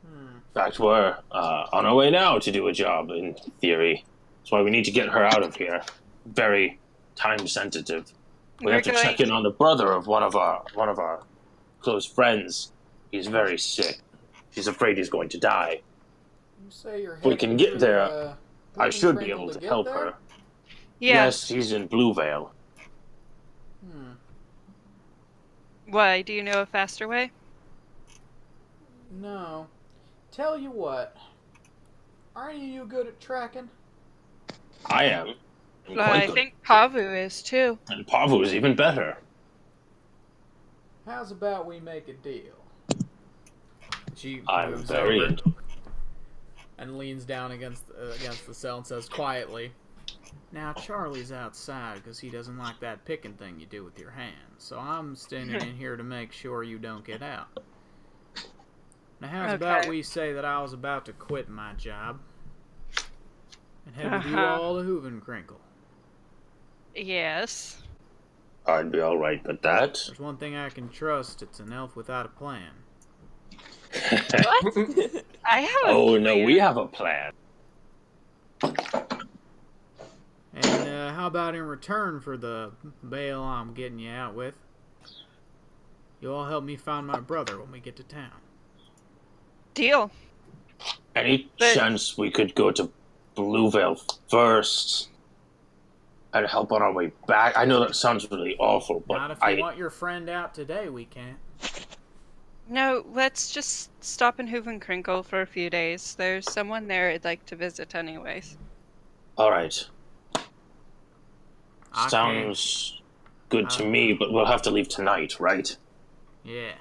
In fact, we're on our way now to do a job, in theory. That's why we need to get her out of here. Very time sensitive. We have to check in on the brother of one of our close friends. He's very sick. She's afraid he's going to die. You say you're If we can get there, through, I should be Hoovenkrinkle able to get help there? her. Yeah. Yes, he's in Blue Vale. Why? Do you know a faster way? No. Tell you what. Aren't you good at tracking? I am. I'm I quite good. think Pavu is too. And Pavu is even better. How's about we make a deal? She I'm moves very over into and leans down against the cell and says quietly, "Now Charlie's outside because he doesn't like that picking thing you do with your hands. So I'm standing in here to make sure you don't get out. Now how's about we say that I was about to quit my job and head with you all to Hoovenkrinkle? Yes. I'd be alright with that. There's one thing I can trust. It's an elf without a plan." What? I have a Oh, no, plan. we have a plan. And how about in return for the bail I'm getting you out with, you all help me find my brother when we get to town? Deal. Any chance we could go to Blue Vale first and help on our way back? I know that sounds really awful, but Not if you want your friend out today, we can't. No, let's just stop in Hoovenkrinkle for a few days. There's someone there I'd like to visit anyways. Alright. Okay. Sounds good to me, but we'll have to leave tonight, right? Yeah.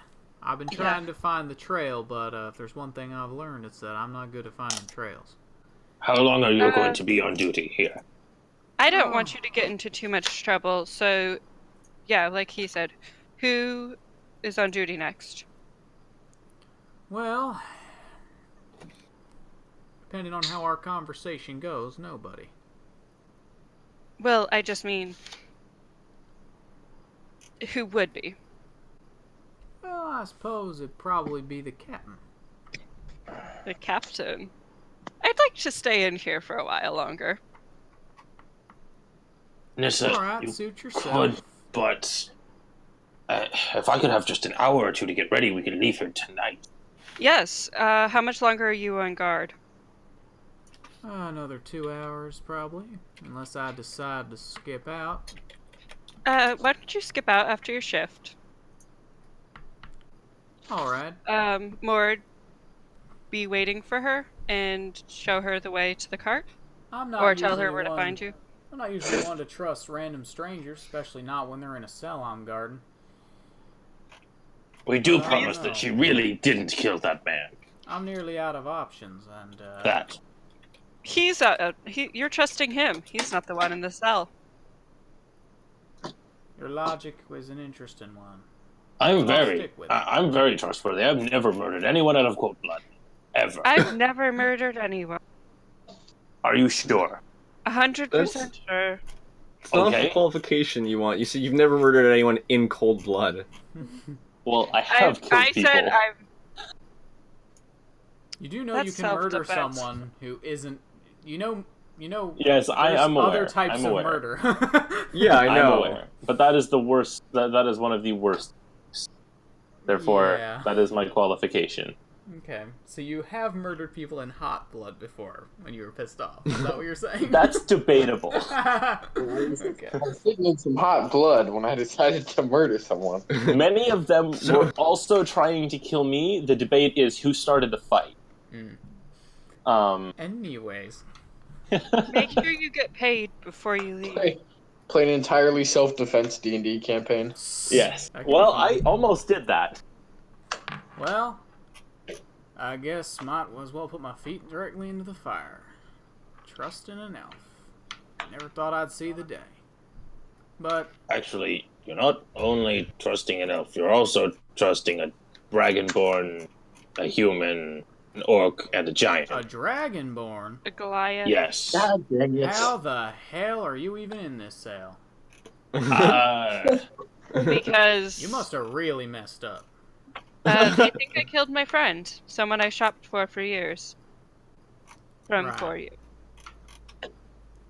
I've been trying to find the trail, but if there's one thing I've learned, it's that I'm not good at finding trails. How long are you going to be on duty here? I don't want you to get into too much trouble, so yeah, like he said, who is on duty next? Well, depending on how our conversation goes, nobody. Well, I just mean, who would be? Well, I suppose it'd probably be the captain. The captain. I'd like to stay in here for a while longer. Nissa, Alright, you suit yourself. could, but if I could have just an hour or two to get ready, we could leave here tonight. Yes. How much longer are you on guard? Another 2 hours, probably. Unless I decide to skip out. Why don't you skip out after your shift? Alright. Mord, be waiting for her and show her the way to the cart? I'm not Or tell her usually where to one- find you? I'm not usually one to trust random strangers, especially not when they're in a cell I'm guarding. We do I promise know. that she really didn't kill that man. I'm nearly out of options, and, That. He's you're trusting him. He's not the one in the cell. your logic was an interesting one. I'm I'll very, stick with it. I'm very trustworthy. I've never murdered anyone out of cold blood, ever. I've never murdered anyone. Are you sure? 100% sure. It's not Okay. the qualification you want. You said you've never murdered anyone in cold blood. Well, I have killed I people. said I've. You do know That's you can murder self-defense. someone who isn't. You know. Yes, There's I'm aware. other types I'm of aware. murder. Yeah, I I'm know. aware. But that is the worst. That is one of the worst. Therefore, Yeah. that is my qualification. Okay, so you have murdered people in hot blood before when you were pissed off. Is that what you're saying? That's debatable. Okay. I was sitting in some hot blood when I decided to murder someone. Many of them were also trying to kill me. The debate is who started the fight. Anyways. Make sure you get paid before you leave. Play an entirely self-defense D&D campaign. Yes. That could be Well, fun. I almost did that. Well, I guess might as well put my feet directly into the fire. Trusting an elf. Never thought I'd see the day. But Actually, you're not only trusting an elf, you're also trusting a dragonborn, a human, an orc, and a giant. a dragonborn? A Goliath. Yes. God dang it. How the hell are you even in this cell? Because You must have really messed up. they think I killed my friend, someone I shopped for years. From Right. 4 years.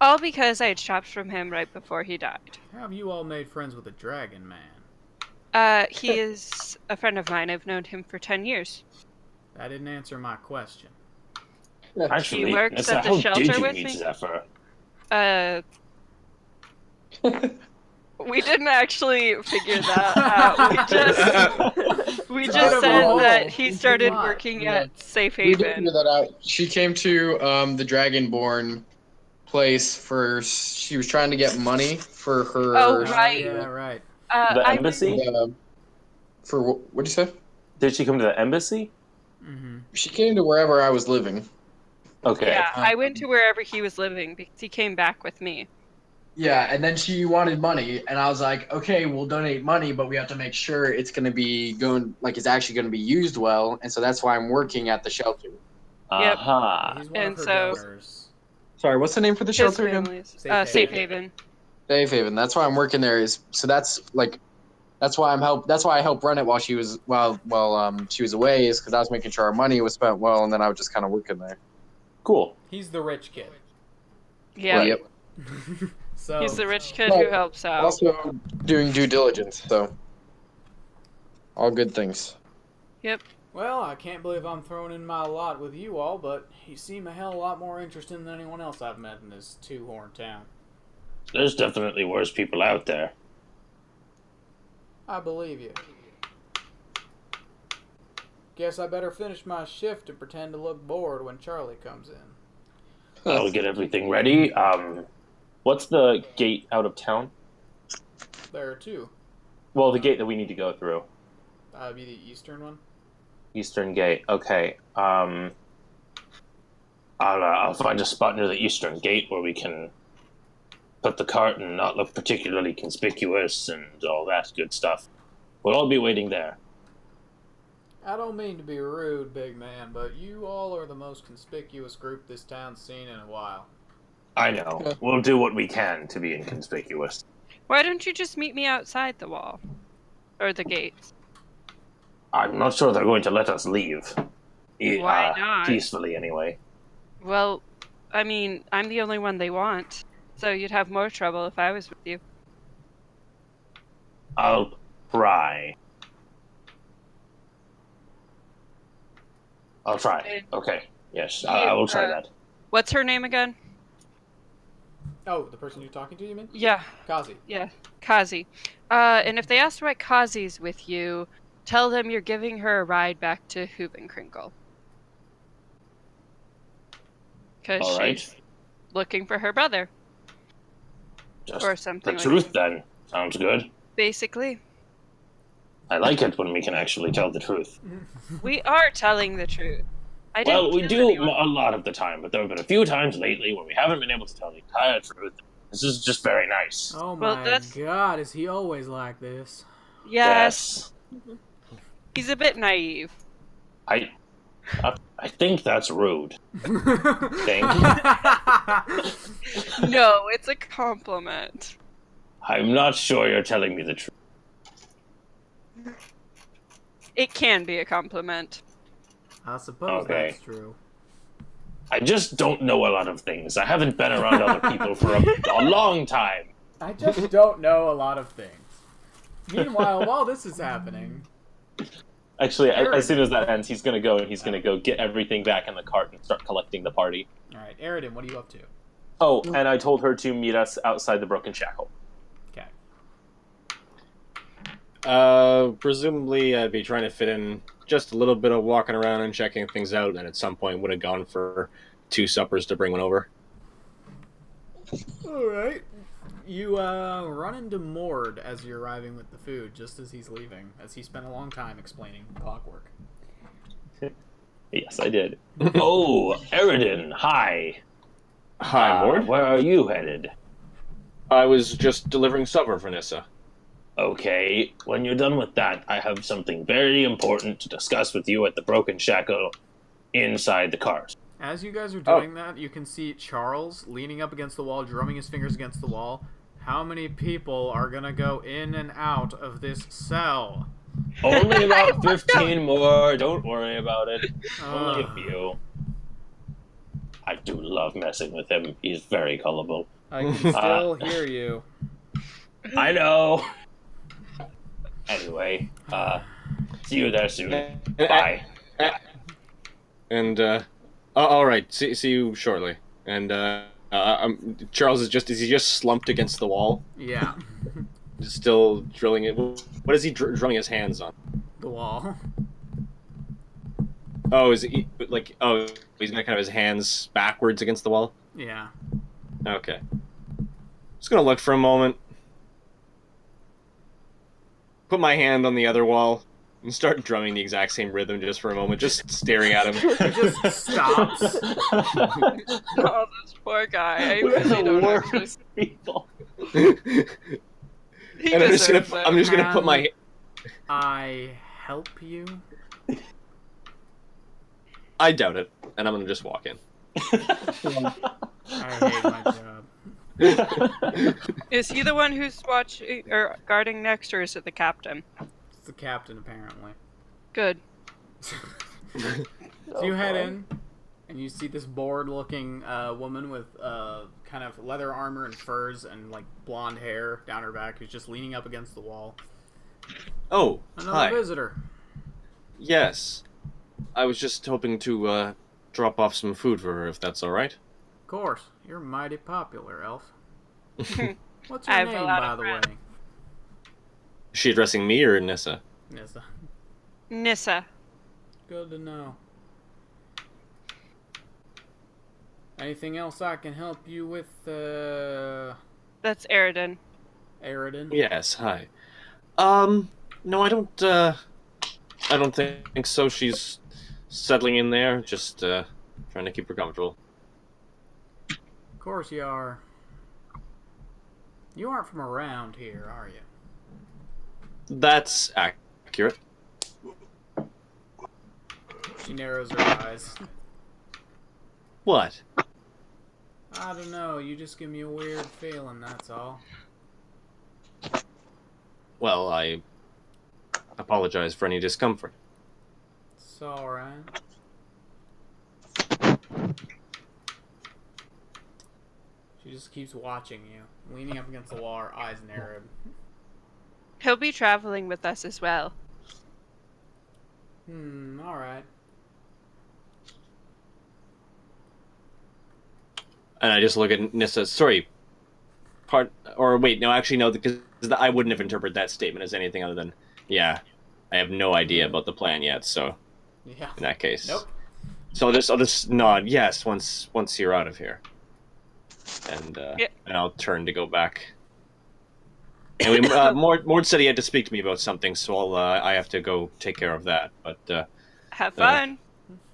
All because I had shopped from him right before he died. How have you all made friends with a dragon man? He is a friend of mine. I've known him for 10 years. That didn't answer my question. Actually, He works Nessa, at the how shelter did you with meet me? Zephyr? We didn't actually figure that out. We just Out of a said hole. that he started Why? working Yeah. at Safe We did Haven. figure that out. She came to the Dragonborn place for. She was trying to get money for her. Oh, right. Yeah, right. The I embassy? For what'd you say? Did she come to the embassy? Mm-hmm. She came to wherever I was living. Okay. Yeah, I went to wherever he was living because he came back with me. Yeah, and then she wanted money, and I was like, okay, we'll donate money, but we have to make sure it's going to be going, like, it's actually going to be used well, and so that's why I'm working at the shelter. Yep. Aha. He's one And of her so- donors. Sorry, what's the name for the His shelter again? family's Safe Safe Haven. Haven. Safe Haven. That's why I'm working there. That's why That's why I helped run it while she was she was away. Is because I was making sure our money was spent well, and then I was just kind of working there. Cool. He's the rich kid. Yeah, Right, yep. So he's the rich kid who helps out. Also doing due diligence, so all good things. well, I can't believe I'm throwing in my lot with you all, but you seem a hell of a lot more interesting than anyone else I've met in this two-horn town. There's definitely worse people out there. I believe you. Guess I better finish my shift and pretend to look bored when Charlie comes in. I'll get everything ready. What's the gate out of town? There are two. Well, the gate that we need to go through. That'd be the eastern one. Eastern gate. Okay. I'll find a spot near the eastern gate where we can put the cart and not look particularly conspicuous and all that good stuff. We'll all be waiting there. I don't mean to be rude, big man, but you all are the most conspicuous group this town's seen in a while. I know. We'll do what we can to be inconspicuous. Why don't you just meet me outside the wall? Or the gates? I'm not sure they're going to let us leave. Why not? Peacefully, anyway. Well, I mean, I'm the only one they want, so you'd have more trouble if I was with you. I'll try. Okay. Yes, I will try that. What's her name again? Oh, the person you're talking to, you mean? Yeah. Kazi. Yeah, Kazi. And if they ask why Kazi's with you, tell them you're giving her a ride back to Hoovenkrinkle. Because All right. she's looking for her brother. Just or something the like truth, then. Sounds good. Basically. I like it when we can actually tell the truth. We are telling the truth. Well, we do a lot of the time, but there have been a few times lately when we haven't been able to tell the entire truth. This is just very nice. Oh my god, is he always like this? Yes. He's a bit naive. I think that's rude. Think? No, it's a compliment. I'm not sure you're telling me the truth. It can be a compliment. I suppose Okay. that's true. I just don't know a lot of things. I haven't been around other people for a long time. I just don't know a lot of things. Meanwhile, while this is happening... Actually, as soon as that ends, he's gonna go and he's gonna go get everything back in the cart and start collecting the party. Alright, Aridin, what are you up to? Oh, and I told her to meet us outside the Broken Shackle. Okay. Presumably I'd be trying to fit in just a little bit of walking around and checking things out, and at some point would have gone for 2 suppers to bring one over. Alright. You run into Mord as you're arriving with the food, just as he's leaving, as he spent a long time explaining clockwork. Yes, I did. Oh, Aridin, hi. Hi, Mord. Where are you headed? I was just delivering supper for Nissa. Okay, when you're done with that, I have something very important to discuss with you at the Broken Shackle inside the cart. As you guys are doing that, you can see Charles leaning up against the wall, drumming his fingers against the wall. How many people are gonna go in and out of this cell? Only about 15 more, don't worry about it. Only a few. I do love messing with him, he's very gullible. I can still hear you. I know. Anyway, see you there soon. Bye. And, all right. See you shortly. And Charles is just slumped against the wall, Yeah. still drilling it. What is he drumming his hands on? The wall. Oh, is he like? Oh, he's got kind of his hands backwards against the wall. Yeah. Okay. Just gonna look for a moment. Put my hand on the other wall and start drumming the exact same rhythm just for a moment, just staring at him. He just stops. Oh, this poor guy. I We're really the don't worst actually... people. He And I'm just deserves it. gonna put my. I help you? I doubt it, and I'm gonna just walk in. I hate my job. Is he the one who's watching or guarding next, or is it the captain? It's the captain, apparently. Good. So you head in, and you see this bored-looking woman with kind of leather armor and furs and like blonde hair down her back, who's just leaning up against the wall. Oh, Another hi. visitor. Yes. I was just hoping to drop off some food for her, if that's all right. Of course, you're mighty popular, Elf. What's I your have a name, lot by of the friends. way? Is she addressing me or Nissa? Nissa. Nissa. Good to know. Anything else I can help you with, That's Aridin. Aridin? Yes, hi. No, I don't think so. She's settling in there, just trying to keep her comfortable. Of course you are. You aren't from around here, are you? That's accurate. She narrows her eyes. What? I don't know, you just give me a weird feeling, that's all. Well, I apologize for any discomfort. It's alright. She just keeps watching you, leaning up against the wall, her eyes narrowed. He'll be traveling with us as well. Alright. And I just look at Nissa. Sorry. Wait, no, actually, no, because I wouldn't have interpreted that statement as anything other than, yeah, I have no idea about the plan yet, so. Yeah. In that case. Nope. So I'll just nod yes once you're out of here. And and I'll turn to go back. And Mord said he had to speak to me about something, so I have to go take care of that. But have fun.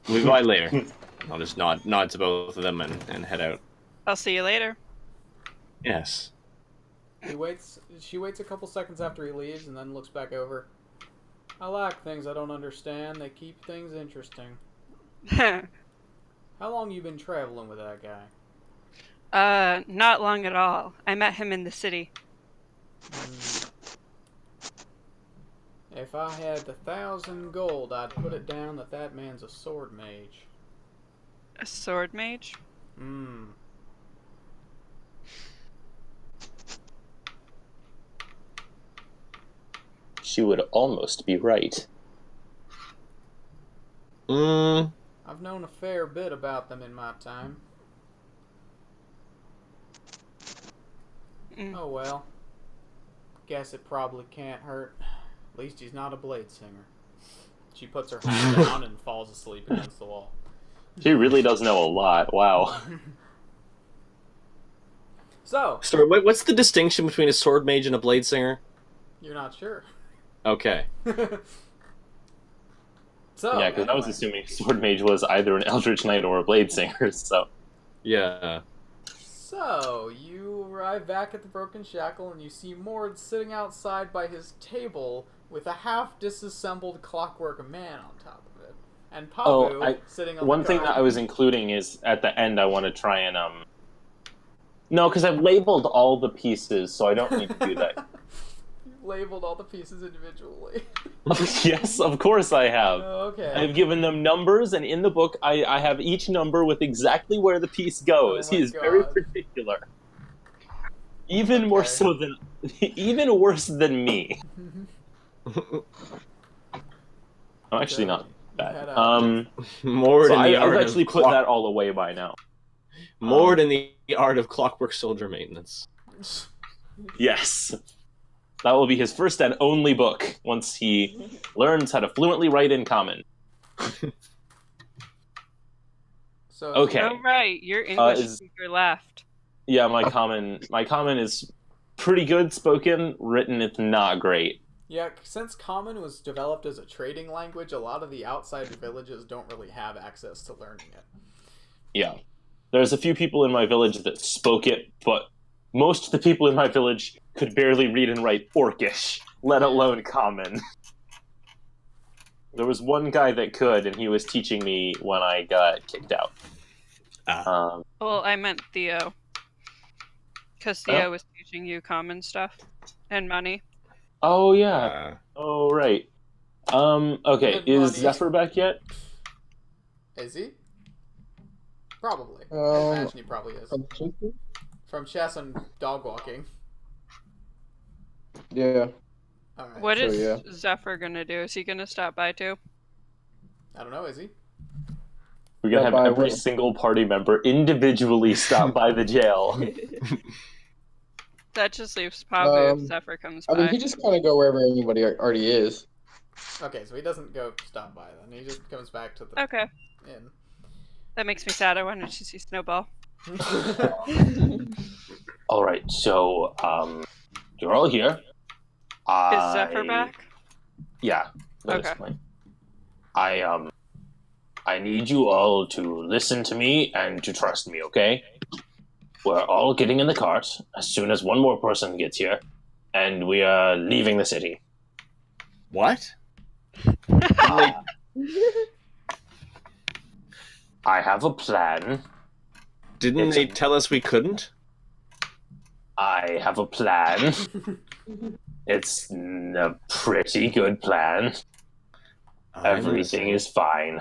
We'll be by later. I'll just nod to both of them and head out. I'll see you later. Yes. She waits a couple seconds after he leaves and then looks back over. I like things I don't understand. They keep things interesting. How long you been traveling with that guy? Not long at all. I met him in the city. If I had 1,000 gold, I'd put it down that man's a sword mage. A sword mage? She would almost be right. I've known a fair bit about them in my time. Oh well. Guess it probably can't hurt. At least he's not a blade singer. She puts her hand down and falls asleep against the wall. She really does know a lot. Wow. So, what's the distinction between a sword mage and a blade singer? You're not sure. Okay. So, yeah, because I was assuming sword mage was either an eldritch knight or a blade singer. So. Yeah. So, you arrive back at the Broken Shackle and you see Mord sitting outside by his table with a half-disassembled clockwork man on top of it. And Pavu sitting on one the thing guard. that I was including is at the end I want to try and No, because I've labeled all the pieces, so I don't need to do that. You've labeled all the pieces individually. Yes, of course I have. Okay. I've given them numbers, and in the book I have each number with exactly where the piece goes. He is very particular. Even more so than... Even worse than me. I'm actually not bad. Mord in the I've art actually of put that all away by now. Mord in the art of clockwork soldier maintenance. Yes. That will be his first and only book once he learns how to fluently write in common. So, okay. Oh right, your English speaker left. Yeah, my common is pretty good spoken. Written, it's not great. Yeah, since Common was developed as a trading language, a lot of the outside villages don't really have access to learning it. Yeah. There's a few people in my village that spoke it, but most of the people in my village could barely read and write Orcish, let alone Common. There was one guy that could, and he was teaching me when I got kicked out. Well, I meant Theo. Because Theo was teaching you common stuff and money. Oh, yeah. Oh, right. Okay, is Zephyr back yet? Is he? Probably. I imagine he probably is. From chess and dog walking. Yeah. All right. What is Zephyr gonna do? Is he gonna stop by too? I don't know, is he? We're gonna have every single party member individually stop by the jail. That just leaves Pavu if Zephyr comes by. I mean, he just kind of go wherever anybody already is. Okay, so he doesn't go stop by then. He just comes back to the inn. That makes me sad. I wanted to see Snowball. All right, so you're all here. Is Zephyr back? Yeah. Okay. I need you all to listen to me and to trust me, okay? We're all getting in the cart as soon as one more person gets here, and we are leaving the city. What? I have a plan. Didn't they tell us we couldn't? I have a plan. It's a pretty good plan. Everything is fine.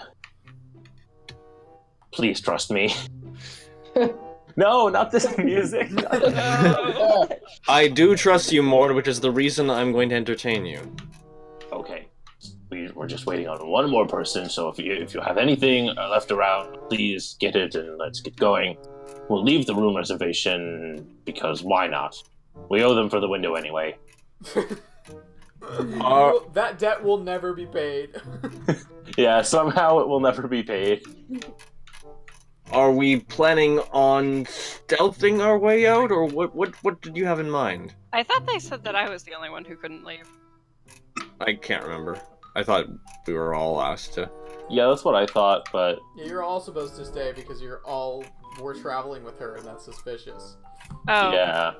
Please trust me. No, not this music. I do trust you, Mord, which is the reason I'm going to entertain you. Okay. We're just waiting on one more person, so if you have anything left around, please get it and let's get going. We'll leave the room reservation because why not? We owe them for the window anyway. That debt will never be paid. Yeah, somehow it will never be paid. Are we planning on stealthing our way out, or what did you have in mind? I thought they said that I was the only one who couldn't leave. I can't remember. I thought we were all asked to. Yeah, that's what I thought, but... Yeah, you're all supposed to stay because we're traveling with her and that's suspicious. Oh. Yeah.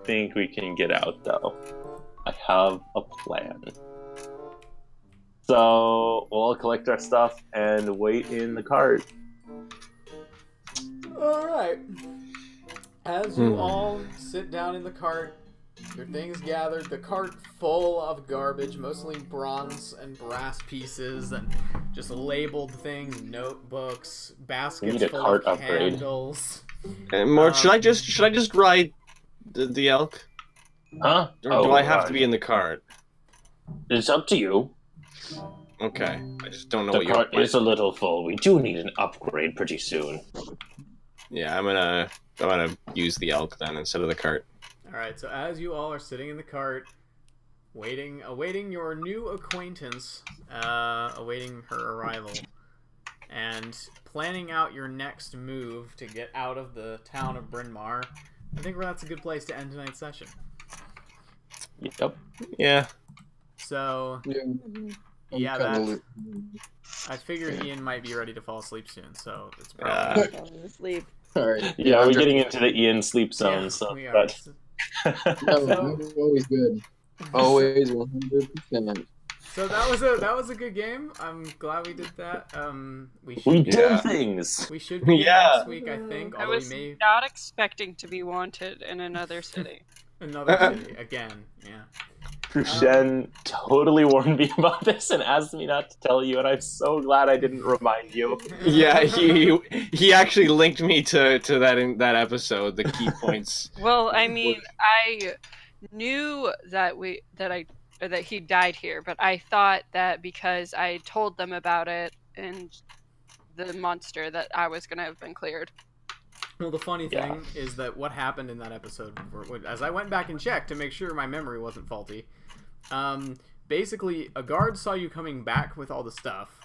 Think we can get out, though. I have a plan. So, we'll all collect our stuff and wait in the cart. Alright. As you all sit down in the cart, your things gathered, the cart full of garbage, mostly bronze and brass pieces, and just labeled things, notebooks, baskets full of candles. Mort, should I just ride the elk? Huh? Or do I have to be in the cart? It's up to you. Okay, I just don't know the what cart is a little full. We do need an upgrade pretty soon. Yeah, I'm gonna use the elk then instead of the cart. Alright, so as you all are sitting in the cart, awaiting your new acquaintance, awaiting her arrival, and planning out your next move to get out of the town of Bryn Mawr, I think that's a good place to end tonight's session. Yep. Yeah. So, yeah, I figured Ian might be ready to fall asleep soon, so it's probably... Falling asleep. Alright. Yeah, we're getting into the Ian sleep zone, Yeah, so... we are. But... No, always good. Always 100%. So that was a good game. I'm glad we did that. We did things. We should be next week, I think. I Although was we may not expecting to be wanted in another city. another city again. Yeah. Prushen totally warned me about this and asked me not to tell you, and I'm so glad I didn't remind you. Yeah, he actually linked me to that in that episode, the key points. Well, I mean, I knew that he died here, but I thought that because I told them about it and the monster that I was gonna have been cleared. Well, the funny thing is that what happened in that episode, as I went back and checked to make sure my memory wasn't faulty, basically a guard saw you coming back with all the stuff,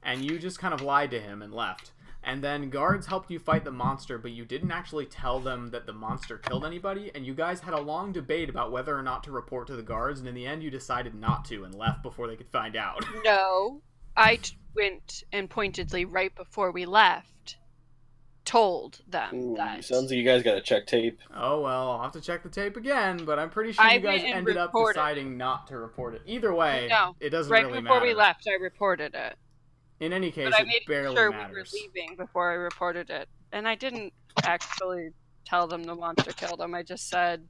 and you just kind of lied to him and left. And then guards helped you fight the monster, but you didn't actually tell them that the monster killed anybody, and you guys had a long debate about whether or not to report to the guards, and in the end you decided not to and left before they could find out. No, I went and pointedly right before we left told them that. Sounds like you guys gotta check tape. Oh well, I'll have to check the tape again, but I'm pretty sure you guys ended up deciding not to report it. Either way, it doesn't really matter. Right before we left, I reported it. In any case, but I made it barely sure matters. we were leaving before I reported it, and I didn't actually tell them the monster killed him. I just said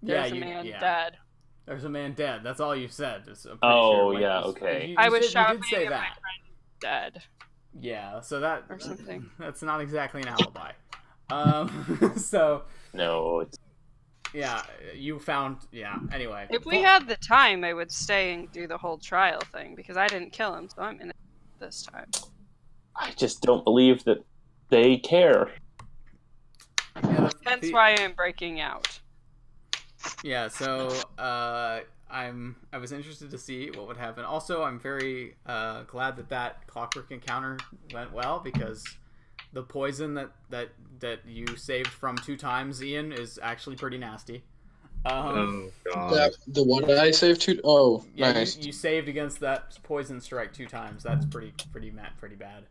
there's a man dead. There's a man dead. That's all you said. Okay. I was shouting you did say at that. my friend dead. Yeah, so that or something. That's not exactly an alibi. So no. Yeah, you found. Yeah. Anyway, if we had the time, I would stay and do the whole trial thing because I didn't kill him, so I'm in it this time. I just don't believe that they care. Yeah, That's why I'm breaking out. Yeah. So I was interested to see what would happen. Also, I'm very glad that clockwork encounter went well because the poison that you saved from 2 times, Ian, is actually pretty nasty. Oh god. The one I saved too. Oh, yeah, nice. You saved against that poison strike 2 times. That's pretty bad.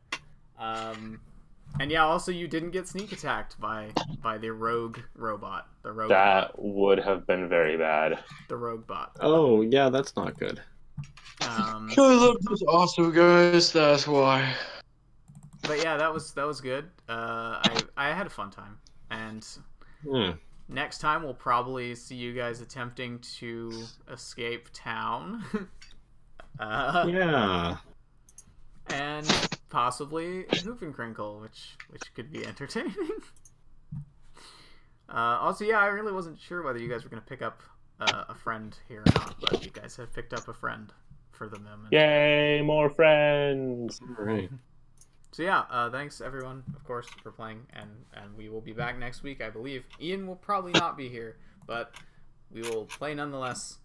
And yeah, also you didn't get sneak attacked by the rogue robot. That would have been very bad. The rogue bot. Oh yeah, that's not good. Caleb was awesome, guys. That's why. But yeah, that was good. I had a fun time, and next time we'll probably see you guys attempting to escape town. Yeah. And possibly Hoofencrinkle, which could be entertaining. Also, yeah, I really wasn't sure whether you guys were going to pick up a friend here or not, but you guys have picked up a friend for the moment. Yay, more friends! All right. So yeah, thanks everyone, of course, for playing, and we will be back next week, I believe. Ian will probably not be here, but we will play nonetheless,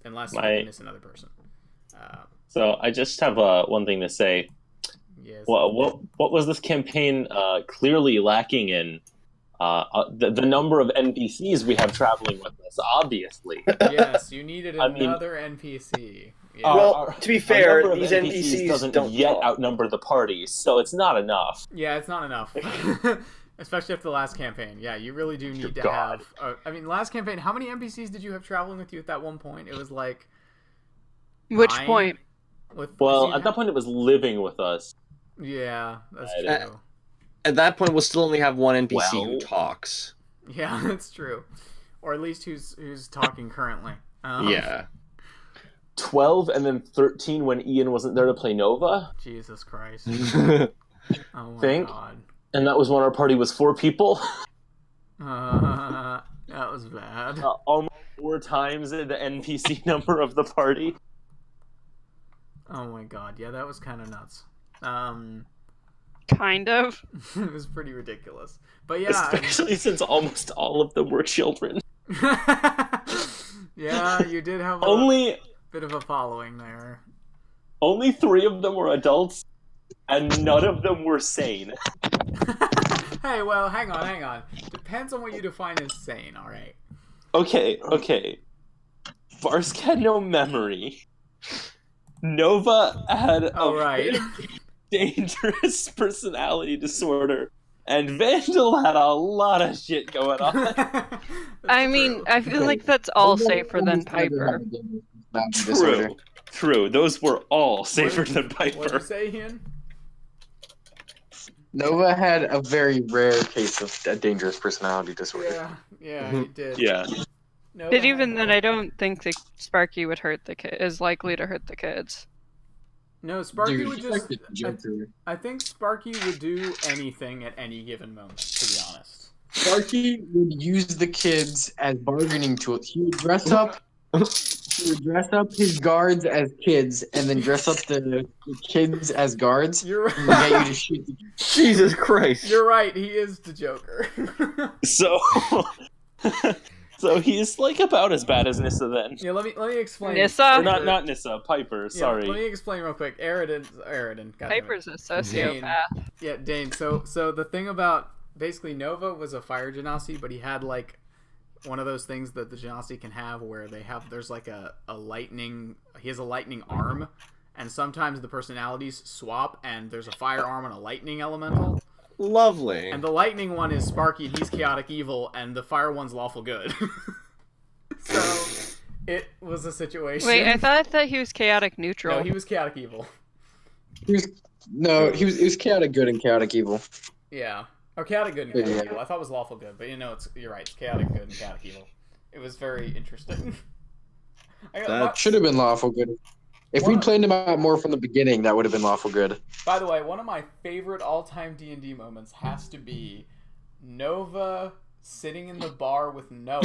unless we miss another person. So I just have one thing to say. Yes. What was this campaign clearly lacking in? The number of NPCs we have traveling with us, obviously. Yes, you needed another NPC. Yeah. Well, to be fair, these NPCs doesn't don't yet talk. outnumber the party, so it's not enough. Yeah, it's not enough. Especially after the last campaign. Yeah, you really do need to have... I mean, last campaign, how many NPCs did you have traveling with you at that one point? It was like... Which 9? point? At that point it was living with us. Yeah, that's true. At that point, we'll still only have one NPC who talks. Yeah, that's true. Or at least who's talking currently. Yeah. 12 and then 13 when Ian wasn't there to play Nova. Jesus Christ. Oh my god. And that was when our party was 4 people. That was bad. Almost 4 times the NPC number of the party. Oh my god, yeah, that was kind of nuts. Kind of. It was pretty ridiculous. But yeah. Especially since almost all of them were children. Yeah, you did have a bit of a following there. Only 3 of them were adults, and none of them were sane. Hey, well, hang on. Depends on what you define as sane, alright? Okay. Varsk had no memory. Nova had a dangerous personality disorder, and Vandal had a lot of shit going on. I mean, I feel like that's all safer than Piper. True. Those were all safer than Piper. What did you say, Ian? Nova had a very rare case of a dangerous personality disorder. Yeah, he did. Yeah. But even then, I don't think that Sparky would hurt the kid. Is likely to hurt the kids. No, Sparky would just. I think Sparky would do anything at any given moment. To be honest, Sparky would use the kids as bargaining tools. He would dress up. He would dress up his guards as kids, and then dress up the kids as guards. You're right. And get you to shoot the kids. Jesus Christ! You're right. He is the Joker. So he's like about as bad as Nissa then. Yeah, let me explain. Nissa? Or not Nissa, Piper. Sorry. Let me explain real quick. Aridin. Piper's a sociopath. Dane. So the thing about basically Nova was a fire genasi, but he had like one of those things that the genasi can have where there's like a lightning. He has a lightning arm, and sometimes the personalities swap, and there's a fire arm and a lightning elemental. Lovely. And the lightning one is Sparky, and he's chaotic evil, and the fire one's lawful good. So it was a situation. Wait, I thought that he was chaotic neutral. No, he was chaotic evil. It was chaotic good and chaotic evil. Yeah. Or chaotic good and chaotic evil. I thought it was lawful good, but you're right. It's chaotic good and chaotic evil. It was very interesting. That should have been lawful good. If we'd planned him out more from the beginning, that would have been lawful good. By the way, one of my favorite all-time D&D moments has to be Nova sitting in the bar with Noah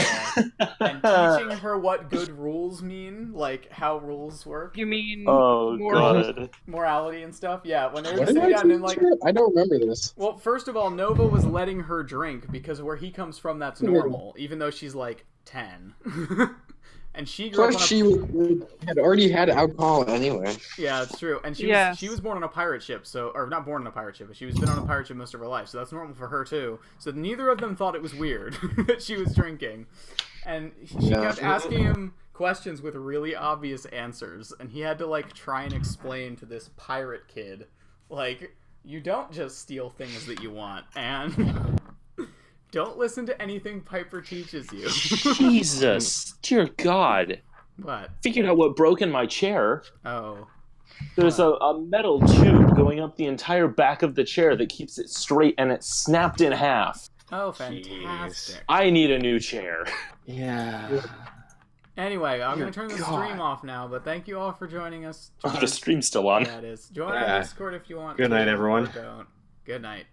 and teaching her what good rules mean, like how rules work. You mean morality and stuff? Yeah, when they were sitting down and like... I don't remember this. Well, first of all, Nova was letting her drink because where he comes from, that's normal, even though she's like 10. And she grew Plus, she had already had alcohol anyway. Yeah, it's true. And she was born on a pirate ship, or not born on a pirate ship, but she was been on a pirate ship most of her life, so that's normal for her too. So neither of them thought it was weird that she was drinking. And she kept asking him questions with really obvious answers, and he had to like try and explain to this pirate kid, like, you don't just steal things that you want, and don't listen to anything Piper teaches you. Jesus, dear God. What? Figured out what broke in my chair. Oh. There's a metal tube going up the entire back of the chair that keeps it straight, and it's snapped in half. Oh, fantastic. I need a new chair. Yeah. Anyway, I'm going to turn the stream off now, but thank you all for joining us. Oh, the stream's still on. Yeah, it is. Join our Discord if you want Good to. night, everyone. Or don't. Good night.